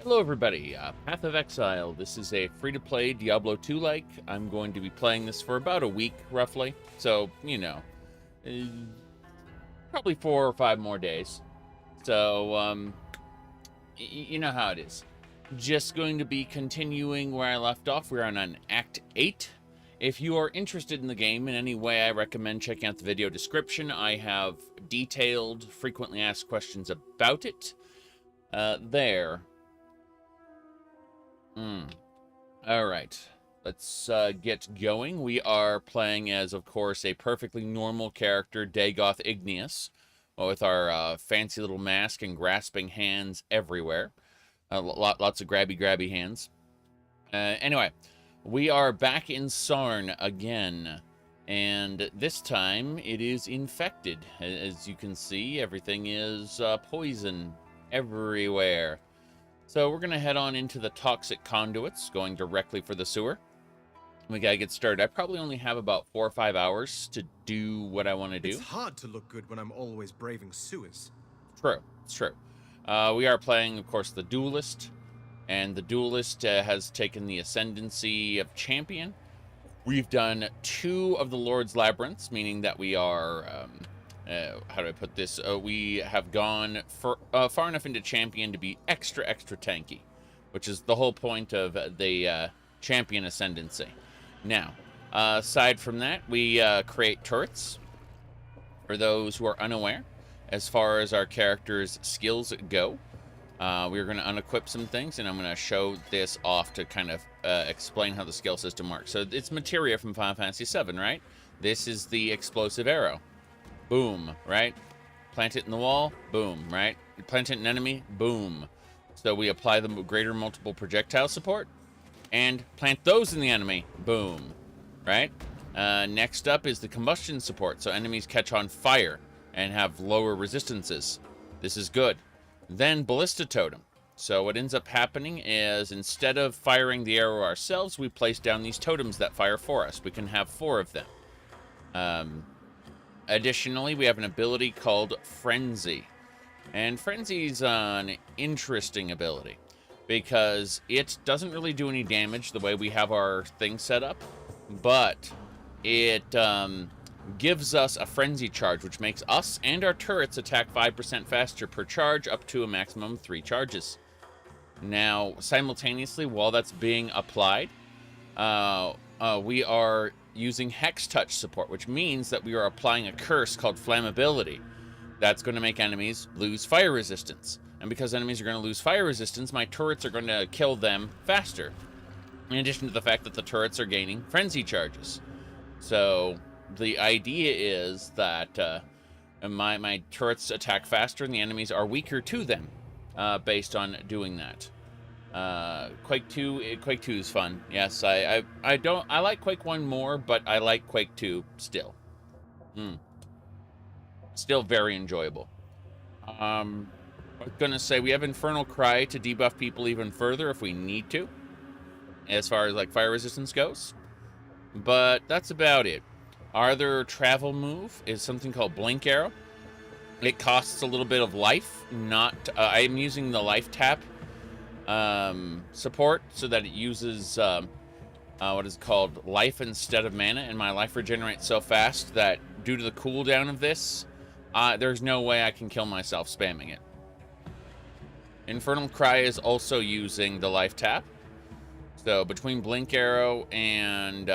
Hello everybody, Path of Exile. This is a free-to-play Diablo 2-like. I'm going to be playing this for about a week, roughly. So, you know, probably 4 or 5 more days. So, you know how it is. Just going to be continuing where I left off. We're on Act 8. If you are interested in the game in any way, I recommend checking out the video description. I have detailed, frequently asked questions about it. There. All right, let's get going. We are playing as, of course, a perfectly normal character, Dagoth Igneous, with our fancy little mask and grasping hands everywhere. Lots of grabby hands. Anyway, we are back in Sarn again, and this time it is infected. As you can see, everything is poison everywhere. So we're going to head on into the toxic conduits, going directly for the sewer. We got to get started. I probably only have about 4 or 5 hours to do what I want to do. It's hard to look good when I'm always braving sewers. True, it's true. We are playing, of course, the Duelist. And the Duelist has taken the ascendancy of champion. We've done 2 of the Lord's Labyrinths, meaning that we are... how do I put this? We have gone far enough into champion to be extra tanky, which is the whole point of the champion ascendancy. Now, aside from that, we create turrets. For those who are unaware, as far as our character's skills go, we're going to unequip some things, and I'm going to show this off to kind of explain how the skill system works. So it's materia from Final Fantasy VII, right? This is the explosive arrow. Boom, right? Plant it in the wall, boom, right? Plant it in an enemy, boom. So we apply the greater multiple projectile support and plant those in the enemy, boom, right? Next up is the combustion support, so enemies catch on fire and have lower resistances. This is good. Then ballista totem. So what ends up happening is instead of firing the arrow ourselves, we place down these totems that fire for us. We can have 4 of them. Additionally, we have an ability called Frenzy. And Frenzy's an interesting ability because it doesn't really do any damage the way we have our thing set up, but it gives us a frenzy charge, which makes us and our turrets attack 5% faster per charge, up to a maximum of 3 charges. Now, simultaneously, while that's being applied, we are using Hex Touch support, which means that we are applying a curse called Flammability. That's going to make enemies lose fire resistance. And because enemies are going to lose fire resistance, my turrets are going to kill them faster. In addition to the fact that the turrets are gaining frenzy charges. So the idea is that my turrets attack faster and the enemies are weaker to them based on doing that. Quake 2 is fun. Yes, I like Quake 1 more, but I like Quake 2 still. Still very enjoyable. I was gonna say we have Infernal Cry to debuff people even further if we need to, as far as like fire resistance goes. But that's about it. Our other travel move is something called Blink Arrow. It costs a little bit of life. I am using the life tap support so that it uses what is called life instead of mana, and my life regenerates so fast that due to the cooldown of this, there's no way I can kill myself spamming it. Infernal Cry is also using the life tap, so between Blink Arrow and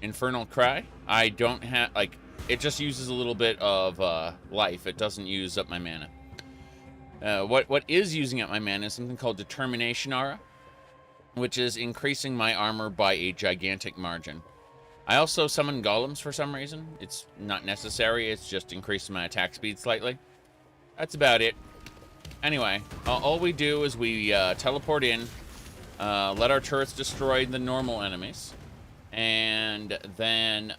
Infernal Cry, I don't have, like, it just uses a little bit of life. It doesn't use up my mana. What is using up my mana is something called Determination Aura, which is increasing my armor by a gigantic margin. I also summon golems for some reason. It's not necessary, it's just increasing my attack speed slightly. That's about it. Anyway, all we do is we teleport in, let our turrets destroy the normal enemies, and then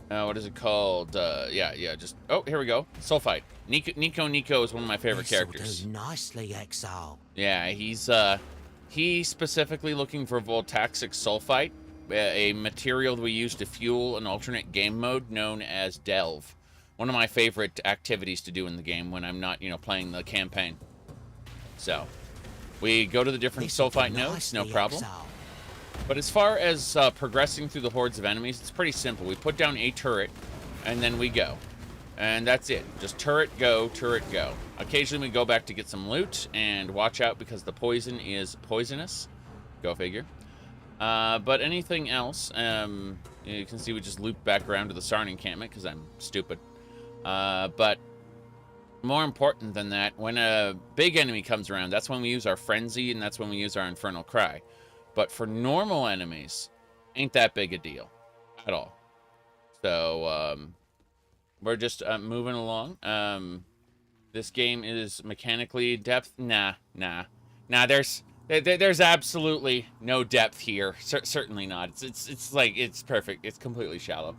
what is it called? Just... Oh, here we go. Sulfite. Nico is one of my favorite characters. Do nicely, Exile. Yeah, he's specifically looking for voltaxic sulfite, a material that we use to fuel an alternate game mode known as Delve. One of my favorite activities to do in the game when I'm not, playing the campaign. So we go to the different sulfite nodes, no problem. But as far as progressing through the hordes of enemies, it's pretty simple. We put down a turret, and then we go. And that's it. Just turret, go, turret, go. Occasionally we go back to get some loot, and watch out because the poison is poisonous. Go figure. But anything else, you can see we just loop back around to the Sarn encampment because I'm stupid. But more important than that, when a big enemy comes around, that's when we use our Frenzy, and that's when we use our Infernal Cry. But for normal enemies, ain't that big a deal at all. So, we're just moving along. This game is mechanically depth. Nah. There's absolutely no depth here. Certainly not. It's like it's perfect. It's completely shallow.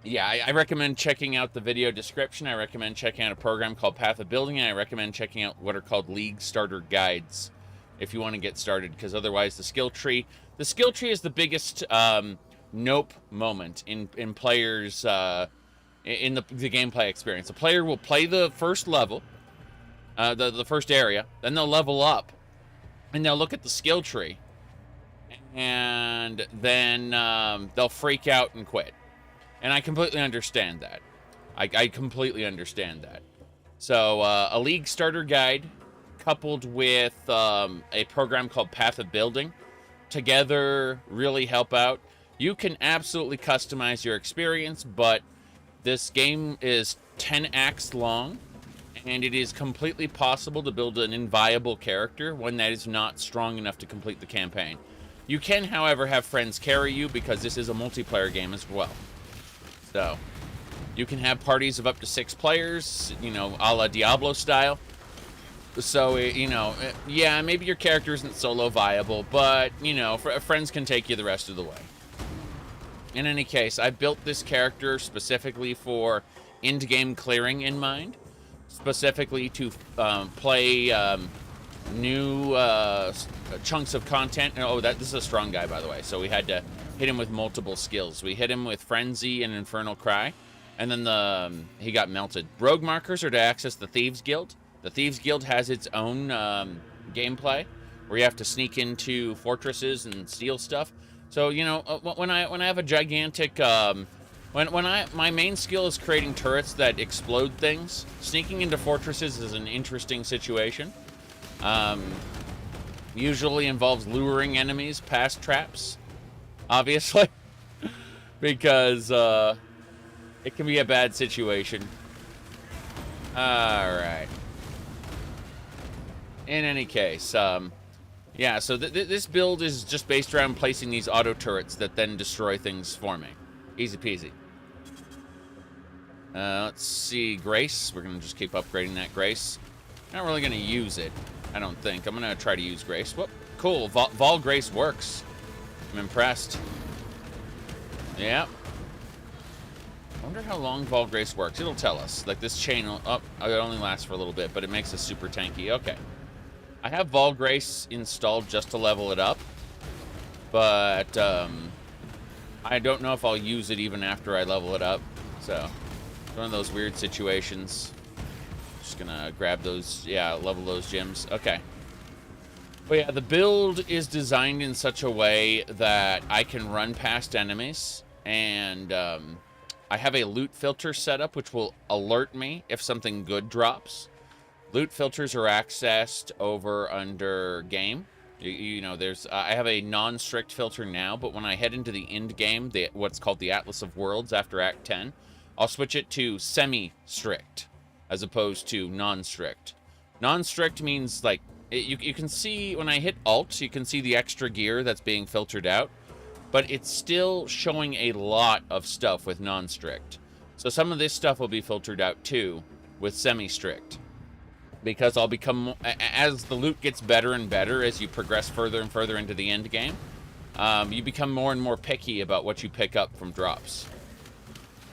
Yeah, I recommend checking out the video description. I recommend checking out a program called Path of Building, and I recommend checking out what are called League Starter Guides if you want to get started, because otherwise the skill tree is the biggest nope moment in players in the gameplay experience. A player will play the first level, the first area, then they'll level up, and they'll look at the skill tree, and then they'll freak out and quit. And I completely understand that. I completely understand that. So a League Starter Guide coupled with a program called Path of Building together really help out. You can absolutely customize your experience, but this game is 10 acts long, and it is completely possible to build an inviable character, one that is not strong enough to complete the campaign. You can, however, have friends carry you because this is a multiplayer game as well. So, you can have parties of up to 6 players, you know, a la Diablo style. So, you know, yeah, maybe your character isn't solo viable, but, you know, friends can take you the rest of the way. In any case, I built this character specifically for end-game clearing in mind, specifically to play new chunks of content. Oh, this is a strong guy, by the way, so we had to hit him with multiple skills. We hit him with Frenzy and Infernal Cry, and then he got melted. Rogue markers are to access the Thieves Guild. The Thieves Guild has its own gameplay where you have to sneak into fortresses and steal stuff. So, you know, when I have a gigantic my main skill is creating turrets that explode things, sneaking into fortresses is an interesting situation. Usually involves luring enemies past traps, obviously, because it can be a bad situation. All right. In any case, yeah, so this build is just based around placing these auto turrets that then destroy things for me. Easy peasy. Let's see, Grace. We're going to just keep upgrading that Grace. Not really going to use it, I don't think. I'm going to try to use Grace. Whoop, cool. Vol Grace works. I'm impressed. Yeah. I wonder how long Vol Grace works. It'll tell us. Like this chain, it only lasts for a little bit, but it makes us super tanky. Okay. I have Vol Grace installed just to level it up, but I don't know if I'll use it even after I level it up. So, it's one of those weird situations. Just gonna grab those, yeah, level those gems. Okay. But yeah, the build is designed in such a way that I can run past enemies, and I have a loot filter set up which will alert me if something good drops. Loot filters are accessed over under game. You know, I have a non-strict filter now, but when I head into the end game, what's called the Atlas of Worlds after Act 10, I'll switch it to semi-strict as opposed to non-strict. Non-strict means, like, you can see, when I hit Alt, you can see the extra gear that's being filtered out, but it's still showing a lot of stuff with non-strict. So some of this stuff will be filtered out too with semi-strict. Because I'll become, as the loot gets better and better as you progress further and further into the end game, you become more and more picky about what you pick up from drops.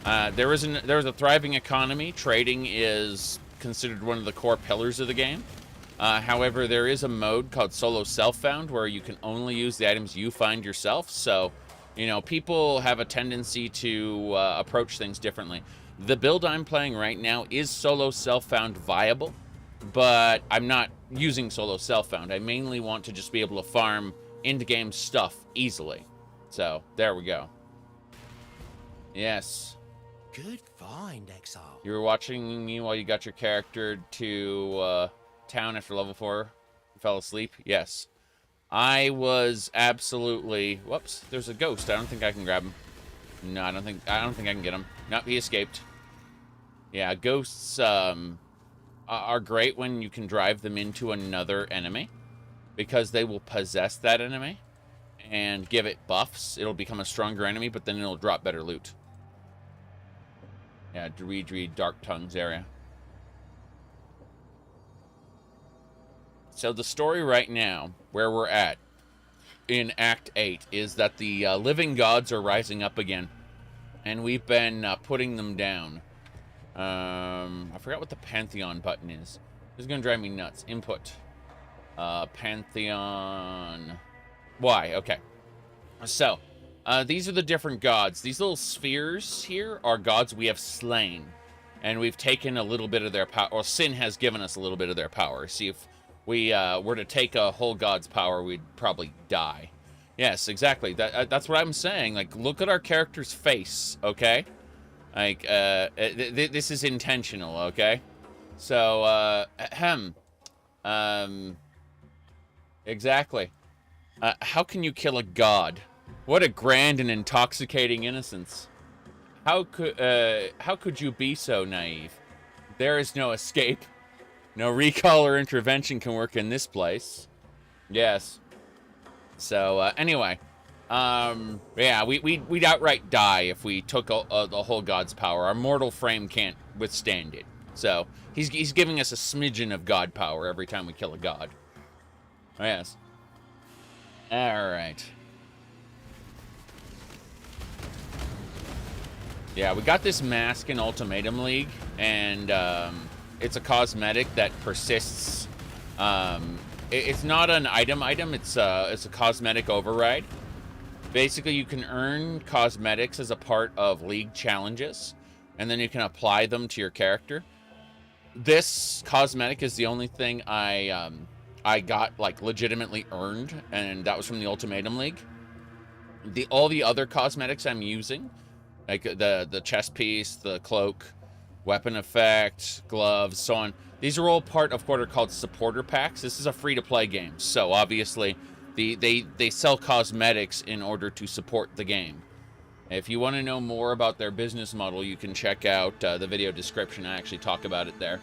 There is a thriving economy. Trading is considered one of the core pillars of the game. However, there is a mode called Solo Self-Found where you can only use the items you find yourself. So, you know, people have a tendency to approach things differently. The build I'm playing right now is Solo Self-Found viable, but I'm not using solo self-found. I mainly want to just be able to farm into-game stuff easily. So, there we go. Yes. Good find, Exile. You were watching me while you got your character to town after level 4. Fell asleep? Yes. I was absolutely... Whoops, there's a ghost. I don't think I can grab him. No, I don't think I can get him. Nope, he escaped. Yeah, ghosts are great when you can drive them into another enemy, because they will possess that enemy and give it buffs. It'll become a stronger enemy, but then it'll drop better loot. Yeah, Dweedry Dark Tongues area. So the story right now, where we're at, in Act 8, is that the living gods are rising up again. And we've been putting them down. I forgot what the Pantheon button is. This is going to drive me nuts. Input. Pantheon. Y, okay. So, these are the different gods. These little spheres here are gods we have slain. And we've taken a little bit of their power. Or sin has given us a little bit of their power. See, if we were to take a whole god's power, we'd probably die. Yes, exactly. That's what I'm saying. Like, look at our character's face, okay? Like, this is intentional, okay? So, exactly. How can you kill a god? What a grand and intoxicating innocence. How could you be so naive? There is no escape. No recall or intervention can work in this place. Yes. So, anyway. Yeah, we'd outright die if we took the whole god's power. Our mortal frame can't withstand it. So, he's giving us a smidgen of god power every time we kill a god. Oh, yes. Alright. Yeah, we got this mask in Ultimatum League, and, it's a cosmetic that persists. It's not an item, it's a cosmetic override. Basically, you can earn cosmetics as a part of league challenges, and then you can apply them to your character. This cosmetic is the only thing I got, like, legitimately earned, and that was from the Ultimatum League. All the other cosmetics I'm using, like the chest piece, the cloak, weapon effect, gloves, so on. These are all part of what are called supporter packs. This is a free-to-play game, so obviously they sell cosmetics in order to support the game. If you want to know more about their business model, you can check out the video description. I actually talk about it there.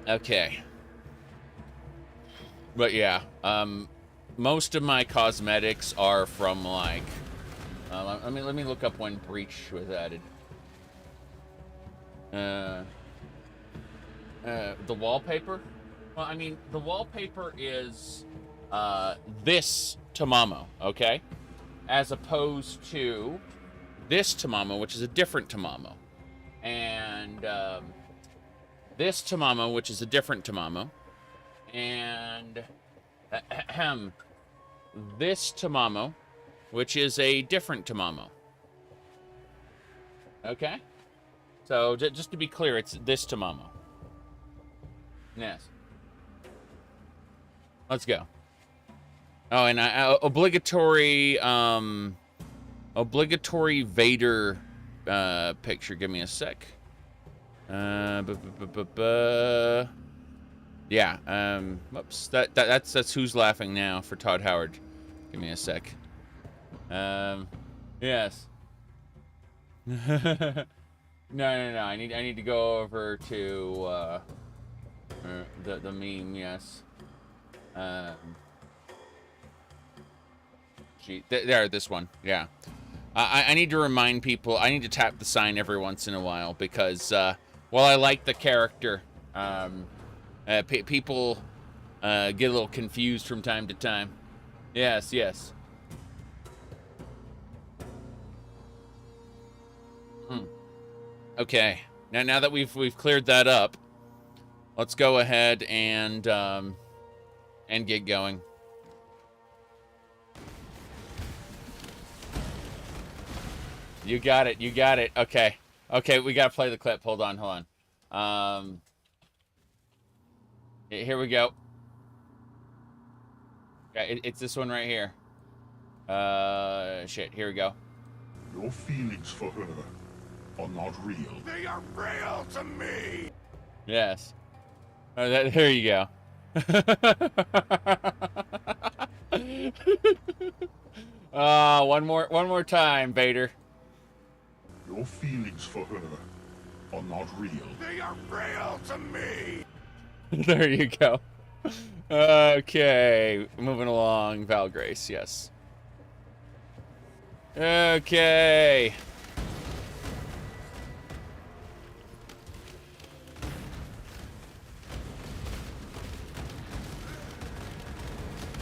Okay. But yeah, most of my cosmetics are from, like... let me look up when Breach was added. The wallpaper? Well, I mean, the wallpaper is this Tamamo, okay? As opposed to this Tamamo, which is a different Tamamo. And this Tamamo, which is a different Tamamo. And this Tamamo, which is a different Tamamo. Okay? So, just to be clear, it's this Tamamo. Yes. Let's go. Oh, and obligatory Vader picture. Give me a sec. Yeah. Whoops. That's who's laughing now for Todd Howard. Give me a sec. Yes. No. I need to go over to the meme. Yes. There, this one. Yeah. I need to remind people. I need to tap the sign every once in a while because while I like the character, people get a little confused from time to time. Yes. Okay. Now that we've cleared that up, let's go ahead and get going. You got it. Okay, we gotta play the clip. Hold on. Here we go. It's this one right here. Shit, here we go. Your feelings for her are not real. They are real to me! Yes. There you go. One more time, Vader. Your feelings for her are not real. They are real to me! There you go. Okay, moving along. Valgrace, yes. Okay.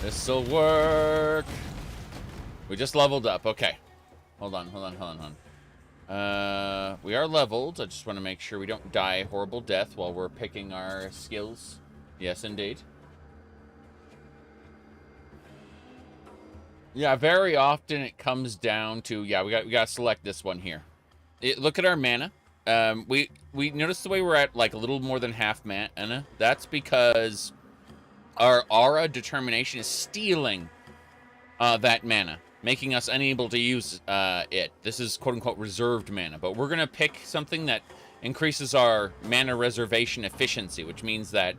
This'll work. We just leveled up. Okay. Hold on. We are leveled. I just want to make sure we don't die a horrible death while we're picking our skills. Yes, indeed. Yeah, very often it comes down to, we got to select this one here. Look at our mana. We noticed the way we're at like a little more than half mana. That's because our aura determination is stealing that mana, making us unable to use it. This is quote-unquote reserved mana, but we're going to pick something that increases our mana reservation efficiency, which means that,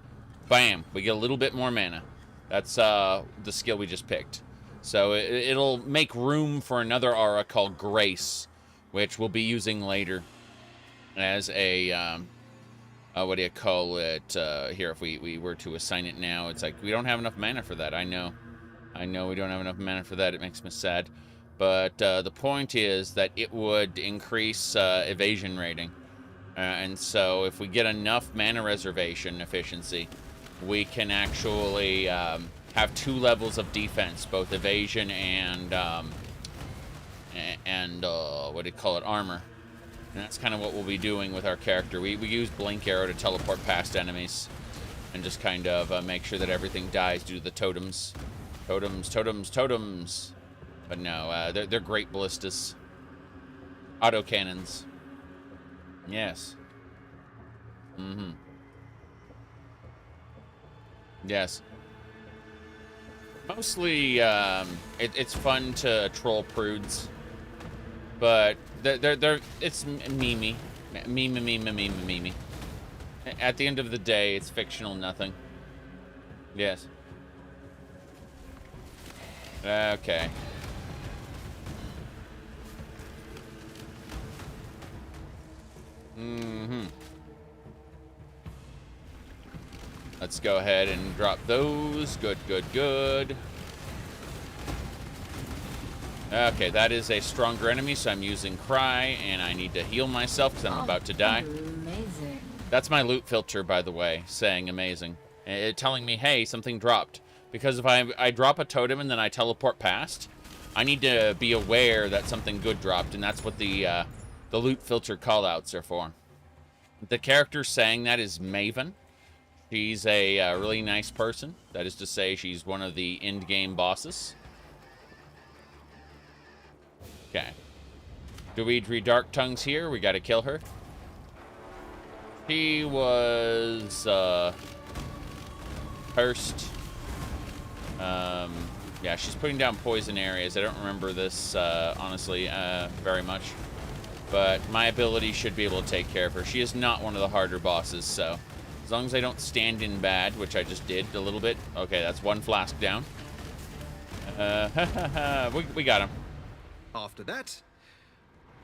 bam, we get a little bit more mana. That's the skill we just picked. So it'll make room for another aura called Grace, which we'll be using later as a, what do you call it? Here, if we were to assign it now, it's like we don't have enough mana for that. I know we don't have enough mana for that. It makes me sad. But the point is that it would increase evasion rating. And so if we get enough mana reservation efficiency, we can actually have 2 levels of defense, both evasion and what do you call it, armor. And that's kind of what we'll be doing with our character. We use Blink Arrow to teleport past enemies and just kind of make sure that everything dies due to the totems. Totems. But no, they're great ballistas. Autocannons. Yes. Mm-hmm. Yes. Mostly, it's fun to troll prudes, but it's memey. Meme. At the end of the day, it's fictional nothing. Yes. Okay. Mm-hmm. Let's go ahead and drop those. Good. Okay, that is a stronger enemy, so I'm using Cry, and I need to heal myself because I'm about to die. Amazing. That's my loot filter, by the way, saying amazing. Telling me, hey, something dropped. Because if I drop a totem and then I teleport past, I need to be aware that something good dropped, and that's what the loot filter callouts are for. The character saying that is Maven. She's a really nice person. That is to say, she's one of the end-game bosses. Okay. Druidry Dark Tongue's here. We gotta kill her. She was cursed. Yeah, she's putting down poison areas. I don't remember this, honestly, very much. But my ability should be able to take care of her. She is not one of the harder bosses, so as long as I don't stand in bad, which I just did a little bit. Okay, that's 1 flask down. We got him. After that,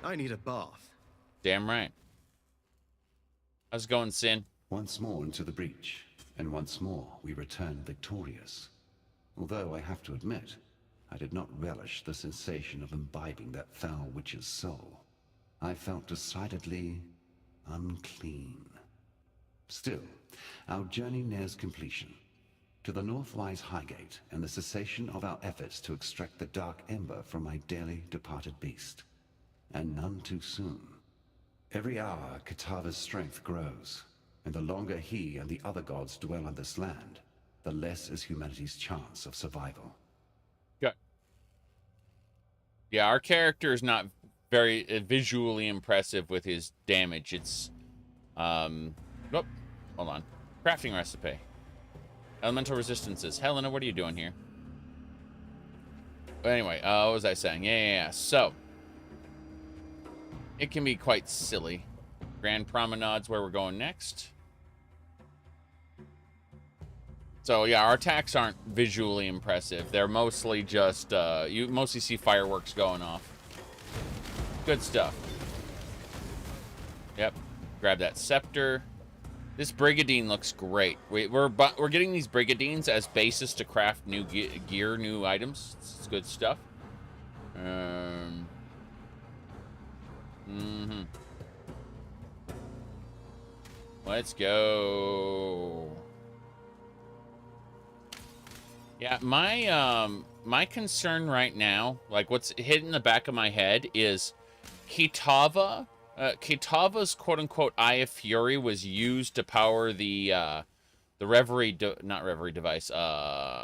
I need a bath. Damn right. How's it going, Sin? Once more into the breach, and once more we return victorious. Although I have to admit, I did not relish the sensation of imbibing that foul witch's soul. I felt decidedly unclean. Still, our journey nears completion. To the north lies Highgate, and the cessation of our efforts to extract the dark ember from my dearly departed beast. And none too soon. Every hour, Katava's strength grows, and the longer he and the other gods dwell on this land, the less is humanity's chance of survival. Good. Yeah, our character is not very visually impressive with his damage. It's Nope. Hold on. Crafting recipe. Elemental resistances. Helena, what are you doing here? But anyway, what was I saying? Yeah. So, it can be quite silly. Grand Promenade's where we're going next. So, yeah, our attacks aren't visually impressive. They're mostly just, you mostly see fireworks going off. Good stuff. Yep. Grab that scepter. This Brigadine looks great. We're getting these Brigadines as basis to craft new gear, new items. It's good stuff. Let's go. Yeah, my concern right now, like what's hidden in the back of my head, is Kitava. Kitava's quote-unquote Eye of Fury was used to power the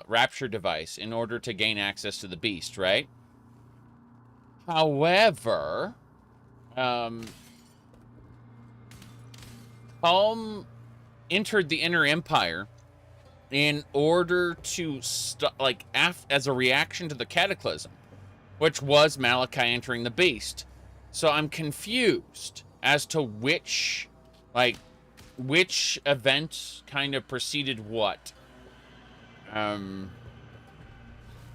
Rapture device in order to gain access to the beast, right? However, Calm entered the Inner Empire in order to as a reaction to the Cataclysm, which was Malachi entering the beast. So I'm confused as to which event kind of preceded what.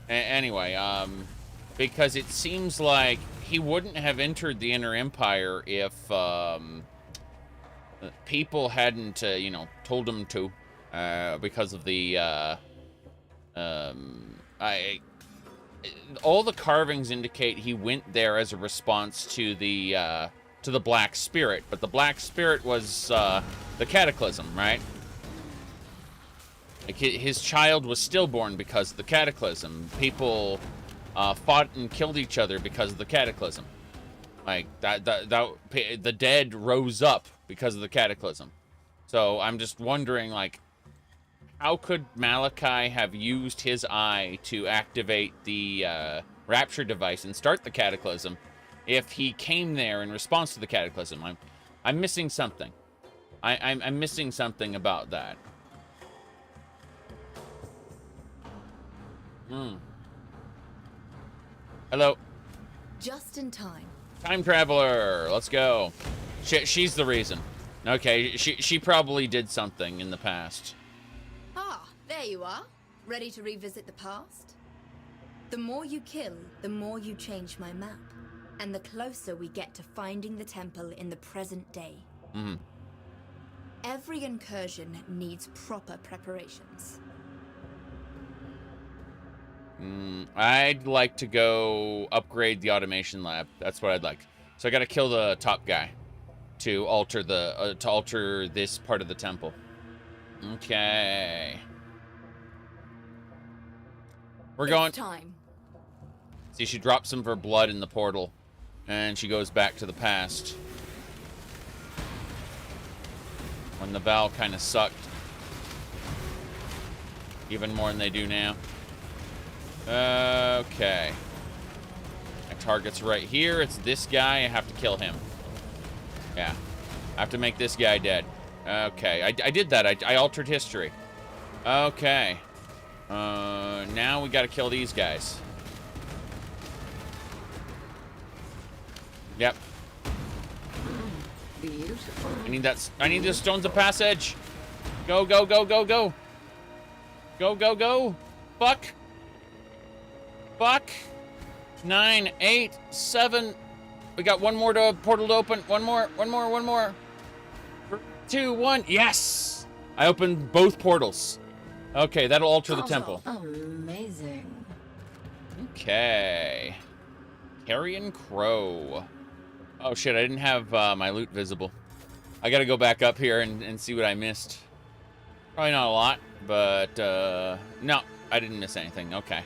Anyway, because it seems like he wouldn't have entered the Inner Empire if people hadn't, told him to, because of the all the carvings indicate he went there as a response to the Black Spirit, but the Black Spirit was the Cataclysm, right? Like his child was stillborn because of the Cataclysm. People fought and killed each other because of the Cataclysm. Like the dead rose up because of the Cataclysm. So I'm just wondering, like, how could Malachi have used his eye to activate the Rapture device and start the Cataclysm if he came there in response to the Cataclysm? I'm missing something. I'm missing something about that. Hello. Just in time. Time traveler. Let's go. She's the reason. Okay, she probably did something in the past. Ah, there you are. Ready to revisit the past? The more you kill, the more you change my map. And the closer we get to finding the temple in the present day. Every incursion needs proper preparations. I'd like to go upgrade the automation lab. That's what I'd like. So I gotta kill the top guy to alter this part of the temple. Okay. We're going. It's time. See, she drops some of her blood in the portal, and she goes back to the past. When the Val kind of sucked. Even more than they do now. Okay. My target's right here. It's this guy. I have to kill him. Yeah. I have to make this guy dead. Okay. I did that. I altered history. Okay. Now we gotta kill these guys. Yep. Beautiful. I need the stones of passage. Go, go, go, go, go. Go, go, go. Fuck. Fuck. 9, 8, 7. We got one more portal to open. One more. 2, 1. Yes! I opened both portals. Okay, that'll alter the temple. Amazing. Okay. Carrion Crow. Oh shit, I didn't have my loot visible. I gotta go back up here and see what I missed. Probably not a lot, but no, I didn't miss anything. Okay.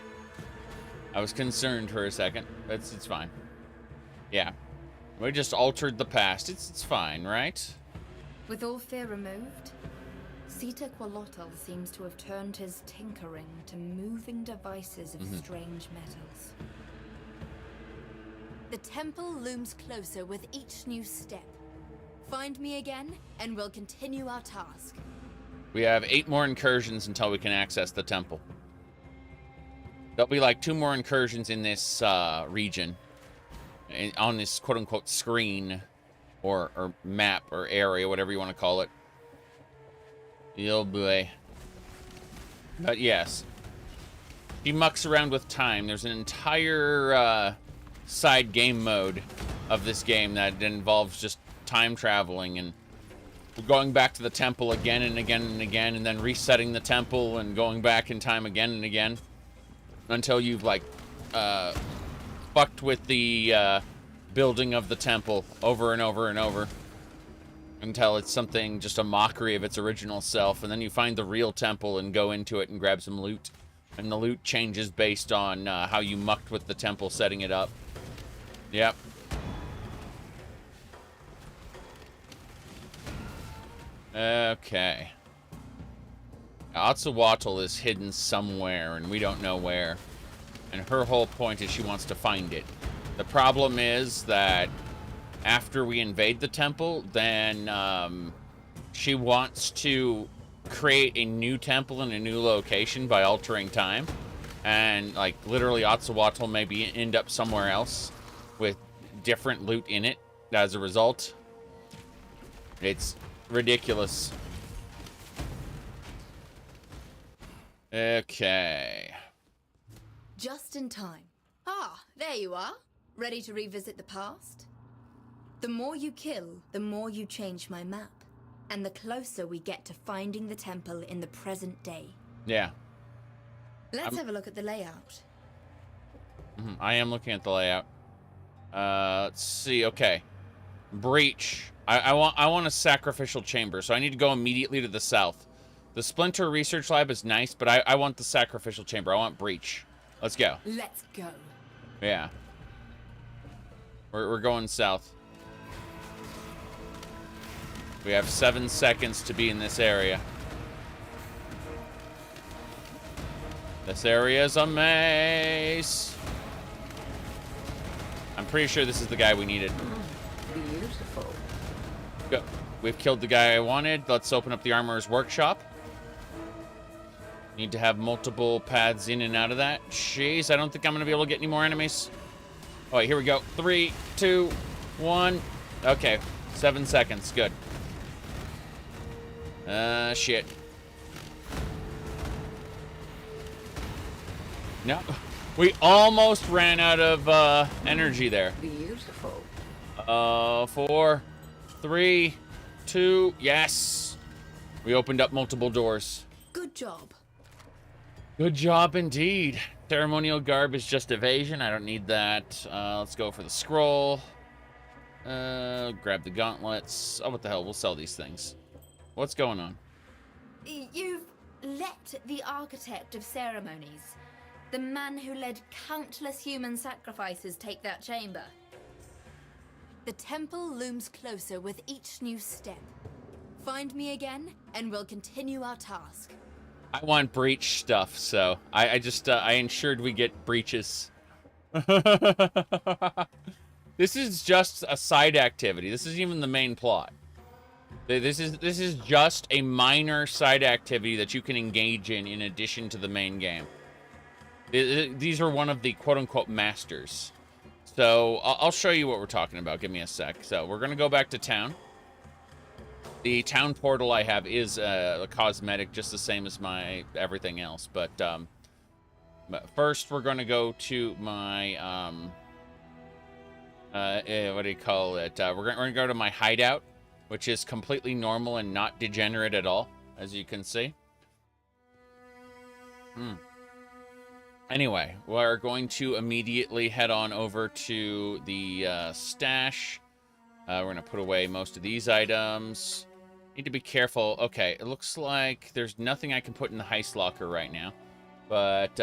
I was concerned for a second. It's fine. Yeah. We just altered the past. It's fine, right? With all fear removed, Sita Qualotl seems to have turned his tinkering to moving devices of strange metals. The temple looms closer with each new step. Find me again, and we'll continue our task. We have 8 more incursions until we can access the temple. There'll be like 2 more incursions in this region, on this quote-unquote screen, or map, or area, whatever you want to call it. Oh boy. But yes, he mucks around with time. There's an entire side game mode of this game that involves just time traveling and going back to the temple again and again and again, and then resetting the temple and going back in time again and again until you've like fucked with the building of the temple over and over and over until it's something, just a mockery of its original self, and then you find the real temple and go into it and grab some loot, and the loot changes based on how you mucked with the temple setting it up. Yep. Okay. Atzawatl is hidden somewhere, and we don't know where. And her whole point is she wants to find it. The problem is that after we invade the temple, then she wants to create a new temple in a new location by altering time. And, like, literally Atzawatl maybe end up somewhere else with different loot in it as a result. It's ridiculous. Okay. Just in time. Ah, there you are. Ready to revisit the past? The more you kill, the more you change my map. And the closer we get to finding the temple in the present day. Yeah. Let's have a look at the layout. I am looking at the layout. Let's see. Okay. Breach. I want a sacrificial chamber, so I need to go immediately to the south. The Splinter Research Lab is nice, but I want the sacrificial chamber. I want Breach. Let's go. Let's go. Yeah. We're going south. We have 7 seconds to be in this area. This area is a maze. I'm pretty sure this is the guy we needed. Beautiful. Go. We've killed the guy I wanted. Let's open up the Armorer's Workshop. Need to have multiple paths in and out of that. Jeez, I don't think I'm going to be able to get any more enemies. All right, here we go. 3, 2, 1. Okay, 7 seconds. Good. Shit. No, we almost ran out of energy there. Beautiful. 4, 3, 2. Yes. We opened up multiple doors. Good job. Good job indeed. Ceremonial garb is just evasion. I don't need that. Let's go for the scroll. Grab the gauntlets. Oh, what the hell? We'll sell these things. What's going on? You've let the architect of ceremonies, the man who led countless human sacrifices, take that chamber. The temple looms closer with each new step. Find me again, and we'll continue our task. I want breach stuff, so I just I ensured we get breaches. This is just a side activity. This isn't even the main plot. This is just a minor side activity that you can engage in addition to the main game. These are one of the quote-unquote masters. So I'll show you what we're talking about. Give me a sec. So we're going to go back to town. The town portal I have is a cosmetic, just the same as my everything else. But first, we're going to go to my, what do you call it? We're going to go to my hideout, which is completely normal and not degenerate at all, as you can see. Anyway, we're going to immediately head on over to the stash. We're going to put away most of these items. Need to be careful. Okay, it looks like there's nothing I can put in the heist locker right now. But,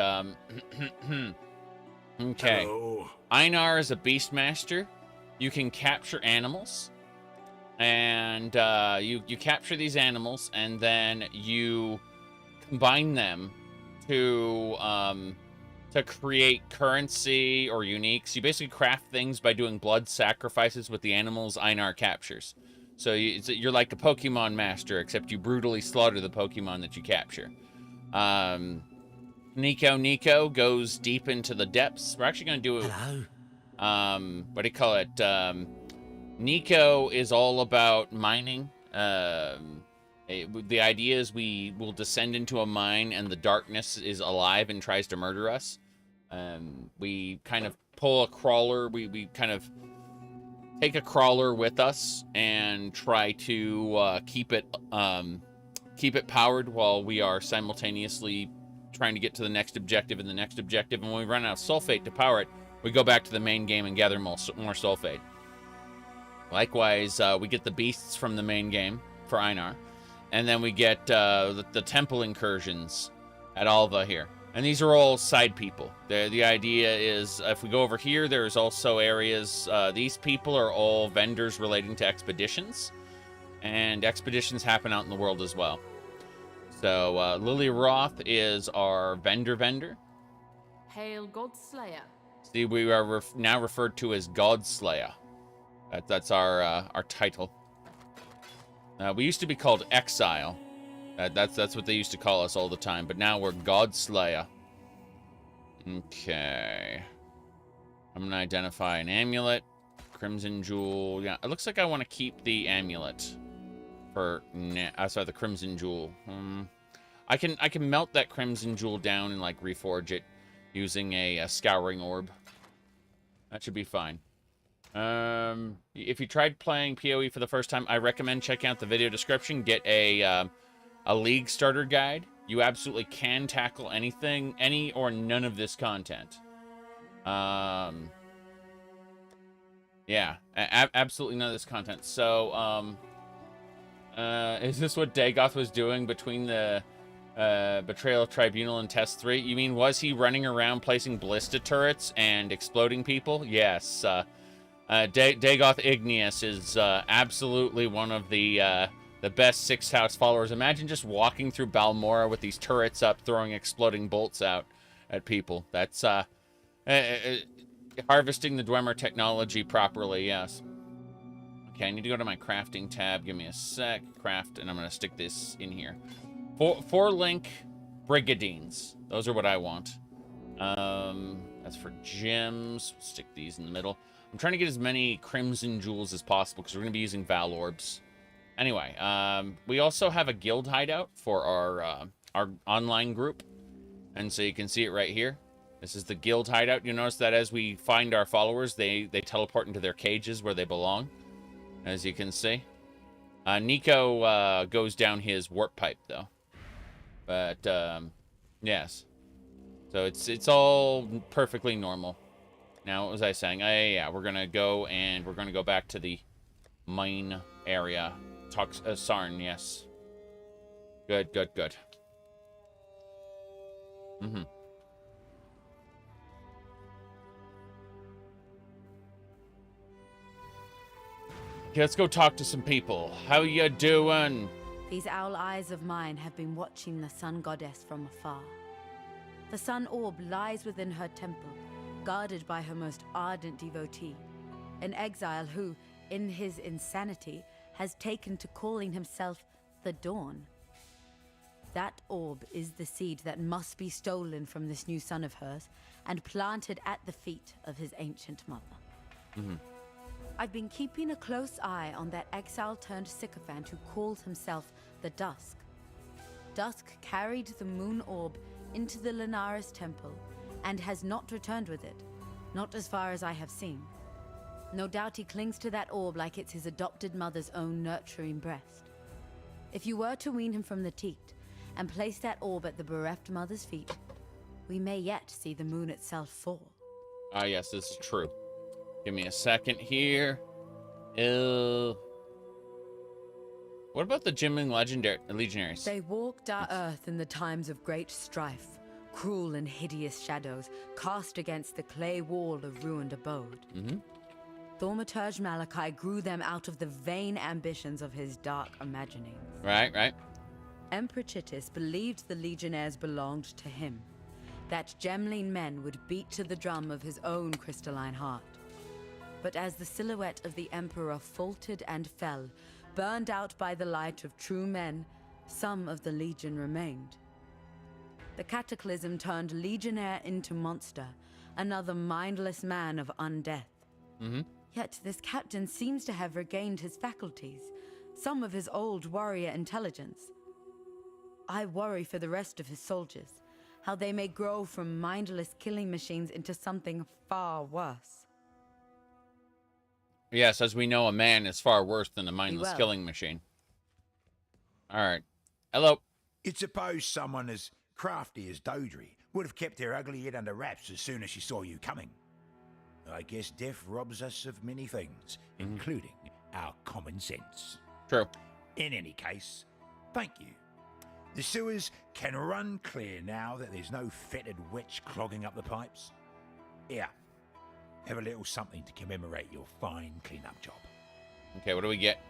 okay. Hello. Einar is a beastmaster. You can capture animals. And you capture these animals, and then you combine them to create currency or uniques. You basically craft things by doing blood sacrifices with the animals Einar captures. So you're like a Pokemon master, except you brutally slaughter the Pokemon that you capture. Nico goes deep into the depths. We're actually going to do it. Hello. What do you call it? Nico is all about mining. The idea is we will descend into a mine and the darkness is alive and tries to murder us. We kind of pull a crawler. We kind of take a crawler with us and try to keep it powered while we are simultaneously trying to get to the next objective and the next objective. And when we run out of sulfate to power it, we go back to the main game and gather more sulfate. Likewise, we get the beasts from the main game for Einar. And then we get the temple incursions at Alva here. And these are all side people. The idea is, if we go over here, there's also areas. These people are all vendors relating to expeditions. And expeditions happen out in the world as well. So Lily Roth is our vendor. Hail Godslayer. See, we are now referred to as Godslayer. That's our title. We used to be called Exile. That's what they used to call us all the time. But now we're Godslayer. Okay. I'm going to identify an amulet. Crimson Jewel. Yeah, it looks like I want to keep the amulet. Sorry, the Crimson Jewel. I can melt that Crimson Jewel down and, like, reforge it using a scouring orb. That should be fine. If you tried playing PoE for the first time, I recommend checking out the video description. Get a league starter guide. You absolutely can tackle anything, any or none of this content. Yeah, absolutely none of this content. So, is this what Dagoth was doing between the Betrayal Tribunal and Test 3? You mean, was he running around placing ballista turrets and exploding people? Yes. Dagoth Igneous is absolutely one of the best Sixth House followers. Imagine just walking through Balmora with these turrets up, throwing exploding bolts out at people. That's harvesting the Dwemer technology properly, yes. Okay, I need to go to my crafting tab. Give me a sec. Craft, and I'm going to stick this in here. Four link brigadines. Those are what I want. That's for gems. Stick these in the middle. I'm trying to get as many crimson jewels as possible because we're going to be using Val orbs. Anyway, we also have a guild hideout for our online group. And so you can see it right here. This is the guild hideout. You'll notice that as we find our followers, they teleport into their cages where they belong. As you can see. Nico goes down his warp pipe, though. But, yes. So it's all perfectly normal. Now, what was I saying? Yeah, we're going to go and we're going to go back to the mine area. Sarn, yes. Good. Mm-hmm. Okay, let's go talk to some people. How you doing? These owl eyes of mine have been watching the sun goddess from afar. The sun orb lies within her temple, guarded by her most ardent devotee, an exile who, in his insanity, has taken to calling himself the Dawn. That orb is the seed that must be stolen from this new son of hers and planted at the feet of his ancient mother. Mm-hmm. I've been keeping a close eye on that exile-turned-sycophant who calls himself the Dusk. Dusk carried the moon orb into the Lunaris temple and has not returned with it, not as far as I have seen. No doubt he clings to that orb like it's his adopted mother's own nurturing breast. If you were to wean him from the teat and place that orb at the bereft mother's feet, we may yet see the moon itself fall. Ah, yes, this is true. Give me a second here. What about the Jimming Legionaries? They walked our earth in the times of great strife, cruel and hideous shadows cast against the clay wall of ruined abode. Mm-hmm. Thaumaturge Malachi grew them out of the vain ambitions of his dark imaginings. Right. Emperor Chittis believed the Legionnaires belonged to him, that Gemling men would beat to the drum of his own crystalline heart. But as the silhouette of the Emperor faltered and fell, Burned out by the light of true men, some of the Legion remained. The cataclysm turned Legionnaire into monster, another mindless man of undeath. Yet this captain seems to have regained his faculties, some of his old warrior intelligence. I worry for the rest of his soldiers, how they may grow from mindless killing machines into something far worse. Yes, as we know, a man is far worse than a mindless well. killing machine. All right. Hello. You'd suppose someone as crafty as Dodri would have kept their ugly head under wraps as soon as she saw you coming. I guess death robs us of many things, including our common sense. True. In any case, thank you. The sewers can run clear now that there's no fetid witch clogging up the pipes. Here, have a little something to commemorate your fine cleanup job. Okay, what do we get?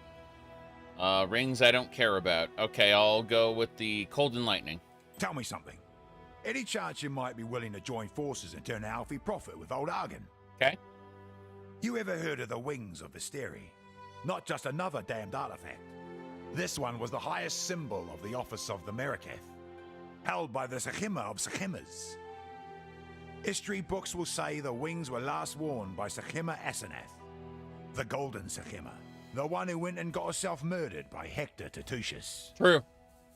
Rings I don't care about. Okay, I'll go with the Cold and Lightning. Tell me something. Any chance you might be willing to join forces and turn a healthy profit with old Argon? Okay. You ever heard of the Wings of Visteri? Not just another damned artifact. This one was the highest symbol of the office of the Meraketh, held by the Sechima of Sechimas. History books will say the wings were last worn by Sechima Asenath, the Golden Sechima, the one who went and got herself murdered by Hector Tatusius. True.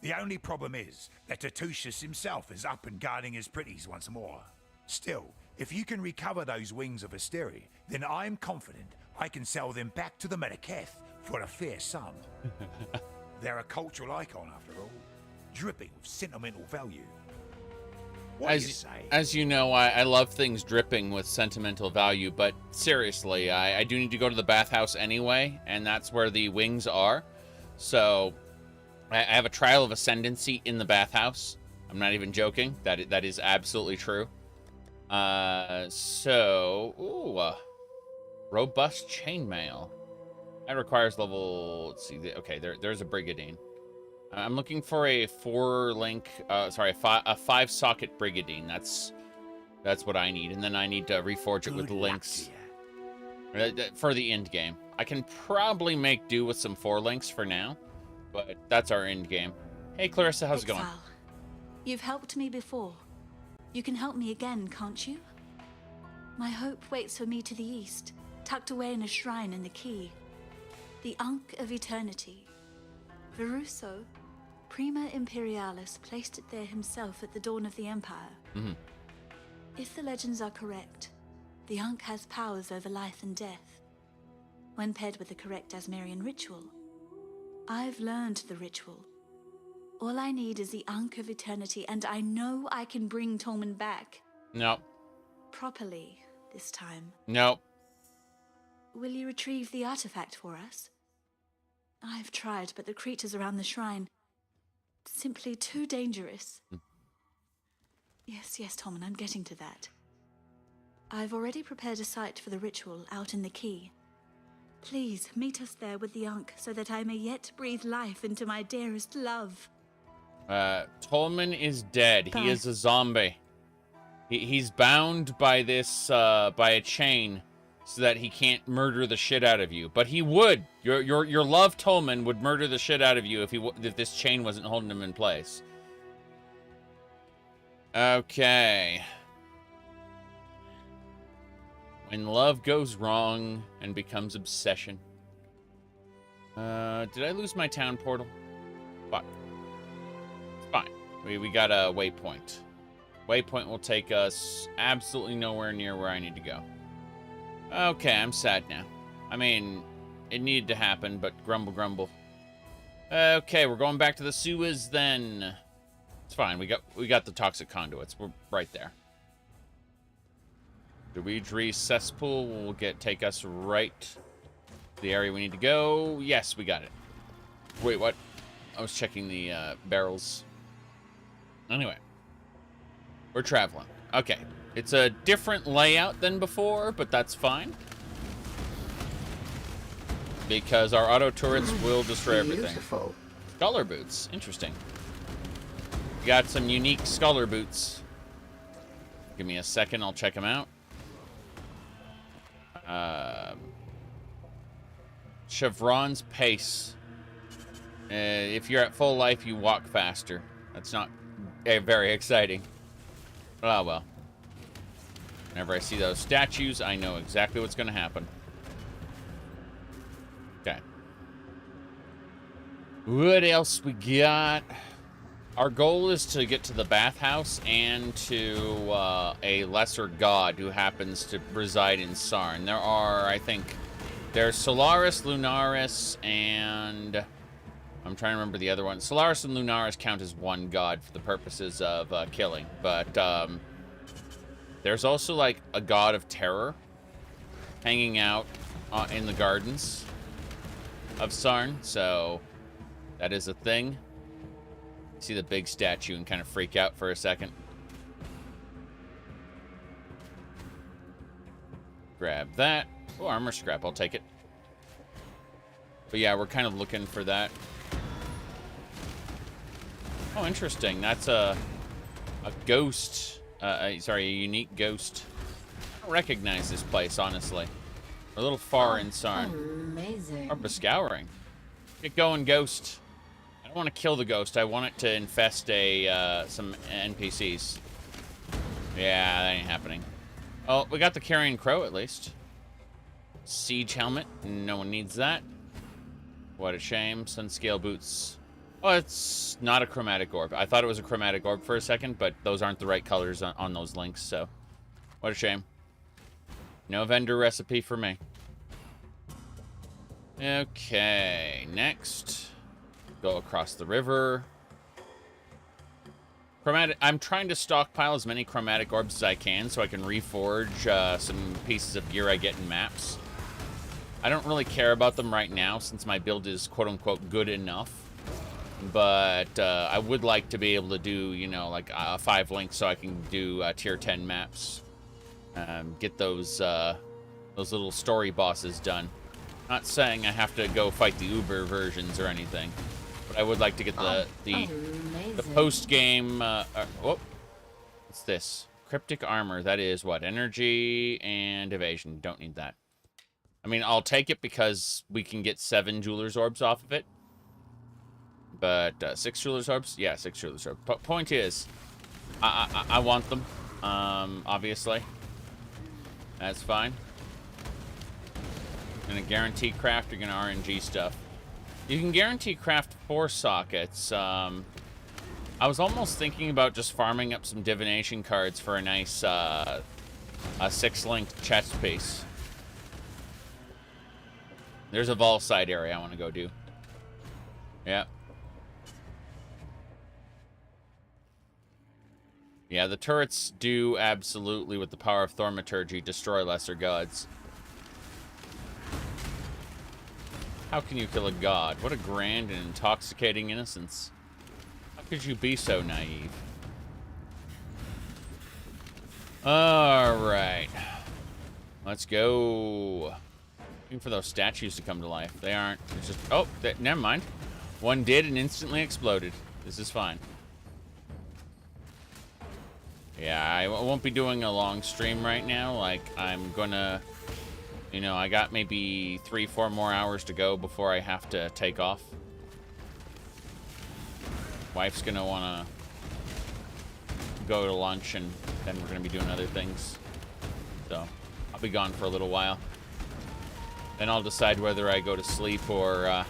The only problem is that Tatusius himself is up and guarding his pretties once more. Still, if you can recover those Wings of Visteri, then I'm confident I can sell them back to the Meraketh for a fair sum. They're a cultural icon after all, dripping with sentimental value. What do you say? As you know, I love things dripping with sentimental value, but seriously, I do need to go to the bathhouse anyway, and that's where the wings are. So I have a trial of ascendancy in the bathhouse. I'm not even joking. That is absolutely true. Robust chainmail. That requires level. Let's see. Okay, there's a brigadine. I'm looking for a 5-socket brigadine. That's what I need, and then I need to reforge it with links for the end game. I can probably make do with some 4 links for now, but that's our end game. Hey, Clarissa, how's it going? Exile. You've helped me before. You can help me again, can't you? My hope waits for me to the east, tucked away in a shrine in the Key. The Ankh of Eternity. Veruso, Prima Imperialis, placed it there himself at the dawn of the Empire. If the legends are correct, the Ankh has powers over life and death. When paired with the correct Asmerian ritual, I've learned the ritual. All I need is the Ankh of Eternity, and I know I can bring Tolman back. No. Properly, this time. No. Will you retrieve the artifact for us? I've tried, but the creatures around the shrine... simply too dangerous. Yes, Tolman, I'm getting to that. I've already prepared a site for the ritual out in the Key. Please, meet us there with the Ankh so that I may yet breathe life into my dearest love. Tolman is dead. He is a zombie. He's bound by this, by a chain so that he can't murder the shit out of you. But he would. Your love, Tolman, would murder the shit out of you if this chain wasn't holding him in place. Okay. When love goes wrong and becomes obsession. Did I lose my town portal? Fuck. It's fine. We got a waypoint. Waypoint will take us absolutely nowhere near where I need to go. Okay, I'm sad now. I mean, it needed to happen, but grumble, grumble. Okay, we're going back to the sewers then. It's fine. We got the toxic conduits. We're right there. Dweedry cesspool will take us right to the area we need to go. Yes, we got it. Wait, what? I was checking the barrels. Anyway, we're traveling. Okay, it's a different layout than before, but that's fine. Because our auto turrets will destroy everything. Beautiful. Scholar boots. Interesting. We got some unique scholar boots. Give me a second. I'll check them out. Chevron's Pace. If you're at full life, you walk faster. That's not very exciting. Oh, well. Whenever I see those statues, I know exactly what's going to happen. Okay. What else we got? Our goal is to get to the bathhouse and to a lesser god who happens to reside in Sarn. There are, I think, there's Solaris, Lunaris, and I'm trying to remember the other one. Solaris and Lunaris count as one god for the purposes of killing, but there's also like a god of terror hanging out in the gardens of Sarn, so that is a thing. See the big statue and kind of freak out for a second. Grab that. Oh, armor scrap. I'll take it. But yeah, we're kind of looking for that. Oh, interesting. That's a ghost. Sorry, a unique ghost. I don't recognize this place, honestly. We're a little far in Sarn. Amazing. Or Bescouring. Get going, ghost. I don't want to kill the ghost. I want it to infest some NPCs. Yeah, that ain't happening. Oh, we got the Carrion Crow at least. Siege helmet. No one needs that. What a shame. Sunscale boots. Oh, it's not a chromatic orb. I thought it was a chromatic orb for a second, but those aren't the right colors on those links, so what a shame. No vendor recipe for me. Okay, next. Go across the river. I'm trying to stockpile as many chromatic orbs as I can so I can reforge some pieces of gear I get in maps. I don't really care about them right now since my build is quote-unquote good enough. But I would like to be able to do, you know, like 5 links so I can do tier 10 maps. Get those little story bosses done. Not saying I have to go fight the Uber versions or anything. But I would like to get the post-game... what's this? Cryptic armor. That is what? Energy and evasion. Don't need that. I mean, I'll take it because we can get 7 Jeweler's Orbs off of it. But 6 Jeweler's Orbs? Yeah, 6 Jeweler's Orbs. Point is, I want them, obviously. That's fine. Gonna guarantee craft, you're gonna RNG stuff. You can guarantee craft 4 sockets. I was almost thinking about just farming up some divination cards for a nice a 6-linked chest piece. There's a Vol side area I want to go do. Yeah. Yeah, the turrets do absolutely, with the power of thaumaturgy, destroy lesser gods. How can you kill a god? What a grand and intoxicating innocence. How could you be so naive? Alright. Let's go. Looking for those statues to come to life. They aren't. It's just... Oh, never mind. One did and instantly exploded. This is fine. Yeah, I won't be doing a long stream right now. Like, I'm gonna... You know, I got maybe 3-4 more hours to go before I have to take off. Wife's gonna wanna go to lunch, and then we're gonna be doing other things. So, I'll be gone for a little while. Then I'll decide whether I go to sleep or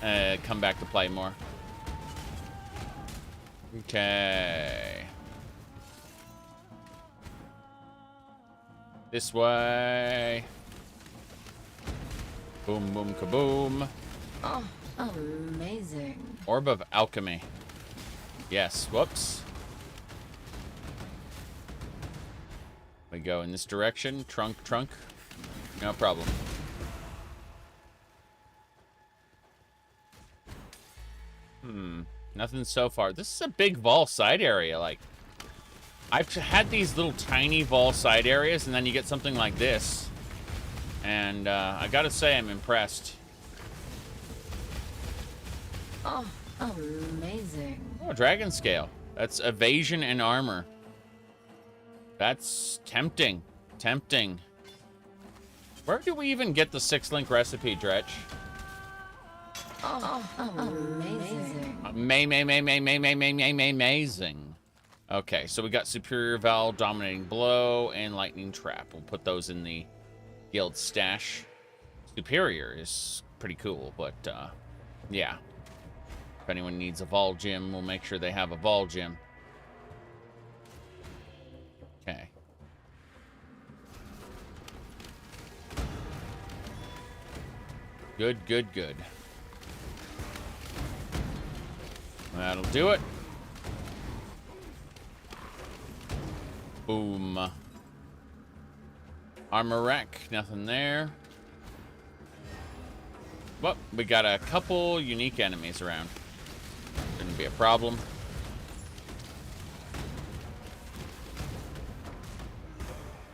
come back to play more. Okay. This way. Boom, boom, kaboom. Oh, amazing. Orb of Alchemy. Yes, whoops. We go in this direction. Trunk, trunk. No problem. Nothing so far. This is a big Vol side area. Like, I've had these little tiny Vol side areas, and then you get something like this. And I gotta say, I'm impressed. Oh, amazing. Oh, Dragon Scale. That's evasion and armor. That's tempting. Tempting. Where do we even get the 6-link recipe, Dretch? Amazing. Okay, so we got Superior Valve, Dominating Blow, and Lightning Trap. We'll put those in the guild stash. Superior is pretty cool, but yeah. If anyone needs a Vol Gym, we'll make sure they have a Vol Gym. Okay. Good. That'll do it. Boom. Armor rack, nothing there. Well, we got a couple unique enemies around. Shouldn't be a problem.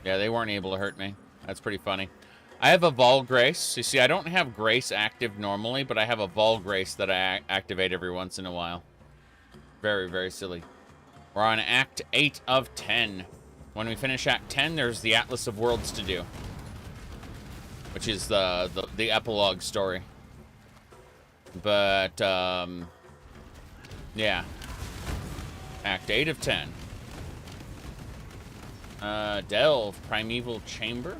Yeah, they weren't able to hurt me. That's pretty funny. I have a Vol Grace. You see, I don't have Grace active normally, but I have a Vol Grace that I activate every once in a while. Very, very silly. We're on Act 8 of 10. When we finish Act 10, there's the Atlas of Worlds to do, which is the epilogue story. But, yeah. Act 8 of 10. Delve, Primeval Chamber.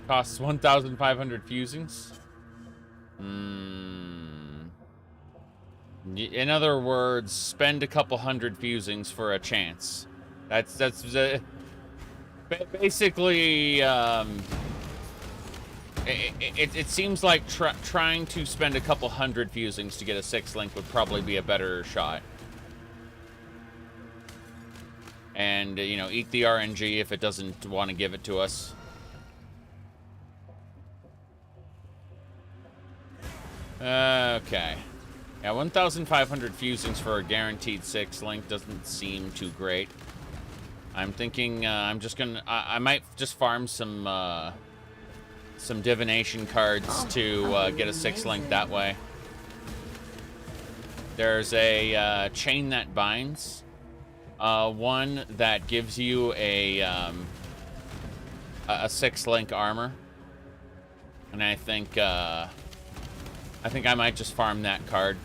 Costs 1,500 fusings. In other words, spend a couple hundred fusings for a chance. That's basically, it seems like trying to spend a couple hundred fusings to get a 6-link would probably be a better shot. And, you know, eat the RNG if it doesn't want to give it to us. Okay. Yeah, 1,500 fusings for a guaranteed 6-link doesn't seem too great. I'm thinking I'm just gonna... I might just farm some divination cards to get a 6-link that way. There's a chain that binds. One that gives you a 6-link armor. And I think I might just farm that card.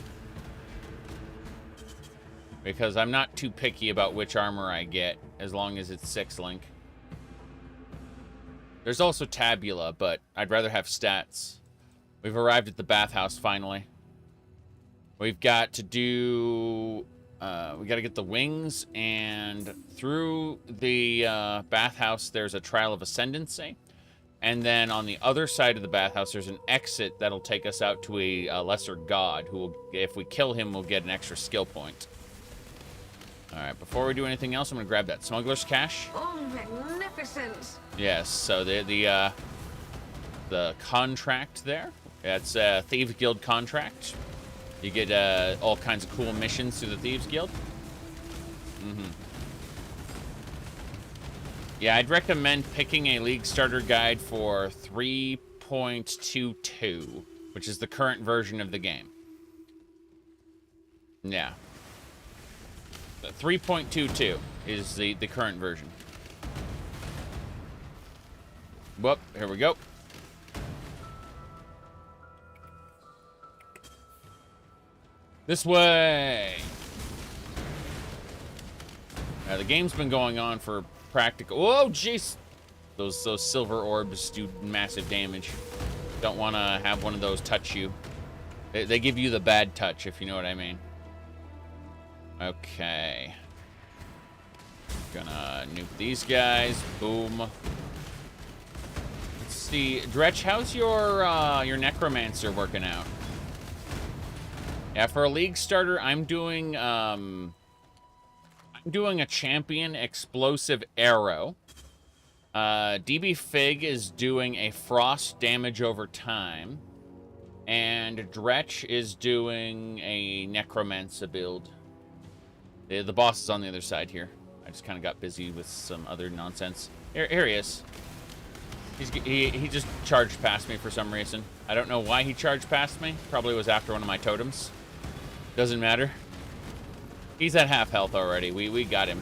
Because I'm not too picky about which armor I get, as long as it's 6-link. There's also Tabula, but I'd rather have stats. We've arrived at the bathhouse, finally. We've got to do... we got to get the wings, and through the bathhouse, there's a trial of ascendancy. And then on the other side of the bathhouse, there's an exit that'll take us out to a lesser god, who will, if we kill him, we'll get an extra skill point. All right, before we do anything else, I'm gonna grab that smuggler's cache. Oh, magnificent! Yes, so the contract there, that's a Thieves Guild contract. You get all kinds of cool missions through the Thieves Guild. Yeah, I'd recommend picking a League Starter Guide for 3.22, which is the current version of the game. Yeah. 3.22 is the current version. Whoop, here we go. This way. Now, the game's been going on for practical. Oh, jeez. Those silver orbs do massive damage. Don't want to have one of those touch you. They give you the bad touch, if you know what I mean. Okay. Gonna nuke these guys. Boom. Let's see. Dretch, how's your necromancer working out? Yeah, for a League starter, I'm doing a champion explosive arrow. DB Fig is doing a frost damage over time. And Dretch is doing a necromancer build. The boss is on the other side here. I just kind of got busy with some other nonsense. Here he is. He just charged past me for some reason. I don't know why he charged past me. Probably was after one of my totems. Doesn't matter. He's at half health already. We got him.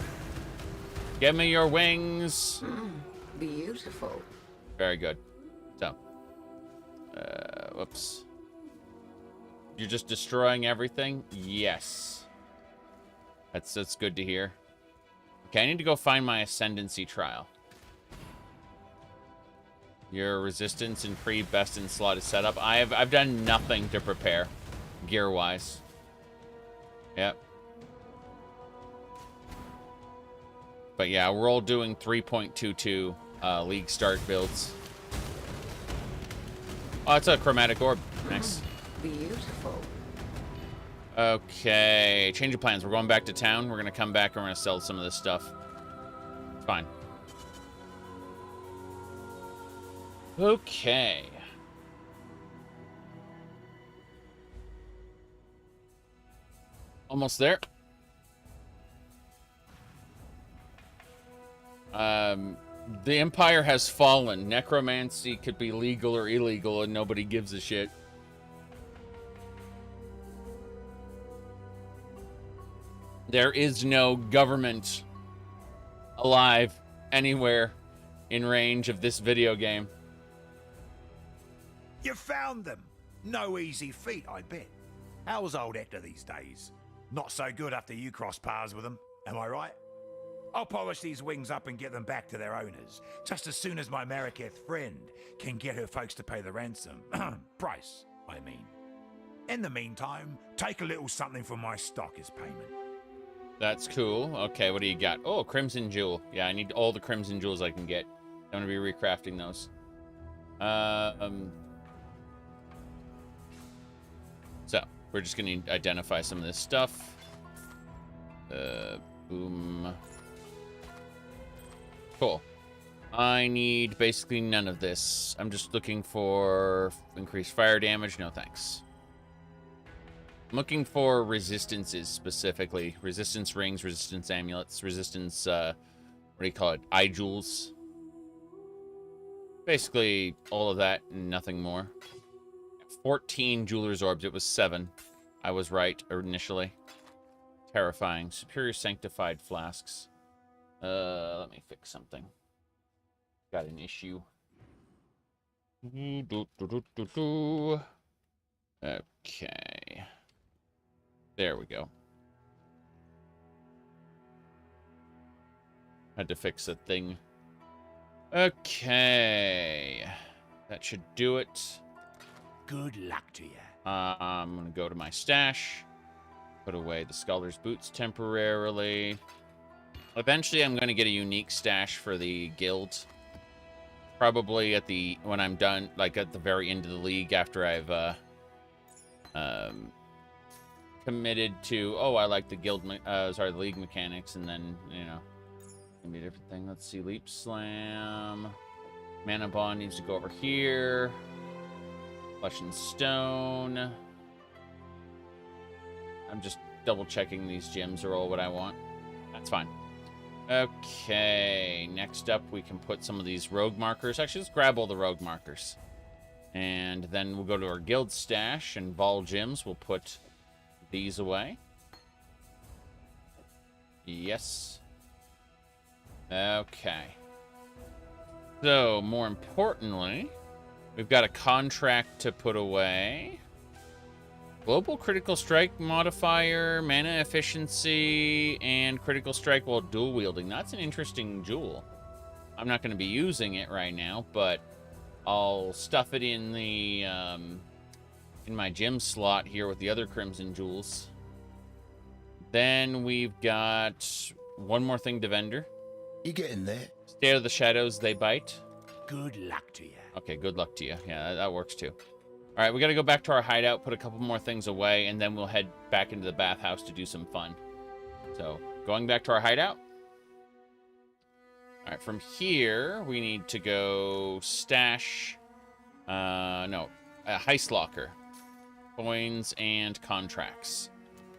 Give me your wings. Beautiful. Very good. So, whoops. You're just destroying everything? Yes. That's good to hear. Okay, I need to go find my ascendancy trial. Your resistance and pre-best in slot is set up. I've done nothing to prepare, gear-wise. Yep. But yeah, we're all doing 3.22 league start builds. Oh, it's a chromatic orb. Nice. Beautiful. Okay, change of plans. We're going back to town. We're gonna come back and we're gonna sell some of this stuff. It's fine. Okay. Almost there. The Empire has fallen. Necromancy could be legal or illegal and nobody gives a shit. There is no government alive anywhere in range of this video game. You found them. No easy feat, I bet. How's old Hector these days? Not so good after you crossed paths with them, am I right? I'll polish these wings up and get them back to their owners, just as soon as my Mariketh friend can get her folks to pay the ransom. Price, I mean. In the meantime, take a little something from my stock as payment. That's cool. Okay, what do you got? Oh, Crimson Jewel. Yeah, I need all the Crimson Jewels I can get. I'm going to be recrafting those. So, we're just going to identify some of this stuff. Boom. Cool. I need basically none of this. I'm just looking for increased fire damage. No thanks. I'm looking for resistances specifically. Resistance rings, resistance amulets, resistance, what do you call it? Eye jewels. Basically, all of that and nothing more. 14 jeweler's orbs. It was 7. I was right initially. Terrifying. Superior sanctified flasks. Let me fix something. Got an issue. Okay. There we go. Had to fix a thing. Okay. That should do it. Good luck to you. I'm going to go to my stash. Put away the Scholar's Boots temporarily. Eventually, I'm going to get a unique stash for the guild. Probably at the when I'm done, like at the very end of the league, after I've committed to. Oh, I like the guild. The league mechanics, and then maybe a different thing. Let's see, Leap Slam, Mana Bond needs to go over here. Flesh and Stone. I'm just double checking these gems are all what I want. That's fine. Okay, next up we can put some of these rogue markers. Actually, let's grab all the rogue markers. And then we'll go to our guild stash and Vol Gems. We'll put these away. Yes. Okay. So, more importantly, we've got a contract to put away. Global critical strike modifier, mana efficiency, and critical strike while dual wielding. That's an interesting jewel. I'm not going to be using it right now, but I'll stuff it in the in my gem slot here with the other crimson jewels. Then we've got one more thing to vendor. You getting there? Stay out of the shadows, they bite. Good luck to you. Okay, good luck to you. Yeah, that works too. All right, we got to go back to our hideout, put a couple more things away, and then we'll head back into the bathhouse to do some fun. So, going back to our hideout. All right, from here, we need to go stash, heist locker, coins, and contracts.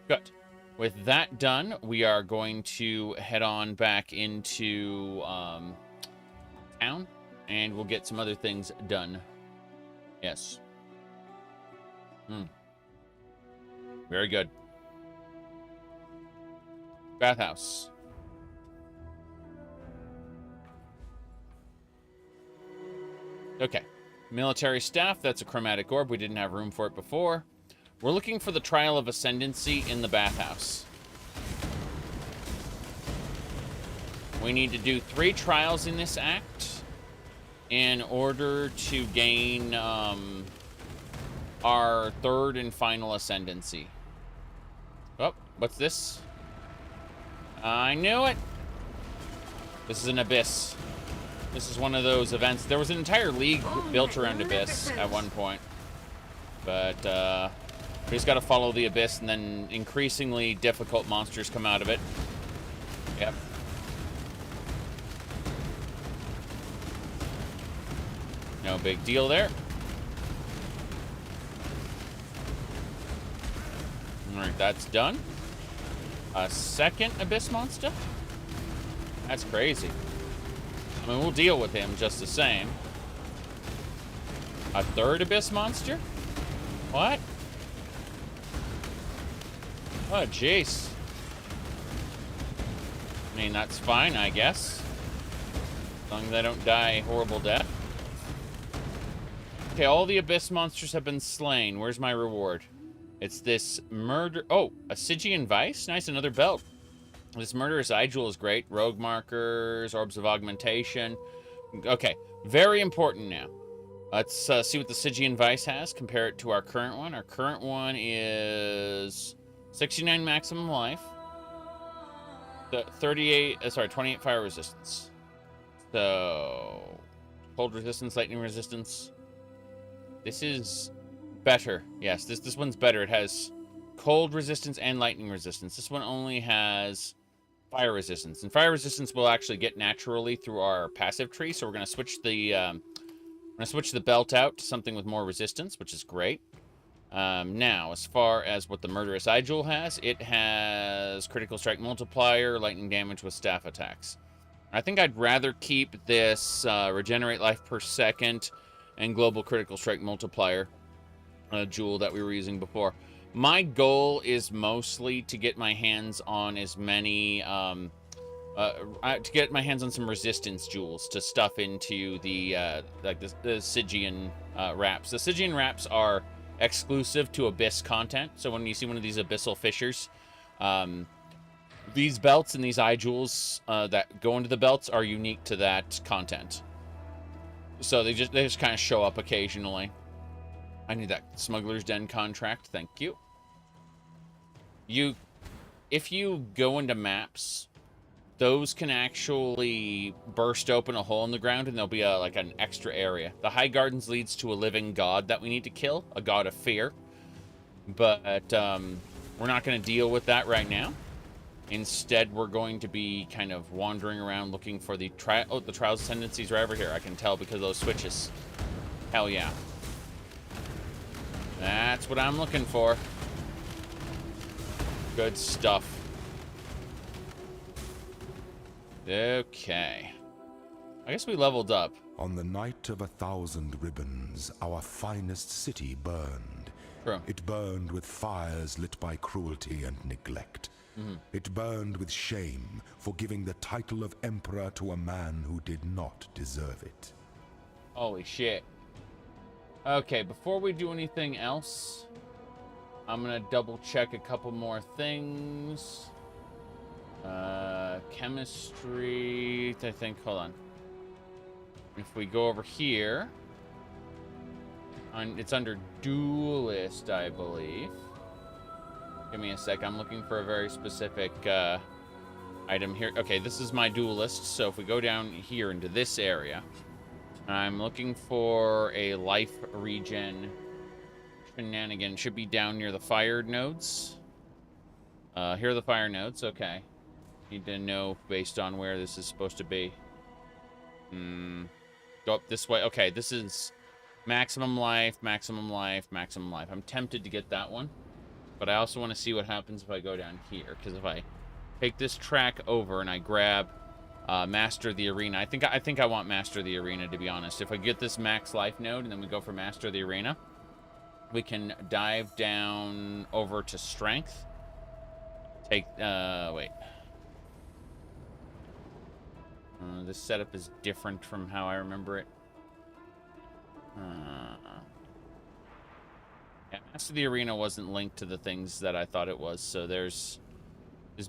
Good. With that done, we are going to head on back into town, and we'll get some other things done. Yes. Very good. Bathhouse. Okay. Military staff. That's a chromatic orb. We didn't have room for it before. We're looking for the Trial of Ascendancy in the bathhouse. We need to do 3 trials in this act in order to gain our 3rd and final ascendancy. Oh, what's this? I knew it! This is an Abyss. This is one of those events. There was an entire league built around Abyss at one point. But, we just gotta follow the Abyss, and then increasingly difficult monsters come out of it. Yep. No big deal there. Alright, that's done. A 2nd Abyss monster? That's crazy. I mean, we'll deal with him just the same. A 3rd Abyss monster? What? Oh, jeez. I mean, that's fine, I guess. As long as I don't die a horrible death. Okay, all the Abyss monsters have been slain. Where's my reward? It's this murder... Oh, a Stygian Vice? Nice, another belt. This Murderous Eye Jewel is great. Rogue Markers, Orbs of Augmentation. Okay, very important now. Let's see what the Stygian Vice has. Compare it to our current one. Our current one is 69 maximum life. 28 fire resistance. So, cold resistance, lightning resistance. This is better. Yes, this one's better. It has cold resistance and lightning resistance. This one only has fire resistance, and fire resistance will actually get naturally through our passive tree. So we're gonna switch the belt out to something with more resistance, which is great. Now, as far as what the Murderous Eye Jewel has, it has critical strike multiplier, lightning damage with staff attacks. I think I'd rather keep this regenerate life per second and global critical strike multiplier jewel that we were using before. My goal is mostly to get my hands on as many, to get my hands on some resistance jewels to stuff into the, like the Stygian wraps. The Stygian wraps are exclusive to Abyss content, so when you see one of these Abyssal Fissures, these belts and these eye jewels that go into the belts are unique to that content. So they just kind of show up occasionally. I need that Smuggler's Den contract. Thank you. If you go into maps, those can actually burst open a hole in the ground, and there'll be like an extra area. The High Gardens leads to a living god that we need to kill, a god of fear. But we're not going to deal with that right now. Instead, we're going to be kind of wandering around looking for the the Trials Ascendancies right over here. I can tell because of those switches. Hell yeah. That's what I'm looking for. Good stuff. Okay. I guess we leveled up. On the night of 1,000 ribbons, our finest city burned. True. It burned with fires lit by cruelty and neglect. It burned with shame for giving the title of emperor to a man who did not deserve it. Holy shit. Okay, before we do anything else, I'm gonna double check a couple more things. Chemistry, I think, hold on. If we go over here, it's under Duelist, I believe. Give me a sec, I'm looking for a very specific item here. Okay, this is my Duelist, so if we go down here into this area, I'm looking for a life regen shenanigan. Should be down near the fire nodes. Here are the fire nodes, okay. Need to know based on where this is supposed to be. Go up this way. Okay, this is maximum life, maximum life, maximum life. I'm tempted to get that one. But I also want to see what happens if I go down here. Because if I take this track over and I grab Master of the Arena. I think I want Master of the Arena, to be honest. If I get this max life node and then we go for Master of the Arena, we can dive down over to Strength. Take, wait. This setup is different from how I remember it. Yeah, Master of the Arena wasn't linked to the things that I thought it was, so this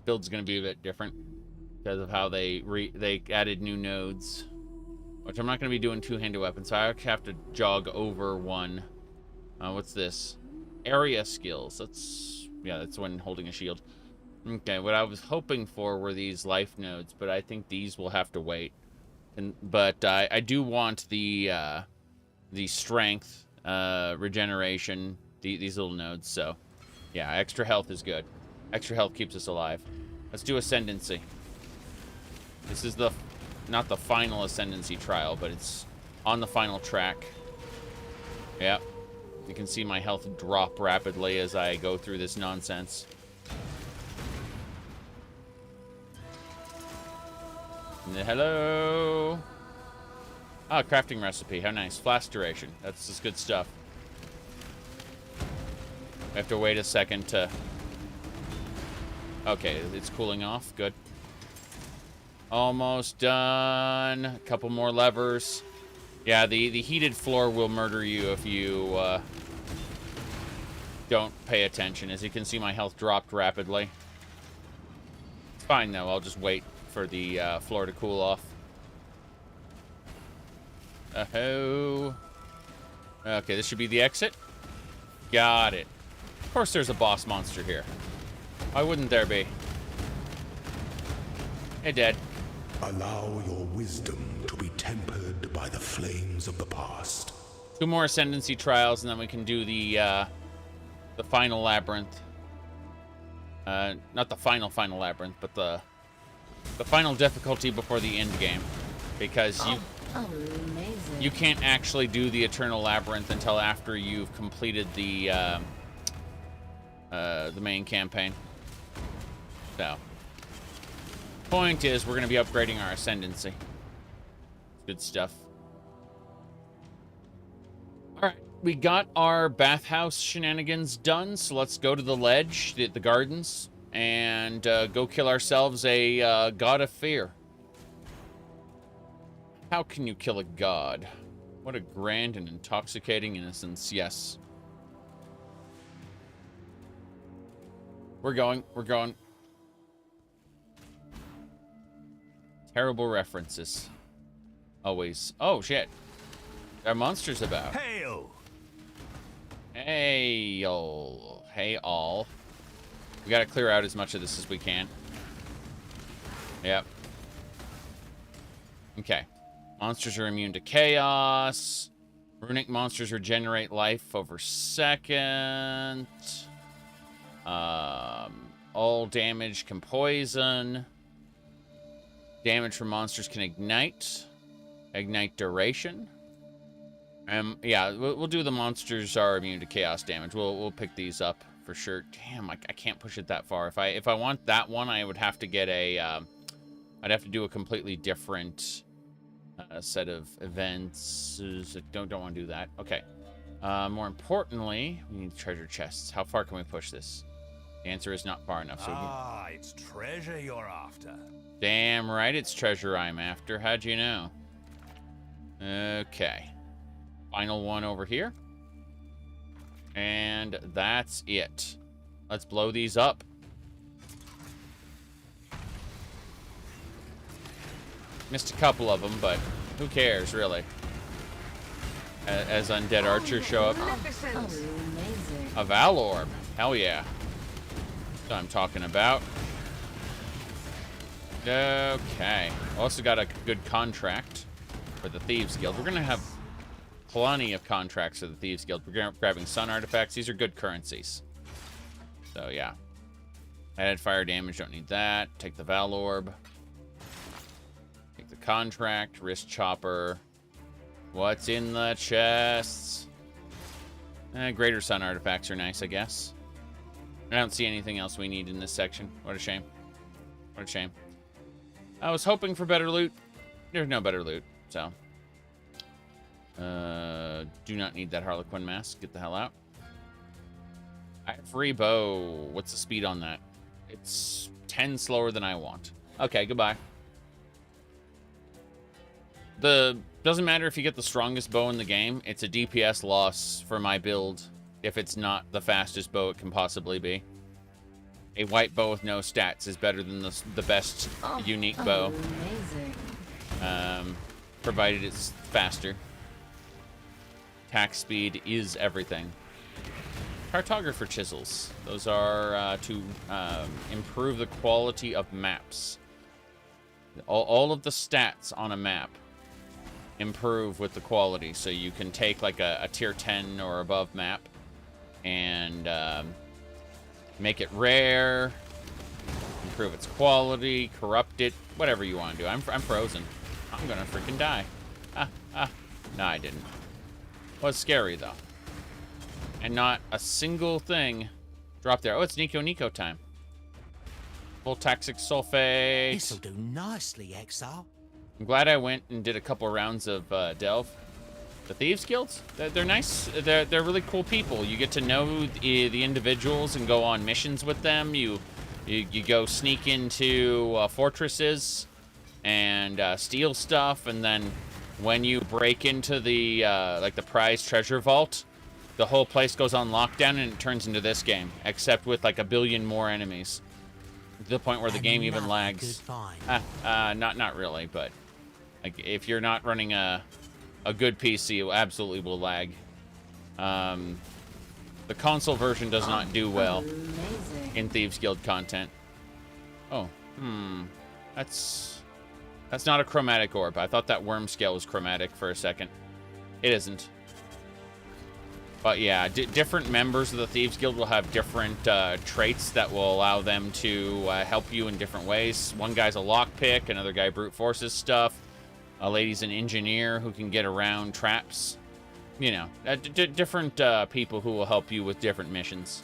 build's going to be a bit different because of how they added new nodes, which I'm not going to be doing two-handed weapons, so I actually have to jog over one. What's this? Area skills. That's when holding a shield. Okay, what I was hoping for were these life nodes, but I think these will have to wait. But I do want the strength, regeneration, these little nodes. So, yeah, extra health is good. Extra health keeps us alive. Let's do ascendancy. This is not the final ascendancy trial, but it's on the final track. Yep. You can see my health drop rapidly as I go through this nonsense. Hello. Ah, crafting recipe. How nice. Flask duration. That's just good stuff. I have to wait a second to... Okay, it's cooling off. Good. Almost done. A couple more levers. Yeah, the heated floor will murder you if you don't pay attention. As you can see, my health dropped rapidly. It's fine, though. I'll just wait for the floor to cool off. Oh. Okay, this should be the exit. Got it. Of course there's a boss monster here. Why wouldn't there be? Hey, Dad. Allow your wisdom to be tempered by the flames of the past. 2 more ascendancy trials, and then we can do the final labyrinth. Not the final labyrinth, but the final difficulty before the end game, because you can't actually do the eternal labyrinth until after you've completed the main campaign. So, point is, we're going to be upgrading our ascendancy. Good stuff. All right, we got our bathhouse shenanigans done, so let's go to the ledge, the gardens, and go kill ourselves a god of fear. How can you kill a god? What a grand and intoxicating innocence. Yes. We're going. Terrible references. Always. Oh, shit. There are monsters about. Hail! Hey, all. Hey, all. We gotta clear out as much of this as we can. Yep. Okay. Monsters are immune to chaos. Runic monsters regenerate life over second. All damage can poison. Damage from monsters can ignite. Ignite duration. Yeah, we'll do the monsters are immune to chaos damage. We'll pick these up for sure. Damn, I can't push it that far. If I want that one, I would have to get a I'd have to do a completely different set of events. Don't want to do that. Okay. More importantly, we need treasure chests. How far can we push this? The answer is not far enough. So it's treasure you're after. Damn right it's treasure I'm after. How'd you know? Okay. Final one over here. And that's it. Let's blow these up. Missed a couple of them, but who cares, really? As undead archers show up. A Val Orb. Hell yeah. That's what I'm talking about. Okay. Also got a good contract for the Thieves Guild. We're going to have plenty of contracts for the Thieves Guild. We're grabbing sun artifacts. These are good currencies. So, yeah. Added fire damage. Don't need that. Take the Val Orb. Take the contract. Wrist chopper. What's in the chests? Greater sun artifacts are nice, I guess. I don't see anything else we need in this section. What a shame. What a shame. I was hoping for better loot. There's no better loot, so. Do not need that Harlequin mask. Get the hell out. Free bow. What's the speed on that? It's 10 slower than I want. Okay, goodbye. Doesn't matter if you get the strongest bow in the game. It's a DPS loss for my build if it's not the fastest bow it can possibly be. A white bow with no stats is better than the best unique bow. Amazing. Provided it's faster. Attack speed is everything. Cartographer chisels. Those are to improve the quality of maps. All of the stats on a map improve with the quality. So you can take like a tier 10 or above map and make it rare, improve its quality, corrupt it, whatever you want to do. I'm frozen. I'm gonna freaking die. No, I didn't. Was scary though. And not a single thing dropped there. Oh, it's Nico time. Full toxic sulfate. This'll do nicely, Exile. I'm glad I went and did a couple rounds of Delve. The Thieves Guilds, they're nice. They're really cool people. You get to know the individuals and go on missions with them. You go sneak into fortresses and steal stuff, and then when you break into the like the prize treasure vault, the whole place goes on lockdown and it turns into this game, except with like a billion more enemies, to the point where the game even lags. Not really, but like if you're not running a good PC, it absolutely will lag. The console version does not do well in Thieves Guild content. Oh, that's not a chromatic orb. I thought that worm scale was chromatic for a second. It isn't. But yeah, different members of the Thieves Guild will have different traits that will allow them to help you in different ways. One guy's a lockpick, another guy brute forces stuff. A lady's an engineer who can get around traps. You know, different people who will help you with different missions.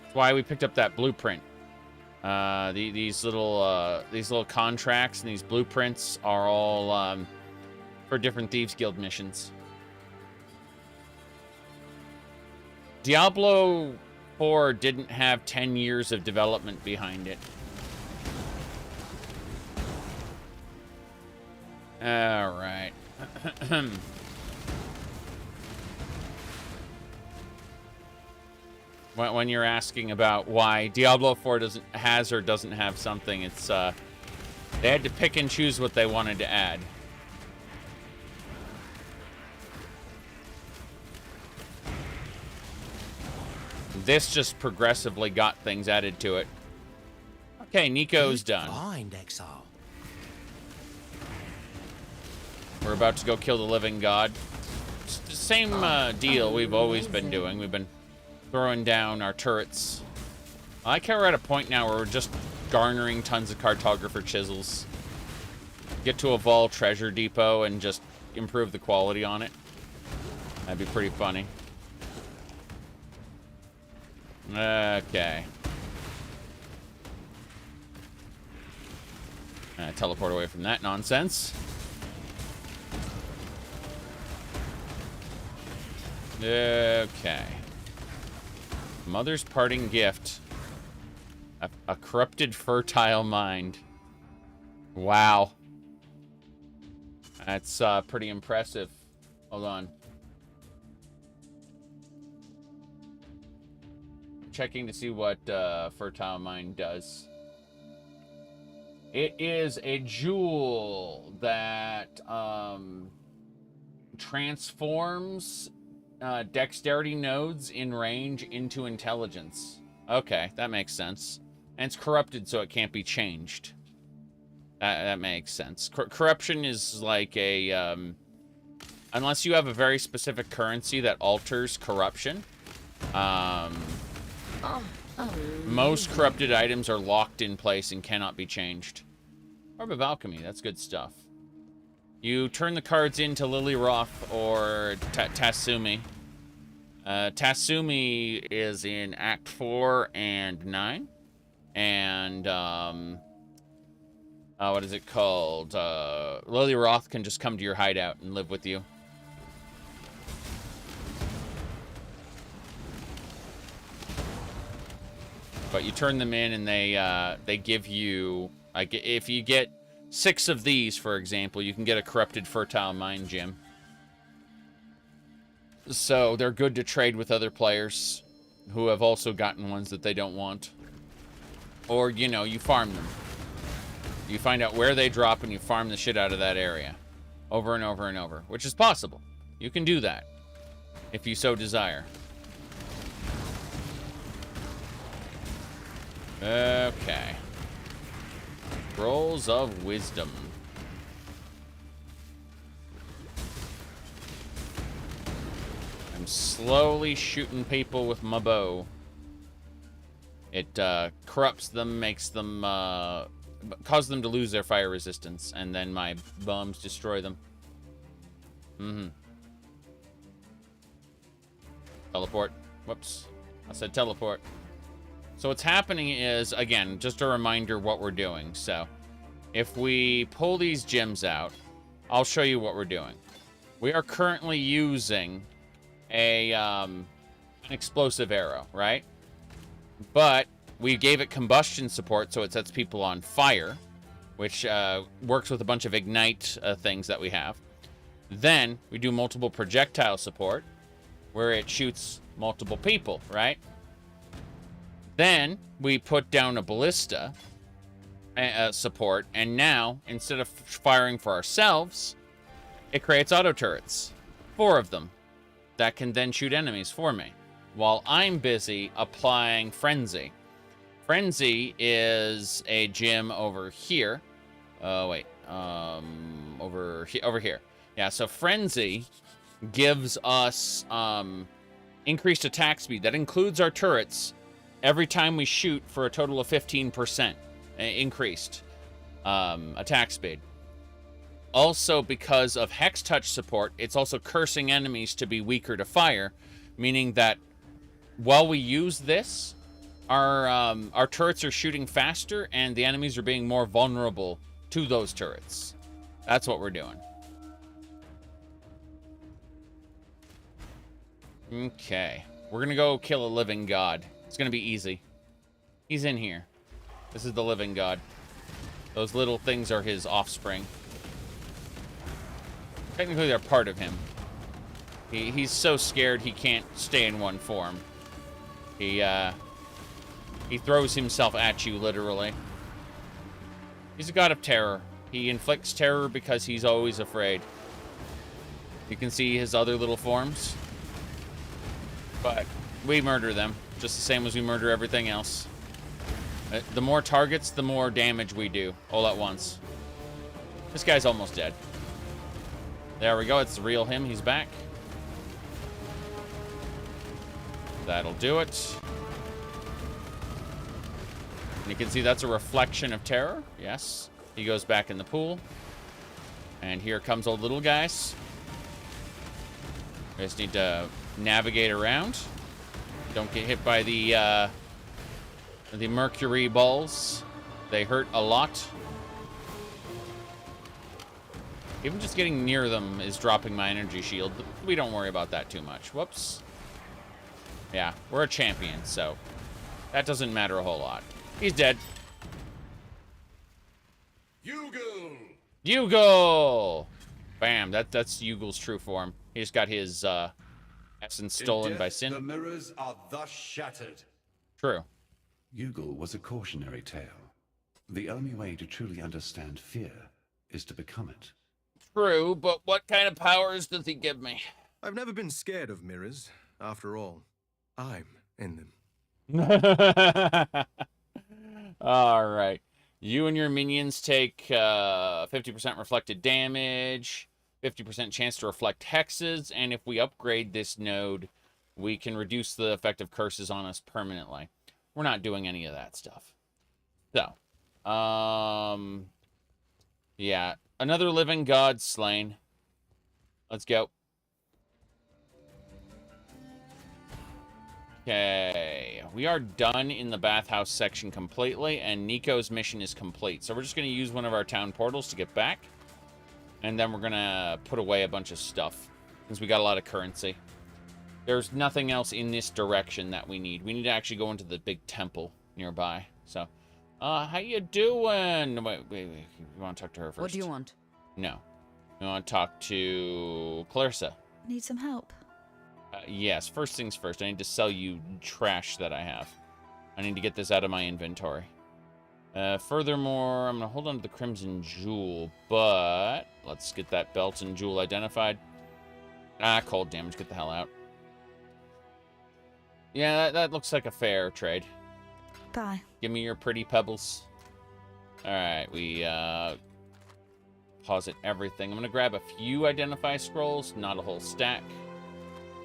That's why we picked up that blueprint. These little contracts and these blueprints are all for different Thieves Guild missions. Diablo 4 didn't have 10 years of development behind it. All right. When you're asking about why Diablo 4 has or doesn't have something, it's they had to pick and choose what they wanted to add. This just progressively got things added to it. Okay, Nico's done. Find Exile. We're about to go kill the living god. It's the same deal we've always been doing. We've been throwing down our turrets. I like how we're at a point now where we're just garnering tons of cartographer chisels. Get to a Vol treasure depot and just improve the quality on it. That'd be pretty funny. Okay. Teleport away from that nonsense. Okay. Mother's parting gift. A corrupted fertile mind. Wow. That's pretty impressive. Hold on. Checking to see what fertile mind does. It is a jewel that transforms dexterity nodes in range into intelligence. Okay, that makes sense. And it's corrupted, so it can't be changed. That makes sense. Corruption is like a unless you have a very specific currency that alters corruption. Most corrupted items are locked in place and cannot be changed. Orb of Alchemy, that's good stuff. You turn the cards into Lily Roth or Tatsumi. Tatsumi is in Act 4 and 9. And, what is it called? Lily Roth can just come to your hideout and live with you. But you turn them in and they give you, like, if you get 6 of these, for example, you can get a corrupted fertile mind gem. So they're good to trade with other players who have also gotten ones that they don't want. Or, you know, you farm them. You find out where they drop and you farm the shit out of that area. Over and over and over. Which is possible. You can do that. If you so desire. Okay. Scrolls of Wisdom. I'm slowly shooting people with my bow. It corrupts them, makes them, causes them to lose their fire resistance, and then my bombs destroy them. Teleport. Whoops. I said teleport. So what's happening is, again, just a reminder what we're doing. So if we pull these gems out, I'll show you what we're doing. We are currently using an explosive arrow, right? But we gave it combustion support, so it sets people on fire, which works with a bunch of ignite things that we have. Then we do multiple projectile support, where it shoots multiple people, right? Then we put down a ballista support, and now, instead of firing for ourselves, it creates auto turrets. 4 of them that can then shoot enemies for me, while I'm busy applying Frenzy. Frenzy is a gem over here. Over here. Yeah, so Frenzy gives us increased attack speed. That includes our turrets every time we shoot, for a total of 15% increased attack speed. Also, because of Hex Touch support, it's also cursing enemies to be weaker to fire, meaning that while we use this, our turrets are shooting faster and the enemies are being more vulnerable to those turrets. That's what we're doing. Okay. We're gonna go kill a living god. It's gonna be easy. He's in here. This is the living god. Those little things are his offspring. Technically, they're part of him. He's so scared he can't stay in one form. He throws himself at you, literally. He's a god of terror. He inflicts terror because he's always afraid. You can see his other little forms. But we murder them, just the same as we murder everything else. The more targets, the more damage we do, all at once. This guy's almost dead. There we go, it's the real him, he's back. That'll do it. And you can see that's a reflection of terror, yes. He goes back in the pool. And here comes old little guys. We just need to navigate around. Don't get hit by the mercury balls. They hurt a lot. Even just getting near them is dropping my energy shield. We don't worry about that too much. Whoops. Yeah, we're a champion, so that doesn't matter a whole lot. He's dead. Yugal! Yugal! Bam, that's Yugal's true form. He just got his essence stolen by Sin. The mirrors are thus shattered. True. Yugal was a cautionary tale. The only way to truly understand fear is to become it. True, but what kind of powers does he give me? I've never been scared of mirrors. After all, I'm in them. All right. You and your minions take 50% reflected damage, 50% chance to reflect hexes, and if we upgrade this node, we can reduce the effect of curses on us permanently. We're not doing any of that stuff. So, yeah, another living god slain. Let's go. Okay, we are done in the bathhouse section completely, and Nico's mission is complete. So we're just going to use one of our town portals to get back, and then we're going to put away a bunch of stuff, because we got a lot of currency. There's nothing else in this direction that we need. We need to actually go into the big temple nearby. So, how you doing? Wait, you want to talk to her first? What do you want? No. We want to talk to Clarissa. Need some help? Yes, first things first. I need to sell you trash that I have. I need to get this out of my inventory. Furthermore, I'm going to hold on to the Crimson Jewel, but let's get that belt and jewel identified. Cold damage. Get the hell out. Yeah, that looks like a fair trade. Bye. Give me your pretty pebbles. All right, we posit everything. I'm going to grab a few identify scrolls, not a whole stack.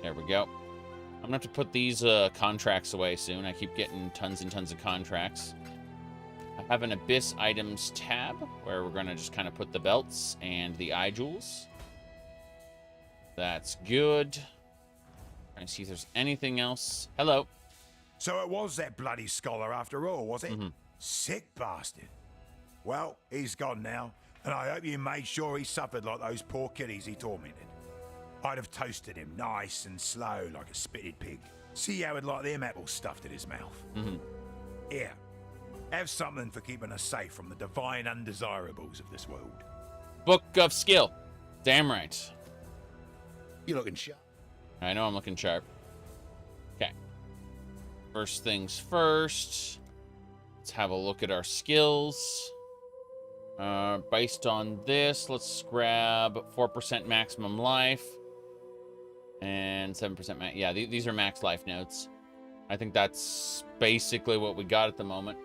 There we go. I'm going to have to put these contracts away soon. I keep getting tons and tons of contracts. I have an Abyss items tab where we're going to just kind of put the belts and the eye jewels. That's good. Trying to see if there's anything else. Hello. So it was that bloody scholar after all, was it? Sick bastard. Well, he's gone now, and I hope you made sure he suffered like those poor kiddies he tormented. I'd have toasted him nice and slow like a spitted pig. See how he'd like them apples stuffed in his mouth. Here, have something for keeping us safe from the divine undesirables of this world. Book of Skill. Damn right. You're looking sharp. I know I'm looking sharp. Okay. First things first. Let's have a look at our skills. Based on this, let's grab 4% maximum life. And 7% max. Yeah, these are max life nodes. I think that's basically what we got at the moment.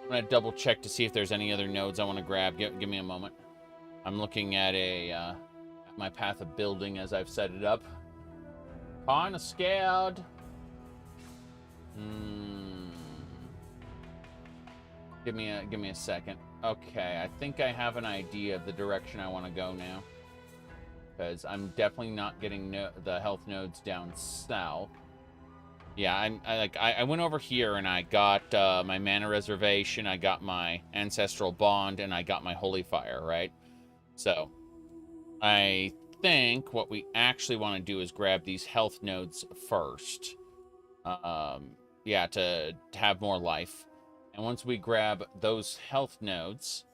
I'm going to double check to see if there's any other nodes I want to grab. Give me a moment. I'm looking at my path of building as I've set it up. Kind of scared. Give me a second. Okay, I think I have an idea of the direction I want to go now. Because I'm definitely not getting the health nodes down south. Yeah, I went over here and I got my mana reservation, I got my ancestral bond, and I got my holy fire, right? So I think what we actually want to do is grab these health nodes first. Yeah, to have more life. And once we grab those health nodes,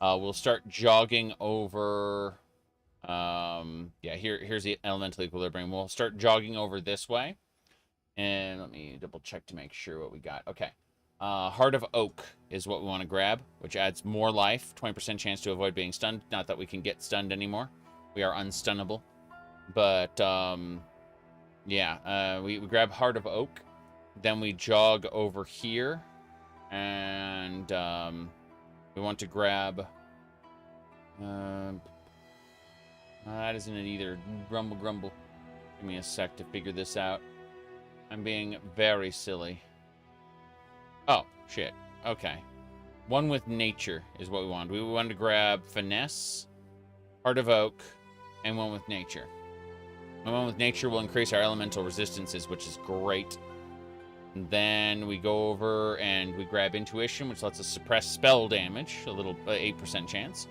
we'll start jogging over. Yeah, here's the elemental equilibrium. We'll start jogging over this way. And let me double check to make sure what we got. Okay. Heart of Oak is what we want to grab, which adds more life. 20% chance to avoid being stunned. Not that we can get stunned anymore. We are unstunnable. But, yeah. We grab Heart of Oak. Then we jog over here. And, we want to grab... that isn't it either. Grumble. Give me a sec to figure this out. I'm being very silly. Oh, shit. Okay. One with nature is what we want. We wanted to grab Finesse, Heart of Oak, and one with nature. And one with nature will increase our elemental resistances, which is great. And then we go over and we grab Intuition, which lets us suppress spell damage, a little 8% chance.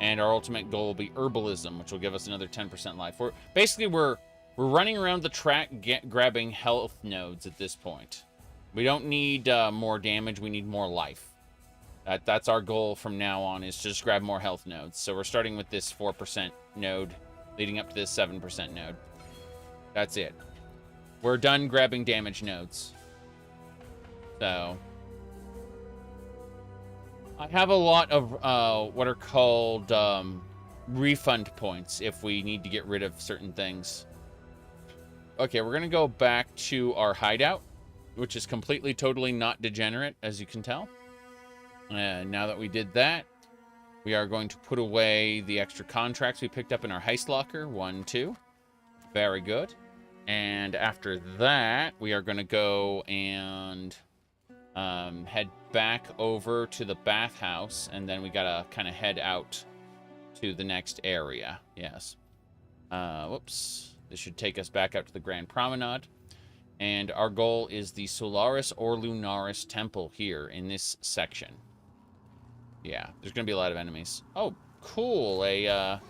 And our ultimate goal will be Herbalism, which will give us another 10% life. We're running around the track grabbing health nodes at this point. We don't need more damage. We need more life. That's our goal from now on, is to just grab more health nodes. So we're starting with this 4% node, leading up to this 7% node. That's it. We're done grabbing damage nodes. So I have a lot of what are called refund points if we need to get rid of certain things. Okay, we're going to go back to our hideout, which is completely, totally not degenerate, as you can tell. And now that we did that, we are going to put away the extra contracts we picked up in our heist locker. 1, 2. Very good. And after that, we are going to go and head back over to the bathhouse, and then we got to kind of head out to the next area. Yes. Whoops. This should take us back out to the Grand Promenade. And our goal is the Solaris or Lunaris Temple here in this section. Yeah, there's going to be a lot of enemies. Oh, cool. A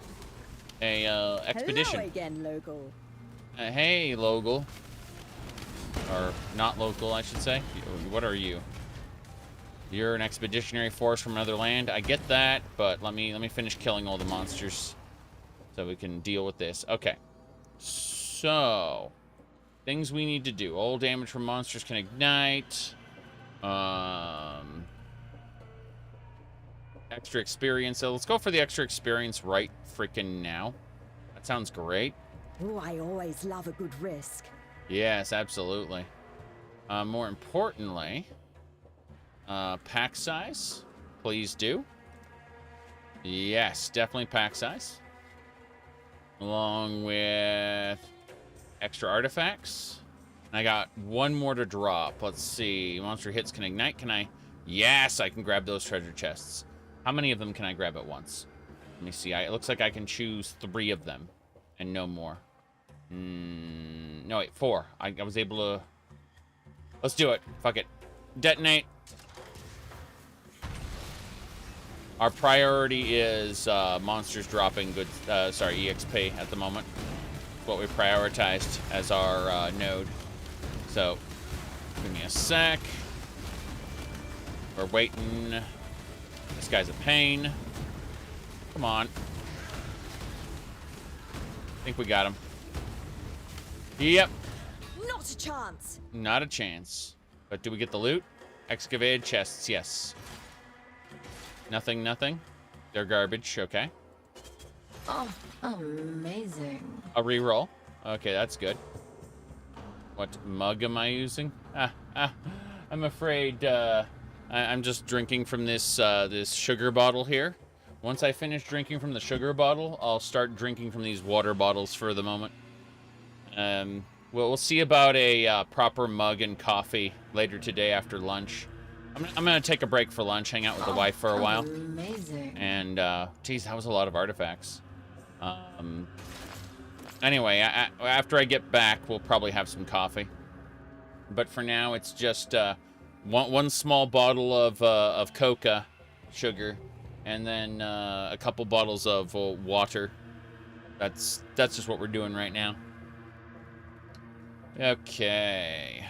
expedition. Hello again, local. Hey, local. Or not local, I should say. What are you? You're an expeditionary force from another land. I get that, but let me finish killing all the monsters so we can deal with this. Okay. So, Things we need to do. All damage from monsters can ignite. Extra experience. So let's go for the extra experience right freaking now. That sounds great. Oh, I always love a good risk. Yes, absolutely. More importantly, pack size. Please do. Yes, definitely pack size. Along with extra artifacts. I got one more to drop. Let's see. Monster hits can ignite. Can I? Yes, I can grab those treasure chests. How many of them can I grab at once? Let me see. It looks like I can choose 3 of them and no more. No, wait, 4. I was able to... Let's do it. Fuck it. Detonate. Our priority is monsters dropping good, EXP at the moment. What we prioritized as our node. So, give me a sec. We're waiting. This guy's a pain. Come on. I think we got him. Yep. Not a chance. Not a chance. But do we get the loot? Excavated chests, yes. Nothing, nothing. They're garbage, okay. Oh, amazing. A reroll. Okay, that's good. What mug am I using? I'm afraid I'm just drinking from this this sugar bottle here. Once I finish drinking from the sugar bottle, I'll start drinking from these water bottles for the moment. We'll see about a proper mug and coffee later today after lunch. I'm gonna take a break for lunch, hang out with the wife for a while. Amazing. And geez, that was a lot of artifacts. Anyway, after I get back, we'll probably have some coffee. But for now, it's just one small bottle of coca sugar, and then a couple bottles of water. That's just what we're doing right now. Okay.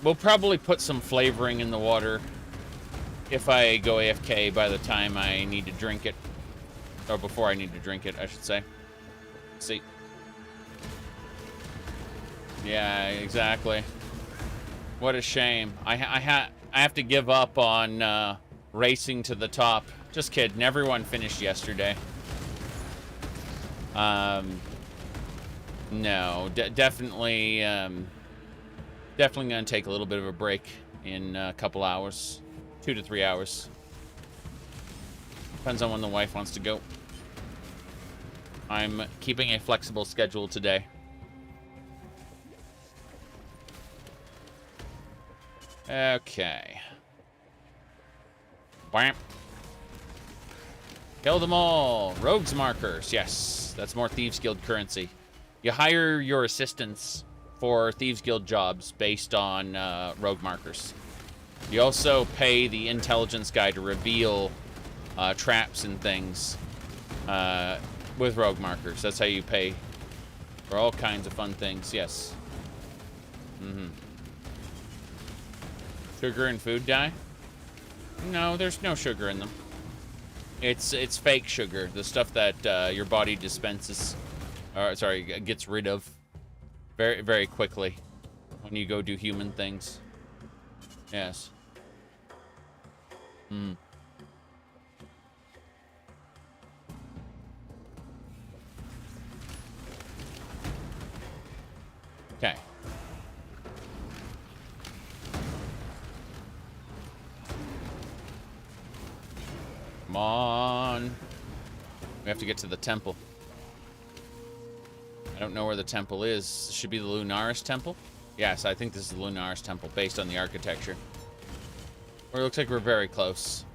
We'll probably put some flavoring in the water if I go AFK by the time I need to drink it. Or before I need to drink it, I should say. Let's see. Yeah, exactly. What a shame. I have to give up on racing to the top. Just kidding. Everyone finished yesterday. No, definitely gonna take a little bit of a break in a couple hours, 2 to 3 hours. Depends on when the wife wants to go. I'm keeping a flexible schedule today. Okay. Bam. Kill them all. Rogues markers. Yes, that's more Thieves Guild currency. You hire your assistants for Thieves Guild jobs based on rogue markers. You also pay the intelligence guy to reveal traps and things with rogue markers. That's how you pay for all kinds of fun things. Yes. Sugar and food dye? No, there's no sugar in them. It's fake sugar, the stuff that your body dispenses, or sorry, gets rid of very, very quickly when you go do human things. Yes. Okay. Come on. We have to get to the temple. I don't know where the temple is. This should be the Lunaris temple? Yes, I think this is the Lunaris temple based on the architecture. Or it looks like we're very close.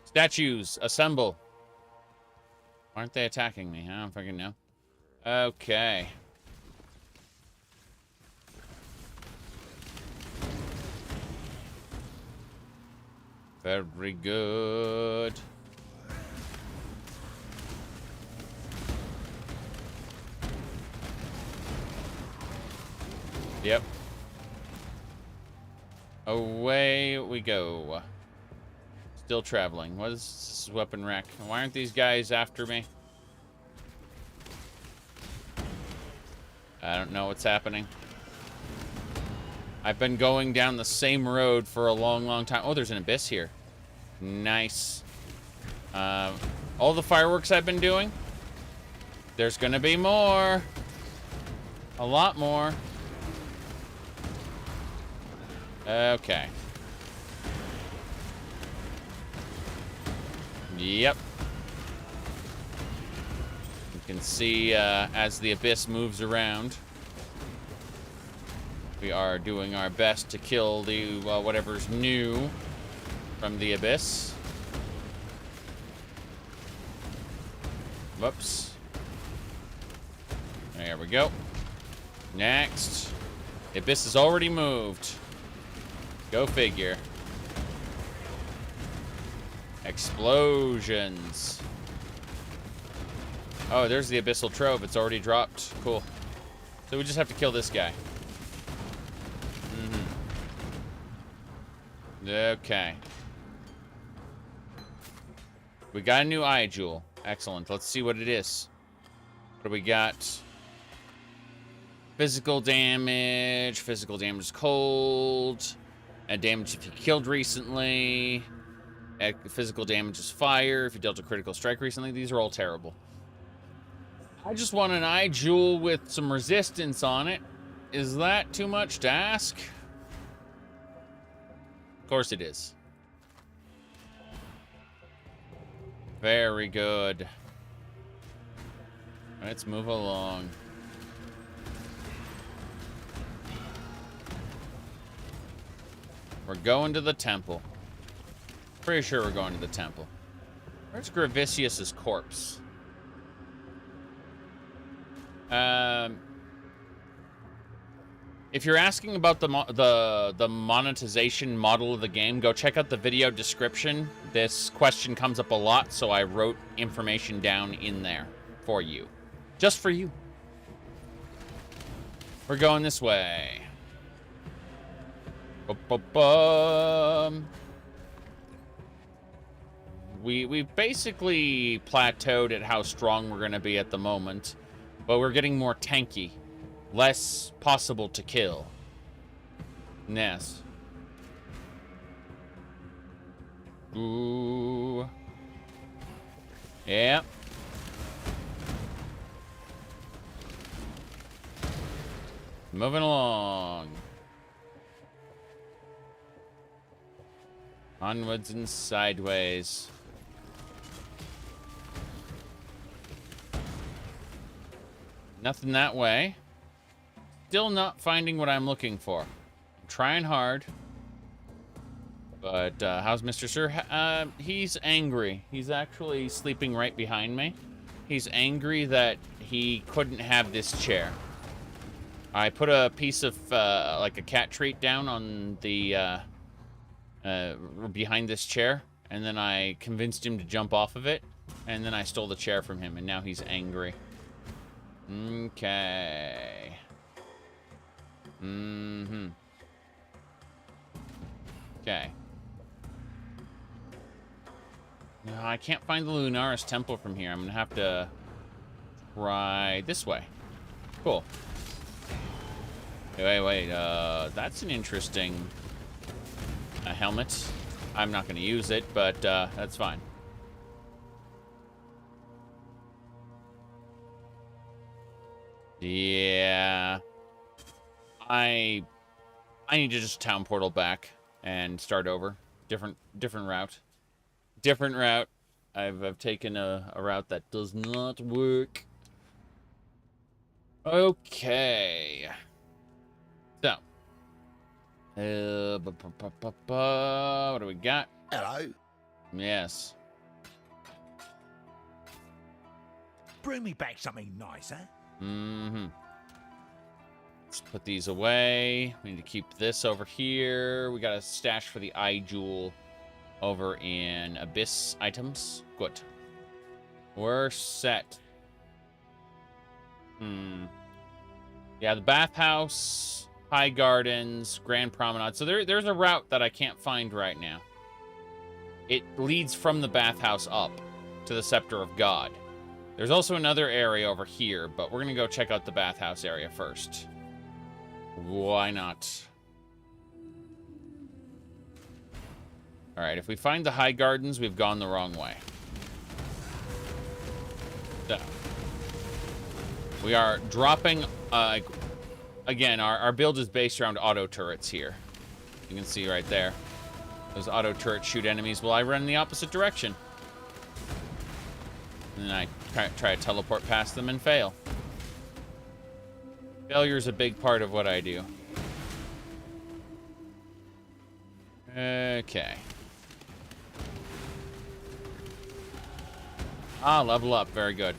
Statues, assemble. Why aren't they attacking me? I don't fucking know. Okay. Very good. Yep. Away we go. Still traveling. What is this weapon rack? Why aren't these guys after me? I don't know what's happening. I've been going down the same road for a long, long time. Oh, there's an abyss here. Nice. All the fireworks I've been doing. There's gonna be more. A lot more. Okay. Yep. You can see as the abyss moves around, we are doing our best to kill the whatever's new from the abyss. Whoops. There we go. Next. The abyss has already moved. Go figure. Explosions. Oh, there's the abyssal trove. It's already dropped. Cool. So we just have to kill this guy. Okay. We got a new eye jewel. Excellent. Let's see what it is. What do we got? Physical damage. Physical damage cold. And damage if you killed recently. Physical damage is fire. If you dealt a critical strike recently. These are all terrible. I just want an eye jewel with some resistance on it. Is that too much to ask? Of course it is. Very good. Let's move along. We're going to the temple. Pretty sure we're going to the temple. Where's Gravicius's corpse? If you're asking about the monetization model of the game, go check out the video description. This question comes up a lot, so I wrote information down in there for you. Just for you. We're going this way. We basically plateaued at how strong we're going to be at the moment, but we're getting more tanky. Less possible to kill. Yes. Ooh. Yep. Moving along. Onwards and sideways. Nothing that way. Still not finding what I'm looking for. I'm trying hard. But how's Mr. Sir? He's angry. He's actually sleeping right behind me. He's angry that he couldn't have this chair. I put a piece of like a cat treat down on the behind this chair, and then I convinced him to jump off of it, and then I stole the chair from him, and now he's angry. Okay. Okay. No, I can't find the Lunaris temple from here. I'm gonna have to try this way. Cool. Wait. That's an interesting helmet. I'm not gonna use it, but that's fine. Yeah. I need to just town portal back and start over. Different route. Different route. I've taken a route that does not work. Okay. So. What do we got? Hello. Yes. Bring me back something nice, huh? Let's put these away. We need to keep this over here. We got a stash for the eye jewel over in Abyss items. Good. We're set. Yeah, the bathhouse, High Gardens, Grand Promenade. So there's a route that I can't find right now. it leads from the bathhouse up to the Scepter of God. There's also another area over here, but we're going to go check out the bathhouse area first. Why not? Alright, if we find the High Gardens, we've gone the wrong way. So, we are dropping... again, our build is based around auto turrets here. You can see right there. Those auto turrets shoot enemies while I run in the opposite direction. And then I try to teleport past them and fail. Failure is a big part of what I do. Okay. Ah, level up. Very good.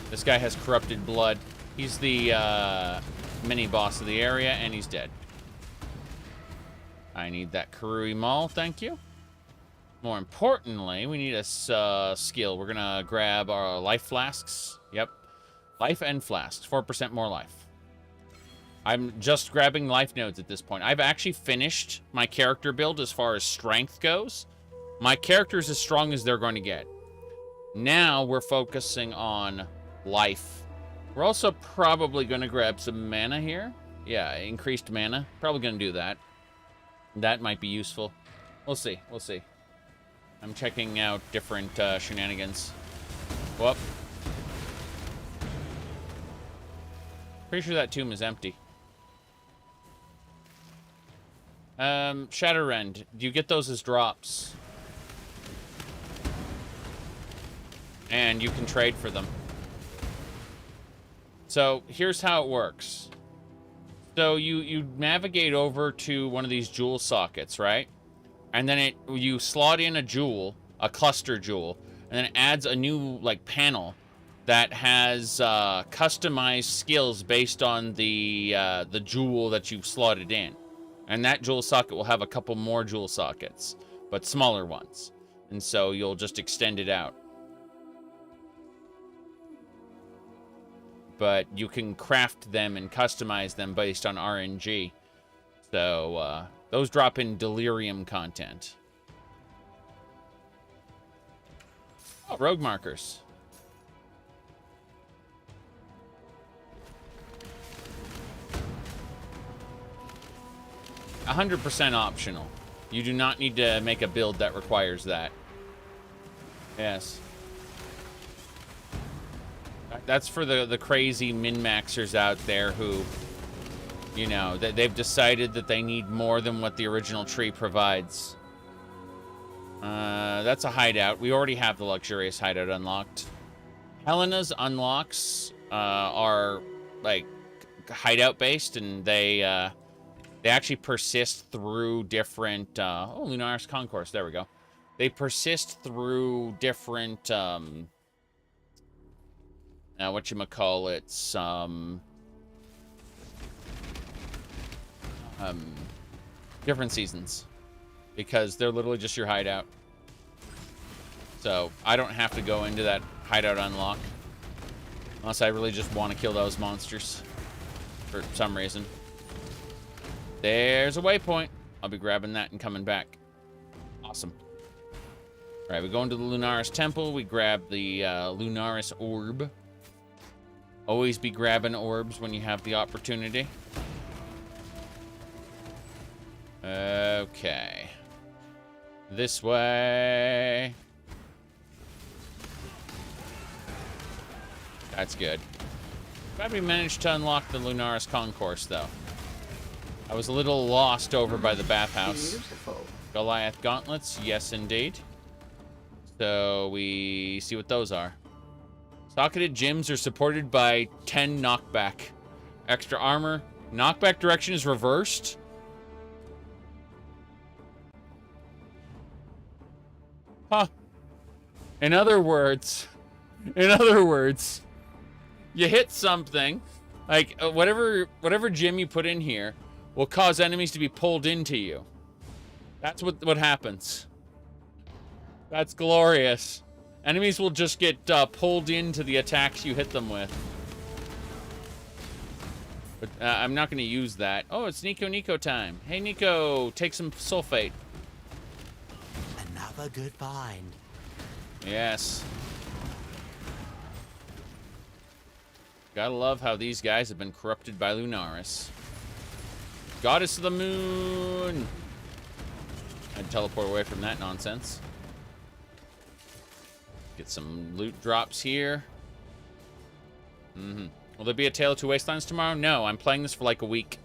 This guy has corrupted blood. He's the mini-boss of the area, and he's dead. I need that Karui Maul, thank you. More importantly, we need a skill. We're going to grab our life flasks. Yep. Life and flasks. 4% more life. I'm just grabbing life nodes at this point. I've actually finished my character build as far as strength goes. My character is as strong as they're going to get. Now we're focusing on life. We're also probably going to grab some mana here. Yeah, increased mana. Probably going to do that. That might be useful. We'll see. We'll see. I'm checking out different shenanigans. Whoop. Pretty sure that tomb is empty. Shadowrend. Do you get those as drops? And you can trade for them. So, here's how it works. So, you navigate over to one of these jewel sockets, right? And then you slot in a jewel, a cluster jewel, and then it adds a new, like, panel that has customized skills based on the jewel that you've slotted in. And that jewel socket will have a couple more jewel sockets, but smaller ones. And so you'll just extend it out. But you can craft them and customize them based on RNG. So, those drop in delirium content. Oh, rogue markers. 100% optional. You do not need to make a build that requires that. Yes. That's for the crazy min-maxers out there who, you know, they've decided that they need more than what the original tree provides. That's a hideout. We already have the luxurious hideout unlocked. Helena's unlocks are, like, hideout-based, and they actually persist through different... oh, Lunaris Concourse. There we go. They persist through different... whatchamacallit, different seasons, because they're literally just your hideout. So I don't have to go into that hideout unlock unless I really just want to kill those monsters for some reason. There's a waypoint. I'll be grabbing that and coming back. Awesome. All right, we go into the Lunaris Temple. We grab the Lunaris Orb. Always be grabbing orbs when you have the opportunity. Okay. This way. That's good. Glad we managed to unlock the Lunaris Concourse, though. I was a little lost over by the bathhouse. Beautiful. Goliath gauntlets, yes indeed. So we see what those are. Socketed gems are supported by 10 knockback. Extra armor. Knockback direction is reversed. Huh. In other words, you hit something, like whatever gem you put in here will cause enemies to be pulled into you. That's what happens. That's glorious. Enemies will just get pulled into the attacks you hit them with. But I'm not going to use that. Oh, it's Nico time. Hey, Nico, take some sulfate. Another good find. Yes. Gotta love how these guys have been corrupted by Lunaris. Goddess of the Moon! I'd teleport away from that nonsense. Get some loot drops here. Will there be a Tale of Two Wastelands tomorrow? No, I'm playing this for like a week.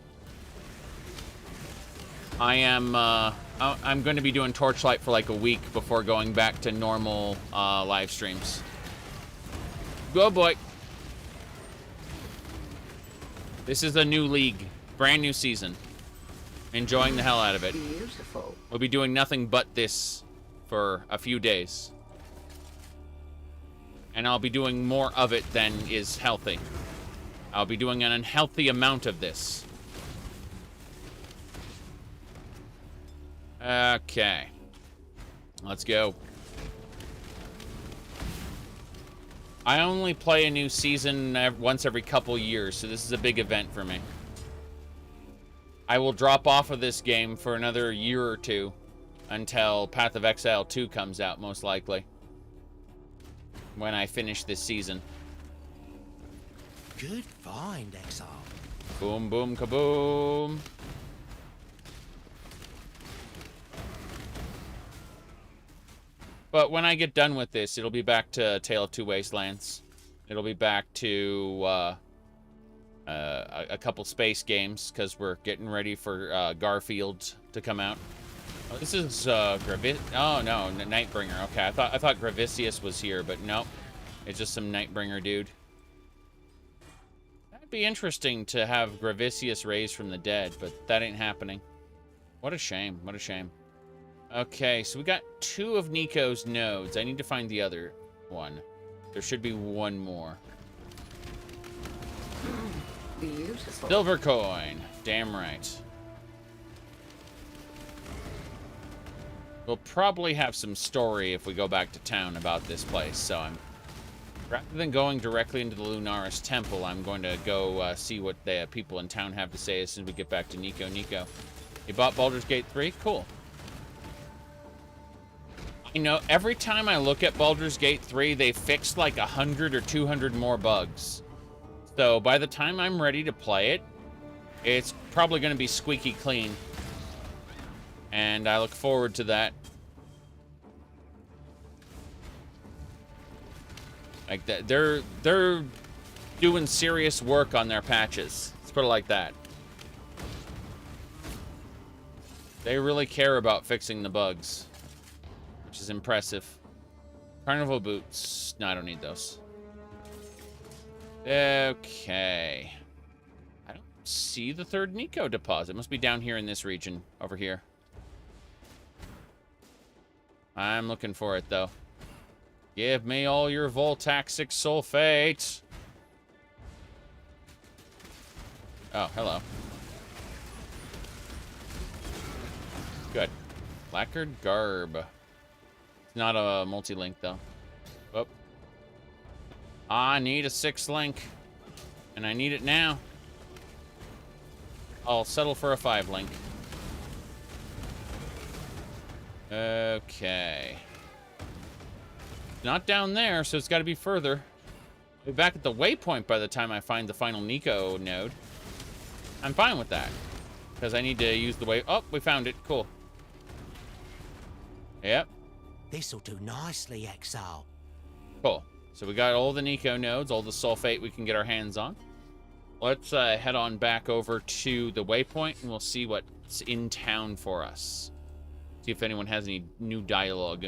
I'm going to be doing Torchlight for like a week before going back to normal live streams. Go, boy. This is a new league. Brand new season. Enjoying the hell out of it. Beautiful. We'll be doing nothing but this for a few days. And I'll be doing more of it than is healthy. I'll be doing an unhealthy amount of this. Okay. Let's go. I only play a new season once every couple years, so this is a big event for me. I will drop off of this game for another year or two until Path of Exile 2 comes out, most likely. When I finish this season. Good find, Exile. Boom, boom, kaboom. But when I get done with this, it'll be back to Tale of Two Wastelands. It'll be back to a couple space games, because we're getting ready for Garfield to come out. Oh, this is oh no, Nightbringer. Okay, I thought Gravicius was here, but no, it's just some Nightbringer dude. That'd be interesting to have Gravicius raised from the dead, but that ain't happening. What a shame. What a shame. Okay, so we got 2 of Nico's nodes. I need to find the other one. There should be one more. Beautiful. Silver coin. Damn right. We'll probably have some story if we go back to town about this place, so rather than going directly into the Lunaris temple, I'm going to go see what the people in town have to say as soon as we get back to Nico. Nico, you bought Baldur's Gate 3? Cool. You know, every time I look at Baldur's Gate 3, they fixed like 100 or 200 more bugs. So by the time I'm ready to play it, it's probably going to be squeaky clean. And I look forward to that. Like that, they're doing serious work on their patches. Let's put it like that. They really care about fixing the bugs, which is impressive. Carnival boots. No, I don't need those. Okay. I don't see the third Nico deposit. It must be down here in this region, over here. I'm looking for it, though. Give me all your Voltaxic sulfate. Oh, hello. Good. Lacquered garb. It's not a multi-link, though. Oh. I need a 6 link. And I need it now. I'll settle for a 5 link. Okay. Not down there, so it's got to be further. I'll be back at the waypoint by the time I find the final Nico node. I'm fine with that. Because I need to use the way... Oh, we found it. Cool. Yep. This'll do nicely, Exile. Cool. So we got all the Nico nodes, all the sulfate we can get our hands on. Let's head on back over to the waypoint, and we'll see what's in town for us. See if anyone has any new dialogue.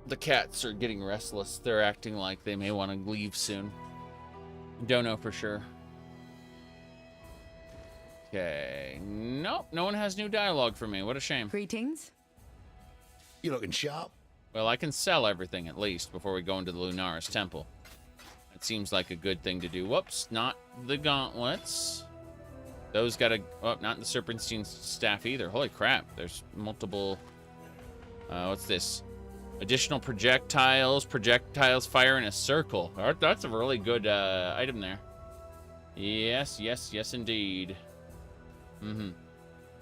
The cats are getting restless. They're acting like they may want to leave soon. Don't know for sure. Okay. Nope, no one has new dialogue for me. What a shame. Greetings. You looking sharp? Well, I can sell everything at least before we go into the Lunaris temple. It seems like a good thing to do. Whoops, not the gauntlets. Those gotta... Oh, not the Serpentine staff either. Holy crap, there's multiple... what's this? Additional projectiles. Projectiles fire in a circle. That's a really good item there. Yes, yes, yes, indeed. Mm-hmm.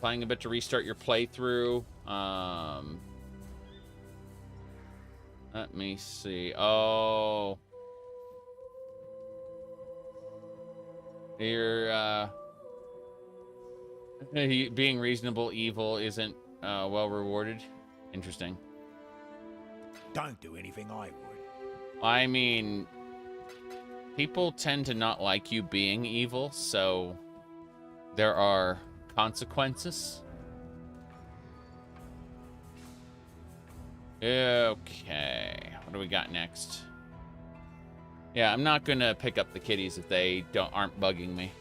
Playing a bit to restart your playthrough. Let me see. Oh. You're, being reasonable evil isn't well rewarded. Interesting. Don't do anything I would. I mean, people tend to not like you being evil, so there are consequences. Okay, what do we got next? Yeah, I'm not gonna pick up the kitties if they aren't bugging me.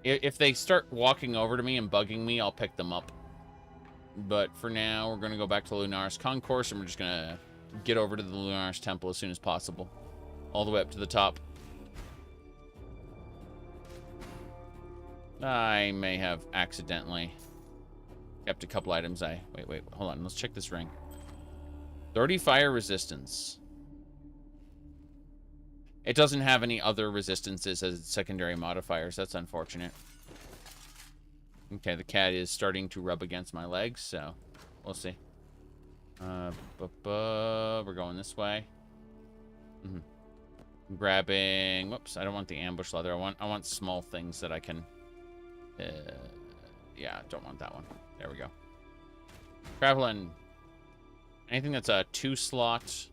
If they start walking over to me and bugging me, I'll pick them up. But for now, we're gonna go back to Lunaris Concourse, and we're just gonna get over to the Lunaris Temple as soon as possible, all the way up to the top. I may have accidentally kept a couple items. Wait, hold on. Let's check this ring. 30 fire resistance. It doesn't have any other resistances as secondary modifiers. That's unfortunate. Okay, the cat is starting to rub against my legs, so we'll see. We're going this way. I'm grabbing. Whoops! I don't want the ambush leather. I want small things that I can. Yeah, don't want that one. There we go. Traveling. Anything that's a 2-slot.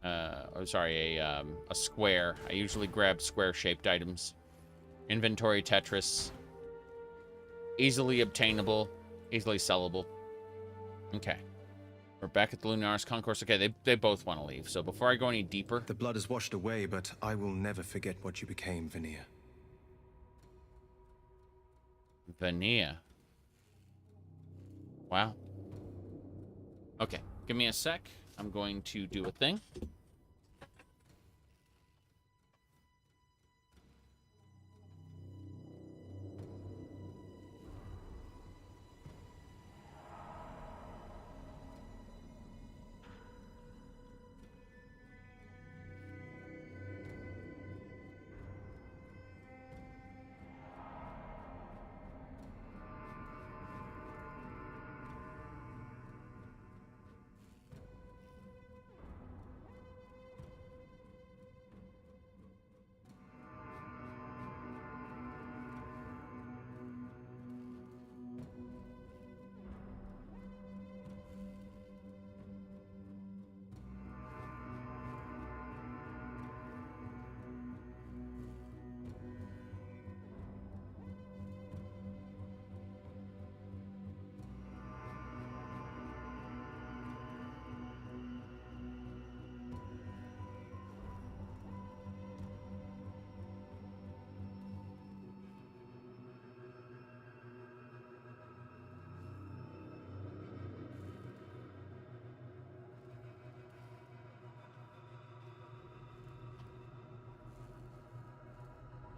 Or sorry, a square. I usually grab square-shaped items. Inventory Tetris. Easily obtainable, easily sellable. Okay. We're back at the Lunaris Concourse. Okay, they both want to leave. So before I go any deeper... The blood is washed away, but I will never forget what you became, Veneer. Veneer. Wow. Okay, give me a sec. I'm going to do a thing.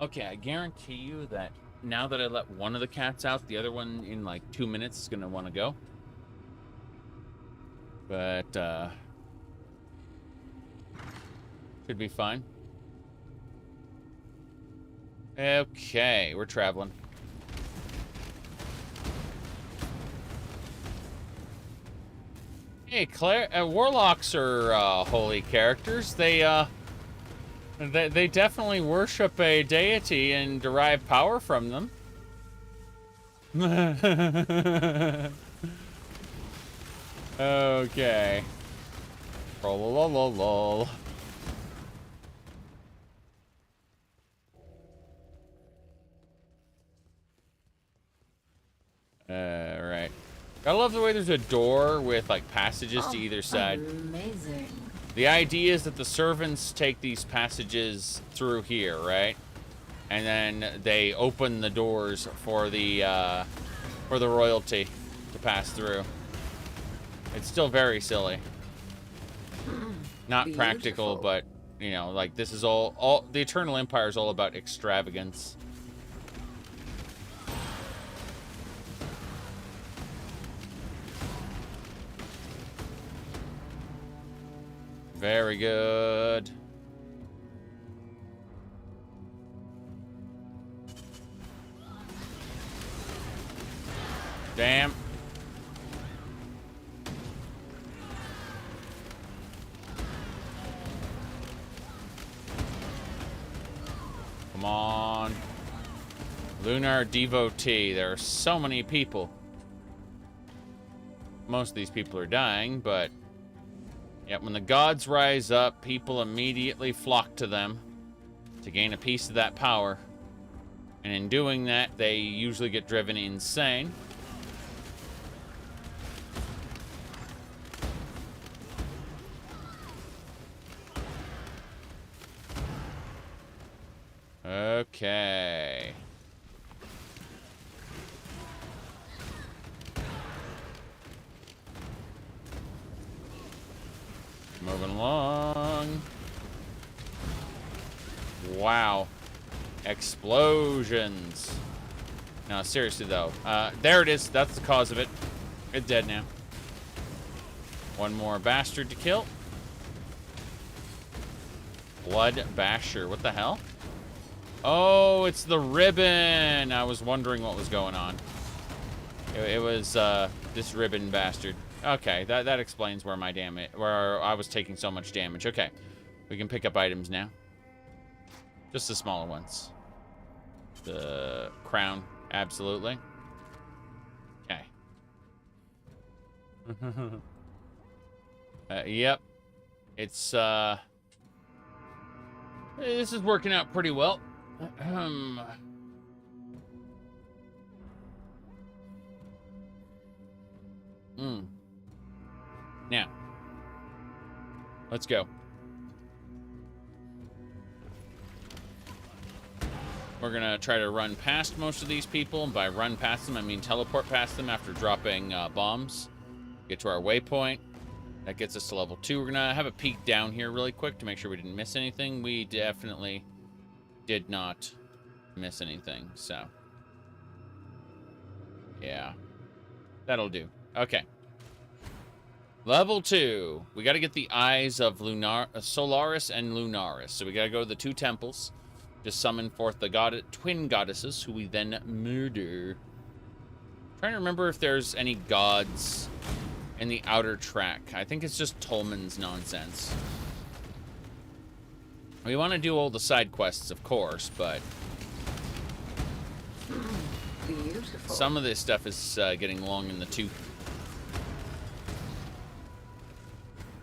Okay, I guarantee you that now that I let one of the cats out, the other one in like 2 minutes is going to want to go. But, should be fine. Okay, we're traveling. Hey, warlocks are holy characters. They definitely worship a deity and derive power from them. Okay. Lol. Right. I love the way there's a door with like passages to either side. Amazing. The idea is that the servants take these passages through here, right? And then they open the doors for the royalty to pass through. It's still very silly. Not practical, but, you know, like this is all the Eternal Empire is all about extravagance. Very good. Damn. Come on. Lunar devotee. There are so many people. Most of these people are dying, but... Yep, when the gods rise up, people immediately flock to them to gain a piece of that power. And in doing that, they usually get driven insane. Okay. Moving along. Wow. Explosions. No, seriously though. There it is. That's the cause of it. It's dead now. One more bastard to kill. Blood Basher. What the hell? Oh, it's the ribbon. I was wondering what was going on. It was this ribbon bastard. Okay, that explains where my damage, where I was taking so much damage. Okay, we can pick up items now. Just the smaller ones. The crown, absolutely. Okay. Yep. It's this is working out pretty well. Now, let's go. We're gonna try to run past most of these people, and by run past them, I mean teleport past them after dropping bombs. Get to our waypoint. That gets us to level 2. We're gonna have a peek down here really quick to make sure we didn't miss anything. We definitely did not miss anything, so yeah, that'll do. Okay. Level 2. We got to get the eyes of Solaris and Lunaris. So we got to go to the 2 temples. Just summon forth the twin goddesses, who we then murder. Trying to remember if there's any gods in the outer track. I think it's just Tolman's nonsense. We want to do all the side quests, of course, but... Beautiful. Some of this stuff is getting long in the tooth.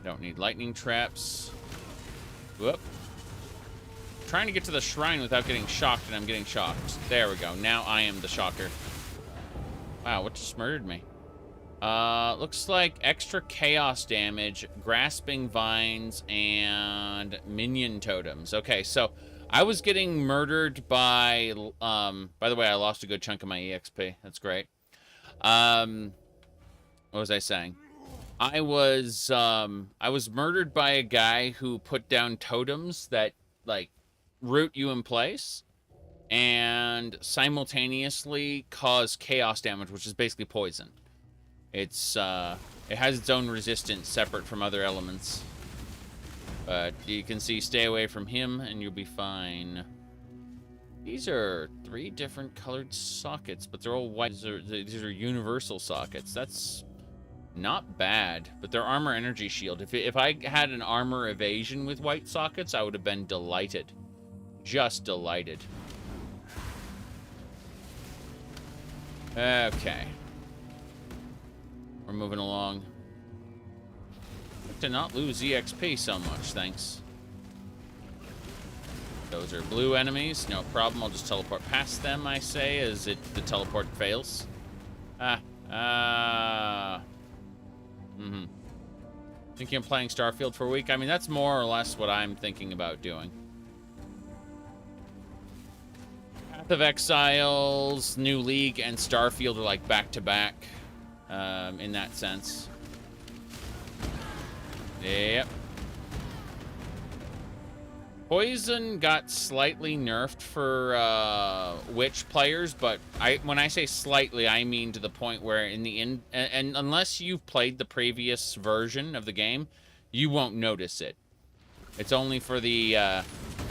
Don't need lightning traps. Whoop. Trying to get to the shrine without getting shocked, and I'm getting shocked. There we go. Now I am the shocker. Wow, what just murdered me? Looks like extra chaos damage, grasping vines, and minion totems. Okay, so I was getting murdered by the way, I lost a good chunk of my EXP. That's great. What was I saying? I was murdered by a guy who put down totems that, like, root you in place and simultaneously cause chaos damage, which is basically poison. It's, it has its own resistance separate from other elements. But you can see, stay away from him and you'll be fine. These are 3 different colored sockets, but they're all white. These are universal sockets. That's not bad, but their armor energy shield. If I had an armor evasion with white sockets, I would have been delighted. Just delighted. Okay. We're moving along. To not lose EXP so much, thanks. Those are blue enemies, no problem. I'll just teleport past them, I say, as the teleport fails. Thinking of playing Starfield for a week? I mean, that's more or less what I'm thinking about doing. Path of Exiles, New League, and Starfield are like back-to-back in that sense. Yep. Poison got slightly nerfed for witch players, but when I say slightly, I mean to the point where in the end, and unless you've played the previous version of the game, you won't notice it. It's only for the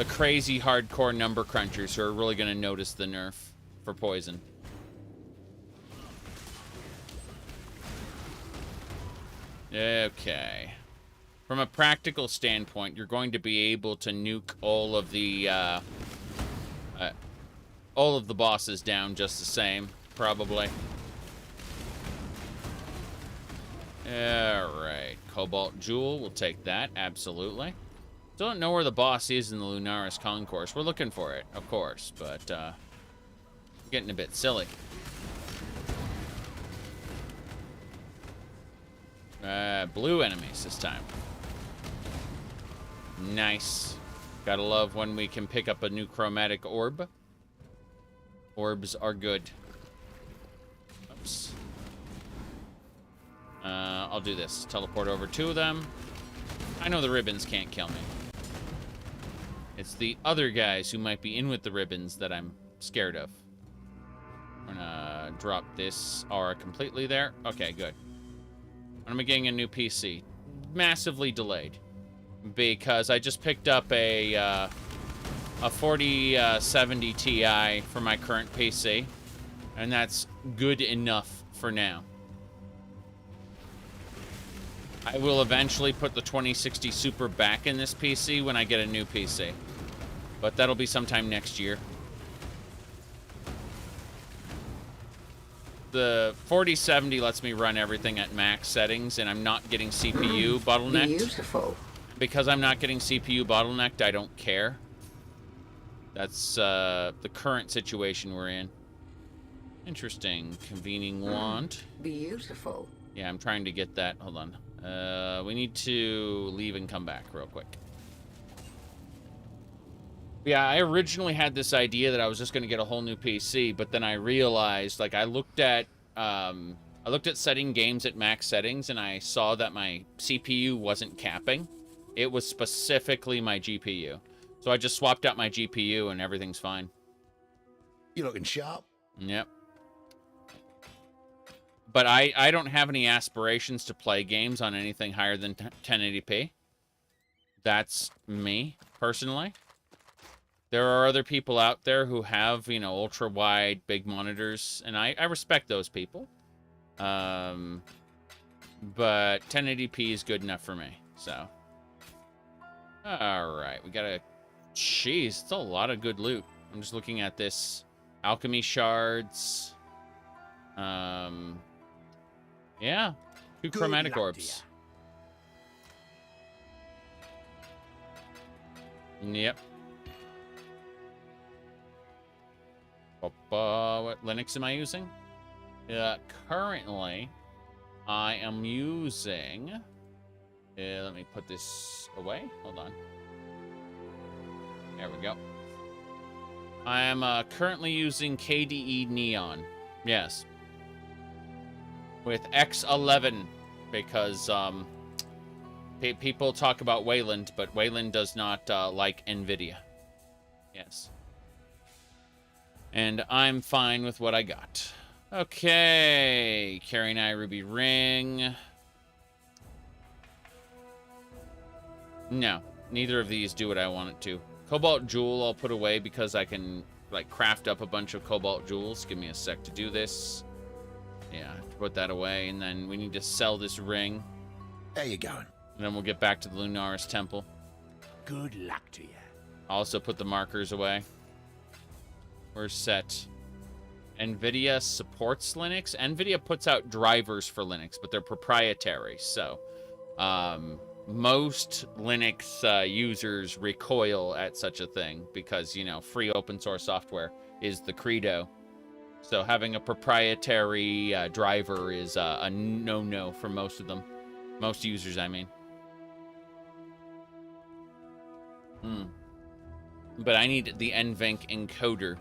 crazy hardcore number crunchers who are really going to notice the nerf for poison. Okay. From a practical standpoint, you're going to be able to nuke all of the bosses down just the same, probably. Alright. Cobalt Jewel, we'll take that, absolutely. Still don't know where the boss is in the Lunaris Concourse. We're looking for it, of course, but getting a bit silly. Blue enemies this time. Nice. Gotta love when we can pick up a new chromatic orb. Orbs are good. Oops. I'll do this. Teleport over to them. I know the ribbons can't kill me. It's the other guys who might be in with the ribbons that I'm scared of. I'm gonna drop this aura completely there. Okay, good. I'm getting a new PC. Massively delayed. Because I just picked up a 4070 Ti for my current PC. And that's good enough for now. I will eventually put the 2060 Super back in this PC when I get a new PC. But that'll be sometime next year. The 4070 lets me run everything at max settings, and I'm not getting CPU bottlenecked. Beautiful. Because I'm not getting CPU bottlenecked, I don't care. That's the current situation we're in. Interesting. Convening wand. Beautiful. Yeah, I'm trying to get that. Hold on. We need to leave and come back real quick. Yeah, I originally had this idea that I was just going to get a whole new PC, but then I realized, like, I looked at setting games at max settings, and I saw that my CPU wasn't capping. It was specifically my GPU. So I just swapped out my GPU, and everything's fine. You looking sharp? Yep. But I don't have any aspirations to play games on anything higher than 1080p. That's me, personally. There are other people out there who have, you know, ultra-wide, big monitors, and I respect those people. But 1080p is good enough for me, so. Alright, we got a... Jeez, it's a lot of good loot. I'm just looking at this. Alchemy shards. Yeah. 2 chromatic orbs. Yep. What Linux am I using? Currently, I am using... let me put this away. Hold on. There we go. I am currently using KDE Neon. Yes. With X11, because people talk about Wayland, but Wayland does not like NVIDIA. Yes. And I'm fine with what I got. Okay. Carry and I Ruby Ring. No. Neither of these do what I want it to. Cobalt Jewel I'll put away because I can, like, craft up a bunch of Cobalt Jewels. Give me a sec to do this. Yeah, put that away. And then we need to sell this ring. There you going. And then we'll get back to the Lunaris Temple. Good luck to you. Also put the markers away. We're set. NVIDIA supports Linux. NVIDIA puts out drivers for Linux, but they're proprietary. So, most Linux users recoil at such a thing because, you know, free open source software is the credo. So having a proprietary driver is a no-no for most of them. Most users, I mean. But I need the NVENC encoder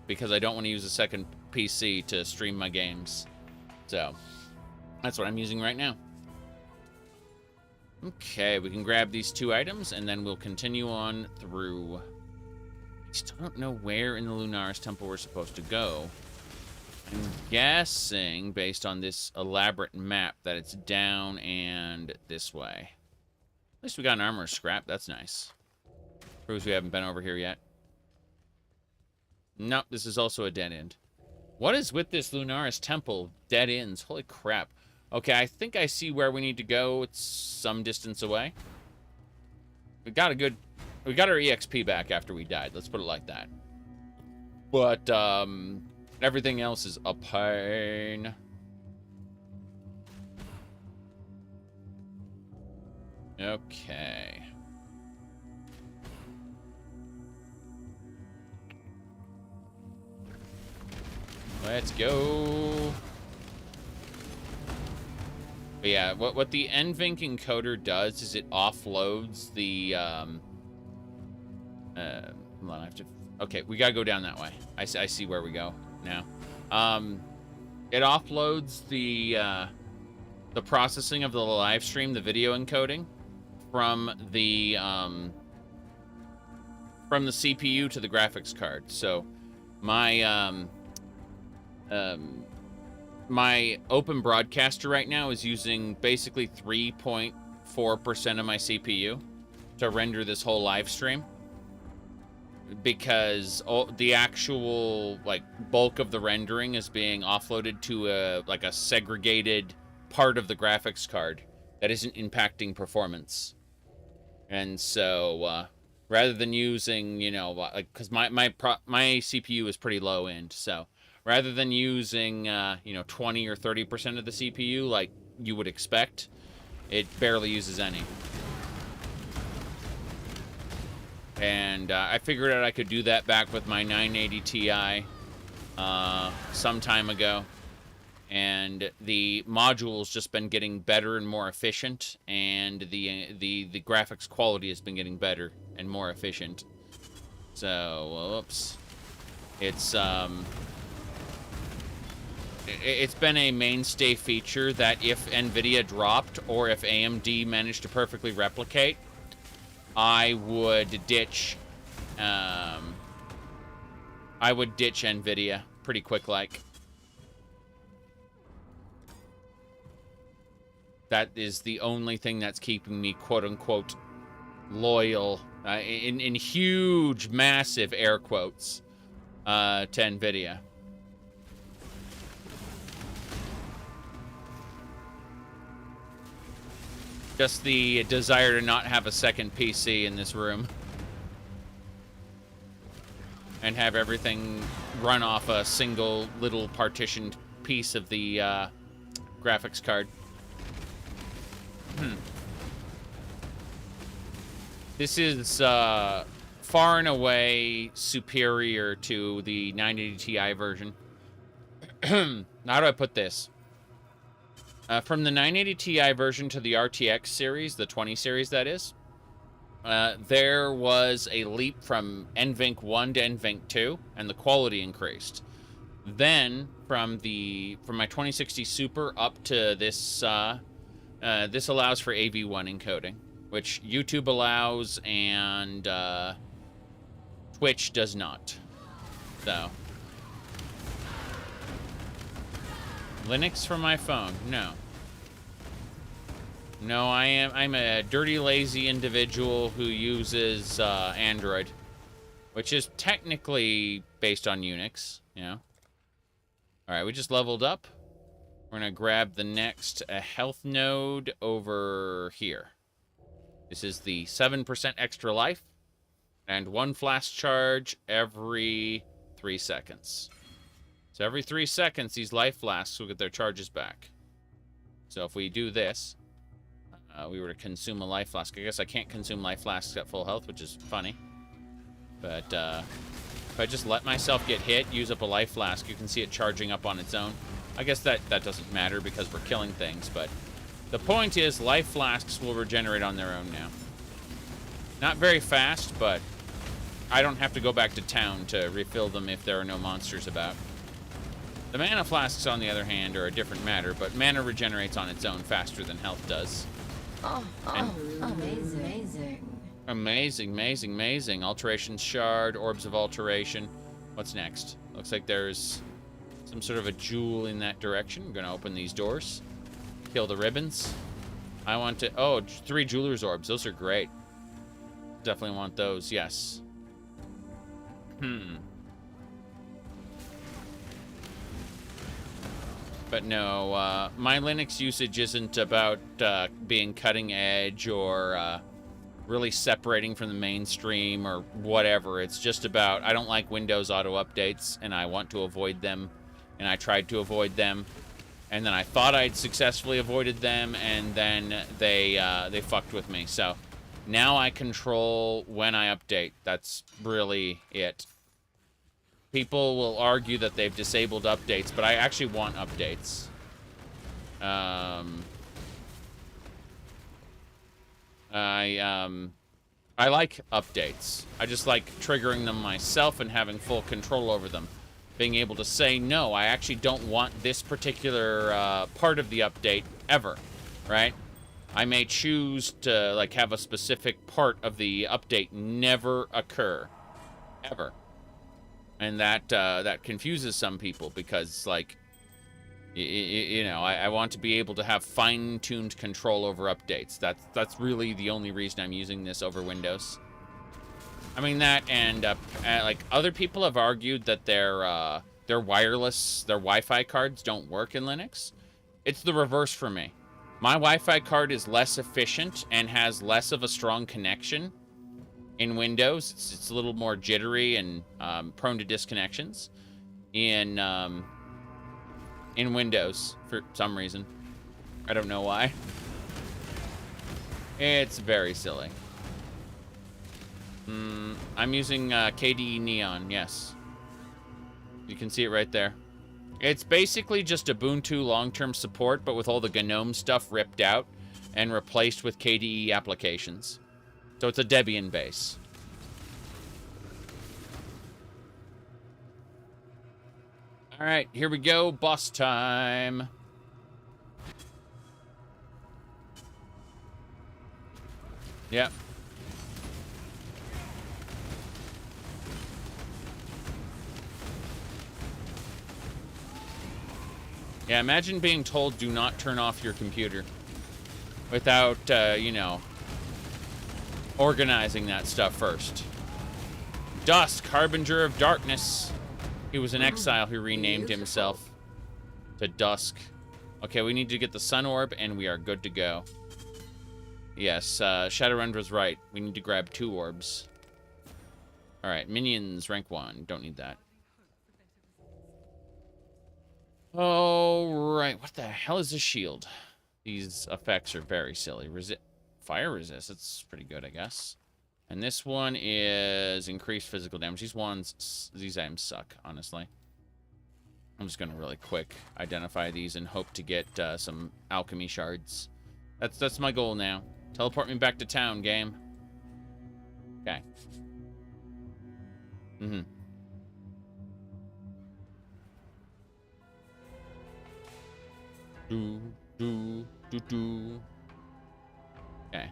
because I don't want to use a second PC to stream my games. So that's what I'm using right now. Okay, we can grab these 2 items and then we'll continue on through. I still don't know where in the Lunaris Temple we're supposed to go. I'm guessing, based on this elaborate map, that it's down and this way. At least we got an armor scrap. That's nice. Proves we haven't been over here yet. Nope, this is also a dead end. What is with this Lunaris Temple? Dead ends. Holy crap. Okay, I think I see where we need to go. It's some distance away. We got our EXP back after we died. Let's put it like that. But everything else is a pain. Okay. Let's go. But yeah, what the NVINC encoder does is it offloads the hold on, I have to. Okay, we gotta go down that way. I see where we go now. It offloads the processing of the live stream, the video encoding, from the CPU to the graphics card. So my my open broadcaster right now is using basically 3.4% of my CPU to render this whole live stream, because the actual like bulk of the rendering is being offloaded to a segregated part of the graphics card that isn't impacting performance. And so rather than using, you know, like, because my CPU is pretty low end, so rather than using, you know, 20 or 30% of the CPU like you would expect, it barely uses any. And I figured out I could do that back with my 980 Ti some time ago. And the module's just been getting better and more efficient, and the graphics quality has been getting better and more efficient. So, whoops. It's been a mainstay feature that if NVIDIA dropped or if AMD managed to perfectly replicate, I would ditch NVIDIA pretty quick like. That is the only thing that's keeping me quote-unquote loyal, in huge, massive air quotes, to NVIDIA. Just the desire to not have a second PC in this room. And have everything run off a single little partitioned piece of the graphics card. This is far and away superior to the 980 Ti version. How do I put this? From the 980 Ti version to the RTX series, the 20 series that is, there was a leap from NVINC 1 to NVINC 2, and the quality increased. Then, from my 2060 Super up to this, this allows for AV1 encoding, which YouTube allows and Twitch does not. So, Linux for my phone? No. No, I'm a dirty, lazy individual who uses Android, which is technically based on Unix, you know. All right, we just leveled up. We're gonna grab the next health node over here. This is the 7% extra life, and 1 flash charge every 3 seconds. So every 3 seconds, these life flasks will get their charges back. So if we do this, we were to consume a life flask. I guess I can't consume life flasks at full health, which is funny. But if I just let myself get hit, use up a life flask, you can see it charging up on its own. I guess that doesn't matter because we're killing things, but the point is life flasks will regenerate on their own now. Not very fast, but I don't have to go back to town to refill them if there are no monsters about. The mana flasks, on the other hand, are a different matter, but mana regenerates on its own faster than health does. Amazing. Amazing. Alteration shard, orbs of alteration. What's next? Looks like there's some sort of a jewel in that direction. I'm gonna open these doors. Kill the ribbons. I want to... Oh, 3 jeweler's orbs. Those are great. Definitely want those, yes. But no, my Linux usage isn't about being cutting edge or really separating from the mainstream or whatever. It's just about, I don't like Windows auto updates, and I want to avoid them, and I tried to avoid them, and then I thought I'd successfully avoided them, and then they fucked with me. So now I control when I update. That's really it. People will argue that they've disabled updates, but I actually want updates. I like updates. I just like triggering them myself and having full control over them. Being able to say, no, I actually don't want this particular part of the update ever, right? I may choose to like have a specific part of the update never occur, ever. And that confuses some people because, like, you know, I want to be able to have fine-tuned control over updates. That's really the only reason I'm using this over Windows. I mean that, and like other people have argued that their wireless, their Wi-Fi cards don't work in Linux. It's the reverse for me. My Wi-Fi card is less efficient and has less of a strong connection. In Windows, it's a little more jittery and prone to disconnections. In Windows, for some reason. I don't know why. It's very silly. I'm using KDE Neon, yes. You can see it right there. It's basically just Ubuntu long-term support, but with all the GNOME stuff ripped out and replaced with KDE applications. So it's a Debian base. All right, here we go. Boss time. Yep. Yeah, imagine being told do not turn off your computer without, you know, organizing that stuff first. Dusk, Harbinger of Darkness. He was an exile who renamed himself to Dusk. Okay, we need to get the Sun Orb, and we are good to go. Yes, Shadowrun was right. We need to grab 2 orbs. Alright, minions, rank 1. Don't need that. Alright, what the hell is this shield? These effects are very silly. Fire resist, it's pretty good, I guess. And this one is increased physical damage. These items suck, honestly. I'm just gonna really quick identify these and hope to get some alchemy shards. That's my goal now. Teleport me back to town, game. Okay. Okay.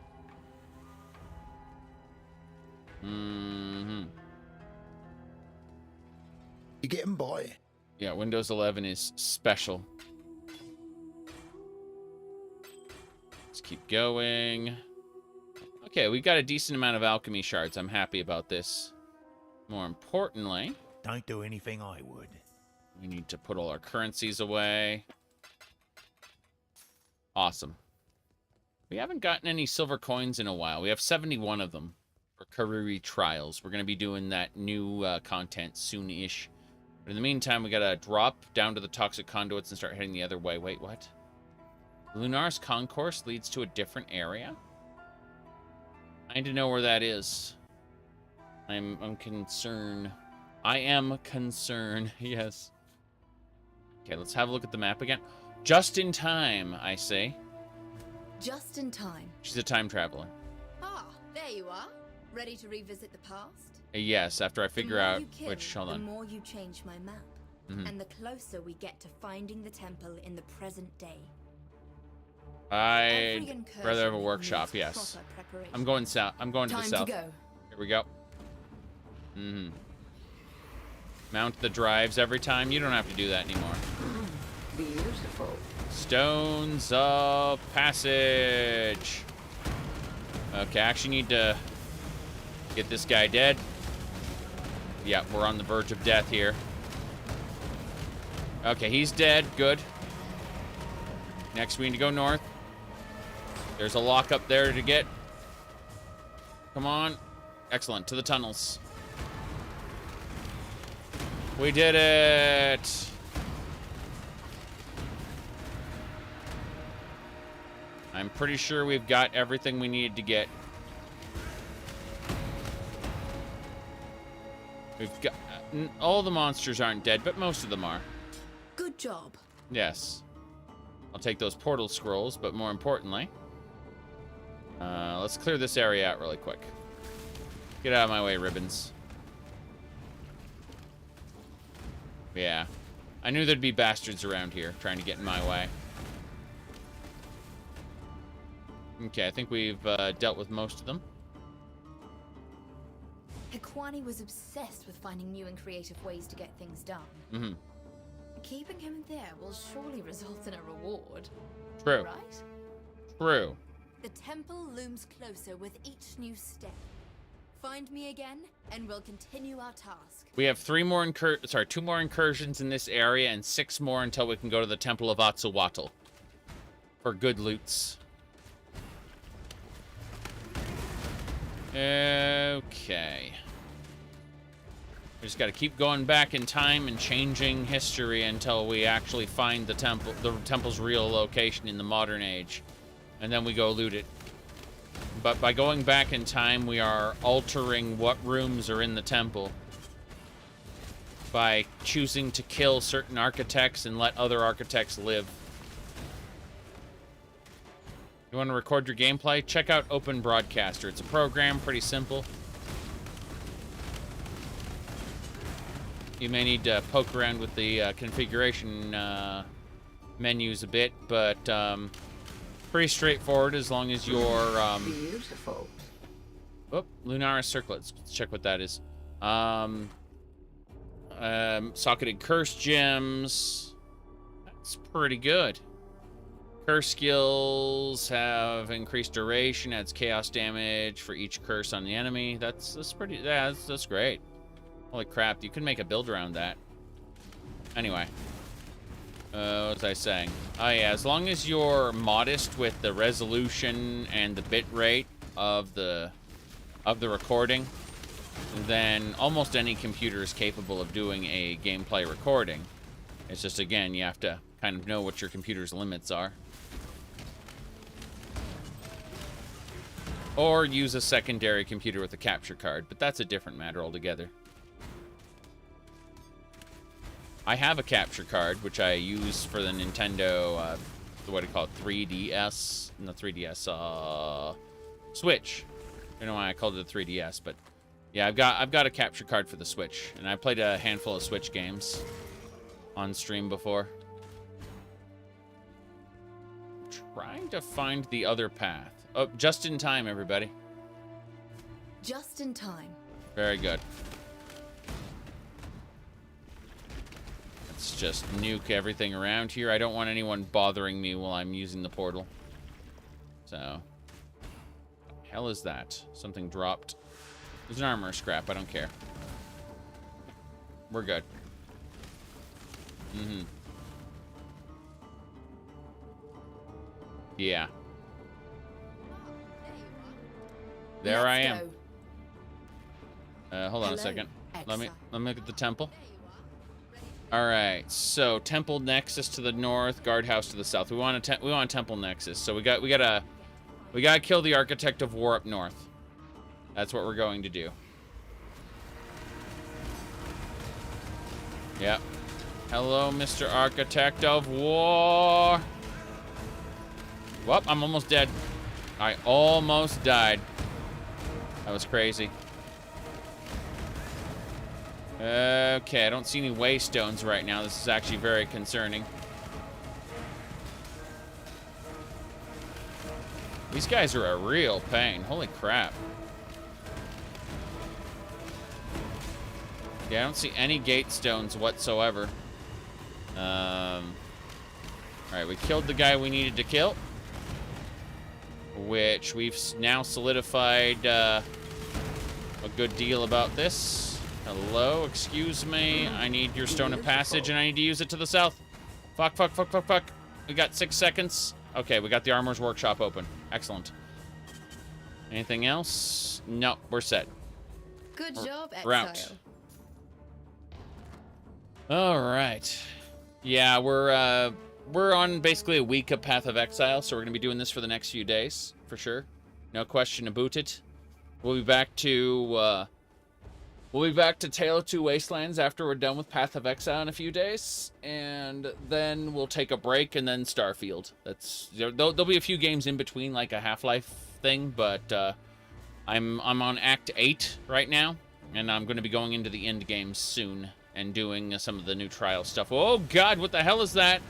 You getting by? Yeah, Windows 11 is special. Let's keep going. Okay, we got a decent amount of alchemy shards. I'm happy about this. More importantly, don't do anything I would. We need to put all our currencies away. Awesome. We haven't gotten any silver coins in a while. We have 71 of them for Kariri Trials. We're going to be doing that new content soon-ish. But in the meantime, we got to drop down to the toxic conduits and start heading the other way. Wait, what? The Lunaris concourse leads to a different area? I need to know where that is. I'm concerned. I am concerned, yes. Okay, let's have a look at the map again. Just in time, I say. Just in time. She's a time traveler. Ah, there you are. Ready to revisit the past? Yes, after I figure out kill, which... Hold on. The more you change my map. And the closer we get to finding the temple in the present day. I'd rather have a workshop, yes. I'm going south. I'm going to the south. Time to go. Here we go. Mount the drives every time. You don't have to do that anymore. Beautiful. Stones of Passage. Okay, I actually need to get this guy dead. Yeah, we're on the verge of death here. Okay, he's dead. Good. Next, we need to go north. There's a lock up there to get. Come on. Excellent. To the tunnels. We did it. I'm pretty sure we've got everything we needed to get. We've got... all the monsters aren't dead, but most of them are. Good job. Yes. I'll take those portal scrolls, but more importantly... let's clear this area out really quick. Get out of my way, ribbons. Yeah. I knew there'd be bastards around here trying to get in my way. Okay, I think we've dealt with most of them. Hekwani was obsessed with finding new and creative ways to get things done. Mm-hmm. Keeping him there will surely result in a reward. True. Right? True. The temple looms closer with each new step. Find me again, and we'll continue our task. We have 2 more incursions in this area, and 6 more until we can go to the Temple of Atsuwatl for good loots. Okay. We just got to keep going back in time and changing history until we actually find the temple's real location in the modern age, and then we go loot it. But by going back in time, we are altering what rooms are in the temple by choosing to kill certain architects and let other architects live. You want to record your gameplay? Check out Open Broadcaster. It's a program, pretty simple. You may need to poke around with the configuration menus a bit, but pretty straightforward as long as you're... Beautiful. Oh, lunaris circlets. Let's check what that is. Socketed curse gems. That's pretty good. Curse skills have increased duration, adds chaos damage for each curse on the enemy. That's pretty... yeah, that's great. Holy crap, you can make a build around that. Anyway. What was I saying? Oh yeah, as long as you're modest with the resolution and the bit rate of the recording, then almost any computer is capable of doing a gameplay recording. It's just, again, you have to kind of know what your computer's limits are. Or use a secondary computer with a capture card, but that's a different matter altogether. I have a capture card, which I use for the Nintendo, what do you call it, 3DS? No, 3DS, Switch. I don't know why I called it a 3DS, but yeah, I've got a capture card for the Switch, and I played a handful of Switch games on stream before. Trying to find the other path. Oh, just in time, everybody. Just in time. Very good. Let's just nuke everything around here. I don't want anyone bothering me while I'm using the portal. So, what the hell is that? Something dropped. There's an armor scrap. I don't care. We're good. Mm-hmm. Yeah. There I am. Hold on a second. Let me look at the temple. All right, so temple nexus to the north, guardhouse to the south. We want a temple nexus. So we gotta kill the architect of war up north. That's what we're going to do. Yep. Hello, Mr. Architect of War. Well, I'm almost dead. I almost died. That was crazy. Okay, I don't see any waystones right now. This is actually very concerning. These guys are a real pain. Holy crap. Yeah, I don't see any gate stones whatsoever. Alright, we killed the guy we needed to kill. Which we've now solidified a good deal about this. Hello, excuse me. I need your stone of passage and I need to use it to the south. Fuck, fuck, fuck, fuck, fuck. We got 6 seconds. Okay, we got the Armor's Workshop open. Excellent. Anything else? No, we're set. Good job, We're Exile. out. All right. Yeah, we're on basically a week of Path of Exile, so we're gonna be doing this for the next few days, for sure. No question about it. We'll be back to Tale of Two Wastelands after we're done with Path of Exile in a few days, and then we'll take a break, and then Starfield. There'll be a few games in between, like a Half-Life thing, but I'm on Act 8 right now, and I'm going to be going into the end games soon and doing some of the new trial stuff. Oh God, what the hell is that?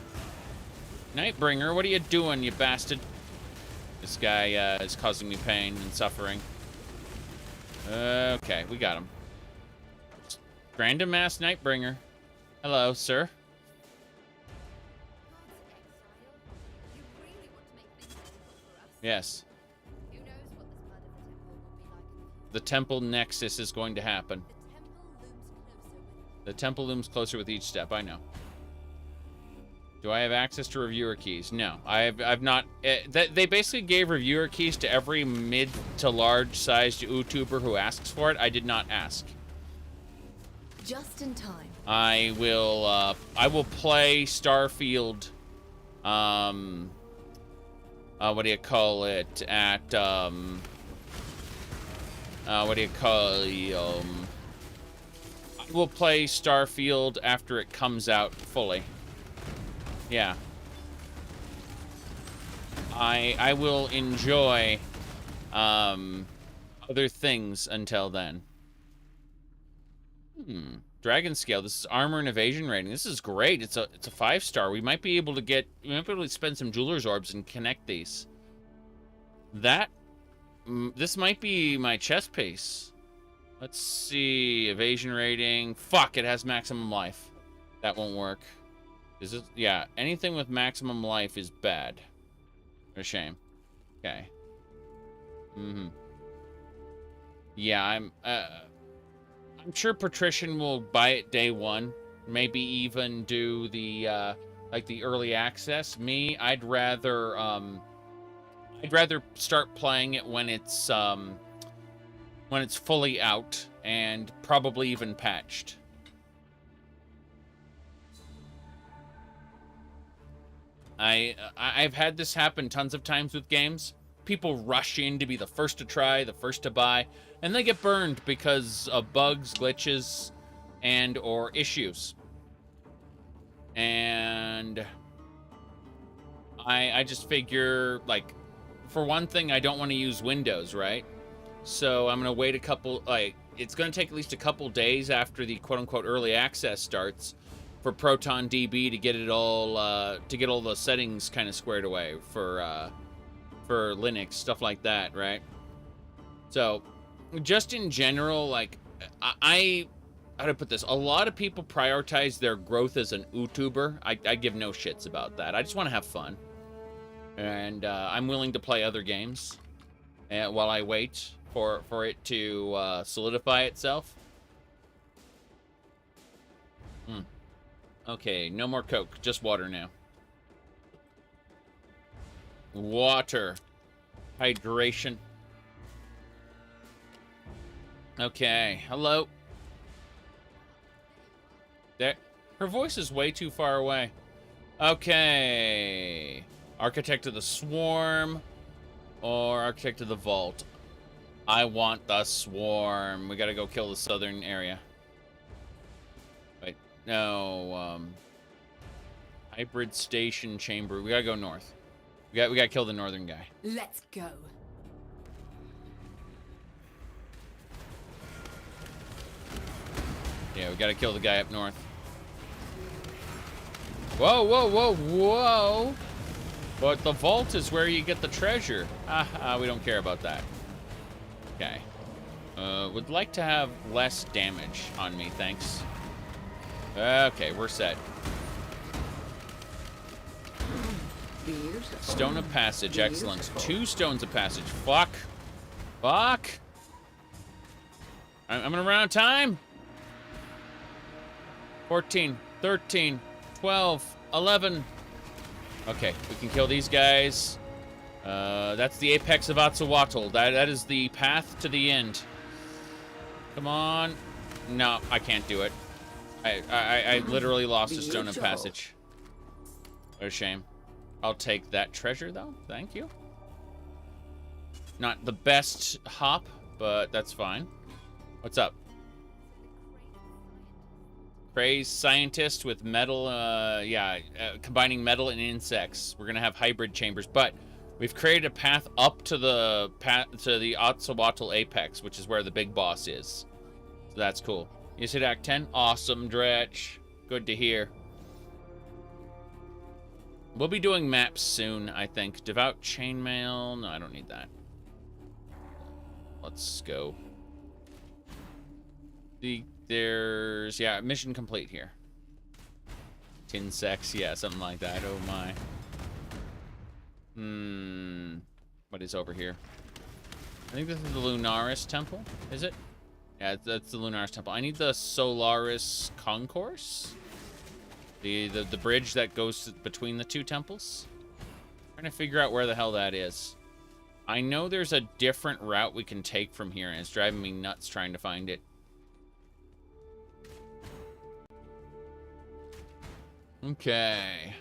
Nightbringer, what are you doing, you bastard? This guy is causing me pain and suffering. Okay, we got him. Random Mass Nightbringer. Hello, sir. Yes. The temple nexus is going to happen. The temple looms closer with each step, I know. Do I have access to reviewer keys? No, I've not. They basically gave reviewer keys to every mid to large sized YouTuber who asks for it. I did not ask. Just in time. I will play Starfield. What do you call it? At what do you call I will play Starfield after it comes out fully. Yeah. I will enjoy other things until then. Dragon scale. This is armor and evasion rating. This is great. It's a 5-star. We might be able to spend some jeweler's orbs and connect these. This might be my chest piece. Let's see. Evasion rating. Fuck, it has maximum life. That won't work. Is it? Yeah, anything with maximum life is bad. A shame. Okay. Yeah, I'm sure Patrician will buy it day one. Maybe even do the like the early access. Me, I'd rather start playing it when it's fully out and probably even patched. I've had this happen tons of times with games. People rush in to be the first to try, the first to buy, and they get burned because of bugs, glitches, and or issues. And I just figure, like, for one thing, I don't want to use Windows, right? So I'm going to wait a couple, it's going to take at least a couple days after the quote-unquote early access starts for Proton DB to get it all, to get all the settings kind of squared away for Linux, stuff like that, right? So, just in general, like, how to put this? A lot of people prioritize their growth as an YouTuber. I give no shits about that. I just want to have fun. And I'm willing to play other games while I wait for it to solidify itself. Okay, no more Coke, just water now. Water. Hydration. Okay, hello. There. Her voice is way too far away. Okay. Architect of the Swarm or Architect of the Vault. I want the Swarm. We gotta go kill the southern area. Wait, no, Hybrid Station Chamber. We gotta go north. We gotta kill the northern guy. Let's go. Yeah, we gotta kill the guy up north. Whoa, whoa, whoa, whoa! But the vault is where you get the treasure. We don't care about that. Okay. Would like to have less damage on me, thanks. Okay, we're set. Beautiful. Stone of Passage, Beautiful. excellent. 2 Stones of Passage. Fuck. Fuck. I'm gonna run out of time. 14, 13, 12, 11. Okay, we can kill these guys. That's the apex of Atsuatl. That is the path to the end. Come on. No, I can't do it. I literally lost a stone of passage. What a shame. I'll take that treasure, though. Thank you. Not the best hop, but that's fine. What's up? Crazed scientist with metal, combining metal and insects. We're gonna have hybrid chambers, but we've created a path up to the Atsuatl apex, which is where the big boss is. So that's cool. You hit Act 10? Awesome, Dretch. Good to hear. We'll be doing maps soon, I think. Devout chainmail. No, I don't need that. Let's go. There's, yeah, mission complete here. Tin sex, yeah, something like that. Oh my. What is over here? I think this is the Lunaris temple, is it? Yeah, that's the Lunaris temple. I need the Solaris concourse. The bridge that goes between the two temples. I'm trying to figure out where the hell that is. I know there's a different route we can take from here, and it's driving me nuts trying to find it. Okay.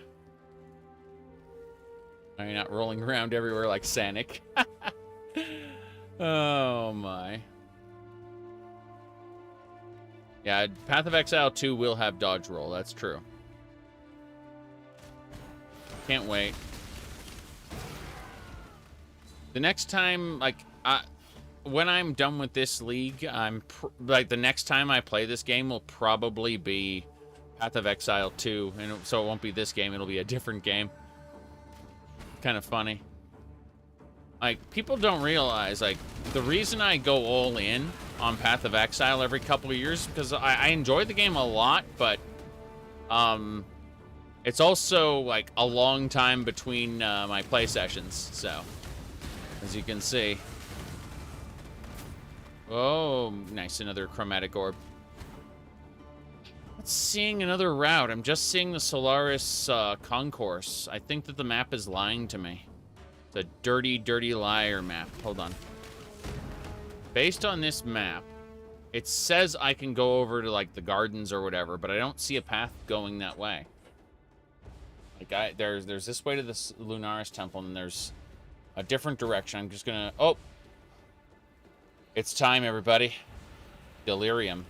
Are you not rolling around everywhere like Sanic? Oh my. Yeah, Path of Exile 2 will have dodge roll, that's true. Can't wait. The next time, like, when I'm done with this league, the next time I play this game will probably be Path of Exile 2, and so it won't be this game, it'll be a different game. Kind of funny. Like, people don't realize, like, the reason I go all in on Path of Exile every couple of years, because I enjoy the game a lot, but, it's also, like, a long time between, my play sessions, so, as you can see. Oh, nice, another chromatic orb. Not seeing another route. I'm just seeing the Solaris concourse. I think that the map is lying to me. It's a dirty, dirty liar map. Hold on. Based on this map, it says I can go over to, like, the gardens or whatever, but I don't see a path going that way. Like, there's this way to the Lunaris temple, and there's a different direction. I'm just gonna... Oh! It's time, everybody. Delirium.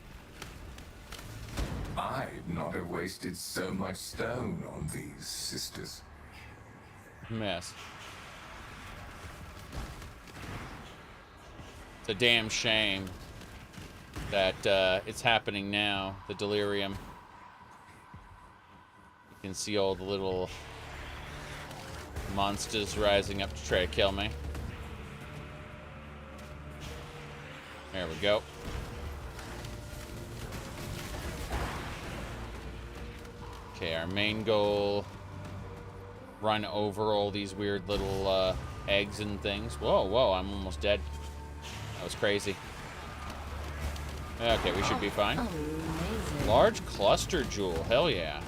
I'd not have wasted so much stone on these sisters. Yes. It's a damn shame that it's happening now, the delirium. You can see all the little monsters rising up to try to kill me. There we go. Okay, our main goal, run over all these weird little eggs and things. Whoa, whoa, I'm almost dead. That was crazy. Okay, we should be fine. Amazing. Large cluster jewel, hell yeah.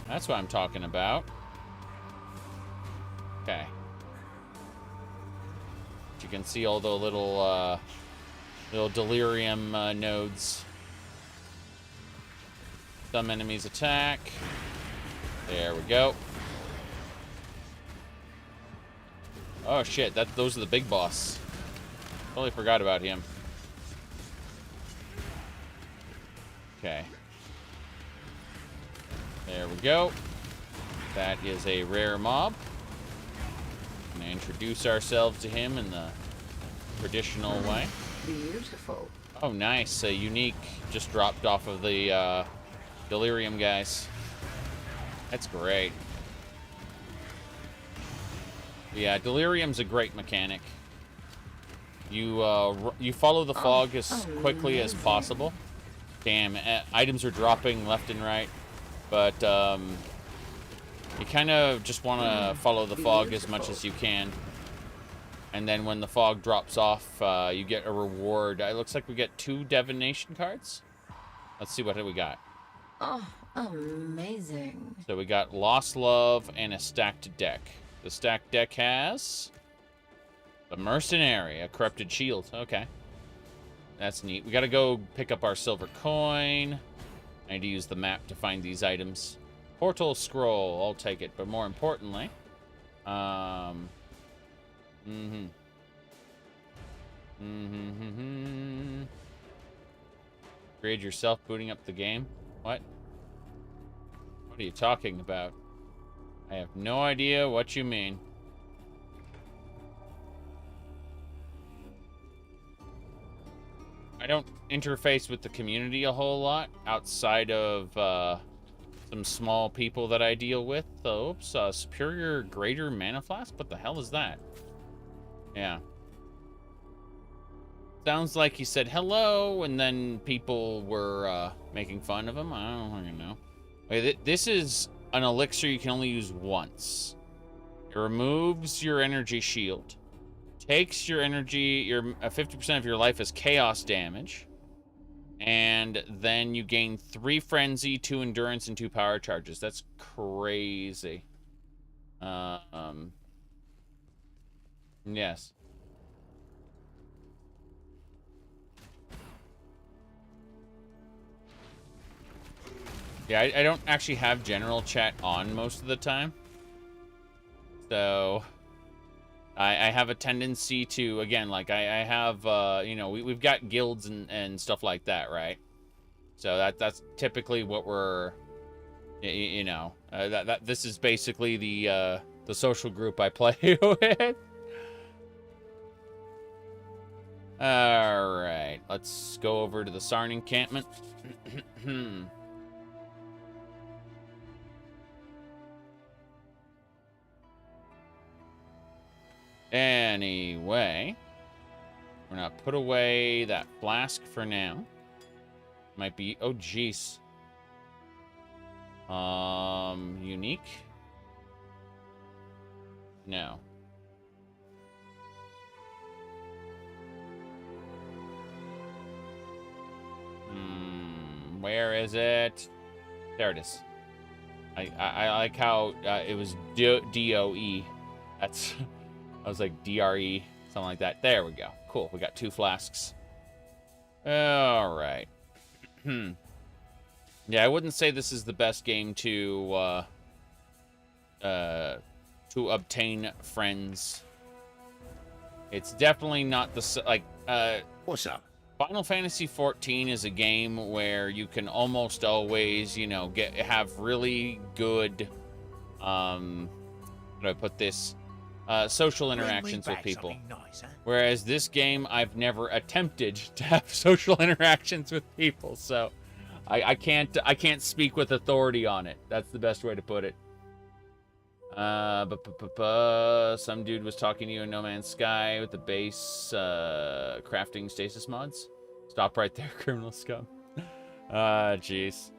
That's what I'm talking about. Okay. You can see all the little delirium nodes. Some enemies attack. There we go. Oh shit, those are the big boss. Totally forgot about him. Okay. There we go. That is a rare mob. Gonna introduce ourselves to him in the traditional way. Beautiful. Oh, nice. A unique just dropped off of the delirium guys. That's great. Yeah, delirium's a great mechanic. You follow the fog as quickly as possible. Damn, items are dropping left and right, but you kind of just want to follow the fog as much as you can. And then when the fog drops off, you get a reward. It looks like we get 2 divination cards. Let's see what we got. Oh, amazing. So we got Lost Love and a stacked deck. The stacked deck has the Mercenary, a corrupted shield. Okay. That's neat. We got to go pick up our silver coin. I need to use the map to find these items. Portal scroll, I'll take it. But more importantly, Grade yourself booting up the game? What? What are you talking about? I have no idea what you mean. I don't interface with the community a whole lot outside of some small people that I deal with. Oops, Superior Greater Mana Flask? What the hell is that? Yeah. Sounds like he said hello, and then people were making fun of him. I don't fucking know. Wait, this is an elixir you can only use once. It removes your energy shield. Takes your energy, your 50% of your life as chaos damage. And then you gain 3 frenzy, 2 endurance, and 2 power charges. That's crazy. Yes. Yeah, I don't actually have general chat on most of the time. So I have a tendency to, again, like I have, you know, we've got guilds and stuff like that, right? So that's typically what we're, you know, this is basically the social group I play with. All right, let's go over to the Sarn encampment. Anyway, we're gonna put away that flask for now. Might be, oh jeez. Unique? No. Where is it? There it is. I like how it was D-O-E. That's... I was like DRE, something like that. There we go. Cool. We got 2 flasks. All right. Yeah, I wouldn't say this is the best game to obtain friends. It's definitely not the like. What's up? Final Fantasy XIV is a game where you can almost always, you know, have really good. How do I put this? Social interactions with people. Nice, huh? Whereas this game, I've never attempted to have social interactions with people, so I can't speak with authority on it. That's the best way to put it. Some dude was talking to you in No Man's Sky with the base crafting stasis mods. Stop right there, criminal scum. Jeez.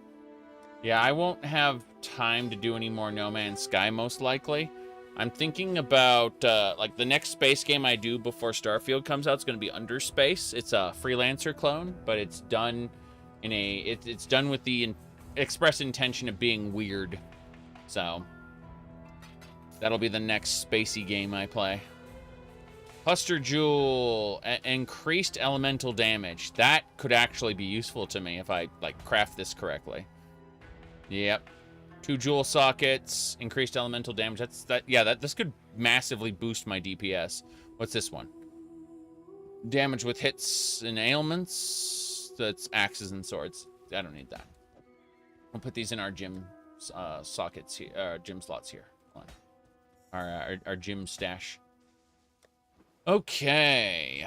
Yeah, I won't have time to do any more No Man's Sky, most likely. I'm thinking about, like, the next space game I do before Starfield comes out is going to be Underspace. It's a freelancer clone, but it's done in it's done with the express intention of being weird. So, that'll be the next spacey game I play. Cluster Jewel, increased elemental damage. That could actually be useful to me if I, like, craft this correctly. Yep. 2 jewel sockets, increased elemental damage. This could massively boost my DPS. What's this one? Damage with hits and ailments. That's axes and swords. I don't need that. I'll put these in our gym sockets here, gym slots here. Hold on. Our gym stash. Okay.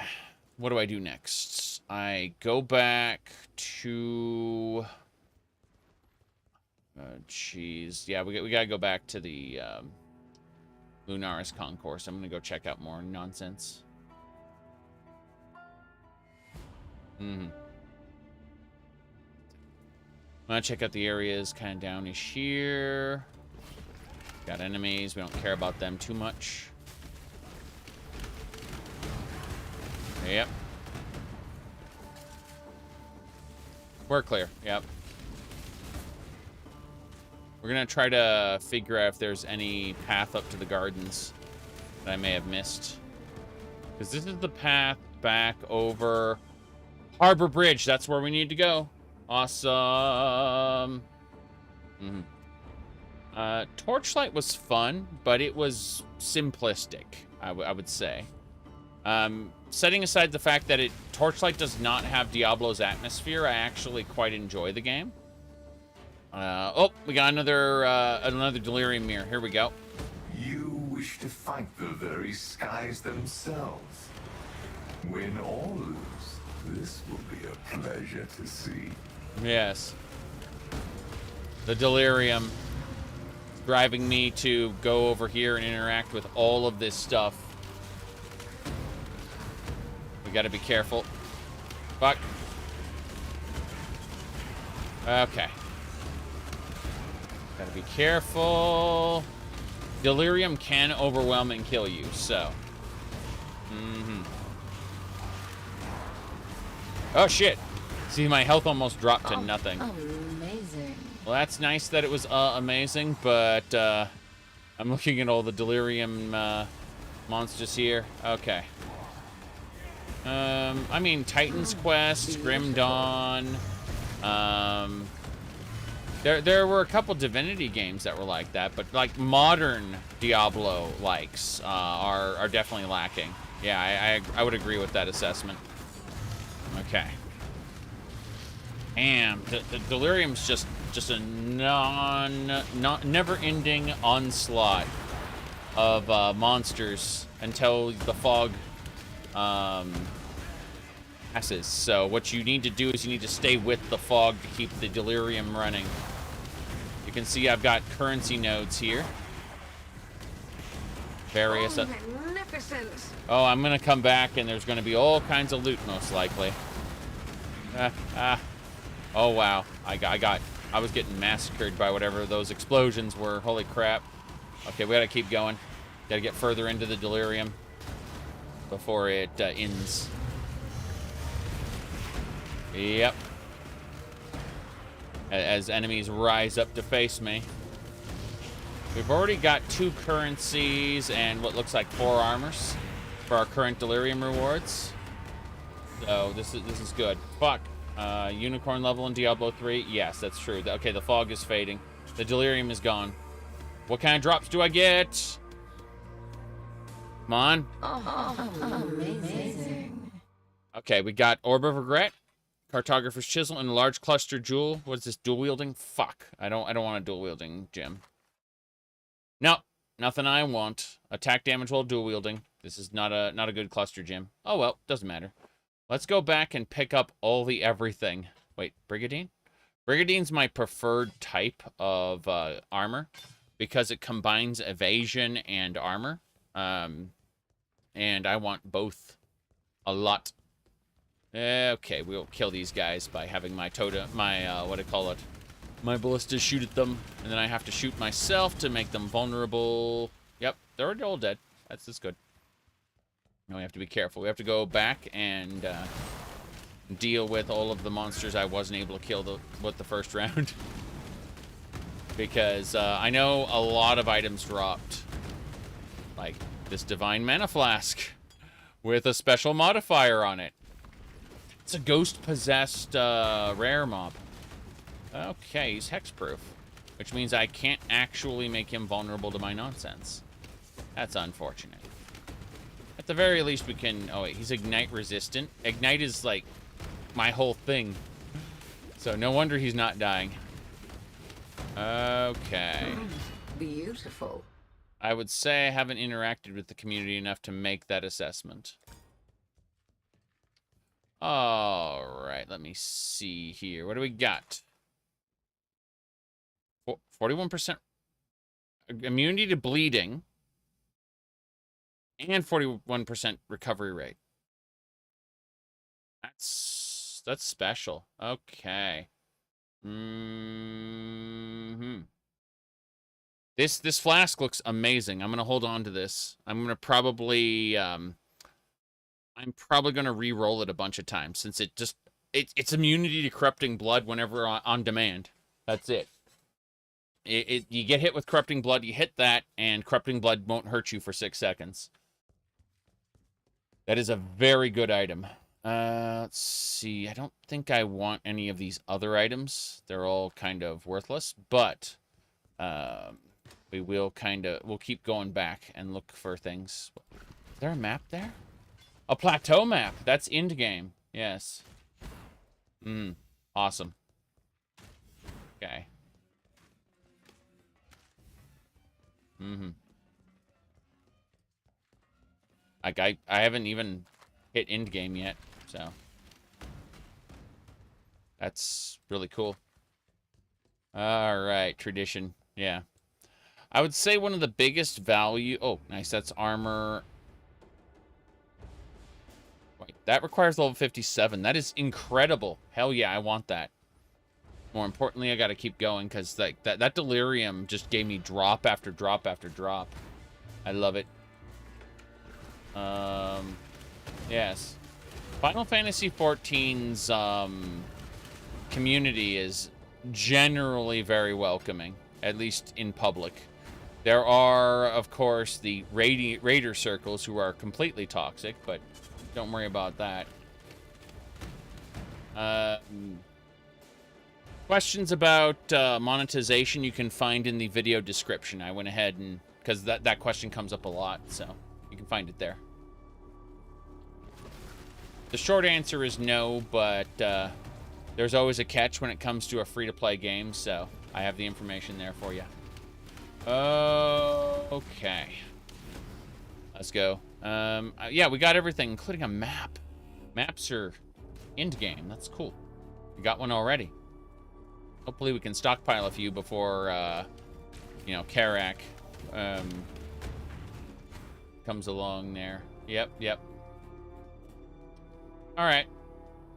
What do I do next? I go back to... Jeez. Yeah, we gotta go back to the Lunaris concourse. I'm gonna go check out more nonsense. I'm gonna check out the areas kind of downish here. Got enemies. We don't care about them too much. Yep. We're clear. Yep. We're going to try to figure out if there's any path up to the gardens that I may have missed. Because this is the path back over Harbor Bridge. That's where we need to go. Awesome. Torchlight was fun, but it was simplistic, I would say. Setting aside the fact that Torchlight does not have Diablo's atmosphere, I actually quite enjoy the game. Oh, we got another Delirium Mirror. Here we go. You wish to fight the very skies themselves. Win or lose, this will be a pleasure to see. Yes. The Delirium is driving me to go over here and interact with all of this stuff. We gotta be careful. Fuck. Okay. Gotta be careful. Delirium can overwhelm and kill you, so. Oh, shit. See, my health almost dropped to nothing. Amazing. Well, that's nice that it was amazing, but I'm looking at all the Delirium monsters here. Okay. I mean, Titan's Quest, Grim Dawn. There were a couple Divinity games that were like that, but like modern Diablo-likes are definitely lacking. Yeah, I would agree with that assessment. Okay. Damn, the Delirium's just a never-ending onslaught of monsters until the fog passes. So what you need to do is you need to stay with the fog to keep the Delirium running. You can see I've got currency nodes here. Various. Oh, magnificent. Oh, I'm gonna come back and there's gonna be all kinds of loot most likely. Oh wow, I was getting massacred by whatever those explosions were. Holy crap. Okay, we gotta keep going. Gotta get further into the Delirium before it ends. Yep. As enemies rise up to face me. We've already got 2 currencies and what looks like 4 armors for our current Delirium rewards. So this is good. Fuck. Unicorn level in Diablo 3? Yes, that's true. Okay, the fog is fading. The Delirium is gone. What kind of drops do I get? Come on. Amazing. Okay, we got Orb of Regret, Cartographer's Chisel, and a large cluster jewel. What is this, dual wielding? Fuck. I don't want a dual wielding gem. No, nothing I want. Attack damage while dual wielding. This is not a good cluster gem. Oh well, doesn't matter. Let's go back and pick up all the everything. Wait, Brigadine? Brigadine's my preferred type of armor because it combines evasion and armor. And I want both a lot. Okay, we'll kill these guys by having my what do you call it? My ballista shoot at them, and then I have to shoot myself to make them vulnerable. Yep, they're all dead. That's good. Now we have to be careful. We have to go back and deal with all of the monsters I wasn't able to kill with the first round. Because I know a lot of items dropped. Like this Divine Mana Flask with a special modifier on it. It's a ghost-possessed rare mob. Okay, he's hexproof, which means I can't actually make him vulnerable to my nonsense. That's unfortunate. At the very least, we can... Oh, wait, he's Ignite resistant. Ignite is, like, my whole thing. So no wonder he's not dying. Okay. Beautiful. I would say I haven't interacted with the community enough to make that assessment. All right, let me see here. What do we got? 41% immunity to bleeding and 41% recovery rate. That's special. Okay. This flask looks amazing. I'm gonna hold on to this. I'm probably gonna re-roll it a bunch of times since it's immunity to corrupting blood whenever on demand. That's it. You get hit with Corrupting Blood, you hit that, and Corrupting Blood won't hurt you for 6 seconds. That is a very good item. Let's see. I don't think I want any of these other items. They're all kind of worthless, but we'll keep going back and look for things. Is there a map there? A plateau map. That's end game. Yes. Awesome. Okay. Like, I haven't even hit end game yet, so that's really cool. All right, tradition. Yeah. I would say one of the biggest value... Oh, nice. That's armor. Wait, that requires level 57. That is incredible. Hell yeah, I want that. More importantly, I got to keep going because that delirium just gave me drop after drop after drop. I love it. Yes. Final Fantasy XIV's community is generally very welcoming, at least in public. There are, of course, the raider circles who are completely toxic, but don't worry about that. Questions about monetization you can find in the video description. I went ahead and... because that question comes up a lot, so you can find it there. The short answer is no, but there's always a catch when it comes to a free-to-play game, so I have the information there for you. Okay. Let's go. Yeah, we got everything, including a map. Maps are end game. That's cool. We got one already. Hopefully we can stockpile a few before, you know, Karak comes along there. Yep. All right.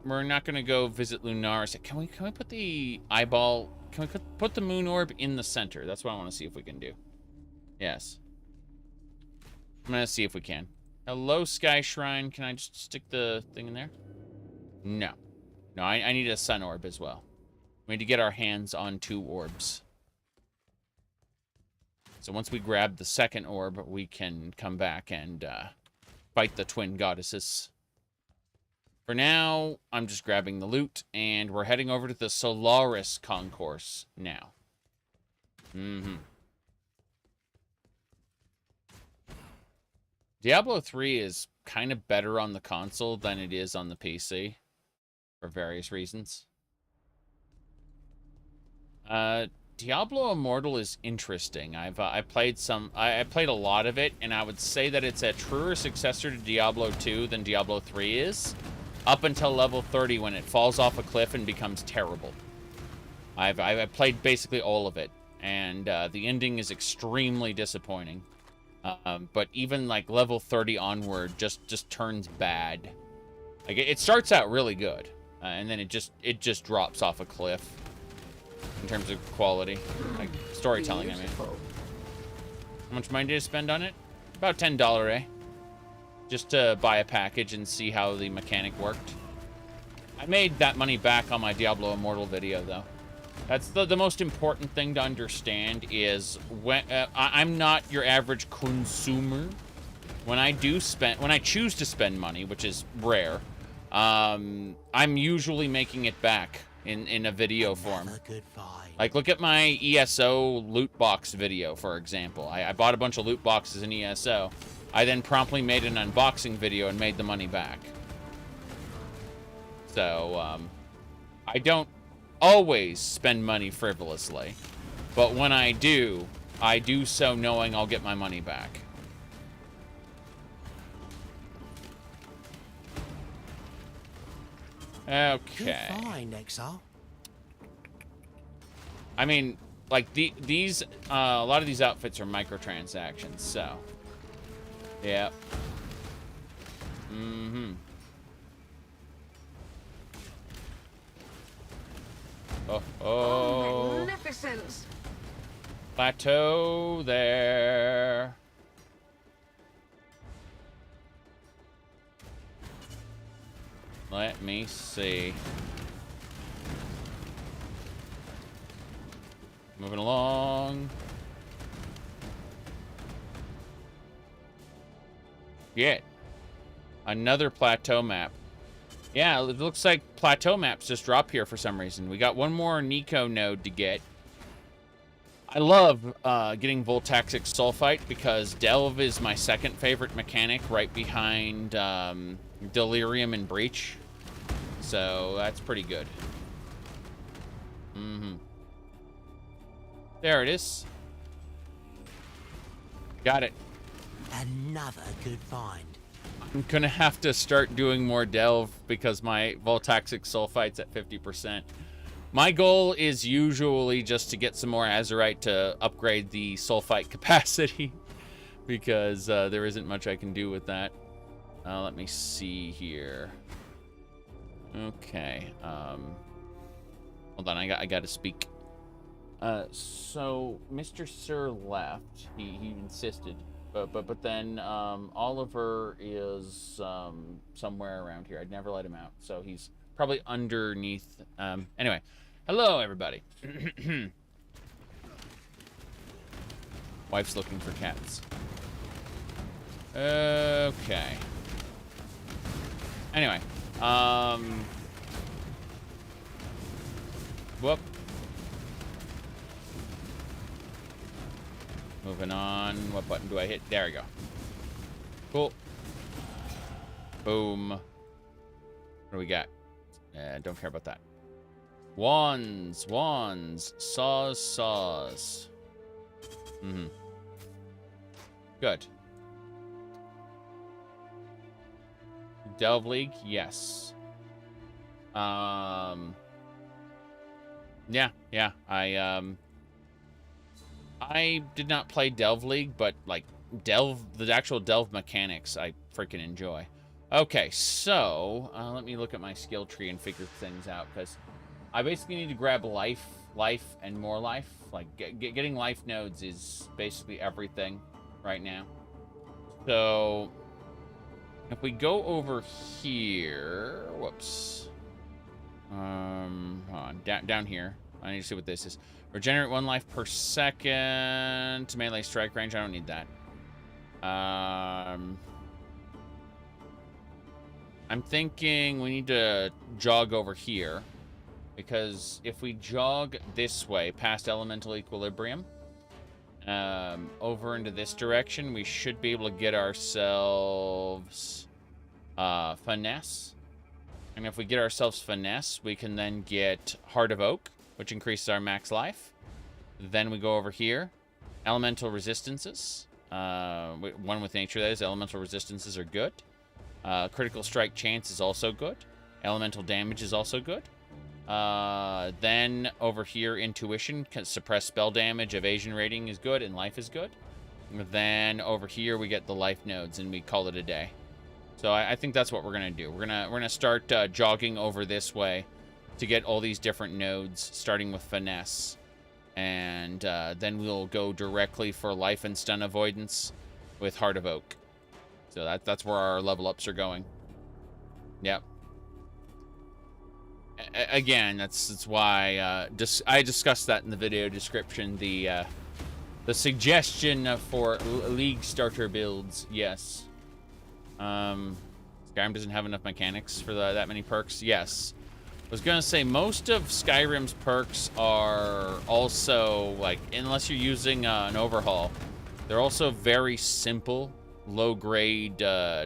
We're not going to go visit Lunaris. Can we put the eyeball... Can we put the moon orb in the center? That's what I want to see if we can do. Yes. I'm going to see if we can. Hello, Sky Shrine. Can I just stick the thing in there? No. No, I need a sun orb as well. We need to get our hands on 2 orbs. So once we grab the second orb, we can come back and fight the twin goddesses. For now, I'm just grabbing the loot, and we're heading over to the Solaris concourse now. Diablo 3 is kind of better on the console than it is on the PC, for various reasons. Diablo Immortal is interesting. I played a lot of it, and I would say that it's a truer successor to Diablo 2 than Diablo 3 is, up until level 30 when it falls off a cliff and becomes terrible. I've played basically all of it, and the ending is extremely disappointing. But even like level 30 onward just turns bad. Like it starts out really good, and then it just drops off a cliff. In terms of quality, like storytelling, beautiful. I mean. How much money did I spend on it? About $10, eh? Just to buy a package and see how the mechanic worked. I made that money back on my Diablo Immortal video, though. That's the most important thing to understand is when I'm not your average consumer. When I choose to spend money, which is rare, I'm usually making it back in a video form. Like, look at my ESO loot box video, for example. I bought a bunch of loot boxes in ESO. I then promptly made an unboxing video and made the money back. So, I don't always spend money frivolously. But when I do so knowing I'll get my money back. Okay. Good find, Exile. I mean, like these a lot of these outfits are microtransactions, so yeah. Oh, magnificent. Plateau there. Let me see. Moving along. Yeah. Another plateau map. Yeah, it looks like plateau maps just drop here for some reason. We got one more Nico node to get. I love getting Voltaxic Sulfite because Delve is my second favorite mechanic right behind Delirium and Breach. So that's pretty good. There it is. Got it. Another good find. I'm gonna have to start doing more Delve because my Voltaxic Sulfite's at 50%. My goal is usually just to get some more Azurite to upgrade the Sulfite capacity because there isn't much I can do with that. Let me see here. Okay. Hold on, I got to speak. So Mr. Sir left. He insisted. But then Oliver is somewhere around here. I'd never let him out, so he's probably underneath. Anyway, hello everybody. Wife's looking for cats. Okay. Anyway, whoop. Moving on. What button do I hit? There we go. Cool. Boom. What do we got? Don't care about that. Wands. Saws. Good. Delve League? Yes. Yeah. I did not play Delve League, but like the actual Delve mechanics, I freaking enjoy. Okay, so let me look at my skill tree and figure things out because I basically need to grab life, and more life. Like getting life nodes is basically everything right now. So if we go over here, whoops. Hold on, down here. I need to see what this is. Regenerate 1 life per second. Melee strike range. I don't need that. I'm thinking we need to jog over here. Because if we jog this way, past elemental equilibrium, over into this direction, we should be able to get ourselves finesse. And if we get ourselves finesse, we can then get Heart of Oak, which increases our max life. Then we go over here. Elemental resistances. One with nature, that is. Elemental resistances are good. Critical strike chance is also good. Elemental damage is also good. Then over here, intuition. Suppress spell damage. Evasion rating is good. And life is good. Then over here, we get the life nodes. And we call it a day. So I think that's what we're going to do. We're gonna start jogging over this way to get all these different nodes, starting with finesse. And then we'll go directly for life and stun avoidance with Heart of Oak. So that's where our level ups are going. Yep. Again, that's why I discussed that in the video description. The suggestion for League starter builds, yes. Skyrim doesn't have enough mechanics for that many perks. Yes. I was gonna say most of Skyrim's perks are also like, unless you're using an overhaul, they're also very simple, low-grade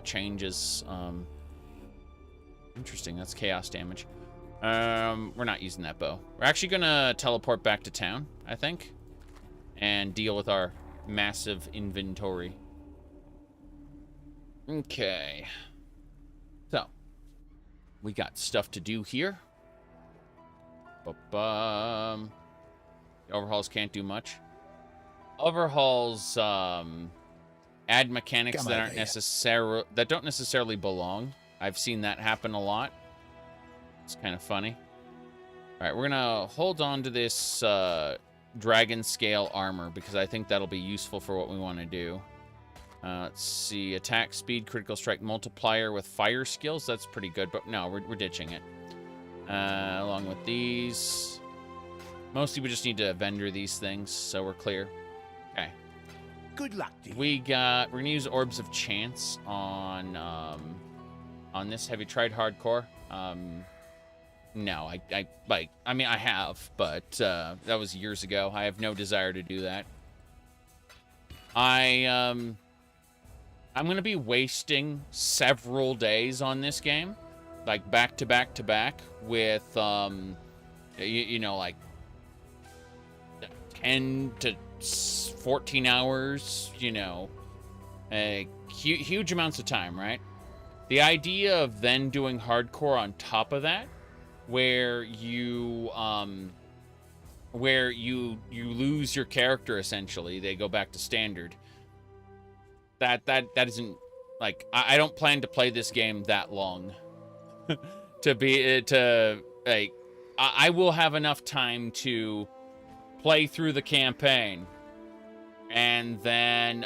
changes. Interesting. That's chaos damage. We're not using that bow. We're actually gonna teleport back to town, I think, and deal with our massive inventory. Okay. So, we got stuff to do here. The overhauls can't do much. Overhauls add mechanics that don't necessarily belong. I've seen that happen a lot. It's kind of funny. All right, we're gonna hold on to this dragon scale armor because I think that'll be useful for what we want to do. Let's see, attack speed, critical strike multiplier with fire skills. That's pretty good, but no, we're ditching it. Along with these. Mostly we just need to vendor these things so we're clear. Okay. Good luck to you. We're gonna use Orbs of Chance on this. Have you tried hardcore? No, I mean I have, but that was years ago. I have no desire to do that. I'm gonna be wasting several days on this game, like back to back to back with you know, like 10 to 14 hours, you know, huge amounts of time, right? The idea of then doing hardcore on top of that, where you lose your character essentially, they go back to standard. That isn't, like, I don't plan to play this game that long. I will have enough time to play through the campaign and then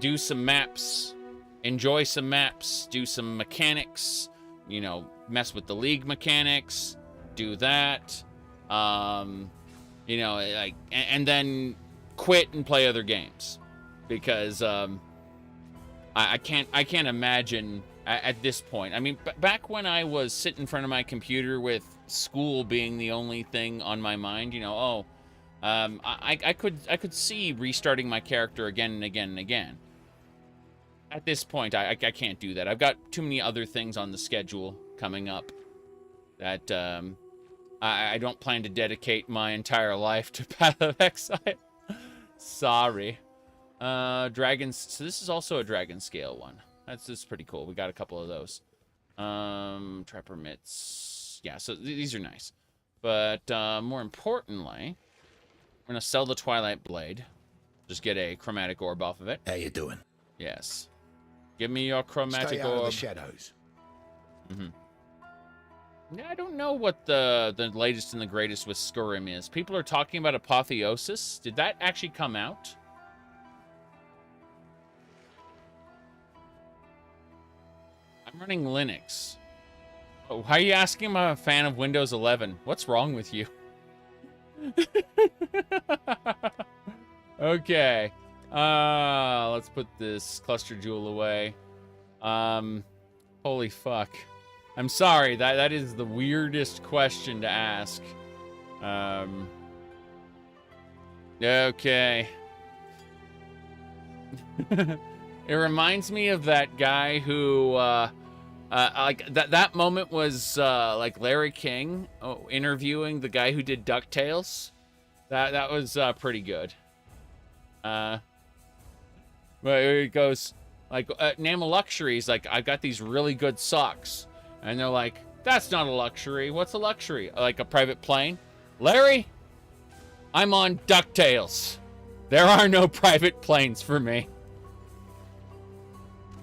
do some maps, enjoy some maps, do some mechanics, you know, mess with the league mechanics, do that, you know, like, and then quit and play other games, because I can't imagine at this point. I mean, back when I was sitting in front of my computer with school being the only thing on my mind, you know, I could see restarting my character again and again and again. At this point, I can't do that. I've got too many other things on the schedule coming up that I don't plan to dedicate my entire life to Path of Exile. Sorry. Dragons. So this is also a dragon scale one. That's pretty cool. We got a couple of those. Trapper mitts. Yeah, so these are nice. But more importantly, we're gonna sell the Twilight Blade. Just get a chromatic orb off of it. How you doing? Yes. Give me your chromatic Stay out orb. of the shadows. Yeah, I don't know what the latest and the greatest with Skyrim is. People are talking about Apotheosis. Did that actually come out? I'm running Linux. Oh, why are you asking if I'm a fan of Windows 11? What's wrong with you? Okay. Let's put this cluster jewel away. Holy fuck. I'm sorry, that is the weirdest question to ask. Okay. It reminds me of that guy who, like, that moment was, like, Larry King interviewing the guy who did DuckTales. That was, pretty good. But it goes, like, name a luxury. He's like, I've got these really good socks. And they're like, that's not a luxury. What's a luxury? Like a private plane? Larry, I'm on DuckTales. There are no private planes for me.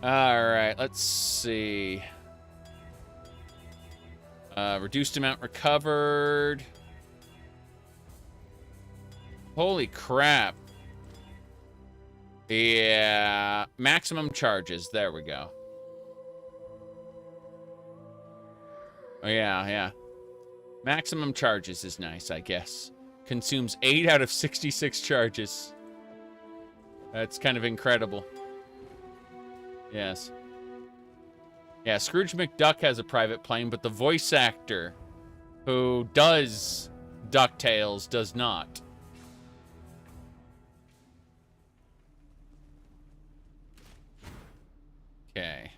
All right, let's see. Reduced amount recovered. Holy crap. Yeah, maximum charges. There we go. Oh, yeah. Maximum charges is nice, I guess. Consumes 8 out of 66 charges. That's kind of incredible. Yes. Yeah, Scrooge McDuck has a private plane, but the voice actor who does DuckTales does not. Okay.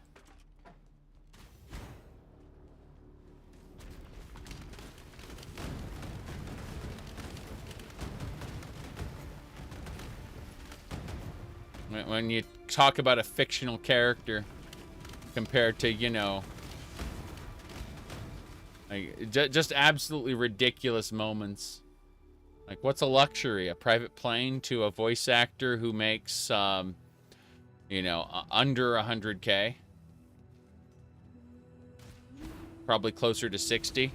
When you talk about a fictional character compared to, you know, like, just absolutely ridiculous moments. Like, what's a luxury? A private plane to a voice actor who makes, you know, under 100K? Probably closer to 60.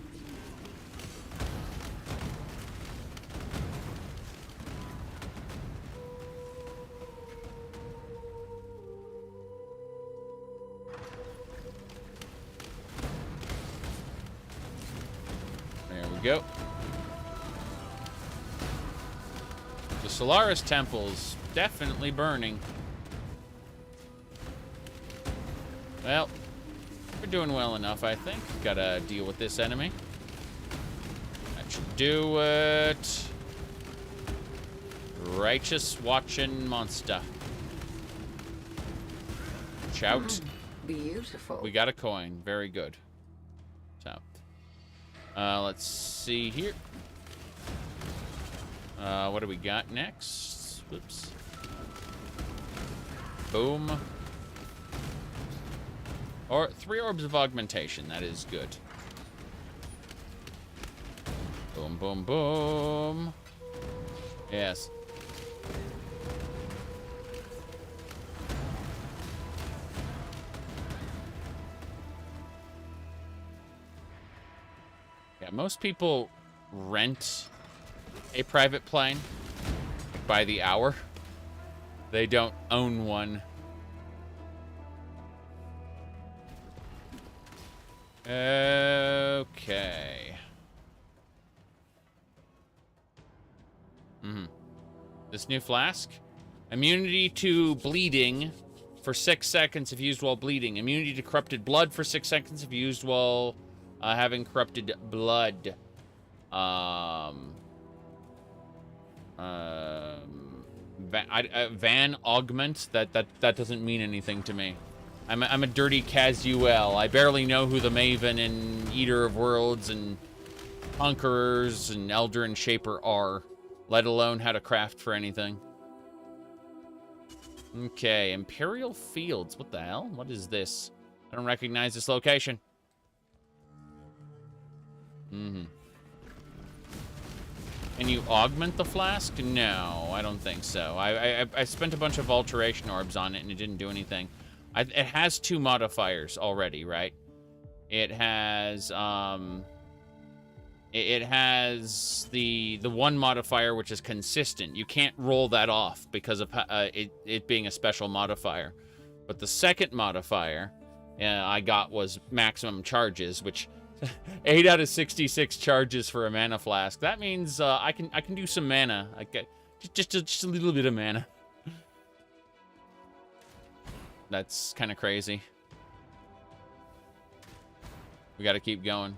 Go. Solaris Temple's definitely burning. Well, we're doing well enough, I think. Gotta deal with this enemy. That should do it. Righteous watching monster. Shout. Beautiful. We got a coin. Very good. So, let's see here. What do we got next? Whoops. Boom. Or 3 orbs of augmentation. That is good. Boom, boom, boom. Yes. Yeah, most people rent a private plane by the hour. They don't own one. Okay. This new flask. Immunity to bleeding for 6 seconds if used while bleeding. Immunity to corrupted blood for 6 seconds if used while having corrupted blood. Van augment. That doesn't mean anything to me. I'm a dirty casual. I barely know who the Maven and Eater of Worlds and Conquerors and Elder and Shaper are, let alone how to craft for anything. Okay, Imperial Fields. What the hell? What is this? I don't recognize this location. Can you augment the flask? No, I don't think so. I spent a bunch of alteration orbs on it and it didn't do anything. It has 2 modifiers already, right? It has it has the one modifier which is consistent. You can't roll that off because of it being a special modifier. But the second modifier I got was maximum charges, which 8 out of 66 charges for a mana flask. That means I can do some mana. I get just a little bit of mana. That's kind of crazy. We got to keep going.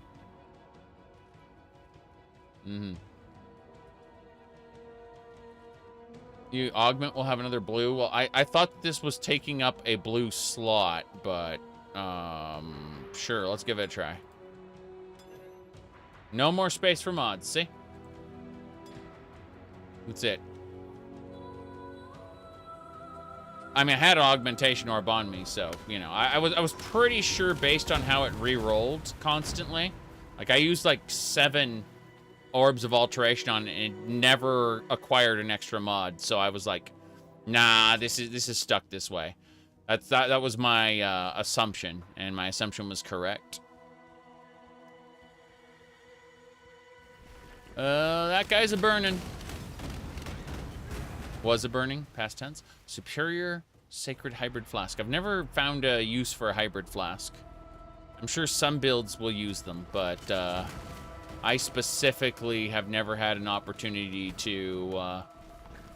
You augment will have another blue. Well, I thought this was taking up a blue slot, but sure, let's give it a try. No more space for mods, see? That's it. I mean, I had an augmentation orb on me, so, you know, I was pretty sure based on how it re-rolled constantly. Like, I used like 7 orbs of alteration on it, and it never acquired an extra mod. So I was like, nah, this is stuck this way. That was my assumption, and my assumption was correct. That guy's a burning. Was a burning, past tense. Superior Sacred Hybrid Flask. I've never found a use for a hybrid flask. I'm sure some builds will use them, but I specifically have never had an opportunity to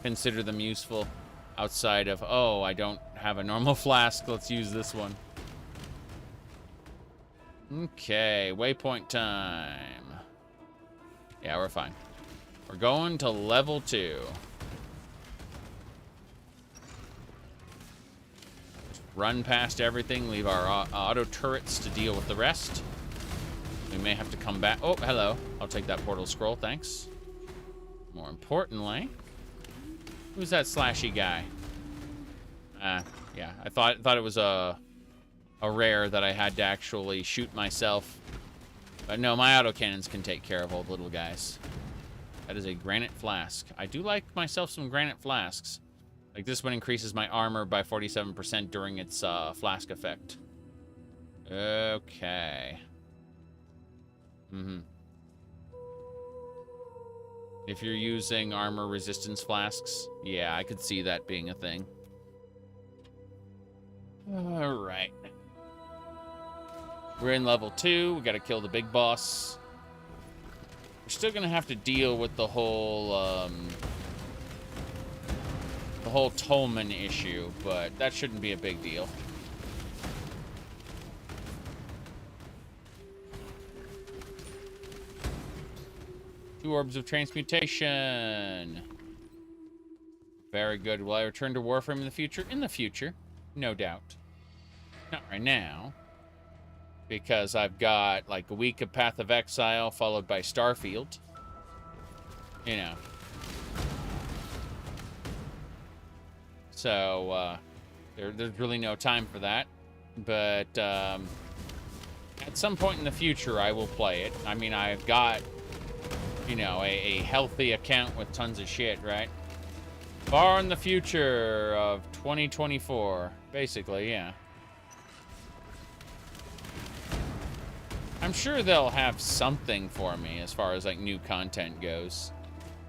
consider them useful outside of, oh, I don't have a normal flask, let's use this one. Okay, waypoint time. Yeah, we're fine. We're going to level 2. Run past everything, leave our auto turrets to deal with the rest. We may have to come back. Oh, hello. I'll take that portal scroll, thanks. More importantly, who's that slashy guy? Yeah, I thought it was a rare that I had to actually shoot myself. But no, my autocannons can take care of old little guys. That is a granite flask. I do like myself some granite flasks. Like this one increases my armor by 47% during its flask effect. Okay. If you're using armor resistance flasks, yeah, I could see that being a thing. Alright. We're in level 2. We gotta kill the big boss. We're still gonna have to deal with the whole the whole Tolman issue, but that shouldn't be a big deal. Two orbs of transmutation. Very good. Will I return to Warframe in the future? In the future, no doubt. Not right now. Because I've got like a week of Path of Exile followed by Starfield. You know. So, there's really no time for that. But, at some point in the future, I will play it. I mean, I've got, you know, a healthy account with tons of shit, right? Far in the future of 2024. Basically, yeah. I'm sure they'll have something for me as far as, like, new content goes.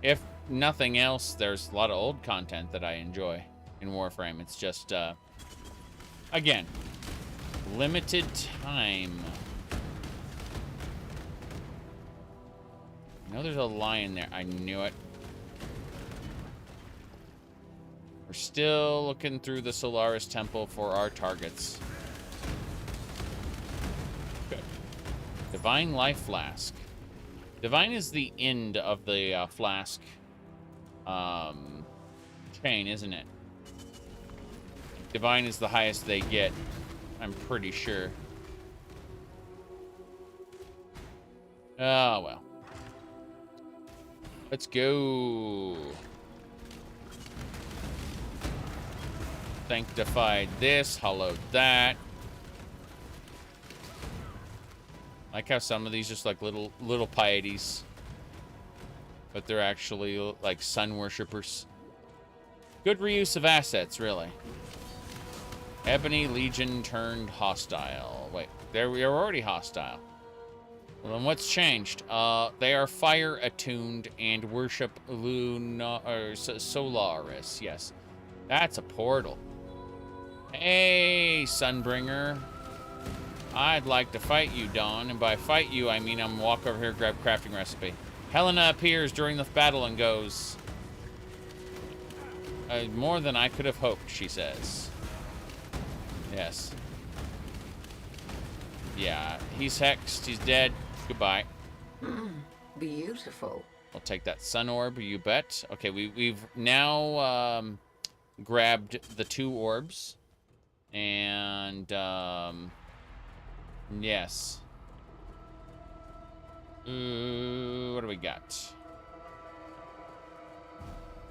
If nothing else, there's a lot of old content that I enjoy in Warframe. It's just, again, limited time. I know there's a lion there. I knew it. We're still looking through the Solaris Temple for our targets. Good. Divine Life Flask. Divine is the end of the flask chain, isn't it? Divine is the highest they get, I'm pretty sure. Oh, well. Let's go. Sanctified this, hollowed that. Like how some of these just like little pieties, but they're actually like sun worshippers. Good reuse of assets, really. Ebony Legion turned hostile. Wait, we are already hostile. Well, then what's changed? They are fire attuned and worship Solaris. Yes, that's a portal. Hey, Sunbringer. I'd like to fight you, Dawn. And by fight you, I mean I'm gonna walk over here, grab crafting recipe. Helena appears during the battle and goes, more than I could have hoped, she says. Yes. Yeah, he's hexed. He's dead. Goodbye. Beautiful. We'll take that sun orb, you bet. Okay, we've now grabbed the 2 orbs. And, yes. What do we got?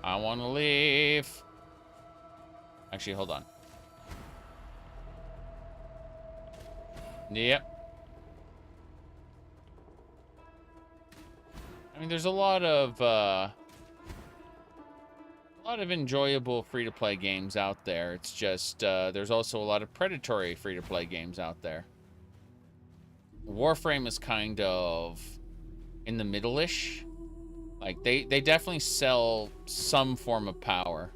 I want to leave. Actually, hold on. Yep. I mean, there's a lot of enjoyable free-to-play games out there. It's just there's also a lot of predatory free-to-play games out there. Warframe is kind of in the middle-ish. Like they definitely sell some form of power.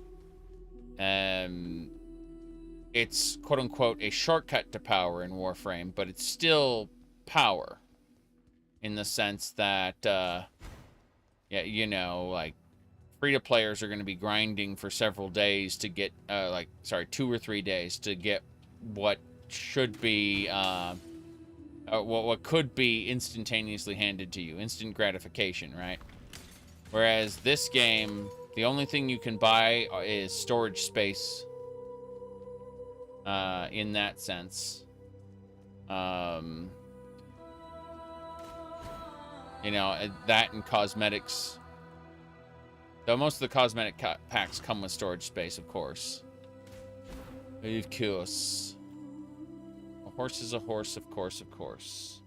It's quote-unquote a shortcut to power in Warframe, but it's still power in the sense that yeah, you know, like free-to-players are going to be grinding for several days to get 2 or 3 days to get what should be what could be instantaneously handed to you, instant gratification, right? Whereas this game, the only thing you can buy is storage space. In that sense, you know, that and cosmetics. Though most of the cosmetic packs come with storage space, of course. Of course. A horse is a horse, of course, of course.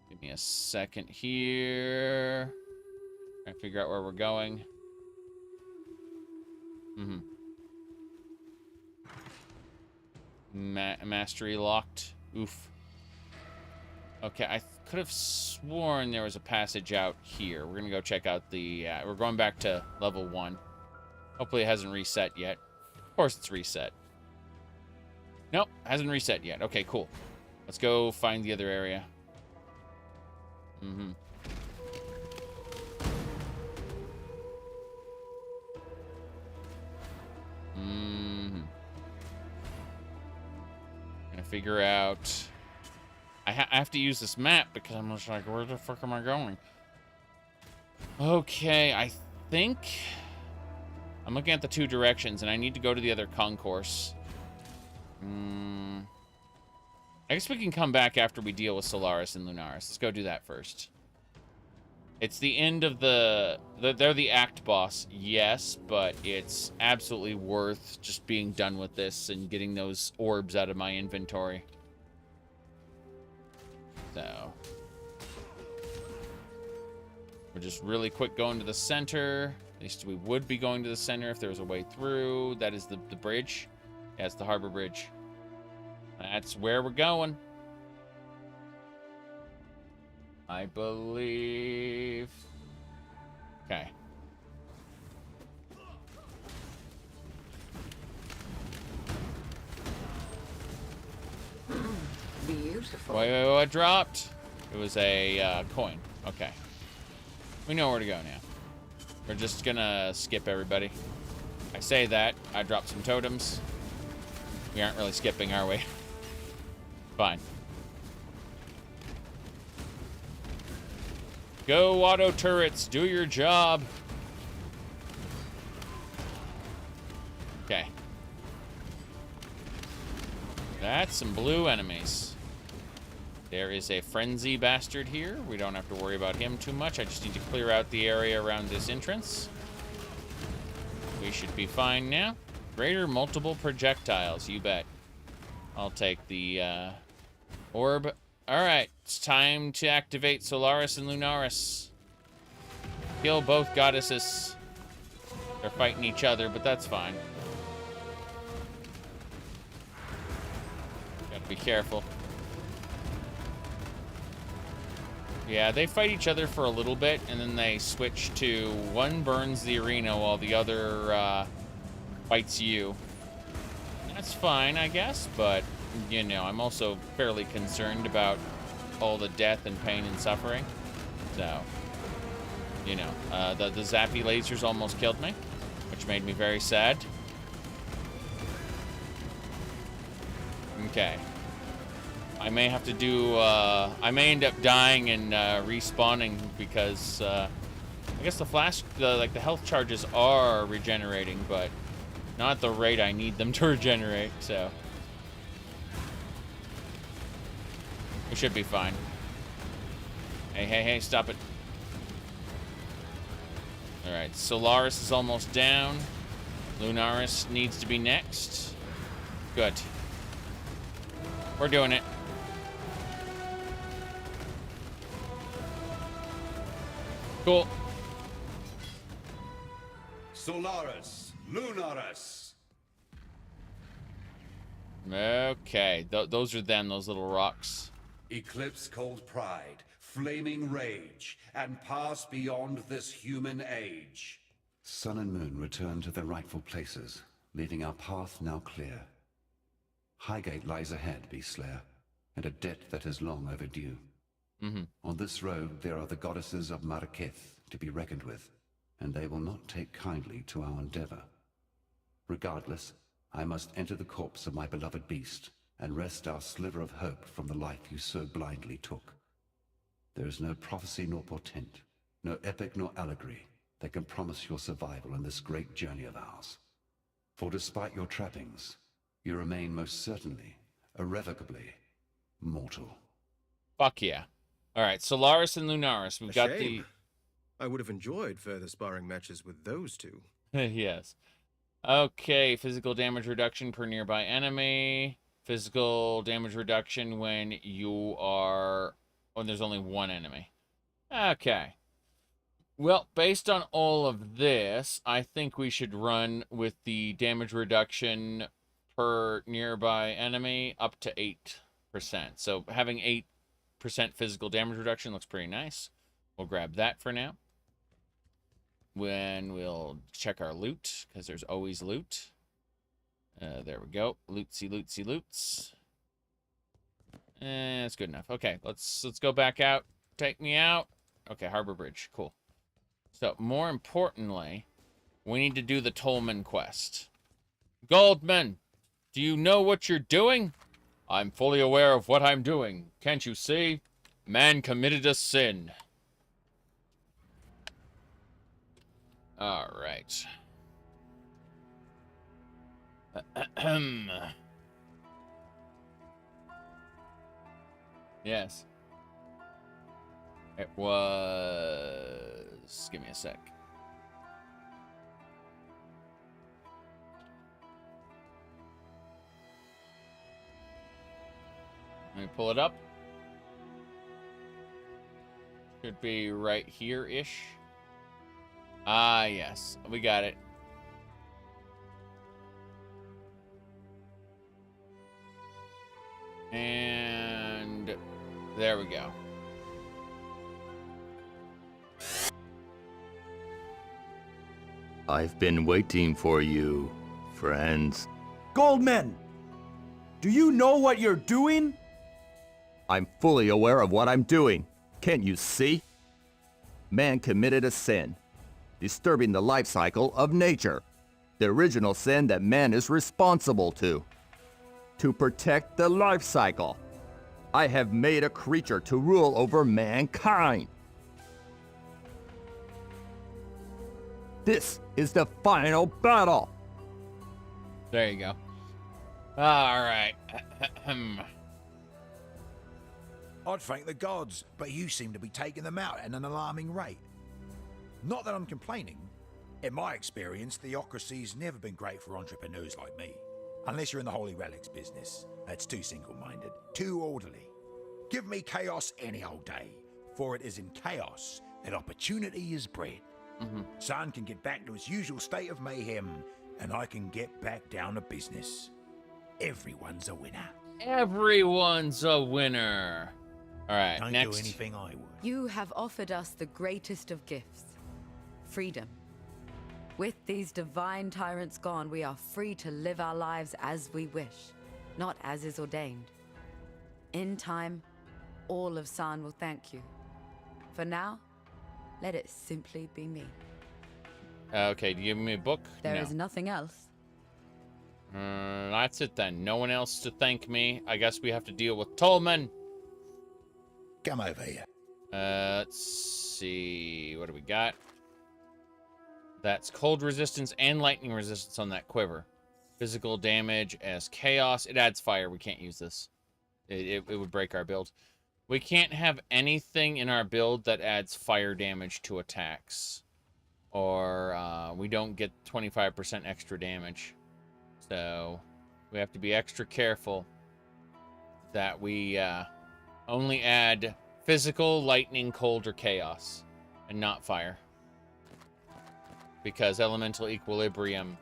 Give me a second here. Trying to figure out where we're going. Mastery locked. Oof. Okay, I could have sworn there was a passage out here. We're gonna go check out the... we're going back to level 1. Hopefully it hasn't reset yet. Of course it's reset. Nope, hasn't reset yet. Okay, cool. Let's go find the other area. figure out... I have to use this map because I'm just like, where the fuck am I going? Okay, I think... I'm looking at the 2 directions, and I need to go to the other concourse. I guess we can come back after we deal with Solaris and Lunaris. Let's go do that first. It's the end of the... They're the act boss, yes, but it's absolutely worth just being done with this and getting those orbs out of my inventory. So... we're just really quick going to the center. At least we would be going to the center if there was a way through. That is the bridge. Yeah, it's the harbor bridge. That's where we're going. I believe. Okay. Beautiful. Wait, what dropped? It was a coin. Okay. We know where to go now. We're just gonna skip everybody. I say that. I dropped some totems. We aren't really skipping, are we? Fine. Go, auto turrets. Do your job. Okay. That's some blue enemies. There is a frenzy bastard here. We don't have to worry about him too much. I just need to clear out the area around this entrance. We should be fine now. Greater multiple projectiles, you bet. I'll take the orb. Alright, it's time to activate Solaris and Lunaris. Kill both goddesses. They're fighting each other, but that's fine. Gotta be careful. Yeah, they fight each other for a little bit, and then they switch to one burns the arena while the other fights you. That's fine, I guess, but, you know, I'm also fairly concerned about all the death and pain and suffering. So, you know, the zappy lasers almost killed me, which made me very sad. Okay. I may have to do, I may end up dying and respawning because, I guess the flash, the health charges are regenerating, but not at the rate I need them to regenerate, so. We should be fine. Hey, hey, hey, stop it. Alright, Solaris is almost down. Lunaris needs to be next. Good. We're doing it. Cool. Solaris, Lunaris. Okay, those are them, those little rocks. Eclipse cold pride, flaming rage, and pass beyond this human age. Sun and moon return to their rightful places, leaving our path now clear. Highgate lies ahead, Beastslayer, and a debt that is long overdue. On this road, there are the goddesses of Marraketh to be reckoned with, and they will not take kindly to our endeavor. Regardless, I must enter the corpse of my beloved beast, and wrest our sliver of hope from the life you so blindly took. There is no prophecy nor portent, no epic nor allegory that can promise your survival in this great journey of ours. For despite your trappings, you remain most certainly, irrevocably, mortal. Fuck yeah. Alright, Solaris and Lunaris. We've got shame. I would have enjoyed further sparring matches with those two. Yes. Okay, physical damage reduction per nearby enemy. Physical damage reduction when you are... when there's only one enemy. Okay. Well, based on all of this, I think we should run with the damage reduction per nearby enemy up to 8%. So having 8% physical damage reduction looks pretty nice. We'll grab that for now. When we'll check our loot, because there's always loot. There we go. Lootsy, lootsy, loots. That's good enough. Okay, let's go back out. Take me out. Okay, Harbor Bridge. Cool. So, more importantly, we need to do the Tolman quest. Goldman, do you know what you're doing? I'm fully aware of what I'm doing. Can't you see? Man committed a sin. All right. Yes. It was... Give me a sec. Let me pull it up. Should be right here-ish. Ah, yes. We got it. And there we go. I've been waiting for you, friends. Goldman! Do you know what you're doing? I'm fully aware of what I'm doing. Can't you see? Man committed a sin, disturbing the life cycle of nature. The original sin that man is responsible to. To protect the life cycle, I have made a creature to rule over mankind. This is the final battle. There you go. All right. I'd thank the gods, but you seem to be taking them out at an alarming rate. Not that I'm complaining. In my experience, theocracy's never been great for entrepreneurs like me. Unless you're in the Holy Relics business. That's too single-minded, too orderly. Give me chaos any old day, for it is in chaos that opportunity is bred. Sun can get back to its usual state of mayhem, and I can get back down to business. Everyone's a winner. Everyone's a winner. All right, Don't next. do anything I would. You have offered us the greatest of gifts, freedom. With these divine tyrants gone, we are free to live our lives as we wish, not as is ordained. In time, all of San will thank you. For now, let it simply be me. Okay, do you give me a book? There No. is nothing else. That's it then. No one else to thank me. I guess we have to deal with Tolman. Come over here. Let's see. What do we got? That's cold resistance and lightning resistance on that quiver. Physical damage as chaos. It adds fire. We can't use this. It would break our build. We can't have anything in our build that adds fire damage to attacks. Or we don't get 25% extra damage. So we have to be extra careful that we only add physical, lightning, cold, or chaos, and not fire. Because elemental equilibrium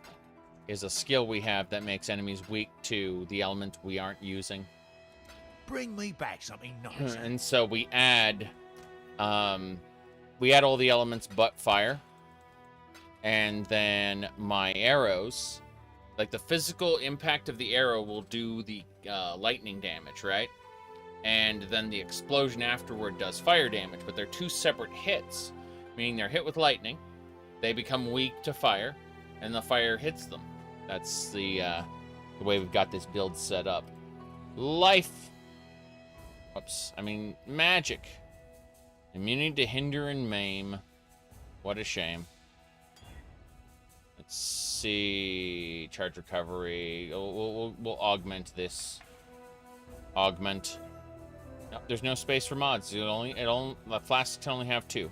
is a skill we have that makes enemies weak to the element we aren't using. Bring me back something nice. And so we add all the elements but fire. And then my arrows, like the physical impact of the arrow will do the lightning damage, right? And then the explosion afterward does fire damage, but they're two separate hits, meaning they're hit with lightning, they become weak to fire, and the fire hits them. That's the way we've got this build set up. Life. Oops. I mean, magic. Immunity to hinder and maim. What a shame. Let's see. Charge recovery. We'll augment this. Augment. No, there's no space for mods. Flasks can only have two.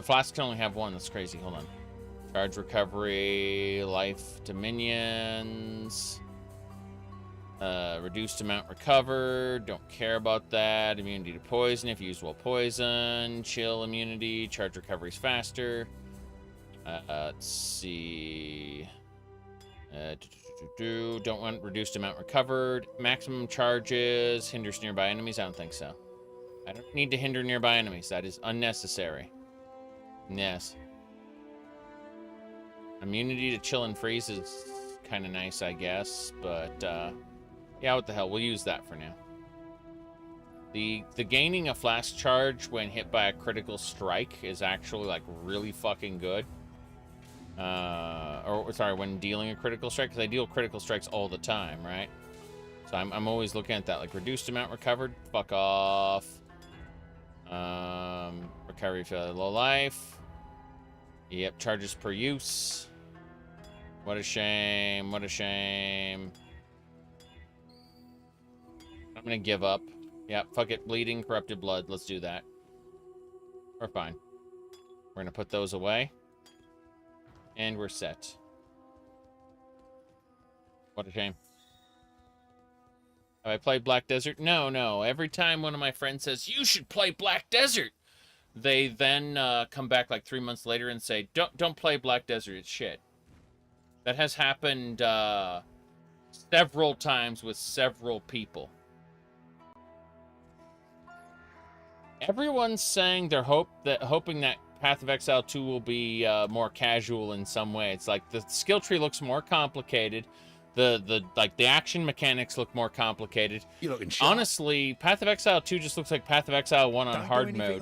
Flasks can only have one. That's crazy. Hold on. Charge recovery. Life to minions. Reduced amount recovered. Don't care about that. Immunity to poison if used while poison. Chill immunity. Charge recovery's faster. Let's see. Don't want reduced amount recovered. Maximum charges. Hinders nearby enemies. I don't think so. I don't need to hinder nearby enemies. That is unnecessary. Yes. Immunity to chill and freeze is kind of nice, I guess. But, yeah, what the hell. We'll use that for now. The gaining a flash charge when hit by a critical strike is actually, like, really fucking good. When dealing a critical strike, because I deal critical strikes all the time, right? So I'm always looking at that, like reduced amount recovered. Fuck off. Recovery for low life. Yep, charges per use. What a shame. What a shame. I'm gonna give up. Yep, fuck it. Bleeding, corrupted blood. Let's do that. We're fine. We're gonna put those away. And we're set. What a shame. Have I played Black Desert? No, no. Every time one of my friends says, you should play Black Desert, they then come back like 3 months later and say, don't play Black Desert, it's shit. That has happened several times with several people. Everyone's saying they're hoping that Path of Exile 2 will be more casual in some way. It's like the skill tree looks more complicated. The action mechanics look more complicated. You're looking sharp. Honestly, Path of Exile 2 just looks like Path of Exile 1 on hard mode.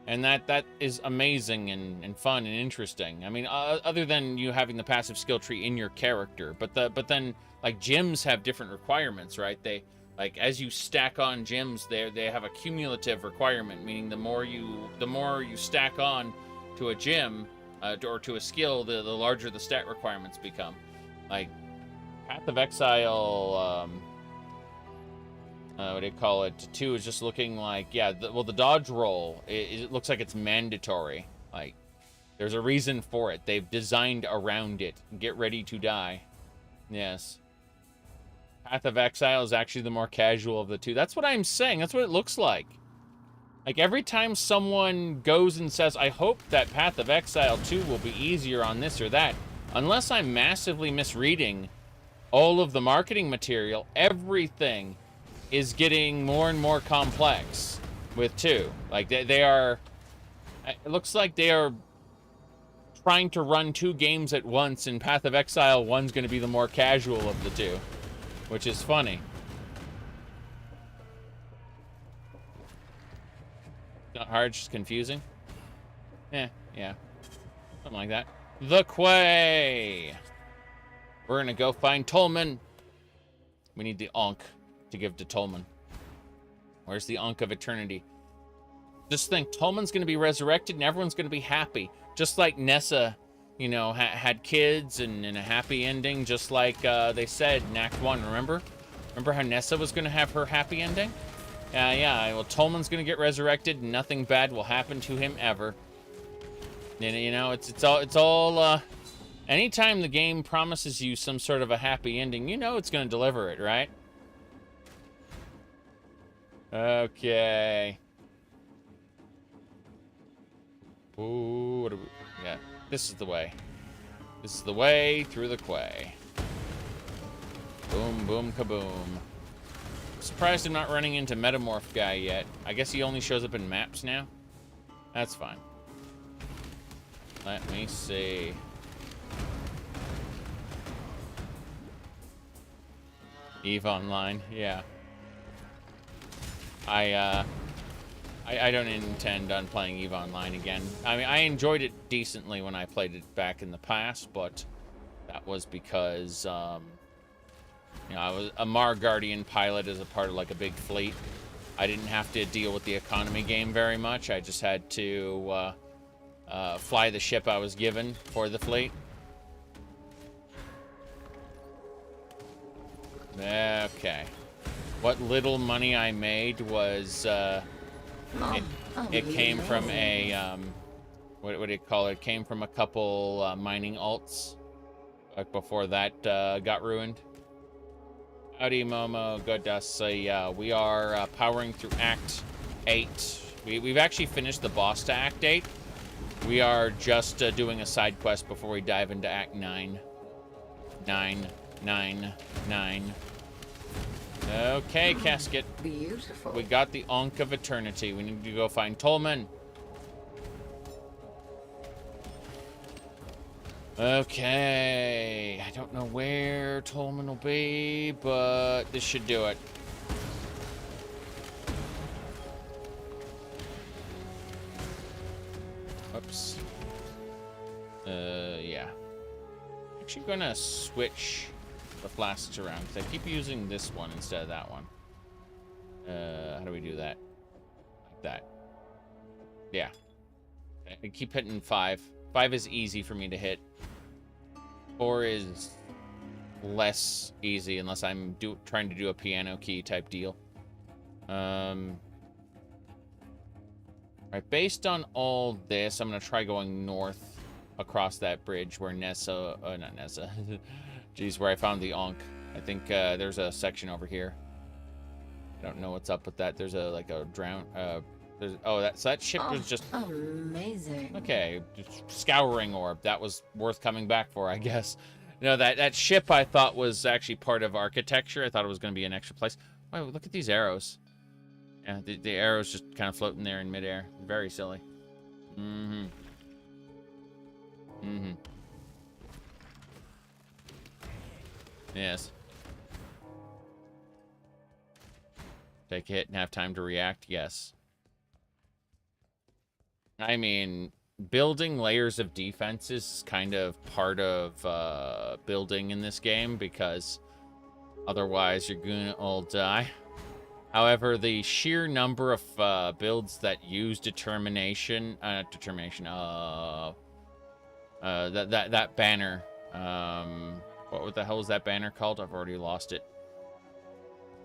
And that is amazing and fun and interesting. I mean, other than you having the passive skill tree in your character, but then like gyms have different requirements, right? They like as you stack on gyms, they have a cumulative requirement, meaning the more you stack on to a gym or to a skill, the larger the stat requirements become. Like Path of Exile, what do you call it? 2 is just looking like, yeah, the dodge roll, it looks like it's mandatory. Like, there's a reason for it. They've designed around it. Get ready to die. Yes. Path of Exile is actually the more casual of the two. That's what I'm saying. That's what it looks like. Like, every time someone goes and says, I hope that Path of Exile 2 will be easier on this or that, unless I'm massively misreading all of the marketing material, everything is getting more and more complex with 2. Like, they are... It looks like they are trying to run 2 games at once, and Path of Exile 1's going to be the more casual of the 2, which is funny. Not hard, just confusing. Yeah. Something like that. The Quay! We're gonna go find Tolman. We need the Ankh to give to Tolman. Where's the Ankh of Eternity? Just think, Tolman's gonna be resurrected and everyone's gonna be happy. Just like Nessa, you know, had kids and a happy ending, just like they said in Act 1, remember? Remember how Nessa was gonna have her happy ending? Yeah, well, Tolman's gonna get resurrected and nothing bad will happen to him ever. You know, it's all anytime the game promises you some sort of a happy ending, you know it's going to deliver it, right? Okay. Ooh, what do we... Yeah, this is the way. This is the way through the quay. Boom, boom, kaboom. Surprised I'm not running into Metamorph guy yet. I guess he only shows up in maps now. That's fine. Let me see. EVE Online, yeah. I don't intend on playing EVE Online again. I mean, I enjoyed it decently when I played it back in the past, but that was because, you know, I was a Mar Guardian pilot as a part of like a big fleet. I didn't have to deal with the economy game very much. I just had to fly the ship I was given for the fleet. Okay. What little money I made was, it came from a, what do you call it? It came from a couple mining alts, like before that got ruined. Howdy, Momo. Good to see ya. We are powering through Act 8. We've actually finished the boss to Act 8. We are just doing a side quest before we dive into Act 9. 9. Okay, Casket. Beautiful. We got the Ankh of Eternity. We need to go find Tolman. Okay. I don't know where Tolman will be, but this should do it. Oops. Yeah. Actually gonna switch the flasks around. Because I keep using this one instead of that one. How do we do that? Like that. Yeah. I keep hitting 5. 5 is easy for me to hit. 4 is less easy unless I'm trying to do a piano key type deal. Right, based on all this, I'm gonna try going north across that bridge where Nessa, not Nessa, geez, where I found the Ankh. I think there's a section over here. I don't know what's up with that. There's a drown. So that ship was just amazing. Okay, just scouring orb. That was worth coming back for, I guess. No, that ship I thought was actually part of architecture. I thought it was going to be an extra place. Wow, look at these arrows. Yeah, the arrows just kind of floating there in midair. Very silly. Mm-hmm. Mm-hmm. Yes. Take a hit and have time to react? Yes. I mean, building layers of defense is kind of part of building in this game, because otherwise you're gonna all die. However, the sheer number of builds that use determination, that banner, what the hell is that banner called? I've already lost it.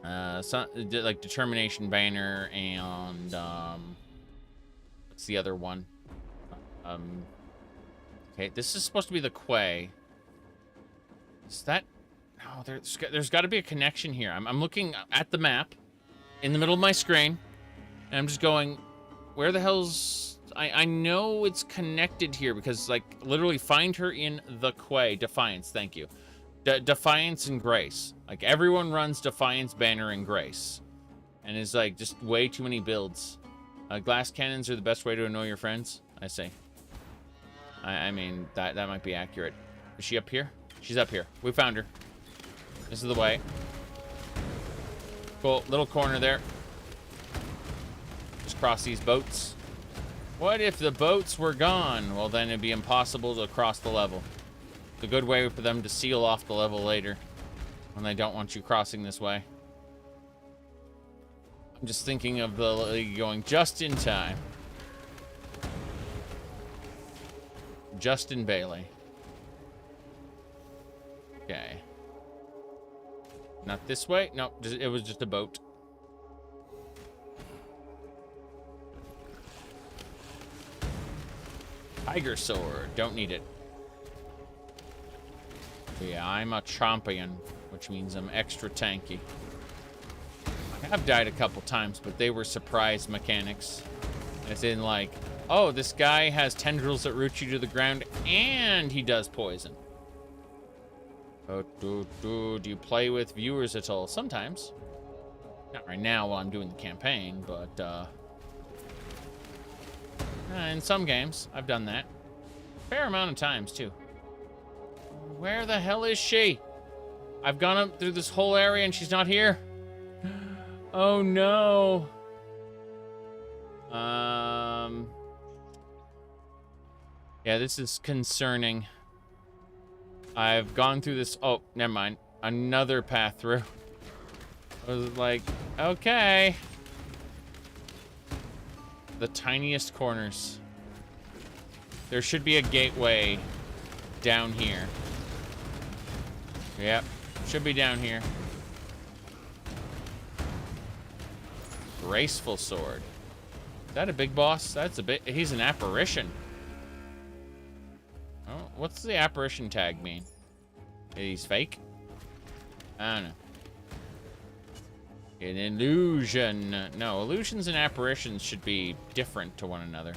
Like determination banner and what's the other one? Okay, this is supposed to be the Quay. Is that? No, there's got to be a connection here. I'm looking at the map in the middle of my screen, and I'm just going, where the hell's... I know it's connected here, because, like, literally find her in the Quay. Defiance, thank you. Defiance and Grace. Like, everyone runs Defiance, Banner, and Grace. And it's, like, just way too many builds. Glass cannons are the best way to annoy your friends, I say. I mean, that might be accurate. Is she up here? She's up here. We found her. This is the way. Cool. Little corner there. Just cross these boats. What if the boats were gone? Well, then it'd be impossible to cross the level. It's a good way for them to seal off the level later when they don't want you crossing this way. I'm just thinking of the league going just in time. Justin Bailey. Okay. Not this way. No, it was just a boat. Tiger sword. Don't need it. Yeah, I'm a champion, which means I'm extra tanky. I have died a couple times, but they were surprise mechanics. As in, like, oh, this guy has tendrils that root you to the ground, and he does poison. Do you play with viewers at all? Sometimes. Not right now while I'm doing the campaign, but in some games, I've done that. Fair amount of times, too. Where the hell is she? I've gone up through this whole area and she's not here. Oh, no. Yeah, this is concerning. I've gone through this... Oh, never mind. Another path through. I was like, okay. The tiniest corners. There should be a gateway down here. Yep, should be down here. Graceful sword. Is that a big boss? That's a bit... He's an apparition. Oh, what's the apparition tag mean? He's fake? I don't know. An illusion. No, illusions and apparitions should be different to one another.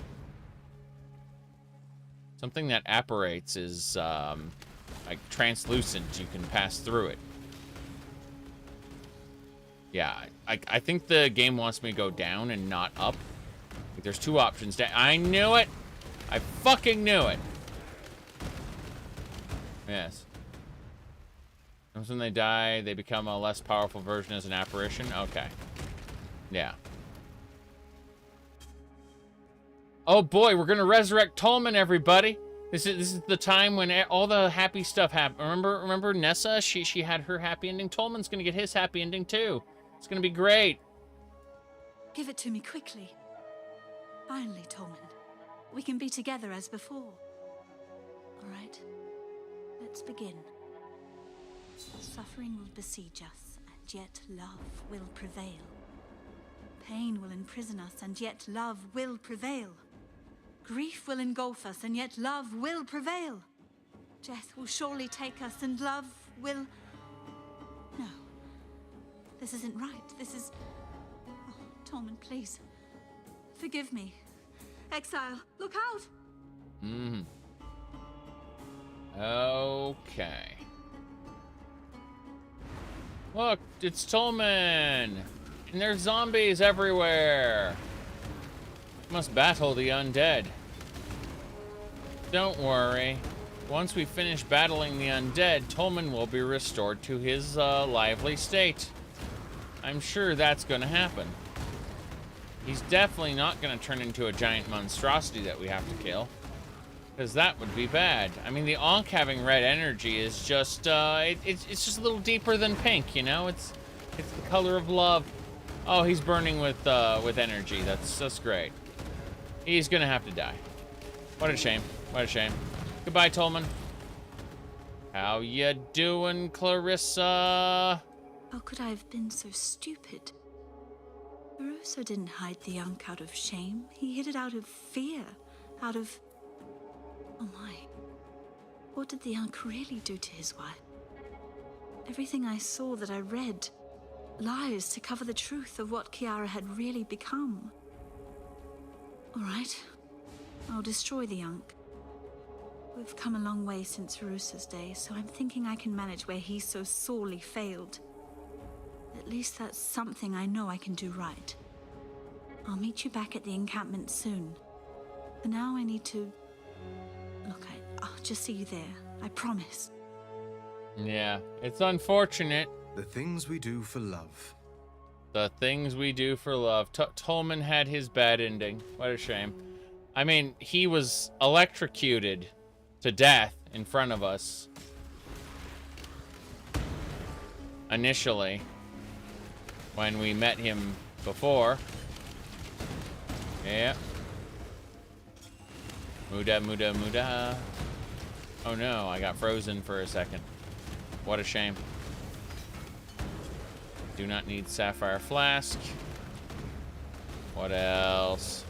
Something that apparates is like translucent. You can pass through it. Yeah, I think the game wants me to go down and not up. Like, there's two options. I knew it. I fucking knew it. Yes. Sometimes when they die, they become a less powerful version as an apparition. Okay. Yeah. Oh boy, we're gonna resurrect Tolman, everybody. This is the time when all the happy stuff happened. Remember Nessa? She had her happy ending. Tolman's gonna get his happy ending too. It's gonna be great. Give it to me quickly. Finally, Tolman. We can be together as before. All right. Let's begin. Suffering will besiege us, and yet love will prevail. Pain will imprison us, and yet love will prevail. Grief will engulf us, and yet love will prevail. Death will surely take us, and love will... No. This isn't right. This is... Oh, Tolman, please. Forgive me. Exile, look out! Mm-hmm. Okay. Look, it's Tolman! And there's zombies everywhere! Must battle the undead. Don't worry. Once we finish battling the undead, Tolman will be restored to his lively state. I'm sure that's gonna happen. He's definitely not gonna turn into a giant monstrosity that we have to kill. Because that would be bad. I mean, the Ankh having red energy is just, it's just a little deeper than pink, you know? It's the color of love. Oh, he's burning with energy. That's great. He's gonna have to die. What a shame. What a shame. Goodbye, Tolman. How you doing, Clarissa? How could I have been so stupid? Caruso didn't hide the Ankh out of shame. He hid it out of fear. Out of... Oh my. What did the Ankh really do to his wife? Everything I saw that I read... lies to cover the truth of what Kiara had really become. All right. I'll destroy the Ankh. We've come a long way since Harusa's day, so I'm thinking I can manage where he so sorely failed. At least that's something I know I can do right. I'll meet you back at the encampment soon. For now, I need to... Look, I'll just see you there. I promise. Yeah, it's unfortunate. The things we do for love. The things we do for love. Tolman had his bad ending. What a shame. I mean, he was electrocuted to death in front of us. Initially. When we met him before. Yeah. Muda. Oh no, I got frozen for a second. What a shame. Do not need Sapphire Flask. What else?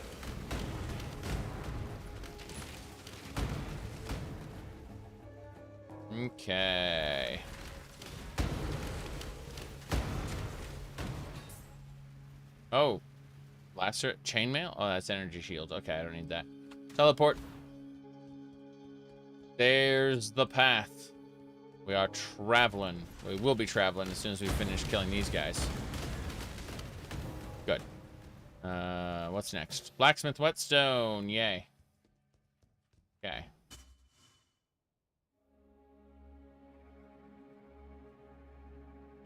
Okay. Oh. Lacer chainmail? Oh, that's energy shield. Okay, I don't need that. Teleport. There's the path. We are traveling. We will be traveling as soon as we finish killing these guys. Good. What's next? Blacksmith whetstone. Yay. Okay.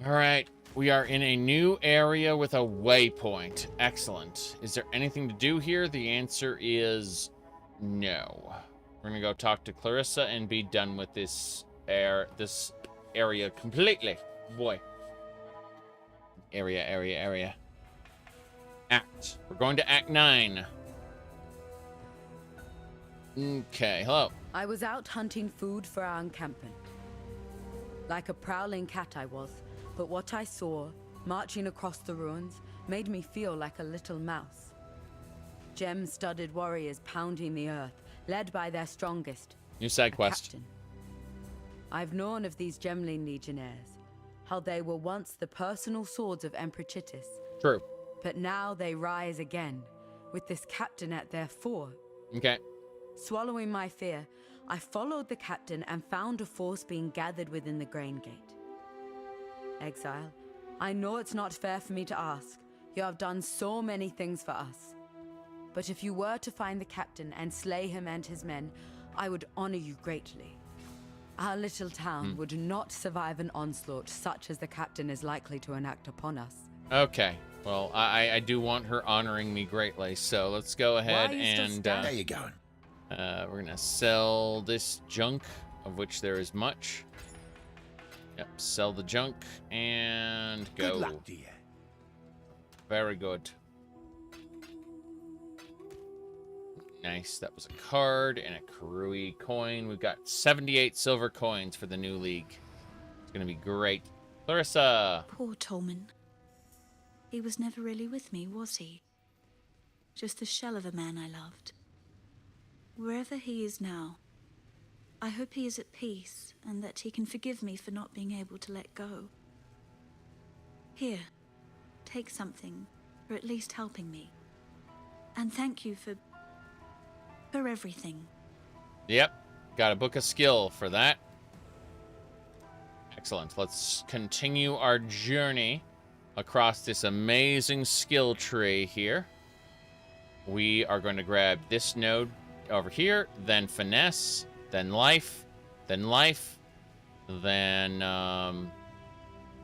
All right. We are in a new area with a waypoint. Excellent. Is there anything to do here? The answer is no. We're gonna go talk to Clarissa and be done with this area completely. Boy. Area. Act. We're going to Act 9. Okay, hello. I was out hunting food for our encampment. Like a prowling cat I was, but what I saw, marching across the ruins, made me feel like a little mouse. Gem-studded warriors pounding the earth, led by their strongest. New side quest. Captain. I've known of these Gemling legionnaires, how they were once the personal swords of Emperor Chittis. True. But now they rise again, with this captain at their fore. Okay. Swallowing my fear, I followed the captain and found a force being gathered within the Grain Gate. Exile, I know it's not fair for me to ask. You have done so many things for us. But if you were to find the captain and slay him and his men, I would honor you greatly. Our little town would not survive an onslaught such as the captain is likely to enact upon us. Okay. Well, I do want her honoring me greatly, so let's go ahead Why and... There you go. We're gonna sell this junk, of which there is much. Yep, sell the junk and go. Good luck to you. Very good. Nice, that was a card and a Karui coin. We've got 78 silver coins for the new league. It's gonna be great. Clarissa! Poor Tolman. He was never really with me, was he? Just the shell of a man I loved. Wherever he is now, I hope he is at peace and that he can forgive me for not being able to let go. Here, take something for at least helping me. And thank you for everything. Yep, got a book of skill for that. Excellent. Let's continue our journey across this amazing skill tree here. We are going to grab this node over here, then finesse, then life, then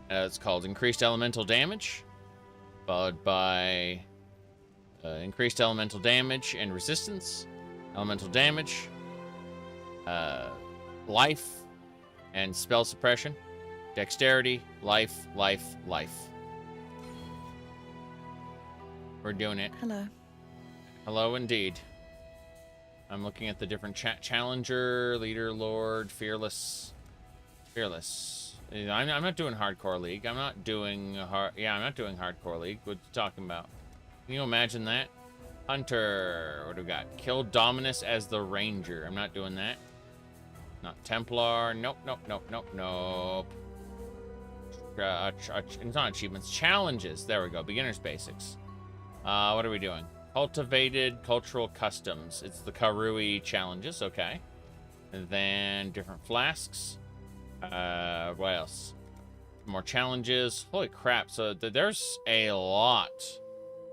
it's called increased elemental damage, followed by increased elemental damage and resistance, elemental damage, life, and spell suppression, dexterity, life. We're doing it. Hello. Hello indeed. I'm looking at the different challenger, leader, lord, fearless. I'm not doing hardcore league. I'm not doing I'm not doing hardcore league. What are you talking about? Can you imagine that? Hunter. What do we got? Kill Dominus as the ranger. I'm not doing that. Not Templar. Nope. It's not achievements. Challenges. There we go. Beginner's basics. What are we doing? Cultivated cultural customs. It's the Karui challenges. Okay. And then different flasks. What else? More challenges. Holy crap. So there's a lot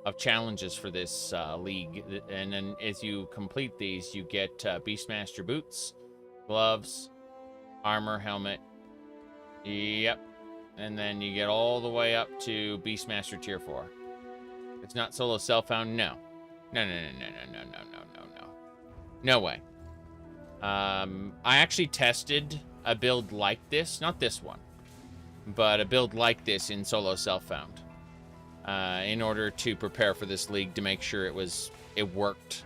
of challenges for this league. And then as you complete these, you get Beastmaster boots, gloves, armor, helmet. Yep. And then you get all the way up to Beastmaster tier 4. It's not solo self-found? No. No. No way. I actually tested a build like this. Not this one. But a build like this in solo self-found. In order to prepare for this league to make sure it worked.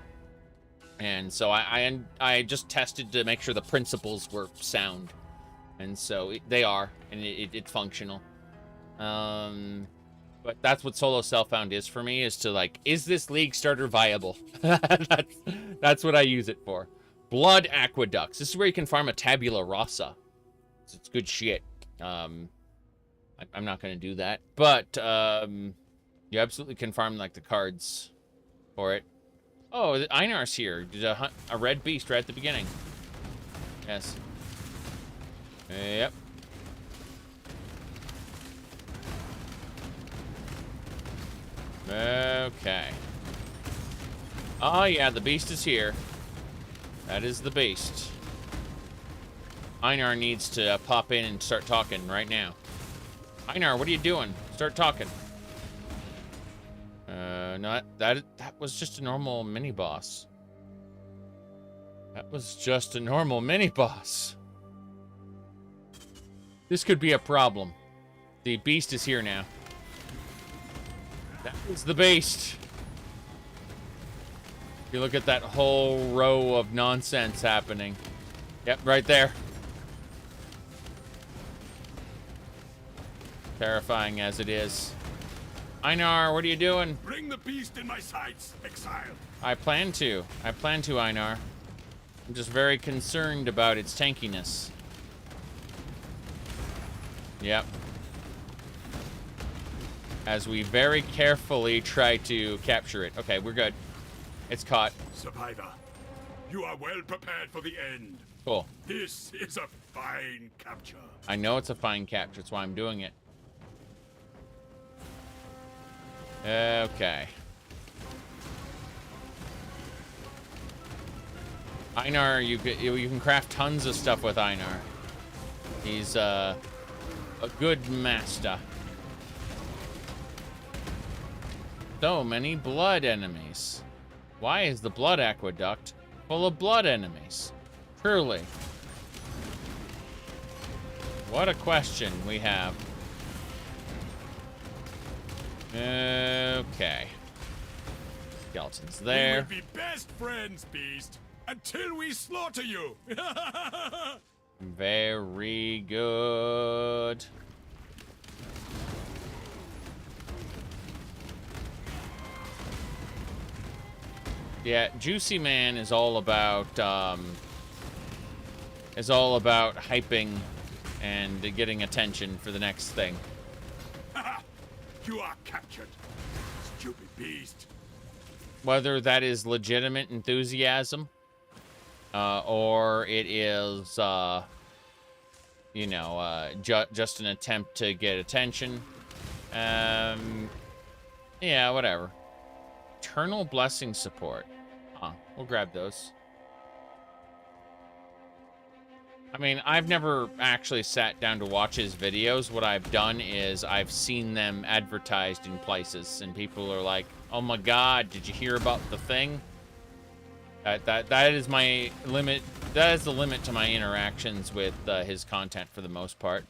And so I just tested to make sure the principles were sound. And so they are, and it's functional. But that's what solo self-found is for me, is to like, is this league starter viable? That's what I use it for. Blood aqueducts. This is where you can farm a tabula rasa. It's good shit. I'm not going to do that, but you absolutely can farm like the cards for it. Oh, the Einar's here. Did a red beast right at the beginning. Yes. Yep. Okay. Oh, yeah, the beast is here. That is the beast. Einar needs to pop in and start talking right now. Einar, what are you doing? Start talking. No, that was just a normal mini-boss. That was just a normal mini-boss. This could be a problem. The beast is here now. That is the beast. You look at that whole row of nonsense happening. Yep, right there. Terrifying as it is. Einar, what are you doing? Bring the beast in my sights, Exile. I plan to, Einar. I'm just very concerned about its tankiness. Yep. As we very carefully try to capture it. Okay, we're good. It's caught. Survivor, you are well prepared for the end. Cool. This is a fine capture. I know it's a fine capture. That's why I'm doing it. Okay. Einar, you can craft tons of stuff with Einar. He's a good master. So many blood enemies. Why is the blood aqueduct Full of blood enemies. Truly. What a question we have. Okay. Skeletons there. We will be best friends, Beast, until we slaughter you. Very good. Yeah, Juicy Man is all about hyping and getting attention for the next thing. You are captured, stupid beast. Whether that is legitimate enthusiasm, or it is, you know, just an attempt to get attention. Yeah, whatever. Eternal Blessing support. Huh, we'll grab those. I mean, I've never actually sat down to watch his videos. What I've done is I've seen them advertised in places, and people are like, "Oh my God, did you hear about the thing?" That is my limit. That is the limit to my interactions with his content for the most part.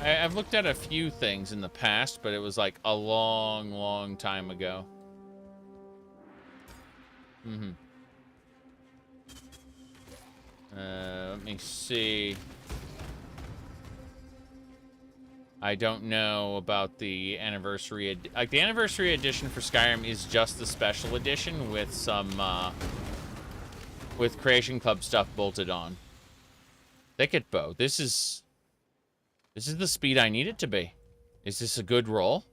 I've looked at a few things in the past, but it was like a long, long time ago. Let me see. I don't know about the anniversary. Like, the anniversary edition for Skyrim is just the special edition with some, with Creation Club stuff bolted on. Thicket Bow. This is the speed I need it to be. Is this a good roll?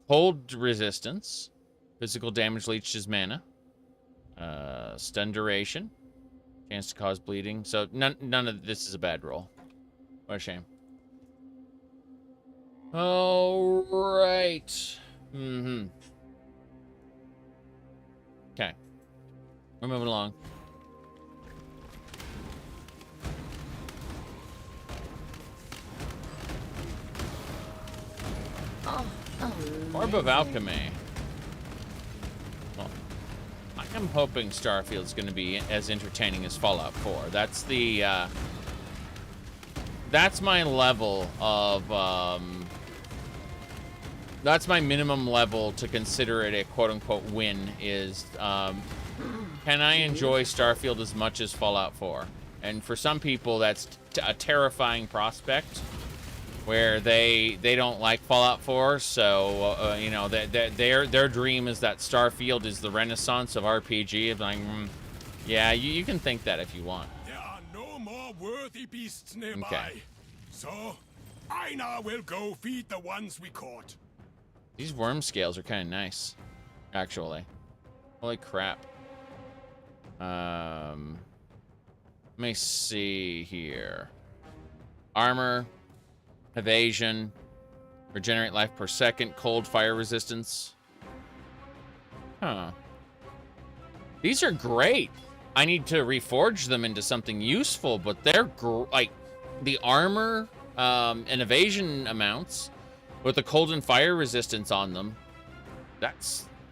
Cold resistance. Physical damage leeches mana. Stun duration. Chance to cause bleeding. So none of this is a bad roll. What a shame. All right. Okay. We're moving along. Orb of Alchemy. Well, I am hoping Starfield's going to be as entertaining as Fallout 4. That's the, that's my level of, that's my minimum level to consider it a quote-unquote win is, can I enjoy Starfield as much as Fallout 4? And for some people, that's a terrifying prospect, where they don't like Fallout 4, so you know, their dream is that Starfield is the renaissance of RPG. Of like, yeah, you can think that if you want. There are no more worthy beasts nearby. Okay. So, I now will go feed the ones we caught. These worm scales are kind of nice, actually. Holy crap. Let me see here. Armor. Evasion, regenerate life per second, cold fire resistance. Huh. These are great. I need to reforge them into something useful, but they're like the armor and evasion amounts with the cold and fire resistance on them.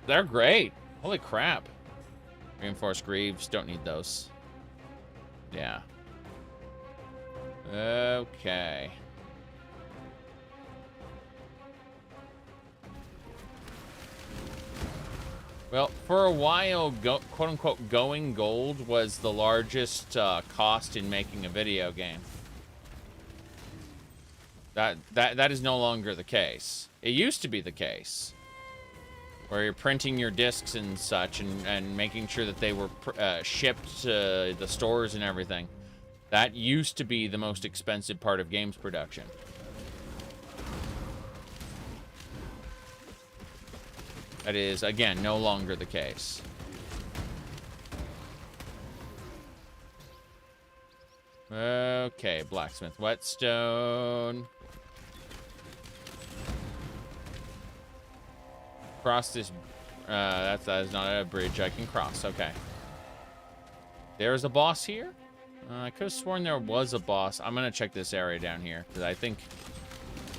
They're great. Holy crap. Reinforced greaves, don't need those. Yeah. Okay. Well, for a while, quote-unquote, going gold was the largest cost in making a video game. That is no longer the case. It used to be the case, where you're printing your discs and such, and making sure that they were shipped to the stores and everything. That used to be the most expensive part of games production. That is, again, no longer the case. Okay, blacksmith whetstone. Cross this. That is not a bridge I can cross. Okay. There's a boss here. I could have sworn there was a boss. I'm gonna check this area down here, because I think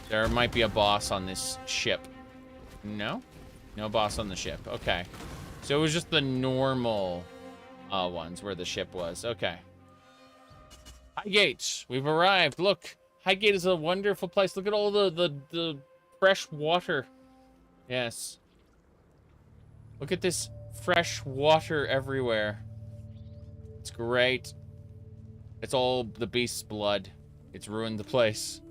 there might be a boss on this ship. No? No boss on the ship. Okay. So it was just the normal ones where the ship was. Okay. Highgate. We've arrived. Look. Highgate is a wonderful place. Look at all the fresh water. Yes. Look at this fresh water everywhere. It's great. It's all the beast's blood. It's ruined the place.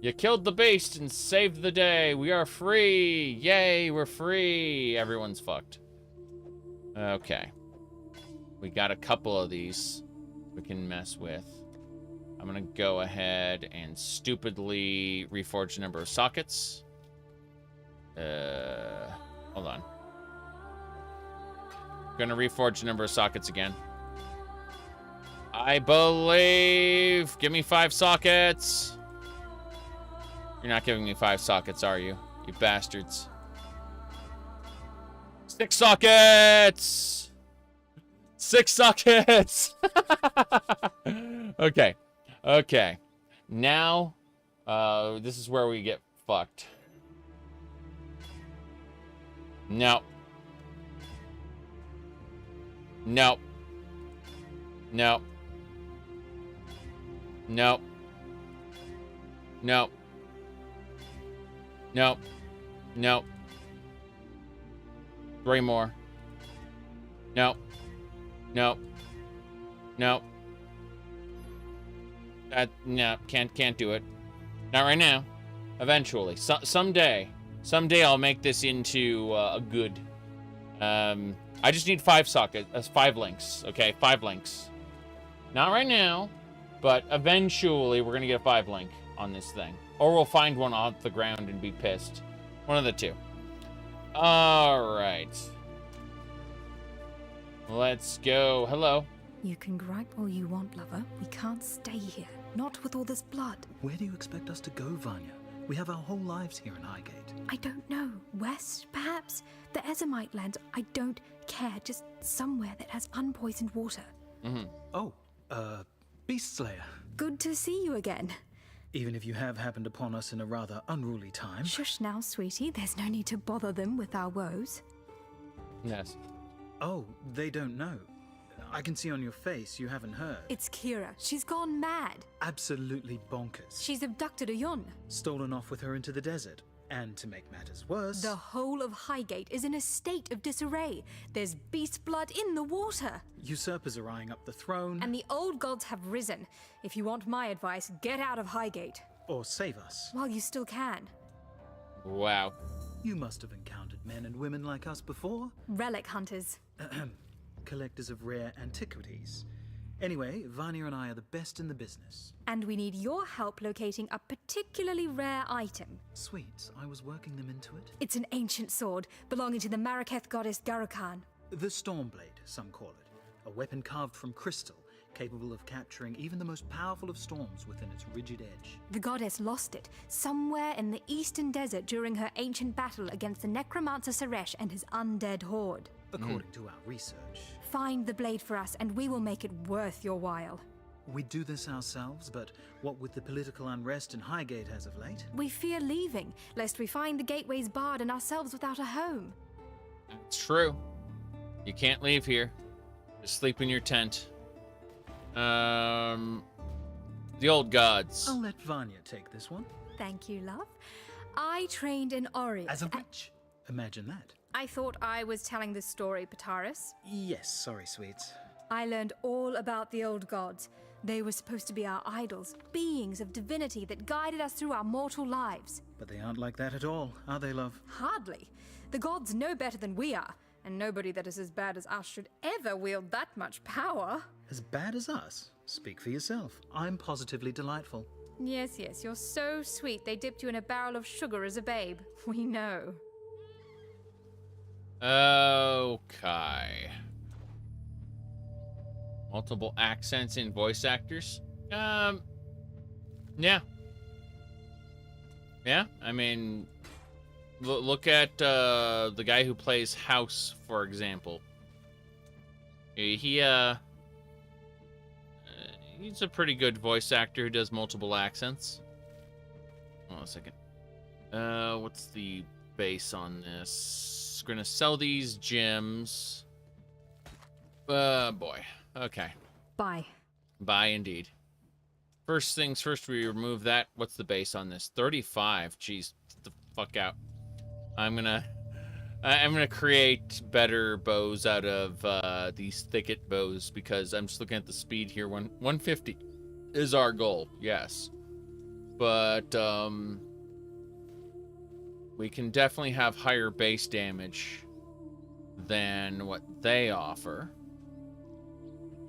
You killed the beast and saved the day. We are free. Yay, we're free. Everyone's fucked. Okay. We got a couple of these we can mess with. I'm gonna go ahead and stupidly reforge a number of sockets. Hold on. Gonna reforge a number of sockets again. I believe. Give me 5 sockets. You're not giving me 5 sockets, are you? You bastards. 6 sockets! 6 sockets! Okay. Okay. Now, this is where we get fucked. No. No. No. No. No. No. No. 3 more. No. No. No. No, can't do it. Not right now. Eventually. Someday I'll make this into a good. I just need 5 sockets, 5 links. Okay, 5 links. Not right now, but eventually we're gonna get a 5 link on this thing, or we'll find one off the ground and be pissed. One of the two. All right. Let's go. Hello. You can gripe all you want, lover. We can't stay here. Not with all this blood. Where do you expect us to go, Vanya? We have our whole lives here in Highgate. I don't know. West, perhaps? The Ezomite lands. I don't care. Just somewhere that has unpoisoned water. Mm-hmm. Oh, Beast Slayer. Good to see you again. Even if you have happened upon us in a rather unruly time. Shush now, sweetie. There's no need to bother them with our woes. Yes. Oh, they don't know. I can see on your face you haven't heard. It's Kira. She's gone mad. Absolutely bonkers. She's abducted a Yun. Stolen off with her into the desert. And to make matters worse... The whole of Highgate is in a state of disarray. There's beast blood in the water. Usurpers are eyeing up the throne. And the old gods have risen. If you want my advice, get out of Highgate. Or save us. While you still can. Wow. You must have encountered men and women like us before. Relic hunters. Collectors of rare antiquities. Anyway, Vanya and I are the best in the business. And we need your help locating a particularly rare item. Sweet, I was working them into it. It's an ancient sword belonging to the Maraketh goddess Zhakaron. The Stormblade, some call it. A weapon carved from crystal, capable of capturing even the most powerful of storms within its rigid edge. The goddess lost it somewhere in the eastern desert during her ancient battle against the necromancer Zaric and his undead horde. According to our research. Find the blade for us and we will make it worth your while. We do this ourselves, but what with the political unrest in Highgate as of late? We fear leaving, lest we find the gateways barred and ourselves without a home. It's true. You can't leave here. Just sleep in your tent. The old gods. I'll let Vanya take this one. Thank you, love. I trained in Orient. As a witch? Imagine that. I thought I was telling this story, Pataris. Yes, sorry, sweets. I learned all about the old gods. They were supposed to be our idols, beings of divinity that guided us through our mortal lives. But they aren't like that at all, are they, love? Hardly. The gods know better than we are, and nobody that is as bad as us should ever wield that much power. As bad as us? Speak for yourself. I'm positively delightful. Yes, yes, you're so sweet they dipped you in a barrel of sugar as a babe. We know. Okay. Multiple accents in voice actors? Yeah. Yeah, I mean, look at the guy who plays House, for example. He he's a pretty good voice actor who does multiple accents. Hold on a second. What's the base on this? We're gonna sell these gems. Boy. Okay. Buy. Buy indeed. First things first, we remove that. What's the base on this? 35. Jeez, get the fuck out. I'm gonna create better bows out of these thicket bows because I'm just looking at the speed here. 150 is our goal, yes. But we can definitely have higher base damage than what they offer.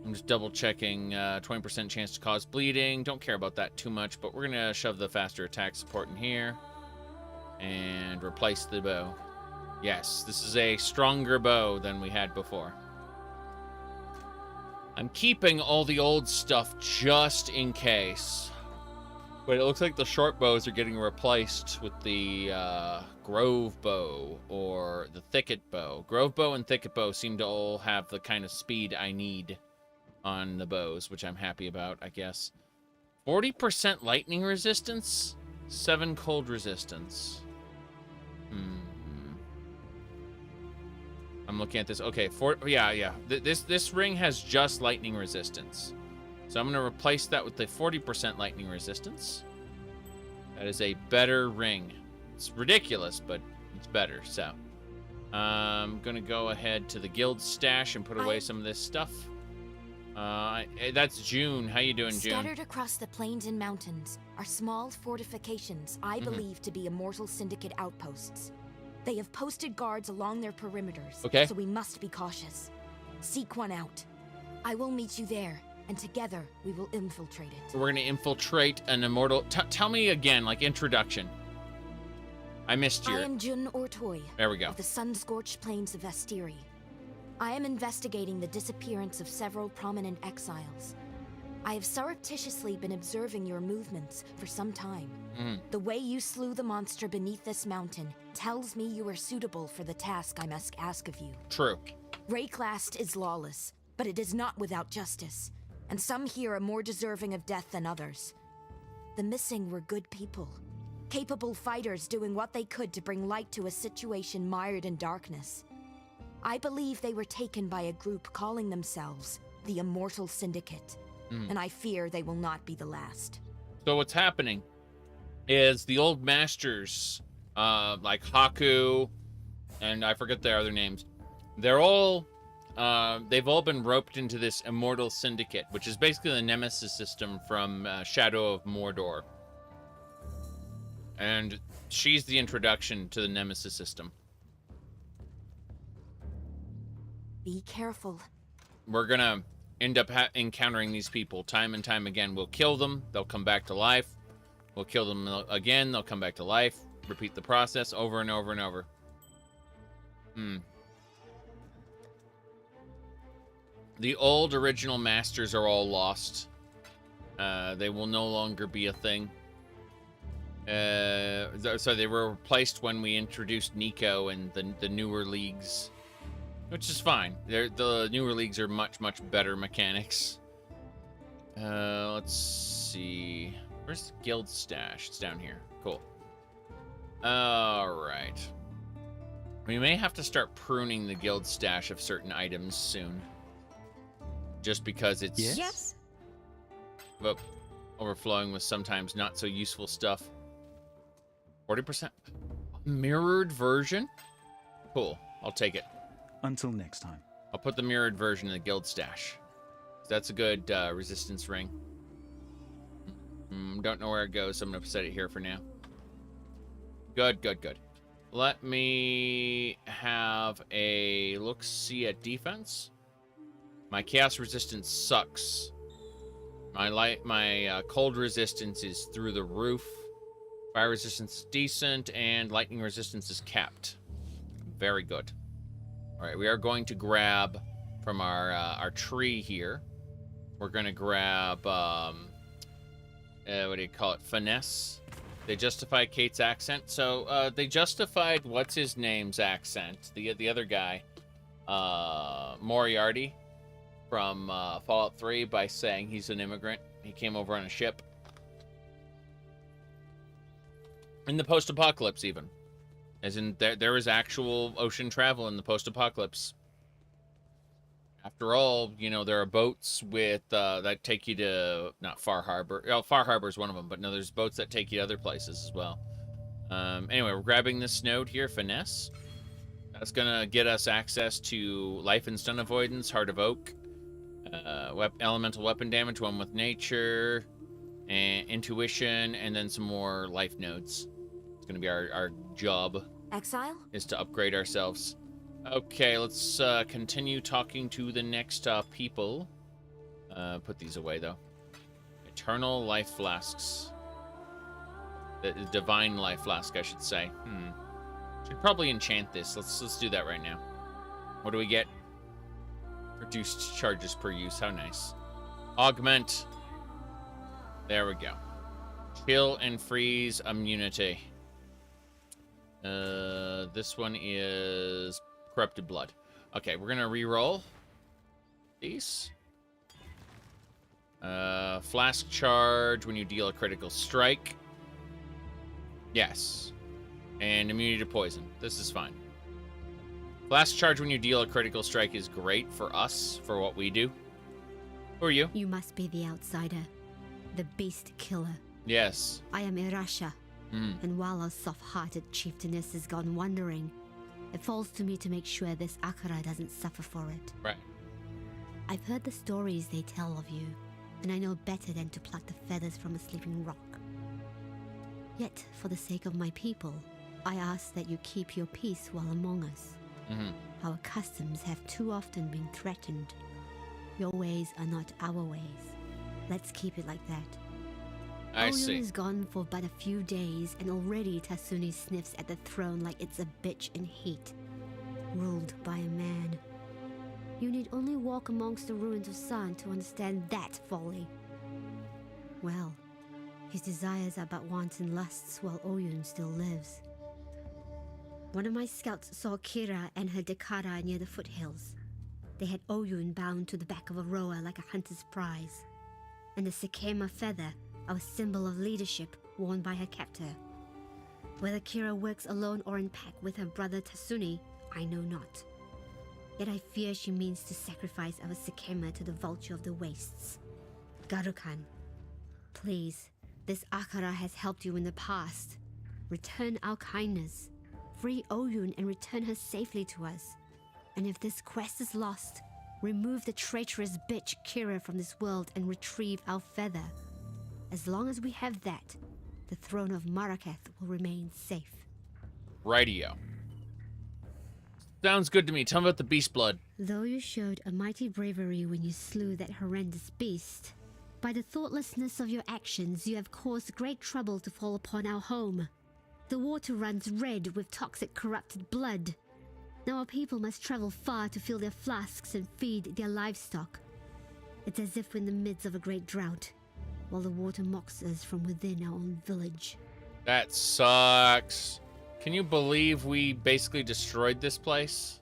I'm just double checking. 20% chance to cause bleeding. Don't care about that too much, but we're gonna shove the faster attack support in here and replace the bow. Yes, this is a stronger bow than we had before. I'm keeping all the old stuff just in case. But it looks like the short bows are getting replaced with the Grove bow or the Thicket bow. Grove bow and Thicket bow seem to all have the kind of speed I need on the bows, which I'm happy about, I guess. 40% lightning resistance, 7 cold resistance. I'm looking at this. Okay, yeah. This ring has just lightning resistance. So I'm going to replace that with the 40% lightning resistance. That is a better ring. It's ridiculous, but it's better. So I'm going to go ahead to the guild stash and put away some of this stuff. That's June. How you doing, June? Scattered across the plains and mountains are small fortifications I believe to be immortal Syndicate outposts. They have posted guards along their perimeters, so we must be cautious. Seek one out. I will meet you there, and together we will infiltrate it. We're going to infiltrate an immortal... Tell me again, like, introduction. I missed your... I am Jun Ortoy. There we go. Of the sun-scorched plains of Vestiri. I am investigating the disappearance of several prominent exiles. I have surreptitiously been observing your movements for some time. The way you slew the monster beneath this mountain tells me you are suitable for the task I must ask of you. True. Rayclast is lawless, but it is not without justice, and some here are more deserving of death than others. The missing were good people, capable fighters doing what they could to bring light to a situation mired in darkness. I believe they were taken by a group calling themselves the Immortal Syndicate, and I fear they will not be the last. So what's happening is the old masters, like Haku, and I forget their other names, they're all, they've all been roped into this Immortal Syndicate, which is basically the Nemesis system from Shadow of Mordor. And she's the introduction to the Nemesis system. Be careful. We're gonna end up encountering these people time and time again. We'll kill them, they'll come back to life. We'll kill them again, they'll come back to life. Repeat the process over and over and over. The old original masters are all lost. They will no longer be a thing. So they were replaced when we introduced Nico and the newer leagues. Which is fine. The newer leagues are much better mechanics. Let's see. Where's the guild stash? It's down here. Cool. Alright. We may have to start pruning the guild stash of certain items soon. Just because it's overflowing with sometimes not so useful stuff. 40%. Mirrored version? Cool. I'll take it. Until next time. I'll put the mirrored version in the guild stash. That's a good resistance ring. Don't know where it goes, so I'm going to set it here for now. Good. Let me have a look-see at defense. My chaos resistance sucks. My cold resistance is through the roof. Fire resistance is decent, and lightning resistance is capped. Very good. All right, we are going to grab from our tree here. We're going to grab, what do you call it? Finesse. They justify Kate's accent. So they justified what's-his-name's accent, the other guy, Moriarty. from Fallout 3 by saying he's an immigrant. He came over on a ship. In the post-apocalypse, even. As in, there is actual ocean travel in the post-apocalypse. After all, you know, there are boats with that take you to, not Far Harbor. Oh, Far Harbor is one of them, but no, there's boats that take you to other places as well. Anyway, we're grabbing this node here, Finesse. That's going to get us access to Life and Stun Avoidance, Heart of Oak, Elemental Weapon Damage, one with Nature, and Intuition, and then some more life nodes. It's going to be our job. Exile? Is to upgrade ourselves. Okay, let's continue talking to the next people. Put these away, though. Eternal Life Flasks. The Divine Life Flask, I should say. Should probably enchant this. Let's do that right now. What do we get? Reduced charges per use. How nice. Augment. There we go. Chill and freeze immunity. This one is Corrupted Blood. Okay, we're gonna re-roll these. Flask charge when you deal a critical strike. Yes. And immunity to poison. This is fine. Flask charge when you deal a critical strike is great for us, for what we do. Who are you? You must be the outsider. The beast killer. Yes. I am Irasha. And while our soft-hearted chieftainess has gone wandering, it falls to me to make sure this Akara doesn't suffer for it. Right. I've heard the stories they tell of you, and I know better than to pluck the feathers from a sleeping rock. Yet, for the sake of my people, I ask that you keep your peace while among us. Our customs have too often been threatened. Your ways are not our ways. Let's keep it like that. I see. Oyun is gone for but a few days, and already Tasuni sniffs at the throne like it's a bitch in heat, ruled by a man. You need only walk amongst the ruins of San to understand that folly. Well, his desires are but wanton lusts while Oyun still lives. One of my scouts saw Kira and her Dekara near the foothills. They had Oyun bound to the back of a rower like a hunter's prize, and the Sekema feather, our symbol of leadership, worn by her captor. Whether Kira works alone or in pack with her brother Tasuni, I know not. Yet I fear she means to sacrifice our Sekema to the vulture of the wastes. Garukan, please, this Akara has helped you in the past. Return our kindness. Free Oyun and return her safely to us. And if this quest is lost, remove the traitorous bitch Kira from this world and retrieve our feather. As long as we have that, the throne of Marraketh will remain safe. Rightio. Sounds good to me. Tell me about the beast blood. Though you showed a mighty bravery when you slew that horrendous beast, by the thoughtlessness of your actions, you have caused great trouble to fall upon our home. The water runs red with toxic corrupted blood. Now our people must travel far to fill their flasks and feed their livestock. It's as if we're in the midst of a great drought, while the water mocks us from within our own village. That sucks. Can you believe we basically destroyed this place?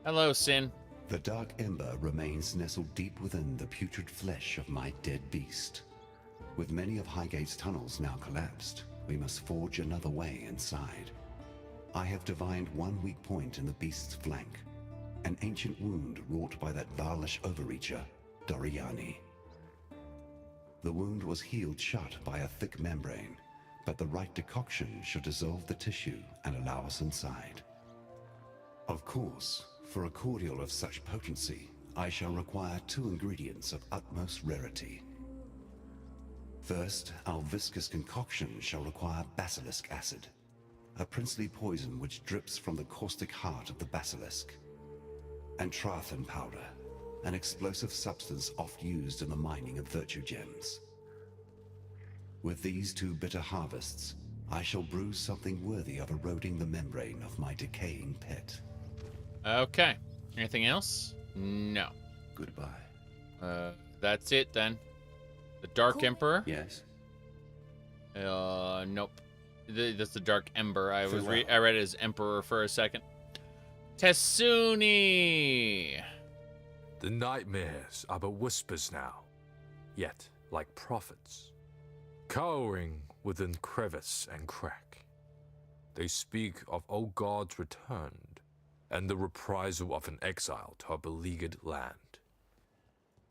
Hello, Sin. The dark ember remains nestled deep within the putrid flesh of my dead beast. With many of Highgate's tunnels now collapsed, we must forge another way inside. I have divined one weak point in the beast's flank, an ancient wound wrought by that Varlish overreacher, Doriani. The wound was healed shut by a thick membrane, but the right decoction should dissolve the tissue and allow us inside. Of course, for a cordial of such potency, I shall require 2 ingredients of utmost rarity. First, our viscous concoction shall require basilisk acid, a princely poison which drips from the caustic heart of the basilisk, and Trathan powder, an explosive substance oft used in the mining of virtue gems. With these 2 bitter harvests, I shall brew something worthy of eroding the membrane of my decaying pet. Okay. Anything else? No. Goodbye. That's it then. The Dark Emperor? Yes. Nope. That's the Dark Ember. I read it as Emperor for a second. Tasuni! The nightmares are but whispers now, yet like prophets, cowering within crevice and crack. They speak of old gods returned, and the reprisal of an exile to our beleaguered land.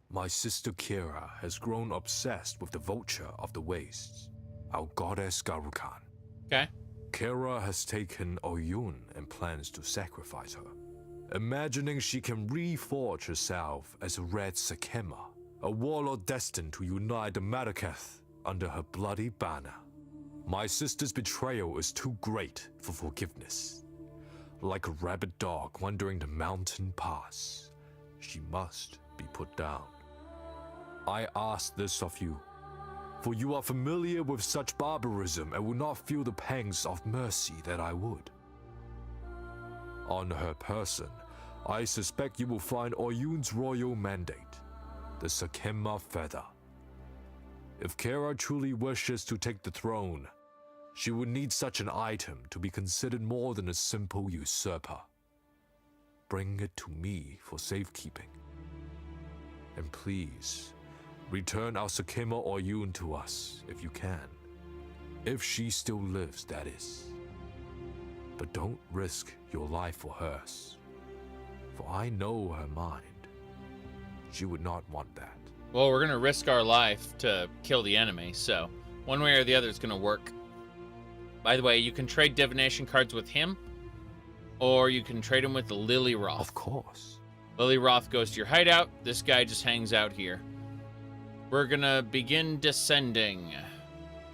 My sister Kira has grown obsessed with the vulture of the wastes, our goddess Zhakaron. Okay. Kira has taken Oyun and plans to sacrifice her, imagining she can reforge herself as a Red Sakema, a warlord destined to unite the Marraketh under her bloody banner. My sister's betrayal is too great for forgiveness. Like a rabid dog wandering the mountain pass, she must be put down. I ask this of you, for you are familiar with such barbarism and will not feel the pangs of mercy that I would. On her person, I suspect you will find Oyun's royal mandate, the Sakema feather. If Kira truly wishes to take the throne, she would need such an item to be considered more than a simple usurper. Bring it to me for safekeeping. And please, return our Sakema Oyun to us if you can. If she still lives, that is. But don't risk your life for hers, for I know her mind. She would not want that. Well, we're gonna risk our life to kill the enemy, so one way or the other it's gonna work. By the way, you can trade divination cards with him, or you can trade him with the Lily Roth. Of course. Lily Roth goes to your hideout. This guy just hangs out here. We're gonna begin descending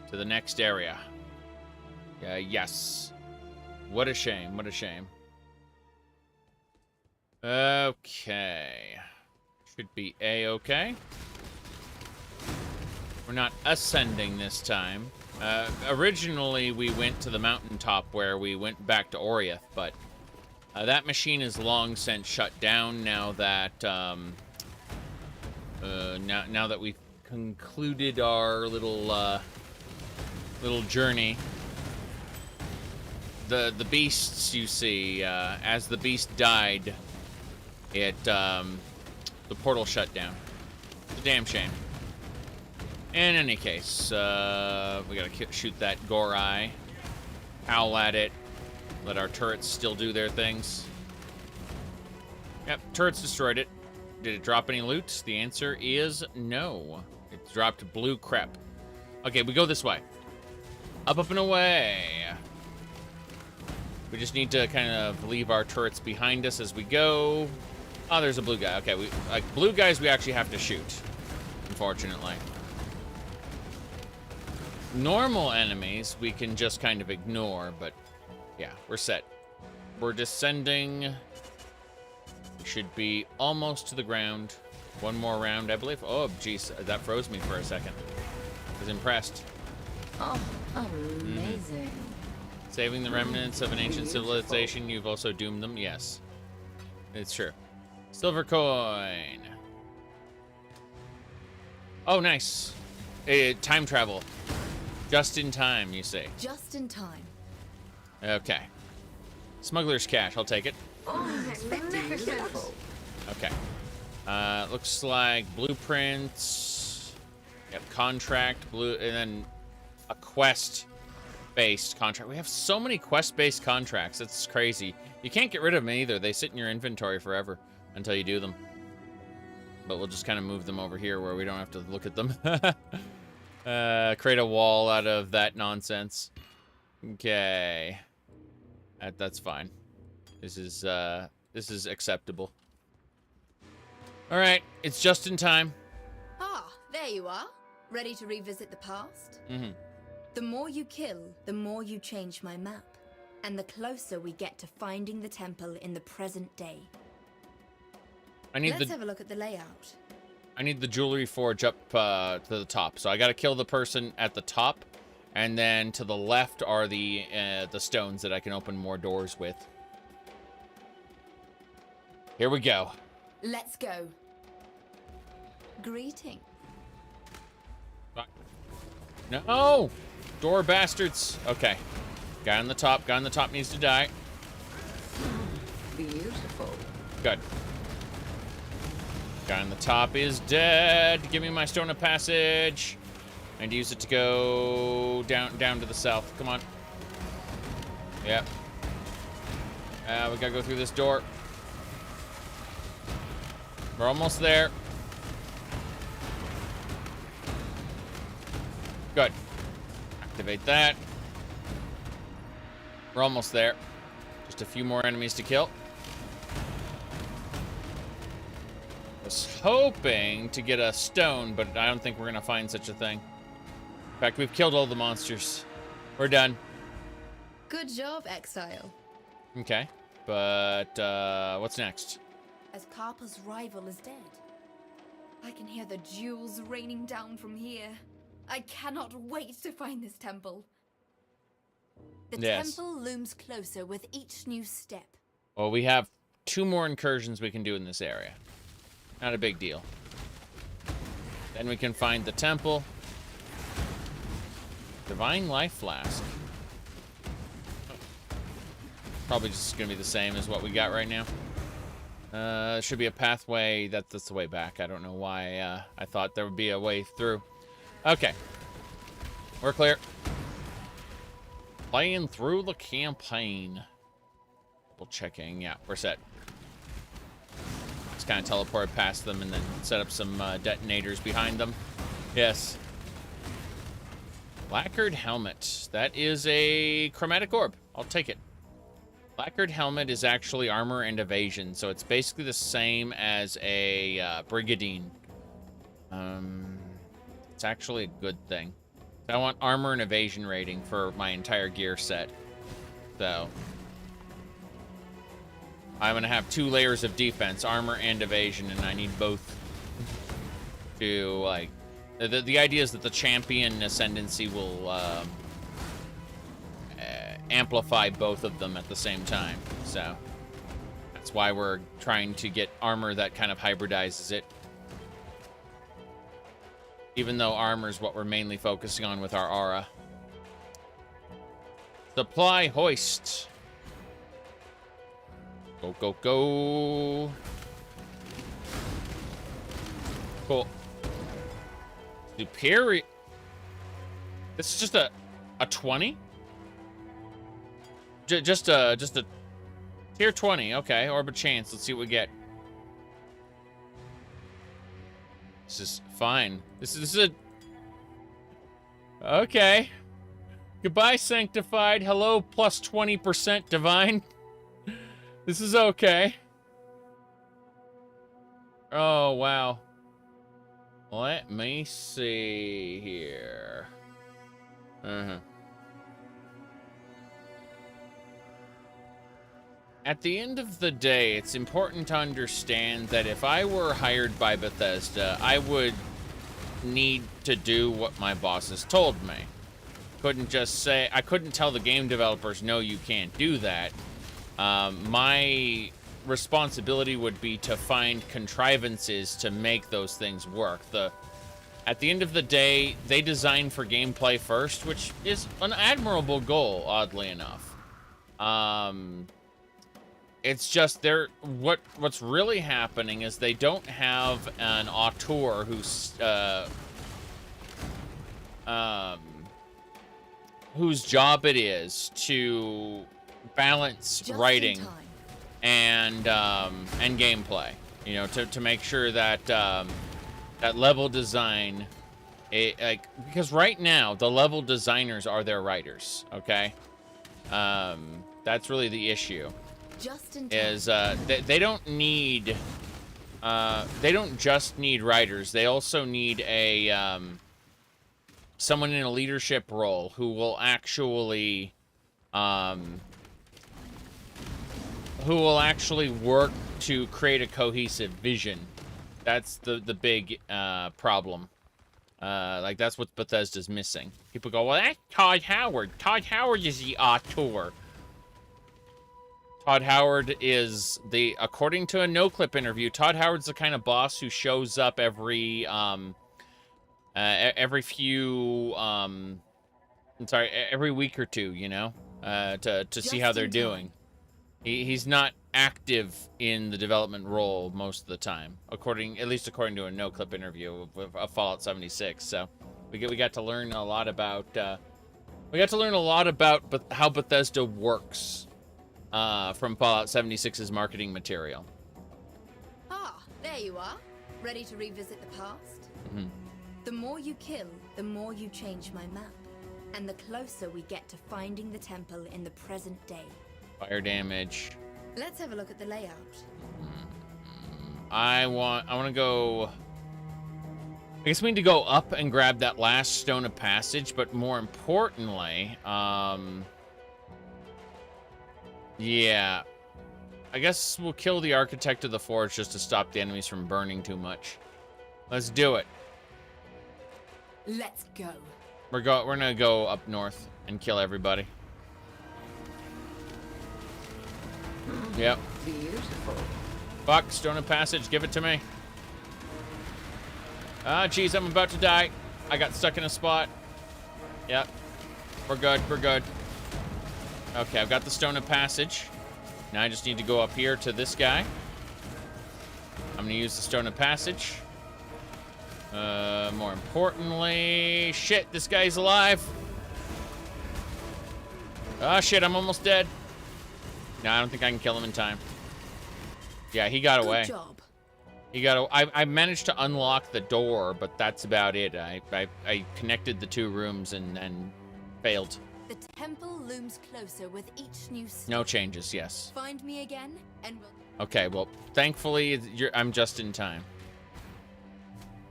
to the next area. Yes. What a shame, what a shame. Okay. Should be A-okay. We're not ascending this time. Originally, we went to the mountaintop where we went back to Oriath, but that machine is long since shut down now that now that we've concluded our little journey. The beasts you see, as the beast died, it the portal shut down. It's a damn shame. In any case, we gotta shoot that Gorai, howl at it, let our turrets still do their things. Yep, turrets destroyed it. Did it drop any loot? The answer is no. It dropped blue crap. Okay, we go this way. Up, up, and away. We just need to kind of leave our turrets behind us as we go. Oh, there's a blue guy. Okay, like blue guys we actually have to shoot, unfortunately. Normal enemies we can just kind of ignore, but yeah, we're set. We're descending. We should be almost to the ground. One more round, I believe. Oh, jeez, that froze me for a second. I was impressed. Oh, amazing. Saving the remnants of an ancient civilization, you've also doomed them. Yes, it's true. Silver coin. Oh, nice. Time travel. Just in time, you say. Just in time. Okay. Smuggler's cash, I'll take it. Oh, magnificent. Okay. Looks like blueprints. Yep, contract, and then a quest-based contract. We have so many quest-based contracts. It's crazy. You can't get rid of them either. They sit in your inventory forever until you do them. But we'll just kind of move them over here where we don't have to look at them. Create a wall out of that nonsense. Okay. That's fine. This is acceptable. All right, it's just in time. Ah, there you are. Ready to revisit the past? Mm-hmm. The more you kill, the more you change my map. And the closer we get to finding the temple in the present day. Let's have a look at the layout. I need the jewelry forge up to the top. So I got to kill the person at the top. And then to the left are the stones that I can open more doors with. Here we go. Let's go. Greeting. No! Door bastards. Okay. Guy on the top needs to die. Beautiful. Good. Guy on the top is dead. Give me my stone of passage. And use it to go down to the south. Come on. Yep. We gotta go through this door. We're almost there. Good. Activate that. We're almost there. Just a few more enemies to kill. Was hoping to get a stone, but I don't think we're gonna find such a thing. In fact, we've killed all the monsters. We're done. Good job, Exile. Okay, but what's next? As Karpa's rival is dead, I can hear the jewels raining down from here. I cannot wait to find this temple. The temple looms closer with each new step. Well, we have 2 more incursions we can do in this area. Not a big deal. Then we can find the temple. Divine Life Flask. Probably just gonna be the same as what we got right now. There should be a pathway. That's the way back. I don't know why I thought there would be a way through. Okay. We're clear. Playing through the campaign. Double checking. Yeah, we're set. Just kind of teleport past them and then set up some detonators behind them. Yes. Lacquered helmet. That is a chromatic orb. I'll take it. Lacquered helmet is actually armor and evasion, so it's basically the same as a brigadine. It's actually a good thing. I want armor and evasion rating for my entire gear set. So I'm gonna have 2 layers of defense, armor and evasion, and I need both to like. The idea is that the champion ascendancy will amplify both of them at the same time. So that's why we're trying to get armor that kind of hybridizes it. Even though armor is what we're mainly focusing on with our aura. Supply hoist. Go, go, go. Cool. Superior. This is just a 20? Just a tier 20. Okay, orb of chance. Let's see what we get. This is fine. This is a... Okay. Goodbye, Sanctified. Hello, plus 20% Divine. This is okay. Oh, wow. Let me see here. At the end of the day, it's important to understand that if I were hired by Bethesda, I would need to do what my bosses told me. Couldn't just say, I couldn't tell the game developers, no, you can't do that. My responsibility would be to find contrivances to make those things work. At the end of the day, they design for gameplay first, which is an admirable goal, oddly enough. It's just what's really happening is they don't have an auteur whose job it is to balance just writing and gameplay. You know, to make sure that that level design, because right now the level designers are their writers. Okay, that's really the issue. Is they don't need they don't just need writers, they also need a someone in a leadership role who will actually work to create a cohesive vision. That's the big problem. Like that's what Bethesda's missing. People go, well, that's Todd Howard. Todd Howard is the auteur. Todd Howard is according to a NoClip interview, Todd Howard's the kind of boss who shows up every week or two, you know, to see how they're doing. He's not active in the development role most of the time, at least according to a no-clip interview of Fallout 76. So we got to learn a lot about how Bethesda works from Fallout 76's marketing material. Ah, there you are. Ready to revisit the past? Mm-hmm. The more you kill, the more you change my map. And the closer we get to finding the temple in the present day. Fire damage. Let's have a look at the layout. I want to go... I guess we need to go up and grab that last stone of passage, but more importantly, yeah. I guess we'll kill the Architect of the Forge just to stop the enemies from burning too much. Let's do it. Let's go. We're gonna go up north and kill everybody. Yep. Beautiful. Fuck, stone of passage, give it to me. Ah, jeez, I'm about to die. I got stuck in a spot. Yep. We're good, we're good. Okay, I've got the stone of passage. Now I just need to go up here to this guy. I'm gonna use the stone of passage. More importantly, shit, this guy's alive. Ah, shit, I'm almost dead. No, I don't think I can kill him in time. Yeah, he got away. Good job. I managed to unlock the door, but that's about it. I connected the two rooms and failed. The temple looms closer with each new step. No changes, yes. Find me again, and we'll... Okay, well, thankfully, I'm just in time.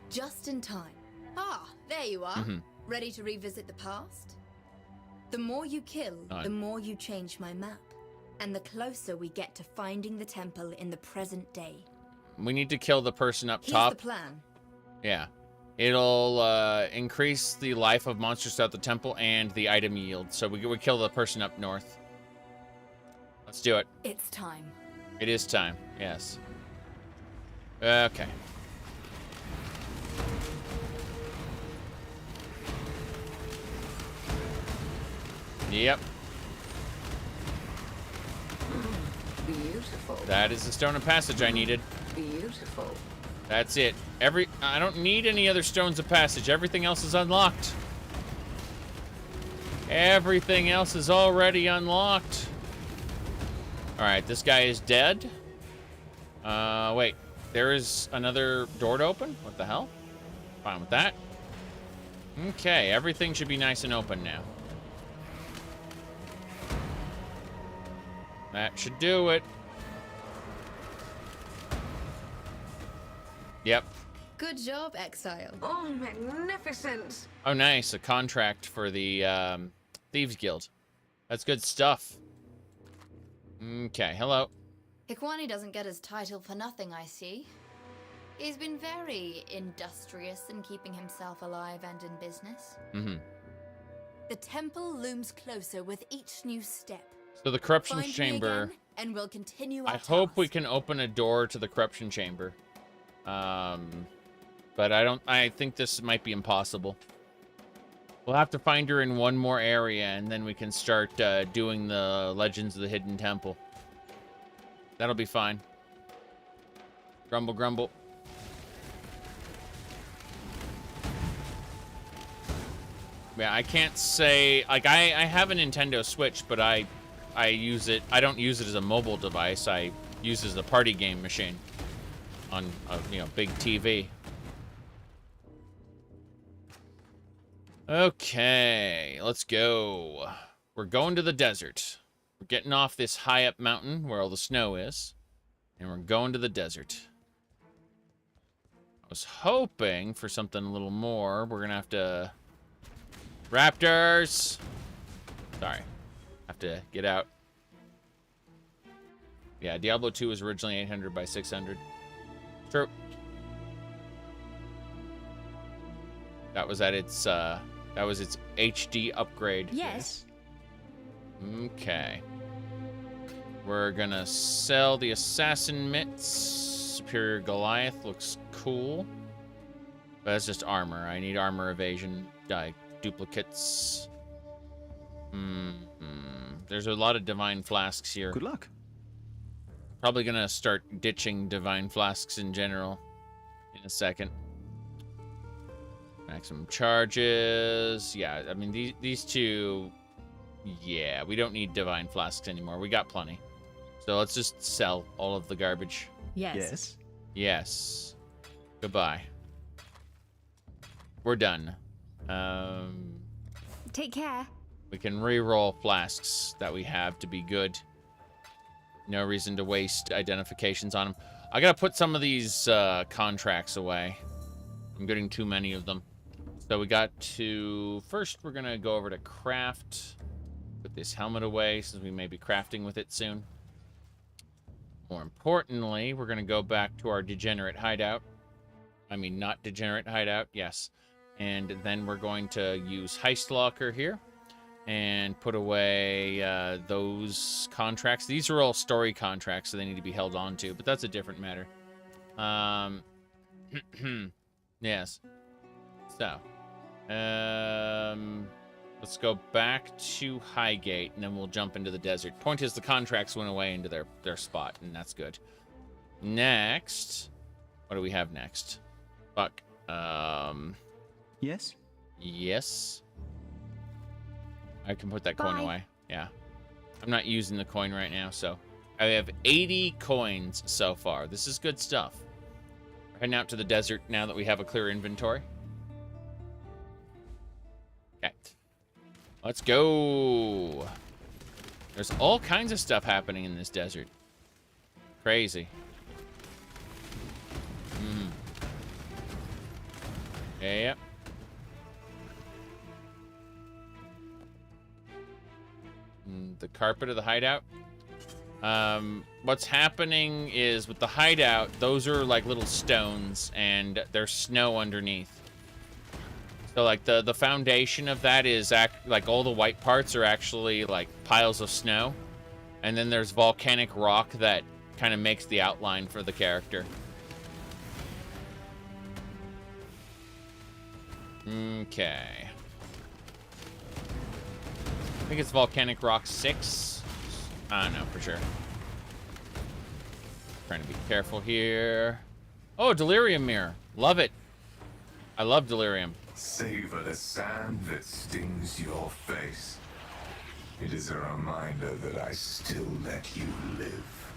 Just in time. Ah, there you are. Mm-hmm. Ready to revisit the past? The more you kill, the more you change my map. And the closer we get to finding the temple in the present day. We need to kill the person up Here's top. the plan. Yeah. It'll increase the life of monsters at the temple and the item yield. So we would kill the person up north. Let's do it. It's time. It is time, yes. Okay. Yep. Beautiful. That is the stone of passage I needed. Beautiful. That's it. I don't need any other stones of passage. Everything else is unlocked. Everything else is already unlocked. Alright, this guy is dead. Wait. There is another door to open? What the hell? Fine with that. Okay, everything should be nice and open now. That should do it. Yep. Good job, Exile. Oh, magnificent. Oh, nice. A contract for the Thieves Guild. That's good stuff. Okay, hello. Ikwani doesn't get his title for nothing, I see. He's been very industrious in keeping himself alive and in business. Mm-hmm. The temple looms closer with each new step. So the corruption Find me chamber. again, and we'll continue our I hope task. we can open a door to the corruption chamber. But I think this might be impossible. We'll have to find her in one more area, and then we can start doing the Legends of the Hidden Temple. That'll be fine. Grumble, grumble. Yeah, I can't say... Like, I have a Nintendo Switch, but I use it... I don't use it as a mobile device. I use it as a party game machine on a, big TV. Okay, let's go. We're going to the desert. We're getting off this high up mountain where all the snow is, and we're going to the desert. I was hoping for something a little more. We're gonna have to... Raptors! Sorry. Have to get out. Yeah, Diablo 2 was originally 800 by 600. True. That was at its, that was its HD upgrade. Yes. Okay. We're gonna sell the Assassin Mitts. Superior Goliath looks cool. But that's just armor. I need armor evasion, duplicates. There's a lot of divine flasks here. Good luck. Probably gonna start ditching divine flasks in general in a second. Maximum charges. Yeah, I mean, these two... Yeah, we don't need divine flasks anymore. We got plenty. So let's just sell all of the garbage. Yes. Yes. Goodbye. We're done. Take care. We can re-roll flasks that we have to be good. No reason to waste identifications on them. I gotta put some of these contracts away. I'm getting too many of them. So we got to... First, we're gonna go over to craft. Put this helmet away since we may be crafting with it soon. More importantly, we're gonna go back to our degenerate hideout. I mean, not degenerate hideout, yes. And then we're going to use Heist Locker here and put away those contracts. These are all story contracts, so they need to be held on to, but that's a different matter. Yes. So, let's go back to Highgate, and then we'll jump into the desert. Point is, the contracts went away into their spot, and that's good. Next, what do we have next? Fuck. Yes? Yes. I can put that coin away. Yeah. I'm not using the coin right now, so I have 80 coins so far. This is good stuff. We're heading out to the desert now that we have a clear inventory. Okay. Let's go. There's all kinds of stuff happening in this desert. Crazy. Yep. The carpet of the hideout. What's happening is with the hideout, those are like little stones and there's snow underneath. So like the foundation of that is like all the white parts are actually like piles of snow. And then there's volcanic rock that kind of makes the outline for the character. Okay. I think it's volcanic rock 6. I don't know for sure. Trying to be careful here. Oh, delirium mirror. Love it. I love delirium. Savor the sand that stings your face. It is a reminder that I still let you live.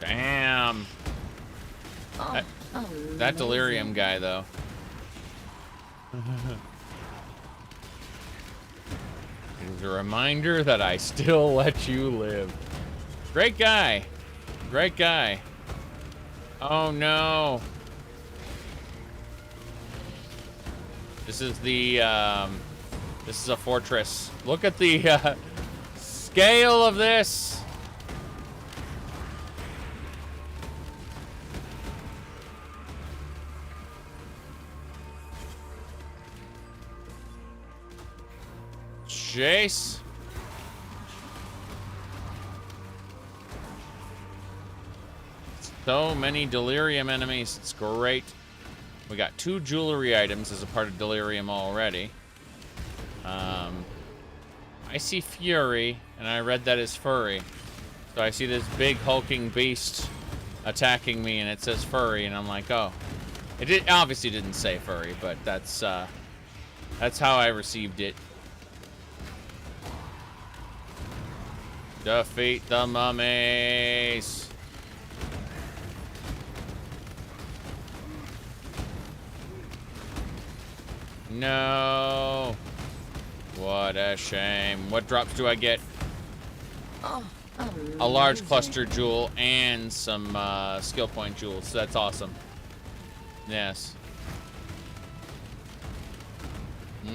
Damn. That delirium guy, though. It's a reminder that I still let you live. Great guy. Great guy. Oh, no. This is the, this is a fortress. Look at the, scale of this. Jace. So many delirium enemies. It's great. We got 2 jewelry items as a part of delirium already. I see Fury, and I read that as Furry. So I see this big hulking beast attacking me, and it says Furry, and I'm like, oh. It obviously didn't say Furry, but that's how I received it. Defeat the mummies. No. What a shame. What drops do I get? A large cluster jewel and some skill point jewels. So that's awesome. Yes.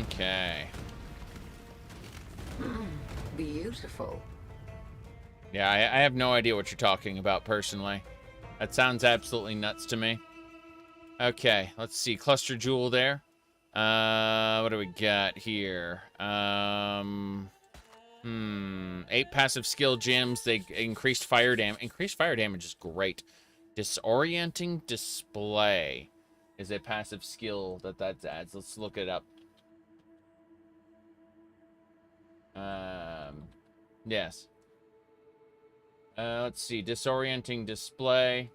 Okay. Beautiful. Yeah, I have no idea what you're talking about personally. That sounds absolutely nuts to me. Okay, let's see. Cluster jewel there. What do we got here? 8 passive skill gems. They increased fire damage. Increased fire damage is great. Disorienting display is a passive skill that adds. Let's look it up. Yes. Let's see. Disorienting display.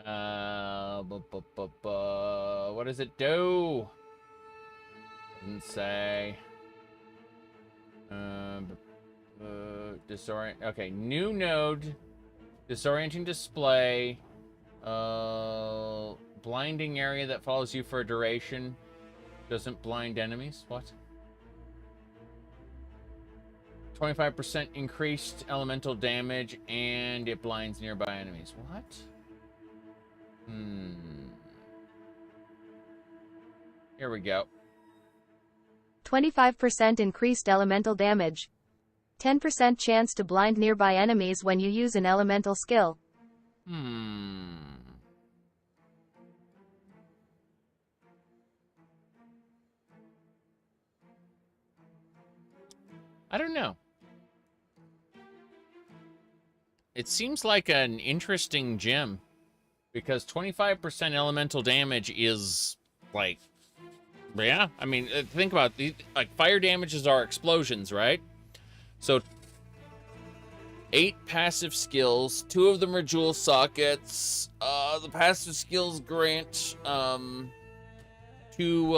What does it do? Didn't say. Disorient. Okay, new node. Disorienting display. Blinding area that follows you for a duration. Doesn't blind enemies. What? 25% increased elemental damage, and it blinds nearby enemies. What? Here we go. 25% increased elemental damage. 10% chance to blind nearby enemies when you use an elemental skill. I don't know. It seems like an interesting gem, because 25% elemental damage is like, yeah, I mean, think about it. Like, fire damages are explosions, right? So 8 passive skills, 2 of them are jewel sockets. The passive skills grant 2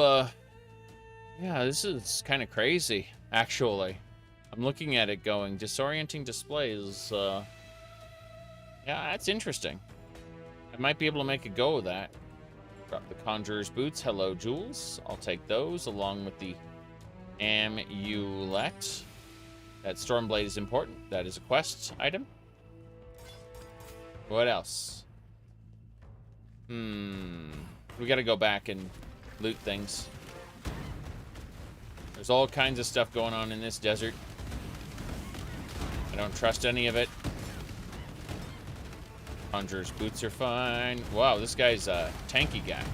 yeah, this is kind of crazy, actually. I'm looking at it going, disorienting displays, yeah, that's interesting. I might be able to make a go of that. Drop the Conjurer's Boots. Hello, jewels. I'll take those along with the amulet. That Stormblade is important. That is a quest item. What else? We gotta go back and loot things. There's all kinds of stuff going on in this desert. I don't trust any of it. Conjurer's Boots are fine. Wow, this guy's a tanky guy.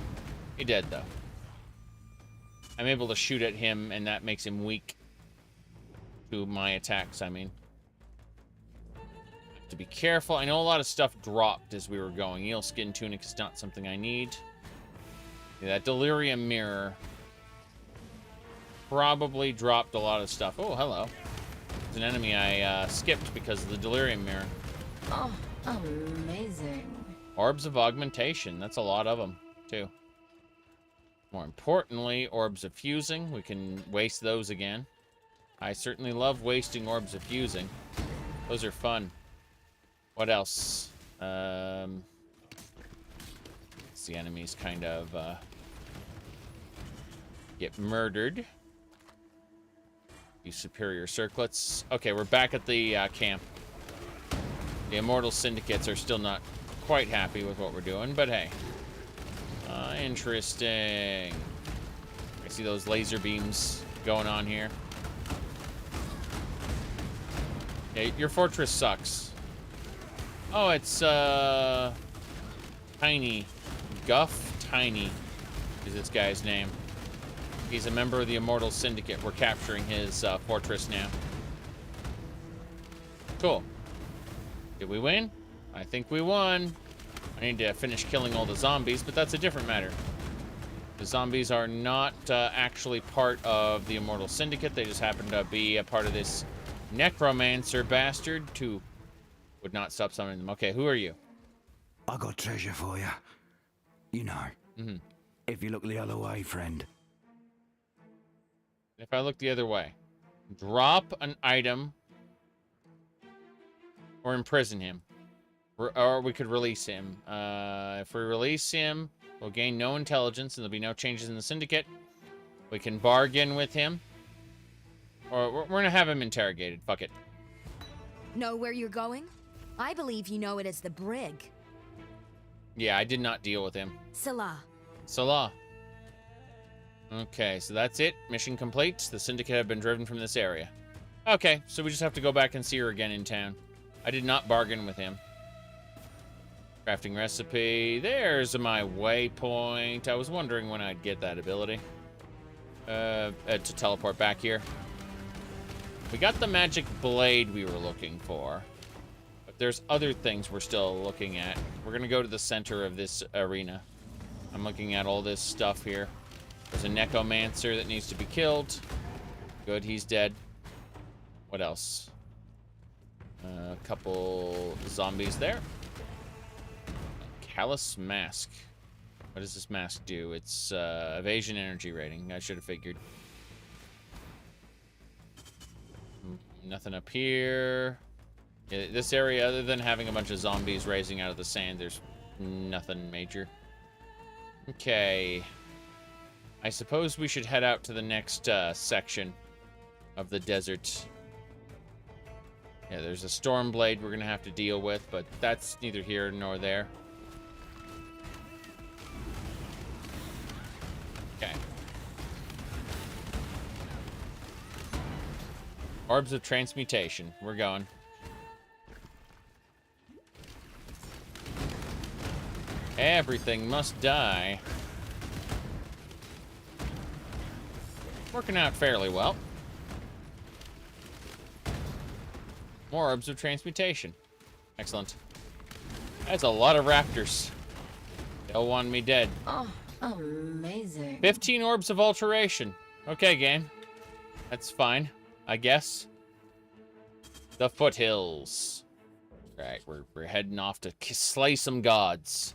He dead, though. I'm able to shoot at him, and that makes him weak to my attacks, I mean. Have to be careful. I know a lot of stuff dropped as we were going. Eel Skin Tunic is not something I need. Yeah, that Delirium Mirror probably dropped a lot of stuff. Oh, hello. There's an enemy I skipped because of the Delirium Mirror. Oh, amazing. Orbs of Augmentation. That's a lot of them, too. More importantly, Orbs of Fusing. We can waste those again. I certainly love wasting Orbs of Fusing. Those are fun. What else? The enemies kind of get murdered. Use superior circlets. Okay, we're back at the camp. The Immortal Syndicates are still not quite happy with what we're doing, but hey. Interesting. I see those laser beams going on here. Yeah, your fortress sucks. Oh, it's, Tiny. Guff Tiny is this guy's name. He's a member of the Immortal Syndicate. We're capturing his fortress now. Cool. Did we win? I think we won. I need to finish killing all the zombies, but that's a different matter. The zombies are not actually part of the Immortal Syndicate. They just happen to be a part of this necromancer bastard who would not stop summoning them. Okay, who are you? I got treasure for you. You know. If you look the other way, friend. If I look the other way. Drop an item or imprison him. Or we could release him. If we release him, we'll gain no intelligence and there'll be no changes in the Syndicate. We can bargain with him. Or we're going to have him interrogated. Fuck it. Know where you're going? I believe you know it as the Brig. Yeah, I did not deal with him. Salah. Salah. Okay, so that's it. Mission complete. The Syndicate have been driven from this area. Okay, so we just have to go back and see her again in town. I did not bargain with him. Crafting recipe. There's my waypoint. I was wondering when I'd get that ability. To teleport back here. We got the magic blade we were looking for. But there's other things we're still looking at. We're going to go to the center of this arena. I'm looking at all this stuff here. There's a necromancer that needs to be killed. Good, he's dead. What else? couple zombies there. Callous Mask. What does this mask do? It's evasion energy rating. I should have figured. Nothing up here. Yeah, this area, other than having a bunch of zombies raising out of the sand, there's nothing major. Okay. I suppose we should head out to the next section of the desert. Yeah, there's a Stormblade we're going to have to deal with, but that's neither here nor there. Okay. Orbs of Transmutation. We're going. Everything must die. Working out fairly well. More Orbs of Transmutation. Excellent. That's a lot of raptors. They'll want me dead. Oh, amazing. 15 Orbs of Alteration. Okay, game. That's fine, I guess. The foothills. Right, we're heading off to slay some gods.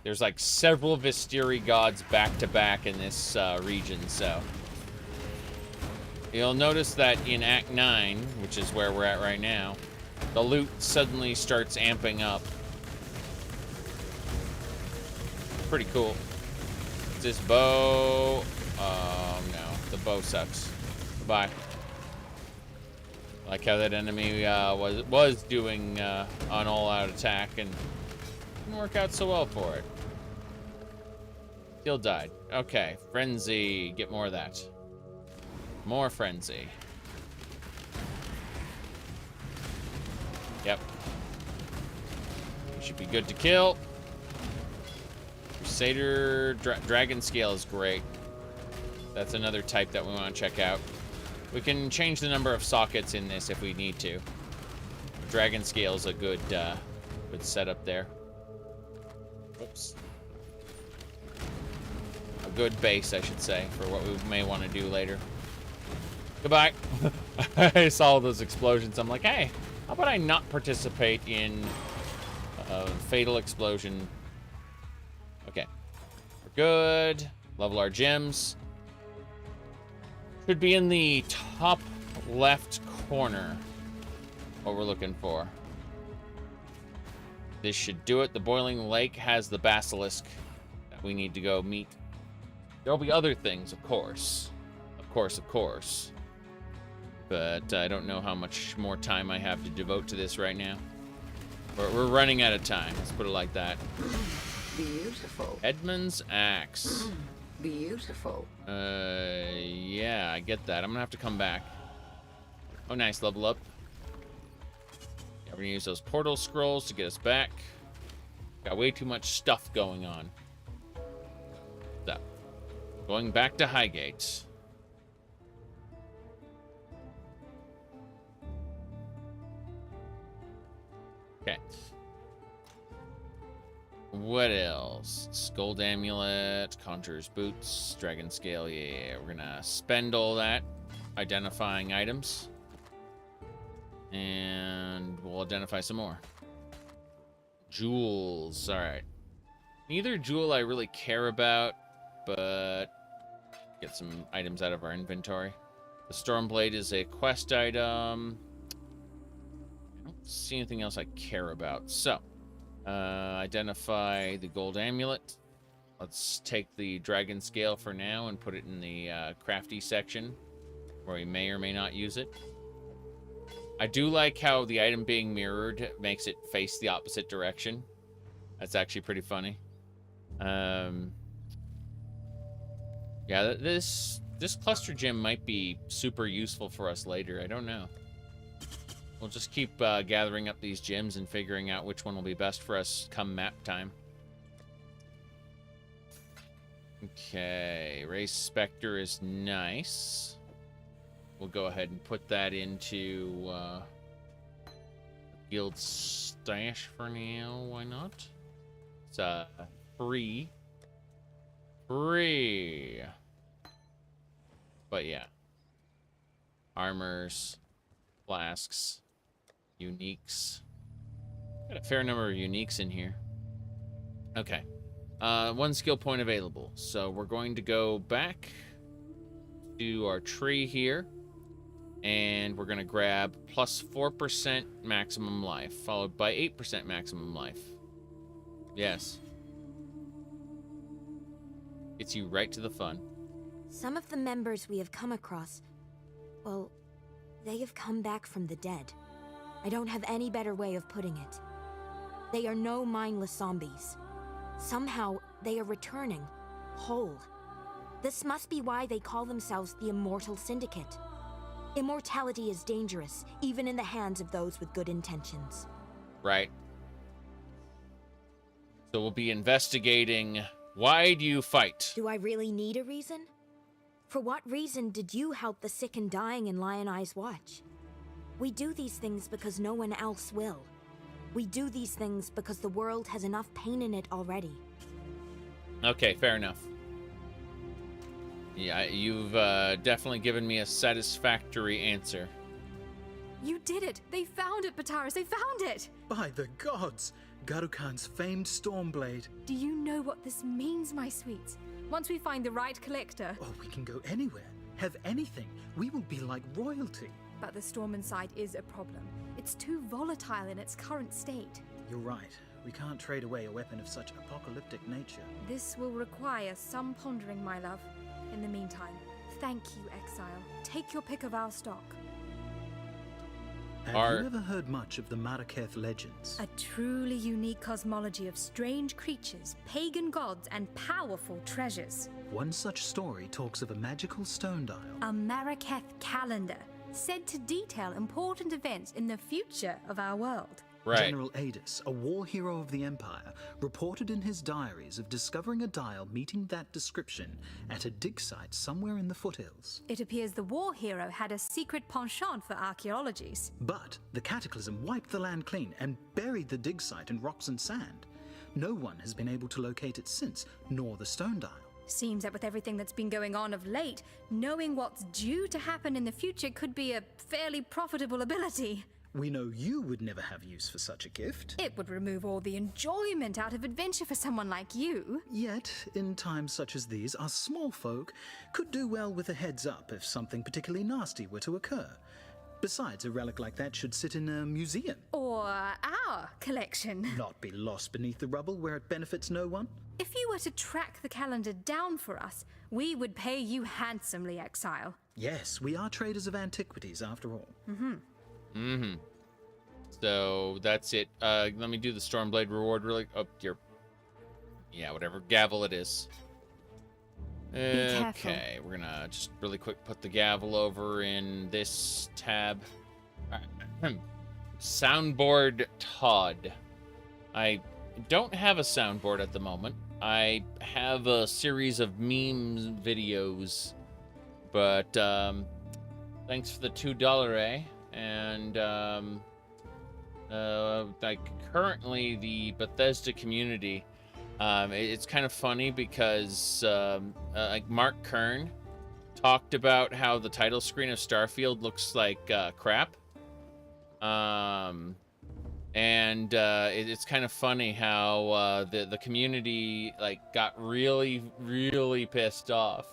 There's like several Vistiri gods back to back in this region, so. You'll notice that in Act 9, which is where we're at right now, the loot suddenly starts amping up. Pretty cool. This bow... Oh, no. The bow sucks. Goodbye. I like how that enemy was doing an all-out attack and didn't work out so well for it. Still died. Okay. Frenzy. Get more of that. More frenzy. Yep. We should be good to kill. Crusader Dragon Scale is great. That's another type that we want to check out. We can change the number of sockets in this if we need to. Dragon Scale is a good setup there. Oops. A good base, I should say, for what we may want to do later. Goodbye. I saw those explosions. I'm like, hey, how about I not participate in a fatal explosion? Okay. We're good. Level our gems. Should be in the top left corner. What we're looking for. This should do it. The Boiling Lake has the basilisk that we need to go meet. There'll be other things, of course. Of course. But I don't know how much more time I have to devote to this right now. We're running out of time. Let's put it like that. Beautiful. Edmund's Axe. Beautiful. Yeah, I get that. I'm gonna have to come back. Oh, nice. Level up. Yeah, we're gonna use those portal scrolls to get us back. Got way too much stuff going on. So, going back to Highgate. Okay. What else? Gold Amulet, Conjurer's Boots, Dragon Scale. Yeah, we're gonna spend all that identifying items. And we'll identify some more. Jewels. Alright. Neither jewel I really care about, but get some items out of our inventory. The Stormblade is a quest item. I don't see anything else I care about. So, identify the gold amulet. Let's take the dragon scale for now and put it in the crafty section, where we may or may not use it. I do like how the item being mirrored makes it face the opposite direction. That's actually pretty funny. Yeah, this cluster gem might be super useful for us later. I don't know. We'll just keep gathering up these gems and figuring out which one will be best for us come map time. Okay, Race Spectre is nice. We'll go ahead and put that into guild stash for now. Why not? It's free. Free. But yeah. Armors, flasks, uniques. Got a fair number of uniques in here. Okay. 1 skill point available. So we're going to go back to our tree here. And we're going to grab plus 4% maximum life, followed by 8% maximum life. Yes. Gets you right to the fun. Some of the members we have come across, well, they have come back from the dead. I don't have any better way of putting it. They are no mindless zombies. Somehow, they are returning, whole. This must be why they call themselves the Immortal Syndicate. Immortality is dangerous, even in the hands of those with good intentions. Right. So we'll be investigating, why do you fight? Do I really need a reason? For what reason did you help the sick and dying in Lion Eye's watch? We do these things because no one else will. We do these things because the world has enough pain in it already. Okay, fair enough. Yeah, you've definitely given me a satisfactory answer. You did it! They found it, Bataris! They found it! By the gods! Garukan's famed Stormblade. Do you know what this means, my sweets? Once we find the right collector... Oh, we can go anywhere. Have anything. We will be like royalty. But the storm inside is a problem. It's too volatile in its current state. You're right. We can't trade away a weapon of such apocalyptic nature. This will require some pondering, my love. In the meantime, thank you, Exile. Take your pick of our stock. Have you ever heard much of the Marraketh legends? A truly unique cosmology of strange creatures, pagan gods, and powerful treasures. One such story talks of a magical stone dial. A Marraketh calendar, said to detail important events in the future of our world. Right. General Adis, a war hero of the Empire, reported in his diaries of discovering a dial meeting that description at a dig site somewhere in the foothills. It appears the war hero had a secret penchant for archaeologies. But the cataclysm wiped the land clean and buried the dig site in rocks and sand. No one has been able to locate it since, nor the stone dial. Seems that with everything that's been going on of late, knowing what's due to happen in the future could be a fairly profitable ability. We know you would never have use for such a gift. It would remove all the enjoyment out of adventure for someone like you. Yet, in times such as these, us small folk could do well with a heads up if something particularly nasty were to occur. Besides, a relic like that should sit in a museum. Or our collection. Not be lost beneath the rubble where it benefits no one. If you were to track the calendar down for us, we would pay you handsomely, Exile. Yes, we are traders of antiquities after all. So that's it. Let me do the Stormblade reward really. Oh, dear. Yeah, whatever gavel it is. Okay, we're gonna just really quick put the gavel over in this tab. Soundboard Todd. I don't have a soundboard at the moment. I have a series of memes videos, but thanks for the $2, and like currently the Bethesda community, it's kind of funny because like Mark Kern talked about how the title screen of Starfield looks like crap, and it's kind of funny how the community like got really pissed off.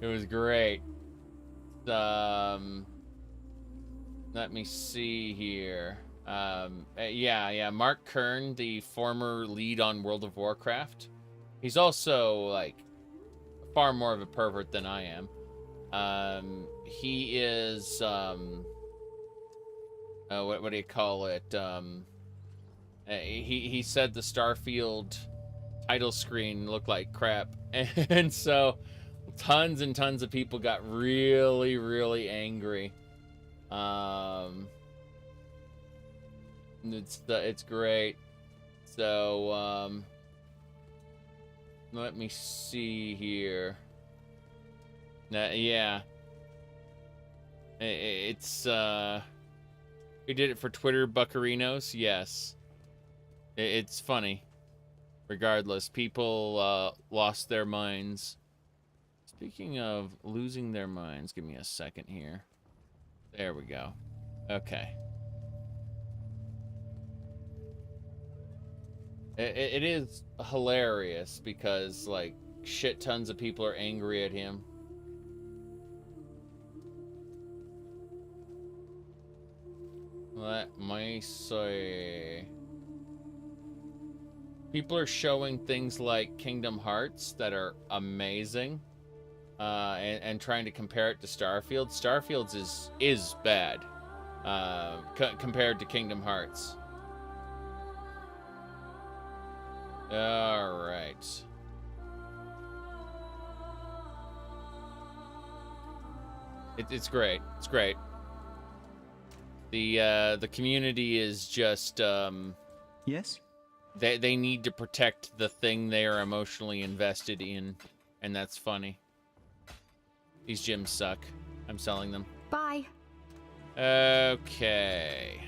It was great. Let me see here. Yeah, Mark Kern, the former lead on World of Warcraft. He's also like far more of a pervert than I am. He is what do you call it? He said the Starfield title screen looked like crap, and so tons and tons of people got really angry. It's great. So let me see here. Yeah, it's we did it for Twitter Buccarinos. Yes, it's funny. Regardless, people lost their minds. Speaking of losing their minds, give me a second here. There we go. Okay. It is hilarious because, like, shit tons of people are angry at him. Let me see. People are showing things like Kingdom Hearts that are amazing, and trying to compare it to Starfield. Starfield's is bad compared to Kingdom Hearts. All right. It's great. It's great. The community is just Yes? They need to protect the thing they are emotionally invested in, and that's funny. These gyms suck. I'm selling them. Bye. Okay.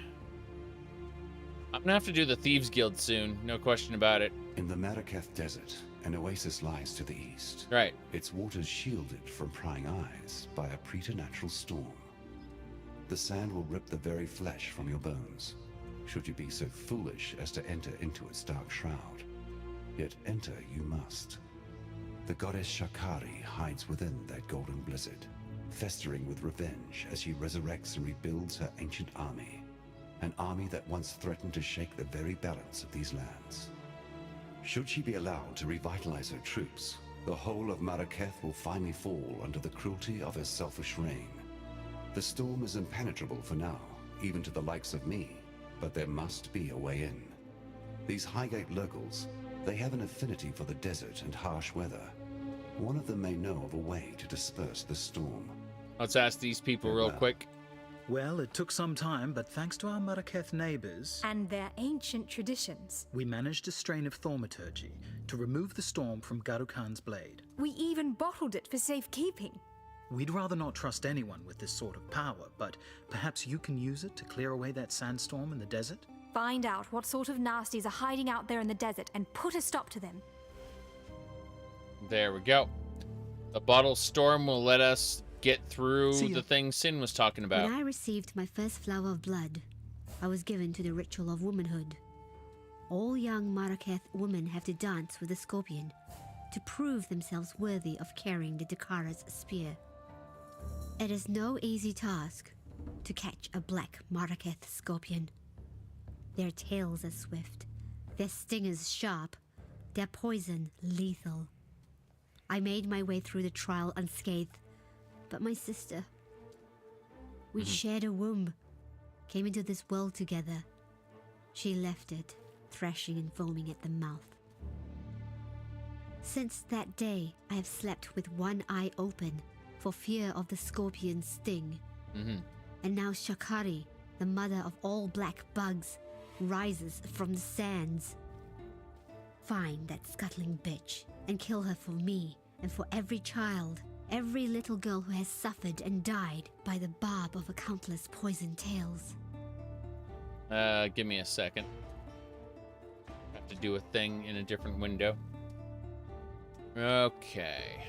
I'm gonna have to do the Thieves Guild soon, no question about it. In the Marraketh Desert, an oasis lies to the east. Right. Its waters shielded from prying eyes by a preternatural storm. The sand will rip the very flesh from your bones, should you be so foolish as to enter into its dark shroud. Yet enter you must. The goddess Shakari hides within that golden blizzard, festering with revenge as she resurrects and rebuilds her ancient army. An army that once threatened to shake the very balance of these lands. Should she be allowed to revitalize her troops, the whole of Marraketh will finally fall under the cruelty of her selfish reign. The storm is impenetrable for now, even to the likes of me, but there must be a way in. These Highgate locals, they have an affinity for the desert and harsh weather. One of them may know of a way to disperse the storm. Let's ask these people real quick. Well, it took some time, but thanks to our Marraketh neighbors and their ancient traditions, we managed a strain of thaumaturgy to remove the storm from Garukhan's blade. We even bottled it for safekeeping. We'd rather not trust anyone with this sort of power, but perhaps you can use it to clear away that sandstorm in the desert? Find out what sort of nasties are hiding out there in the desert and put a stop to them. There we go. The bottle storm will let us get through the thing Sin was talking about. When I received my first flower of blood, I was given to the ritual of womanhood. All young Marraketh women have to dance with the scorpion to prove themselves worthy of carrying the Dakara's spear. It is no easy task to catch a black Marraketh scorpion. Their tails are swift, their stingers sharp, their poison lethal. I made my way through the trial unscathed, but my sister, we shared a womb, came into this world together. She left it, thrashing and foaming at the mouth. Since that day, I have slept with one eye open for fear of the scorpion's sting. And now Shakari, the mother of all black bugs, rises from the sands. Find that scuttling bitch and kill her for me and for every child, every little girl who has suffered and died by the barb of a countless poisoned tales. Give me a second. Have to do a thing in a different window. Okay.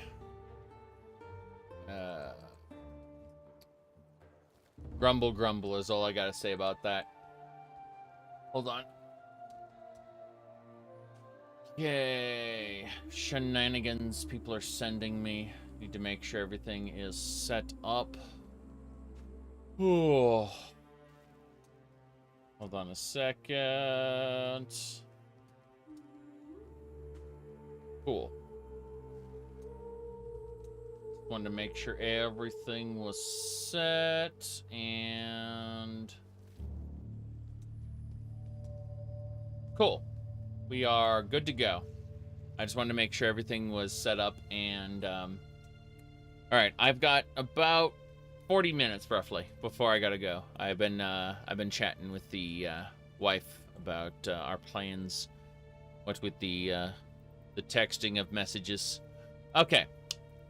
Grumble, grumble is all I gotta say about that. Hold on. Yay. Shenanigans people are sending me. Need to make sure everything is set up. Oh. Hold on a second. Cool. Wanted to make sure everything was set and cool. We are good to go. I just wanted to make sure everything was set up and all right, I've got about 40 minutes roughly before I gotta go. I've been chatting with the wife about our plans. What with the texting of messages. Okay.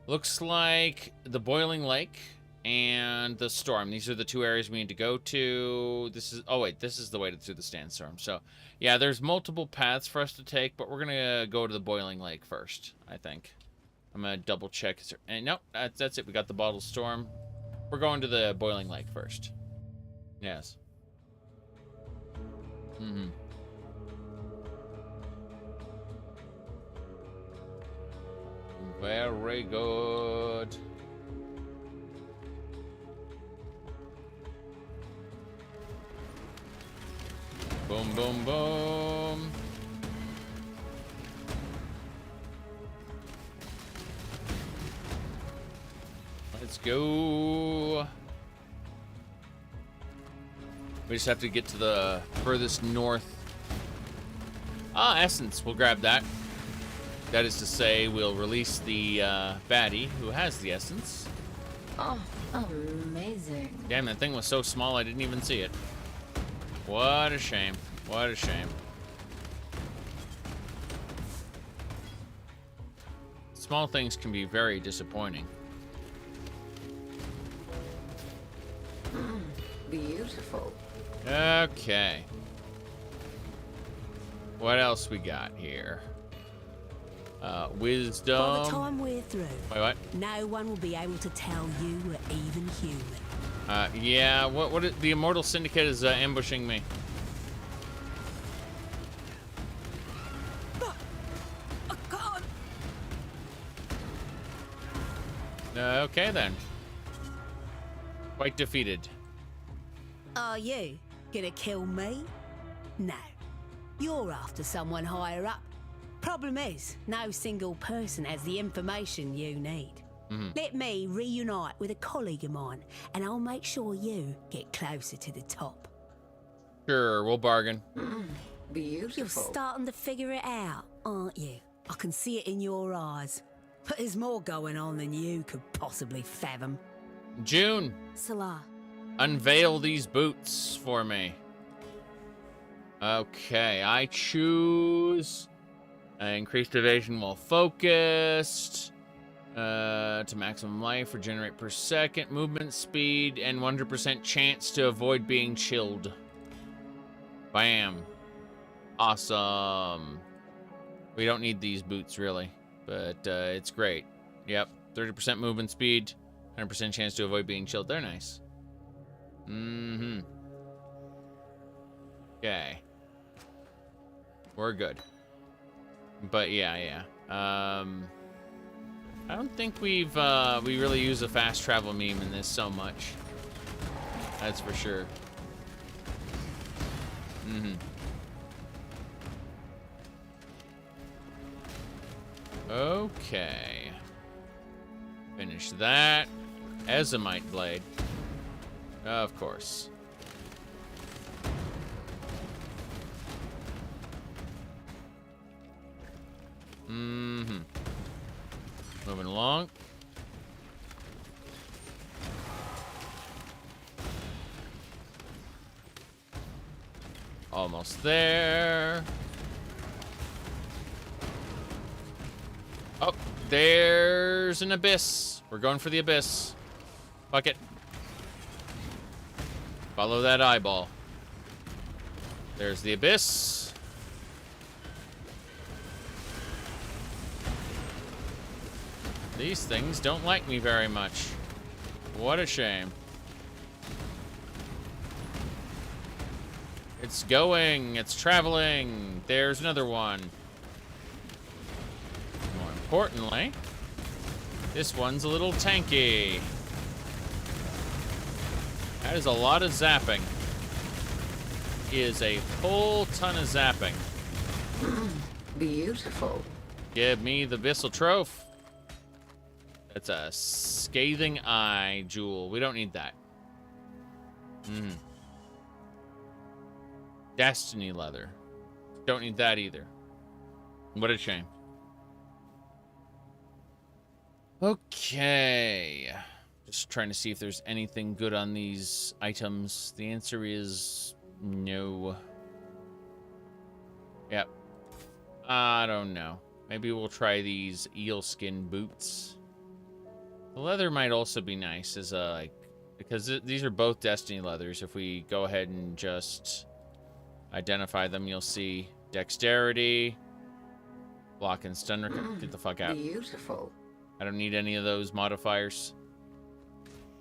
Looks like the Boiling Lake and the Storm. These are the two areas we need to go to. This is... Oh, wait. This is the way through the Sandstorm. So, yeah, there's multiple paths for us to take, but we're going to go to the Boiling Lake first, I think. I'm going to double check. And nope, that's it. We got the Bottled Storm. We're going to the Boiling Lake first. Yes. Very good. Boom, boom, boom. Let's go. We just have to get to the furthest north. Ah, essence. We'll grab that. That is to say, we'll release the baddie who has the essence. Oh, amazing. Damn, that thing was so small I didn't even see it. What a shame. What a shame. Small things can be very disappointing. Beautiful. Okay. What else we got here? Wisdom. By the time we're through, Wait, what? no one will be able to tell you we're even human. Yeah, the Immortal Syndicate is ambushing me. I can't. Okay then. Quite defeated. Are you gonna kill me? No. You're after someone higher up. Problem is, no single person has the information you need. Let me reunite with a colleague of mine, and I'll make sure you get closer to the top. Sure, we'll bargain. Beautiful. You're starting to figure it out, aren't you? I can see it in your eyes. But there's more going on than you could possibly fathom. June. Salah. Unveil these boots for me. Okay, I choose increased evasion while focused, to maximum life, regenerate per second, movement speed, and 100% chance to avoid being chilled. Bam. Awesome. We don't need these boots, really, but it's great. Yep, 30% movement speed, 100% chance to avoid being chilled. They're nice. Okay. We're good. But yeah. I don't think we really use a fast travel meme in this so much. That's for sure. Okay. Finish that. Ezomite blade. Of course. Moving along. Almost there. Oh, there's an abyss. We're going for the abyss. Fuck it. Follow that eyeball. There's the abyss. These things don't like me very much. What a shame. It's going. It's traveling. There's another one. More importantly, this one's a little tanky. That is a lot of zapping. Is a full ton of zapping. Beautiful. Give me the Abyssal Troph. That's a Scathing Eye Jewel. We don't need that. Destiny Leather. Don't need that either. What a shame. Okay. Just trying to see if there's anything good on these items. The answer is no. Yep. I don't know. Maybe we'll try these eel skin boots. The leather might also be nice as a, like, because these are both Destiny leathers. If we go ahead and just identify them, you'll see dexterity, block and stun. Get the fuck out. Beautiful. I don't need any of those modifiers.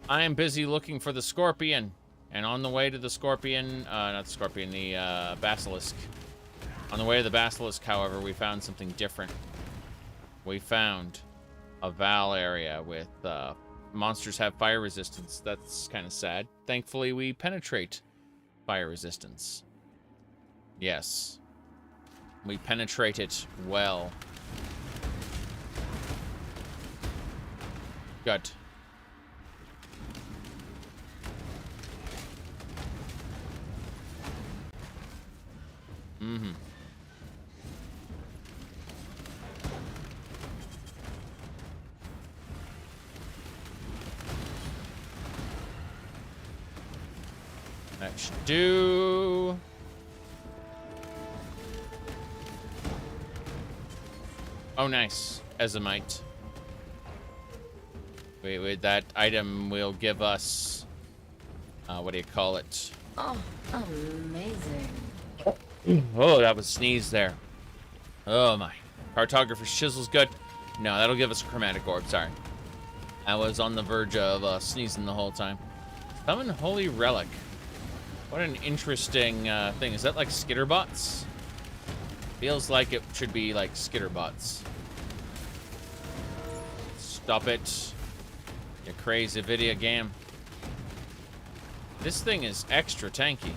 I am busy looking for the scorpion, and on the way to the scorpion, not the scorpion, the basilisk. On the way to the basilisk, however, we found something different. We found a Val area with monsters have fire resistance. That's kind of sad. Thankfully, we penetrate fire resistance. Yes. We penetrate it well. Good. Mm-hmm. That should do. Oh, nice. Ezamite. Wait, that item will give us, what do you call it? Oh, amazing. Oh, that was a sneeze there. Oh my. Cartographer's Chisel's good. No, that'll give us a chromatic orb, sorry. I was on the verge of sneezing the whole time. Summon Holy Relic. What an interesting thing. Is that like skitterbots? Feels like it should be like skitterbots. Stop it. You crazy video game. This thing is extra tanky.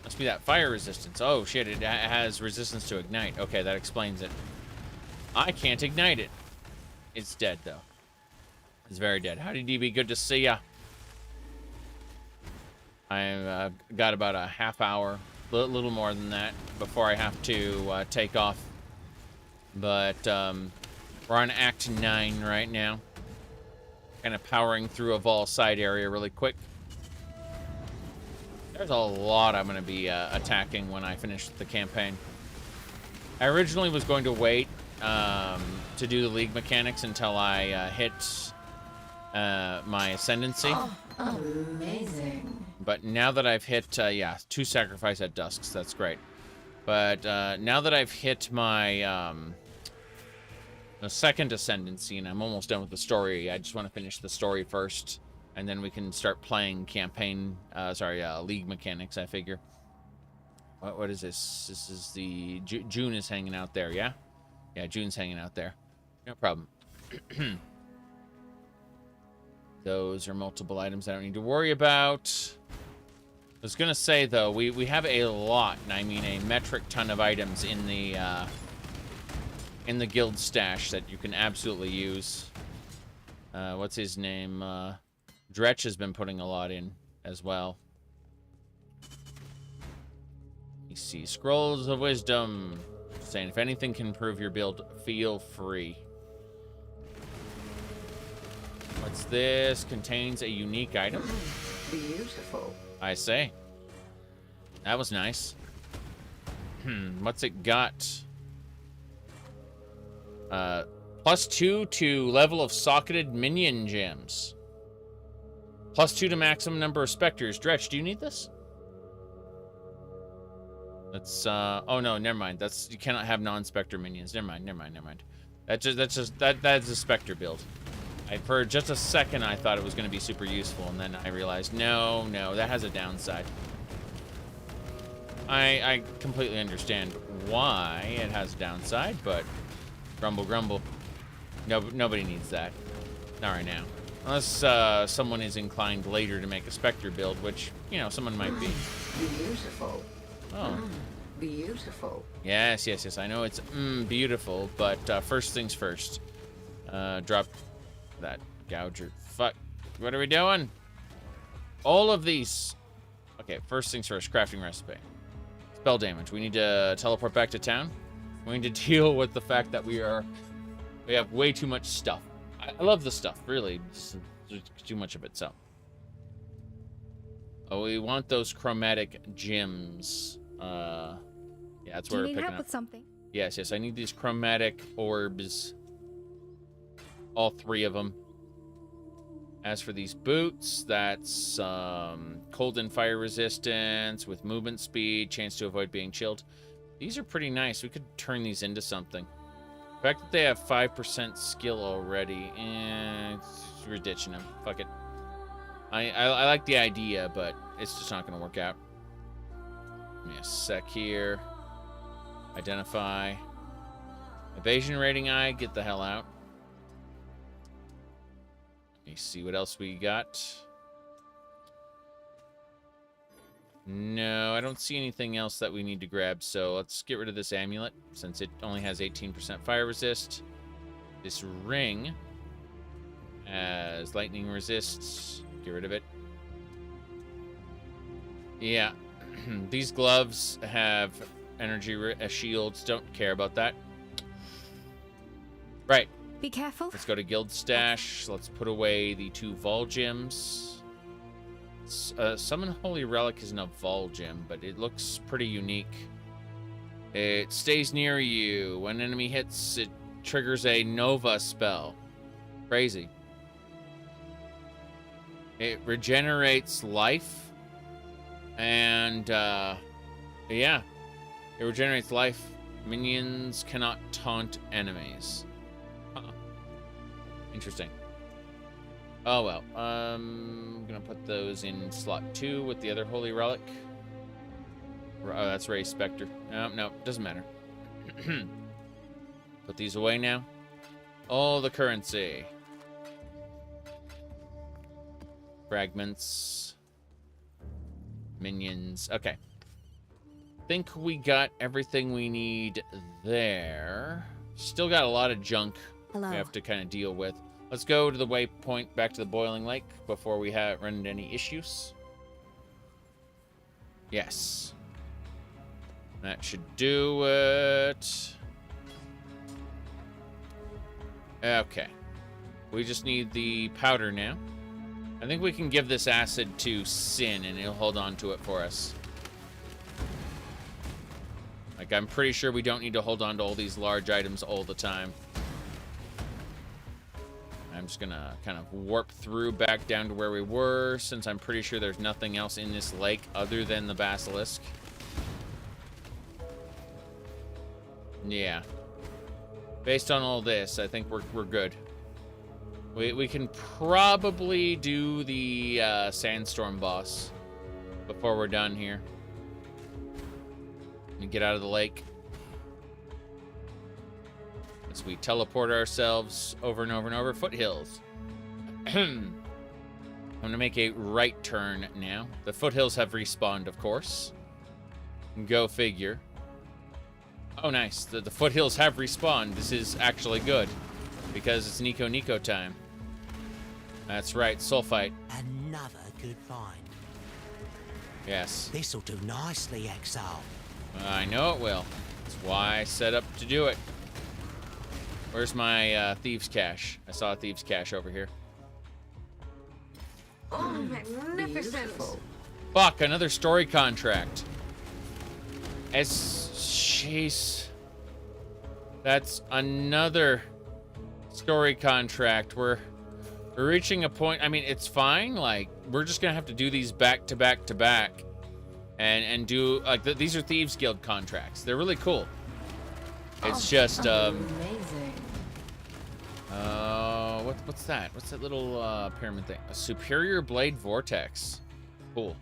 Must be that fire resistance. Oh shit, it has resistance to ignite. Okay, that explains it. I can't ignite it. It's dead though. It's very dead. Howdy DB, good to see ya. I've got about a half hour, a little more than that, before I have to take off. But we're on Act 9 right now. Kind of powering through a Vol side area really quick. There's a lot I'm going to be attacking when I finish the campaign. I originally was going to wait to do the League mechanics until I hit my ascendancy. Oh, amazing. But now that I've hit, yeah, 2 sacrifice at dusks, that's great. But now that I've hit my the second ascendancy and I'm almost done with the story, I just want to finish the story first, and then we can start playing campaign, League mechanics, I figure. What is this? This is the... June is hanging out there, yeah? Yeah, June's hanging out there. No problem. Those are multiple items I don't need to worry about. I was going to say, though, we have a lot, and I mean a metric ton of items in the guild stash that you can absolutely use. What's his name? Dretch has been putting a lot in as well. You see, Scrolls of Wisdom. Saying, if anything can improve your build, feel free. What's this? Contains a unique item. Beautiful. I say. That was nice. What's it got? +2 to level of socketed minion gems. +2 to maximum number of specters. Dretch, do you need this? That's oh no, never mind. That's, you cannot have non-specter minions. Never mind. That's a specter build. For just a second I thought it was going to be super useful, and then I realized no, that has a downside. I completely understand why it has a downside, but grumble. Nobody needs that. Not right now. Unless someone is inclined later to make a specter build, which, you know, someone might be. Beautiful. Oh. Beautiful. Yes. I know it's beautiful, but first things first. Drop that gouger. Fuck. What are we doing? All of these. Okay, first things first. Crafting recipe. Spell damage. We need to teleport back to town. We need to deal with the fact that we have way too much stuff. I love the stuff, really. There's too much of it, so. Oh, we want those chromatic gems. Yeah, that's where we're picking up. Do you need help with something? Yes, I need these chromatic orbs. All 3 of them. As for these boots, that's cold and fire resistance with movement speed, chance to avoid being chilled. These are pretty nice. We could turn these into something. The fact that they have 5% skill already, we're ditching them. Fuck it. I like the idea, but it's just not going to work out. Give me a sec here. Identify. Evasion rating I, get the hell out. Let me see what else we got. No, I don't see anything else that we need to grab, so let's get rid of this amulet, since it only has 18% fire resist. This ring has lightning resists. Get rid of it. Yeah, these gloves have energy shields. Don't care about that. Right. Be careful. Let's go to guild stash. Let's put away the 2 Vol gems. Summon Holy Relic isn't a Vol gem, but it looks pretty unique. It stays near you. When an enemy hits, it triggers a Nova spell. Crazy. It regenerates life. And, yeah. It regenerates life. Minions cannot taunt enemies. Huh. Interesting. Oh, well. I'm going to put those in slot 2 with the other Holy Relic. Oh, that's Ray Spectre. No, doesn't matter. Put these away now. All the currency. Fragments. Minions. Okay. Think we got everything we need there. Still got a lot of junk we have to kind of deal with. Let's go to the waypoint back to the Boiling Lake before we run into any issues. Yes. That should do it. Okay. We just need the powder now. I think we can give this acid to Sin and he'll hold on to it for us. Like, I'm pretty sure we don't need to hold on to all these large items all the time. I'm just gonna kind of warp through back down to where we were, since I'm pretty sure there's nothing else in this lake other than the basilisk. Yeah. Based on all this, I think we're good. We can probably do the sandstorm boss before we're done here. And get out of the lake. As we teleport ourselves over and over and over. Foothills. I'm gonna make a right turn now. The foothills have respawned, of course. Go figure. Oh, nice. The foothills have respawned. This is actually good. Because it's Nico time. That's right, Sulfite. Another good find. Yes. This'll do nicely, Exile. I know it will. That's why I set up to do it. Where's my Thieves' Cache? I saw a Thieves' Cache over here. Oh, magnificent. Fuck, another story contract. Jeez. That's another story contract. We're reaching a point. I mean, it's fine. Like, we're just gonna have to do these back to back to back, and do like these are Thieves Guild contracts. They're really cool. It's just amazing. What's that? What's that little pyramid thing? A Superior Blade Vortex. Cool.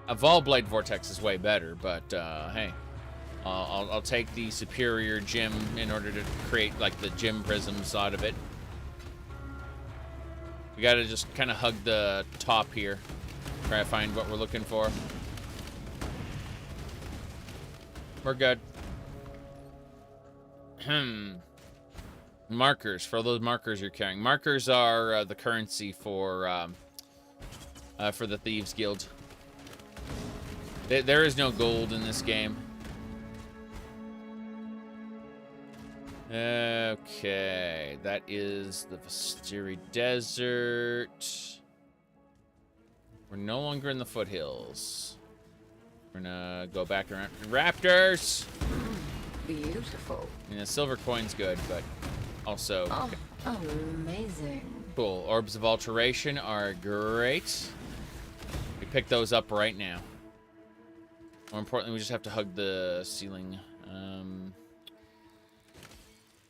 A Vol Blade Vortex is way better, but hey, I'll take the Superior Gem in order to create like the Gem Prisms out of it. We gotta just kind of hug the top here. Try to find what we're looking for. We're good. Markers. For those markers you're carrying. Markers are the currency for the Thieves Guild. There is no gold in this game. Okay, that is the Vistiri Desert. We're no longer in the foothills. We're gonna go back around. Raptors! Beautiful. Yeah, silver coin's good, but also... Oh, amazing. Cool. Orbs of Alteration are great. We pick those up right now. More importantly, we just have to hug the ceiling.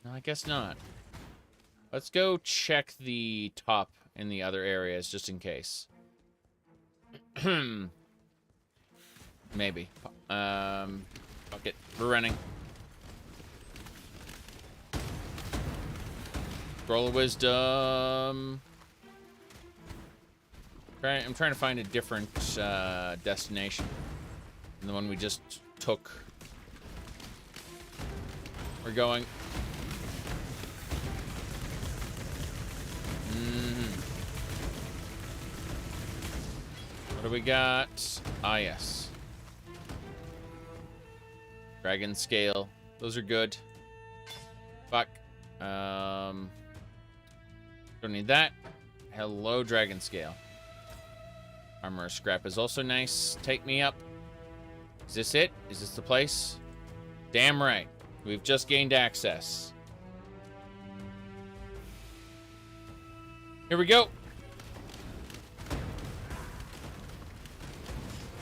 No, I guess not. Let's go check the top in the other areas, just in case. Maybe. Fuck it. We're running. Scroll of Wisdom. I'm trying to find a different destination than the one we just took. We're going. What do we got? Ah, yes. Dragon scale. Those are good. Fuck. Don't need that. Hello, dragon scale. Armor scrap is also nice. Take me up. Is this it? Is this the place? Damn right. We've just gained access. Here we go.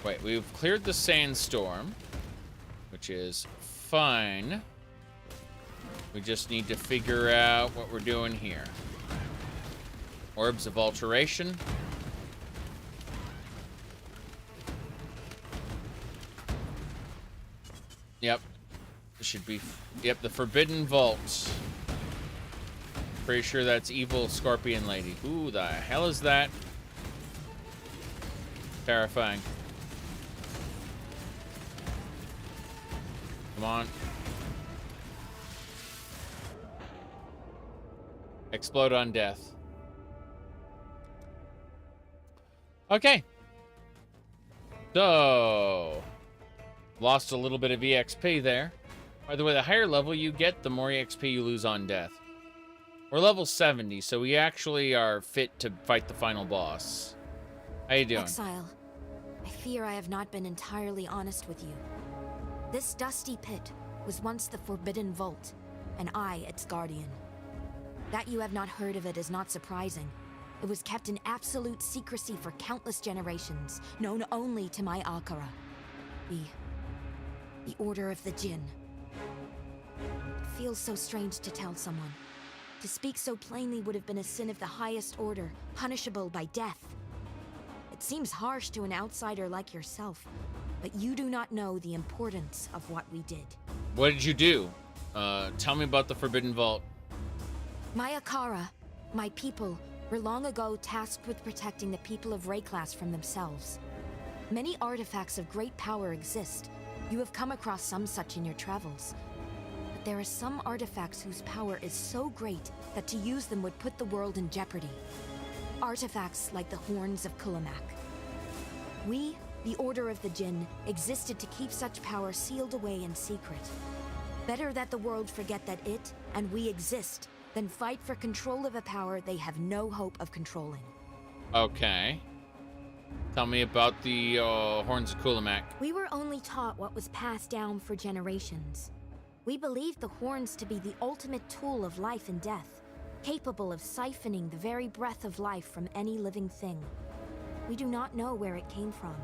Wait, we've cleared the sandstorm, which is fine. We just need to figure out what we're doing here. Orbs of alteration. Yep. This should be... Yep, the Forbidden Vault. Pretty sure that's evil scorpion lady. Who the hell is that? Terrifying. Come on. Explode on death. Okay. So, lost a little bit of EXP there. By the way, the higher level you get, the more EXP you lose on death. We're level 70, so we actually are fit to fight the final boss. How you doing? Exile, I fear I have not been entirely honest with you. This dusty pit was once the Forbidden Vault, and I its guardian. That you have not heard of it is not surprising. It was kept in absolute secrecy for countless generations, known only to my Akara. The Order of the Jinn. It feels so strange to tell someone. To speak so plainly would have been a sin of the highest order, punishable by death. It seems harsh to an outsider like yourself, but you do not know the importance of what we did. What did you do? Tell me about the Forbidden Vault. My Akara, my people, were long ago tasked with protecting the people of Rayclass from themselves. Many artifacts of great power exist. You have come across some such in your travels. But there are some artifacts whose power is so great that to use them would put the world in jeopardy. Artifacts like the Horns of Kulamak. We, the Order of the Jinn, existed to keep such power sealed away in secret. Better that the world forget that it, and we exist, than fight for control of a power they have no hope of controlling. Okay. Tell me about the Horns of Kulamak. We were only taught what was passed down for generations. We believed the horns to be the ultimate tool of life and death, capable of siphoning the very breath of life from any living thing. We do not know where it came from.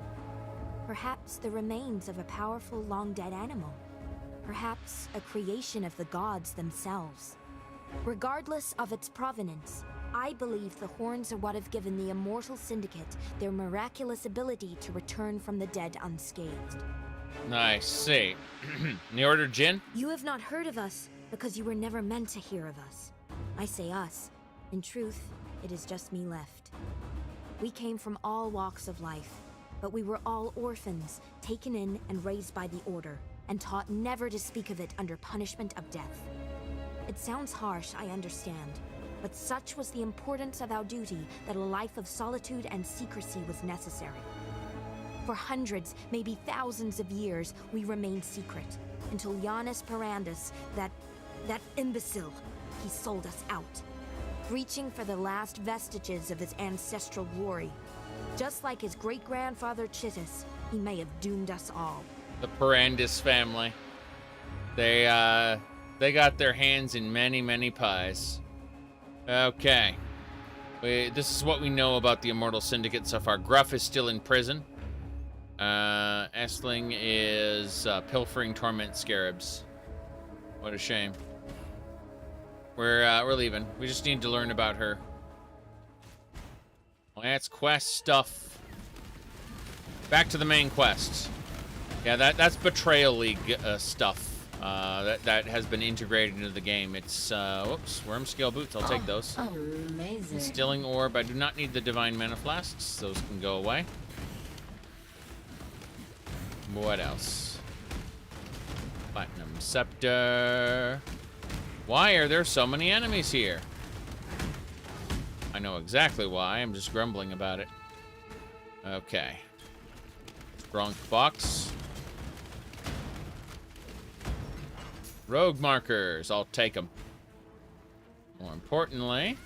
Perhaps the remains of a powerful long-dead animal. Perhaps a creation of the gods themselves. Regardless of its provenance, I believe the horns are what have given the immortal Syndicate their miraculous ability to return from the dead unscathed. I see. The Order Jinn? You have not heard of us because you were never meant to hear of us. I say us. In truth, it is just me left. We came from all walks of life, but we were all orphans, taken in and raised by the Order, and taught never to speak of it under punishment of death. It sounds harsh, I understand, but such was the importance of our duty that a life of solitude and secrecy was necessary. For hundreds, maybe thousands of years, we remained secret, until Janus Parandus, that imbecile, he sold us out, reaching for the last vestiges of his ancestral glory. Just like his great-grandfather Chittus, he may have doomed us all. The Parandus family. They got their hands in many, many pies. Okay. This is what we know about the Immortal Syndicate so far. Gruff is still in prison. Essling is pilfering torment scarabs. What a shame. We're leaving. We just need to learn about her. Well, that's quest stuff. Back to the main quest. Yeah, that's Betrayal League stuff. That has been integrated into the game. It's, whoops, worm scale boots. I'll take those. Amazing. Instilling orb. I do not need the divine mana flasks. Those can go away. What else? Platinum scepter. Why are there so many enemies here? I know exactly why. I'm just grumbling about it. Okay. Strong box. Rogue markers. I'll take them. More importantly,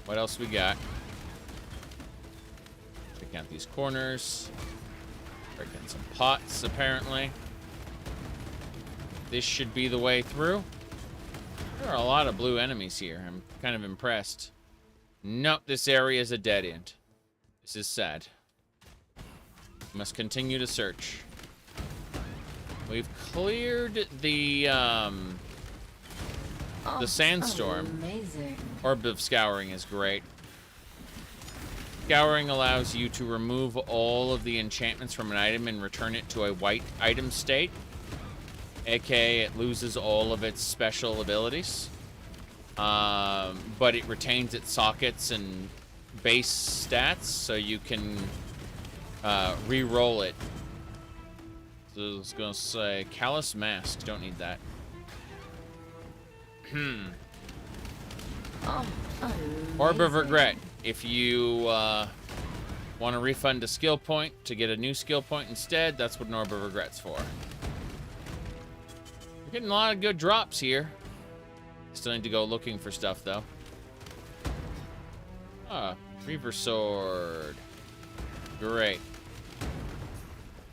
what else we got? Check out these corners. Breaking some pots, apparently. This should be the way through. There are a lot of blue enemies here. I'm kind of impressed. Nope, this area is a dead end. This is sad. We must continue to search. We've cleared the sandstorm. Amazing. Orb of Scouring is great. Scouring allows you to remove all of the enchantments from an item and return it to a white item state. AKA, it loses all of its special abilities. But it retains its sockets and base stats, so you can re-roll it. So I was gonna say, Callous Mask, don't need that. Orb of Regret. If you want to refund a skill point to get a new skill point instead, that's what an Orb of Regret's for. We're getting a lot of good drops here. Still need to go looking for stuff, though. Ah, Reaver Sword. Great.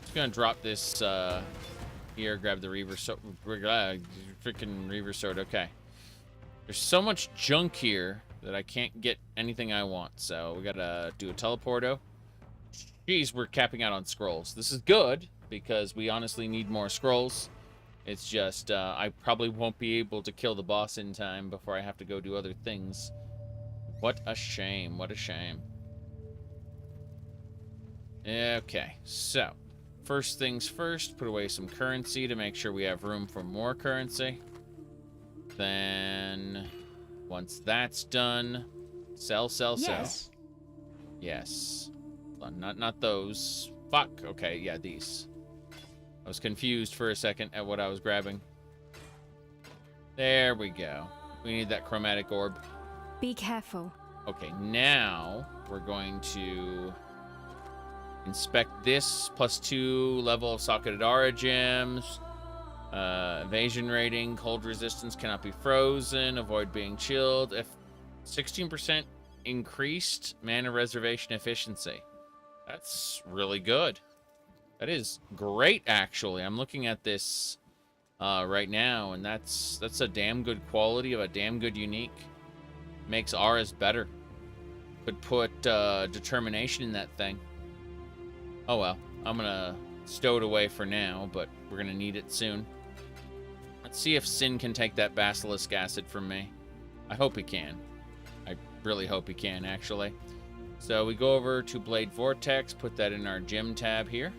Just gonna drop this here, grab the Reaver Sword. Freaking Reaver Sword, okay. There's so much junk here that I can't get anything I want, so we gotta do a teleporto. Jeez, we're capping out on scrolls. This is good, because we honestly need more scrolls. It's just, I probably won't be able to kill the boss in time before I have to go do other things. What a shame, what a shame. Okay, so, first things first, put away some currency to make sure we have room for more currency. Then, once that's done, sell. Yes. Yes. Not those. Fuck, okay, yeah, these. I was confused for a second at what I was grabbing. There we go. We need that chromatic orb. Be careful. Okay, now we're going to inspect this. +2 level of socketed aura gems. Evasion rating, cold resistance cannot be frozen, avoid being chilled. 16% increased mana reservation efficiency. That's really good. That is great, actually. I'm looking at this right now, and that's a damn good quality of a damn good unique. Makes auras better. Could put determination in that thing. Oh well, I'm gonna stow it away for now, but we're gonna need it soon. Let's see if Sin can take that basilisk acid from me. I hope he can. I really hope he can, actually. So we go over to Blade Vortex, put that in our gem tab here.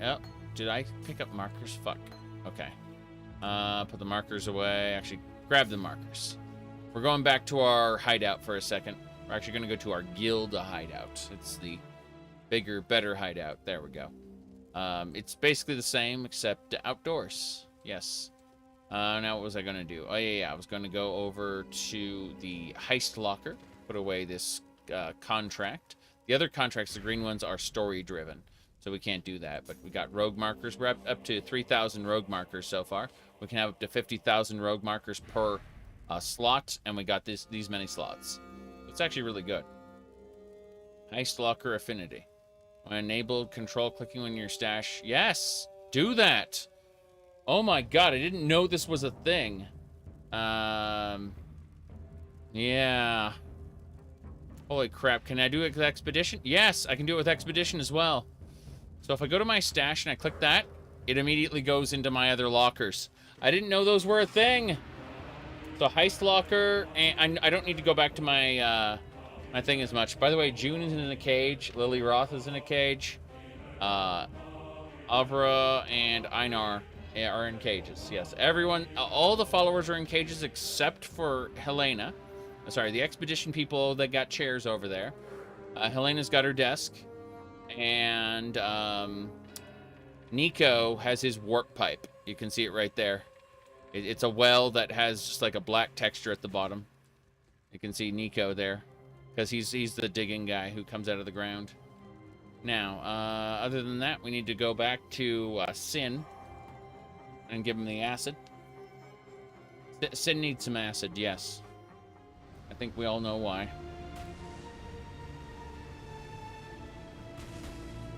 Oh, did I pick up markers? Fuck. Okay. Put the markers away. Actually, grab the markers. We're going back to our hideout for a second. We're actually going to go to our guild hideout. It's the bigger, better hideout. There we go. It's basically the same, except outdoors. Yes. Now what was I going to do? Oh, yeah. I was going to go over to the heist locker, put away this contract. The other contracts, the green ones, are story-driven. So we can't do that, but we got rogue markers. We're up to 3,000 rogue markers so far. We can have up to 50,000 rogue markers per slot, and we got these many slots. It's actually really good. Heist Locker Affinity. When enabled, control clicking on your stash. Yes! Do that! Oh my god, I didn't know this was a thing. Yeah. Holy crap, can I do it with Expedition? Yes, I can do it with Expedition as well. So if I go to my stash and I click that, it immediately goes into my other lockers. I didn't know those were a thing. So Heist Locker, and I don't need to go back to my my thing as much. By the way, June is in a cage. Lily Roth is in a cage. Avra and Einar are in cages. Yes, everyone, all the followers are in cages except for Helena. Sorry, the expedition people that got chairs over there. Helena's got her desk, and Nico has his warp pipe. You can see it right there. It's a well that has just like a black texture at the bottom. You can see Nico there, because he's the digging guy who comes out of the ground. Now, other than that, we need to go back to Sin and give him the acid. Sin needs some acid, yes. I think we all know why.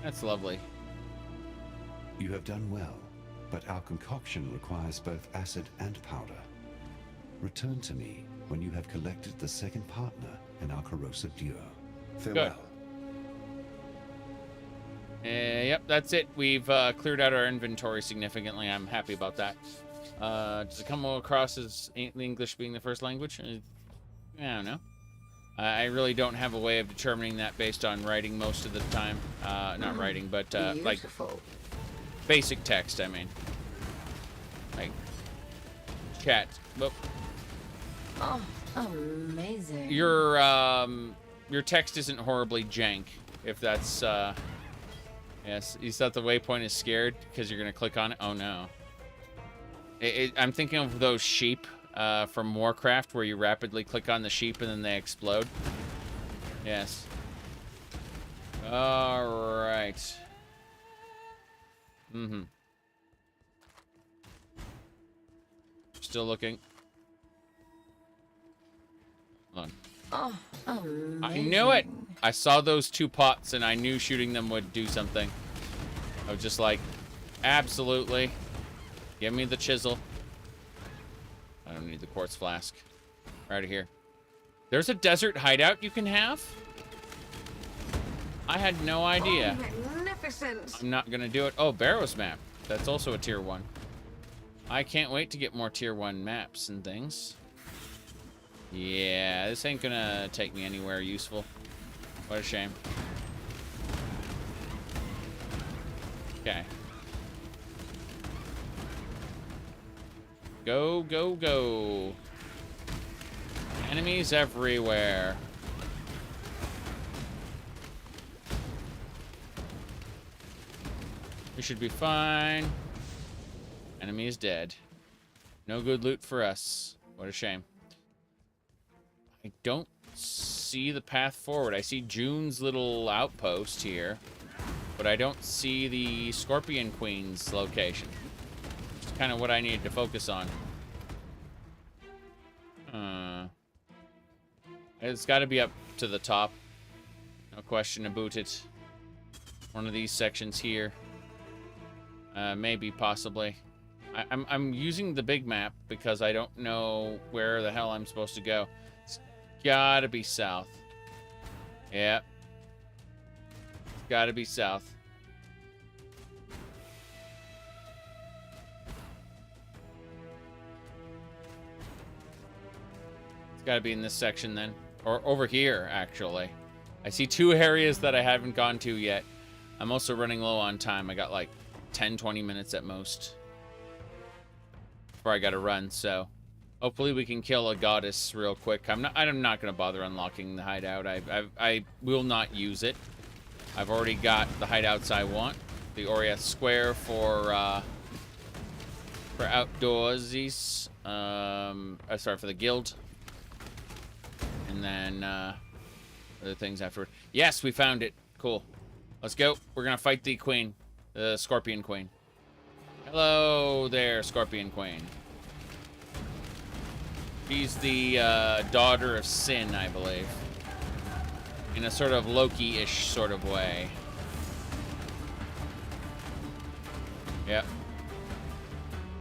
That's lovely. You have done well, but our concoction requires both acid and powder. Return to me when you have collected the second partner in our corrosive duo. Farewell. Yep, that's it. We've cleared out our inventory significantly. I'm happy about that. Does it come across as English being the first language? I don't know. I really don't have a way of determining that based on writing most of the time. Not writing, but like basic text, I mean. Like chat. Whoop. Oh, amazing. Your text isn't horribly jank, if that's yes, you thought the waypoint is scared because you're gonna click on it? Oh no. I'm thinking of those sheep from Warcraft where you rapidly click on the sheep and then they explode. Yes. Alright. Mm-hmm. Still looking. Hold on. Oh, amazing. I knew it! I saw those two pots and I knew shooting them would do something. I was just like, absolutely. Give me the chisel. I don't need the quartz flask. Right here. There's a desert hideout you can have? I had no idea. Oh, magnificent. I'm not gonna do it. Oh, Barrow's map. That's also a tier 1. I can't wait to get more tier 1 maps and things. Yeah, this ain't gonna take me anywhere useful. What a shame. Okay. Go, go, go. Enemies everywhere. We should be fine. Enemy is dead. No good loot for us. What a shame. I don't see the path forward. I see June's little outpost here, but I don't see the Scorpion Queen's location. It's kind of what I needed to focus on. It's got to be up to the top. No question about it. One of these sections here. Maybe, possibly. I'm using the big map because I don't know where the hell I'm supposed to go. It's gotta be south. Yep. It's gotta be south. It's gotta be in this section then. Or over here, actually. I see 2 areas that I haven't gone to yet. I'm also running low on time. I got like 10-20 minutes at most before I gotta run, so hopefully we can kill a goddess real quick. I'm not gonna bother unlocking the hideout. I will not use it. I've already got the hideouts I want. The Oriath Square for outdoorsies. Sorry, for the guild. And then other things afterward. Yes, we found it. Cool. Let's go. We're gonna fight the queen. The Scorpion Queen. Hello there, Scorpion Queen. She's the daughter of Sin, I believe. In a sort of Loki-ish sort of way. Yep.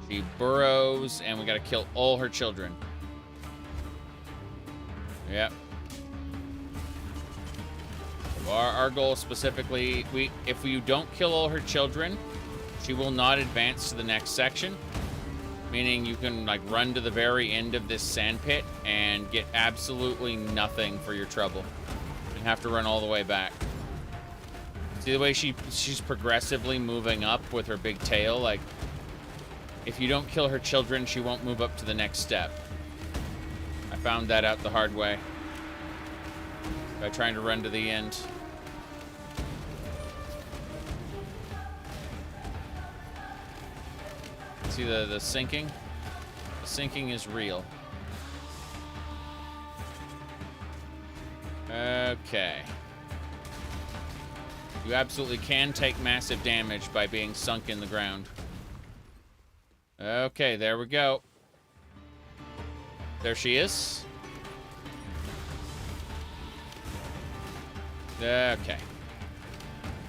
She burrows, and we gotta kill all her children. Yep. Our goal specifically, if you don't kill all her children, she will not advance to the next section. Meaning you can like run to the very end of this sand pit and get absolutely nothing for your trouble. You have to run all the way back. See the way she's progressively moving up with her big tail? Like, if you don't kill her children, she won't move up to the next step. I found that out the hard way by trying to run to the end. See the sinking? The sinking is real. Okay. You absolutely can take massive damage by being sunk in the ground. Okay, there we go. There she is. Okay.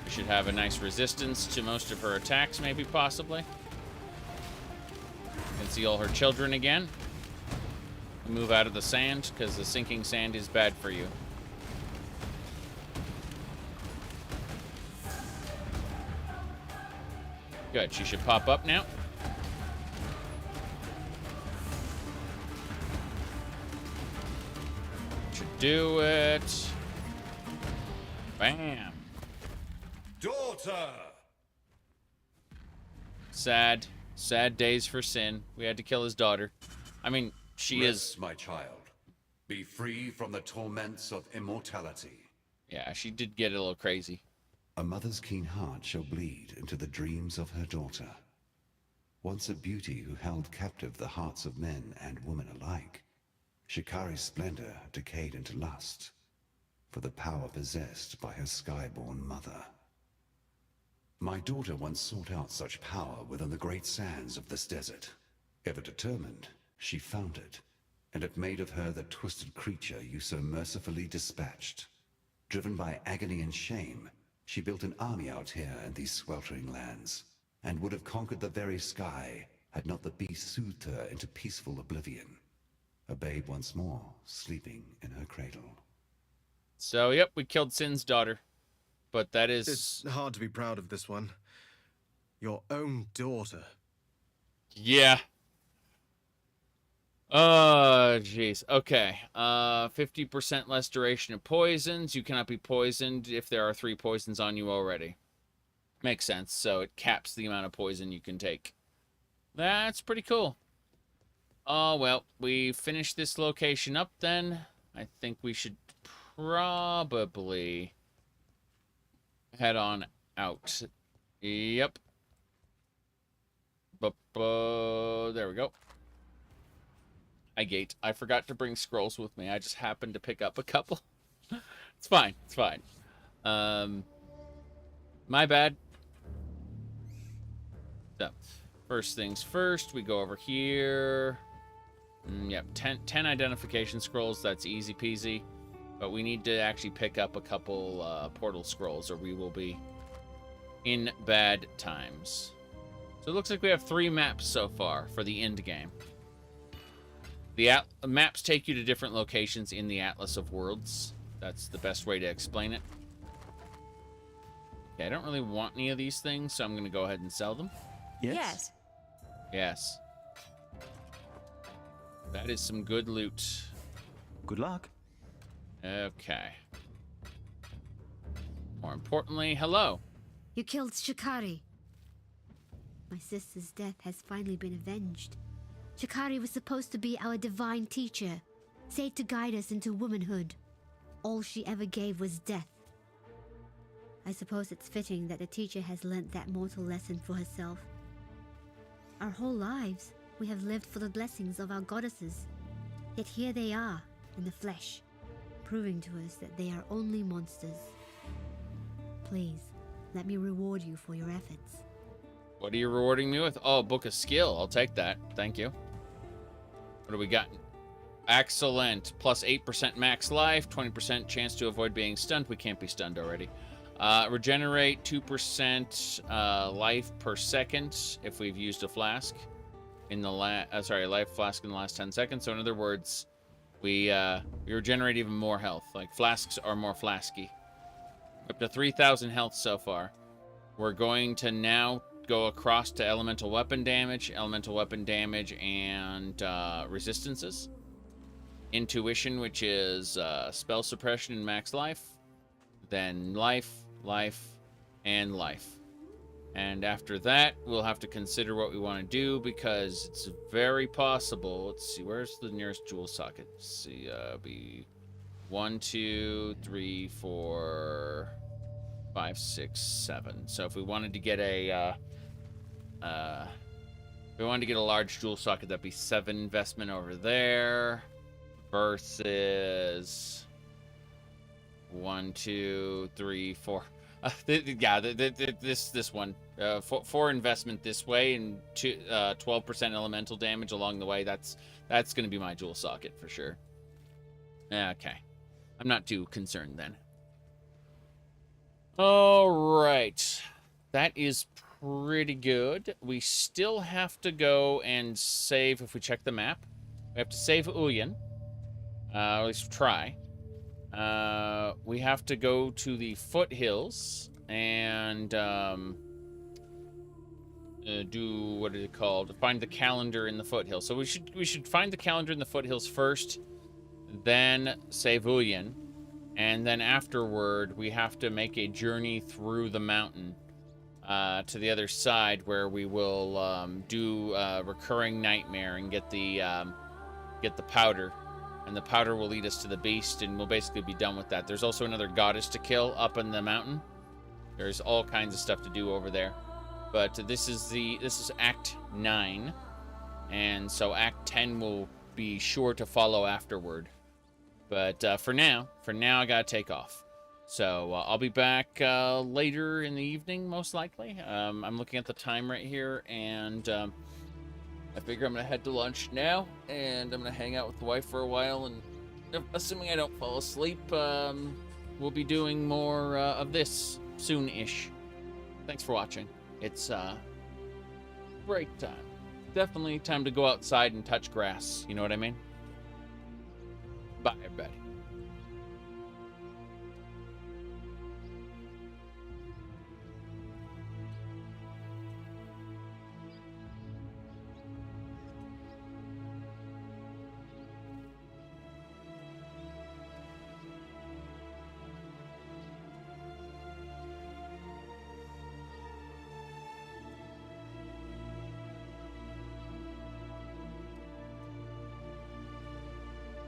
We should have a nice resistance to most of her attacks, maybe, possibly. Conceal her children again. Move out of the sand, because the sinking sand is bad for you. Good, she should pop up now. Should do it. Bam. Daughter! Sad. Sad days for Sin. We had to kill his daughter. I mean, she Rest, is... my child. Be free from the torments of immortality. Yeah, she did get a little crazy. A mother's keen heart shall bleed into the dreams of her daughter. Once a beauty who held captive the hearts of men and women alike, Shikari's splendor decayed into lust for the power possessed by her skyborn mother. My daughter once sought out such power within the great sands of this desert. Ever determined, she found it, and it made of her the twisted creature you so mercifully dispatched. Driven by agony and shame, she built an army out here in these sweltering lands, and would have conquered the very sky had not the beast soothed her into peaceful oblivion. A babe once more, sleeping in her cradle. So, yep, we killed Sin's daughter. But that is... It's hard to be proud of this one. Your own daughter. Yeah. Oh, jeez. Okay. 50% less duration of poisons. You cannot be poisoned if there are 3 poisons on you already. Makes sense. So it caps the amount of poison you can take. That's pretty cool. Oh, well, we finished this location up then. I think we should probably head on out. Yep. There we go. I forgot to bring scrolls with me. I just happened to pick up a couple. It's fine. It's fine. My bad. So, first things first, we go over here. Yep, 10 identification scrolls. That's easy peasy. But we need to actually pick up a couple portal scrolls, or we will be in bad times. So it looks like we have 3 maps so far for the end game. The maps take you to different locations in the Atlas of Worlds. That's the best way to explain it. Okay, I don't really want any of these things, so I'm going to go ahead and sell them. Yes. Yes. That is some good loot. Good luck. Okay. More importantly, hello. You killed Shikari. My sister's death has finally been avenged. Shikari was supposed to be our divine teacher, said to guide us into womanhood. All she ever gave was death. I suppose it's fitting that the teacher has learnt that mortal lesson for herself. Our whole lives, we have lived for the blessings of our goddesses. Yet here they are, in the flesh, proving to us that they are only monsters. Please, let me reward you for your efforts. What are you rewarding me with? Oh, book of skill. I'll take that. Thank you. What do we got? Excellent. Plus 8% max life, 20% chance to avoid being stunned. We can't be stunned already. Regenerate 2% life per second if we've used a flask in the life flask in the last 10 seconds. So in other words, we regenerate even more health. Like flasks are more flasky. Up to 3,000 health so far. We're going to now go across to elemental weapon damage, and resistances. Intuition, which is spell suppression and max life. Then life, and life. And after that, we'll have to consider what we want to do, because it's very possible. Let's see, where's the nearest jewel socket? Let's see, be 1, 2, 3, 4, 5, 6, 7. So if we wanted to get a large jewel socket, that'd be 7 investment over there versus 1, 2, 3, 4. This one. 4 investment this way and 12% elemental damage along the way. That's going to be my jewel socket for sure. Okay. I'm not too concerned then. All right. That is pretty good. We still have to go and save, if we check the map. We have to save Uyen. Or at least try. We have to go to the foothills and do, what is it called? Find the calendar in the foothills. So we should find the calendar in the foothills first, then save Uyen, and then afterward we have to make a journey through the mountain to the other side, where we will do recurring nightmare and get the powder. And the powder will lead us to the beast, and we'll basically be done with that. There's also another goddess to kill up in the mountain. There's all kinds of stuff to do over there. But this is Act 9, and so Act 10 will be sure to follow afterward. But for now I gotta take off. So I'll be back later in the evening, most likely. I'm looking at the time right here, and I figure I'm going to head to lunch now, and I'm going to hang out with the wife for a while, and assuming I don't fall asleep, we'll be doing more of this soon-ish. Thanks for watching. It's break time. Definitely time to go outside and touch grass. You know what I mean? Bye, everybody.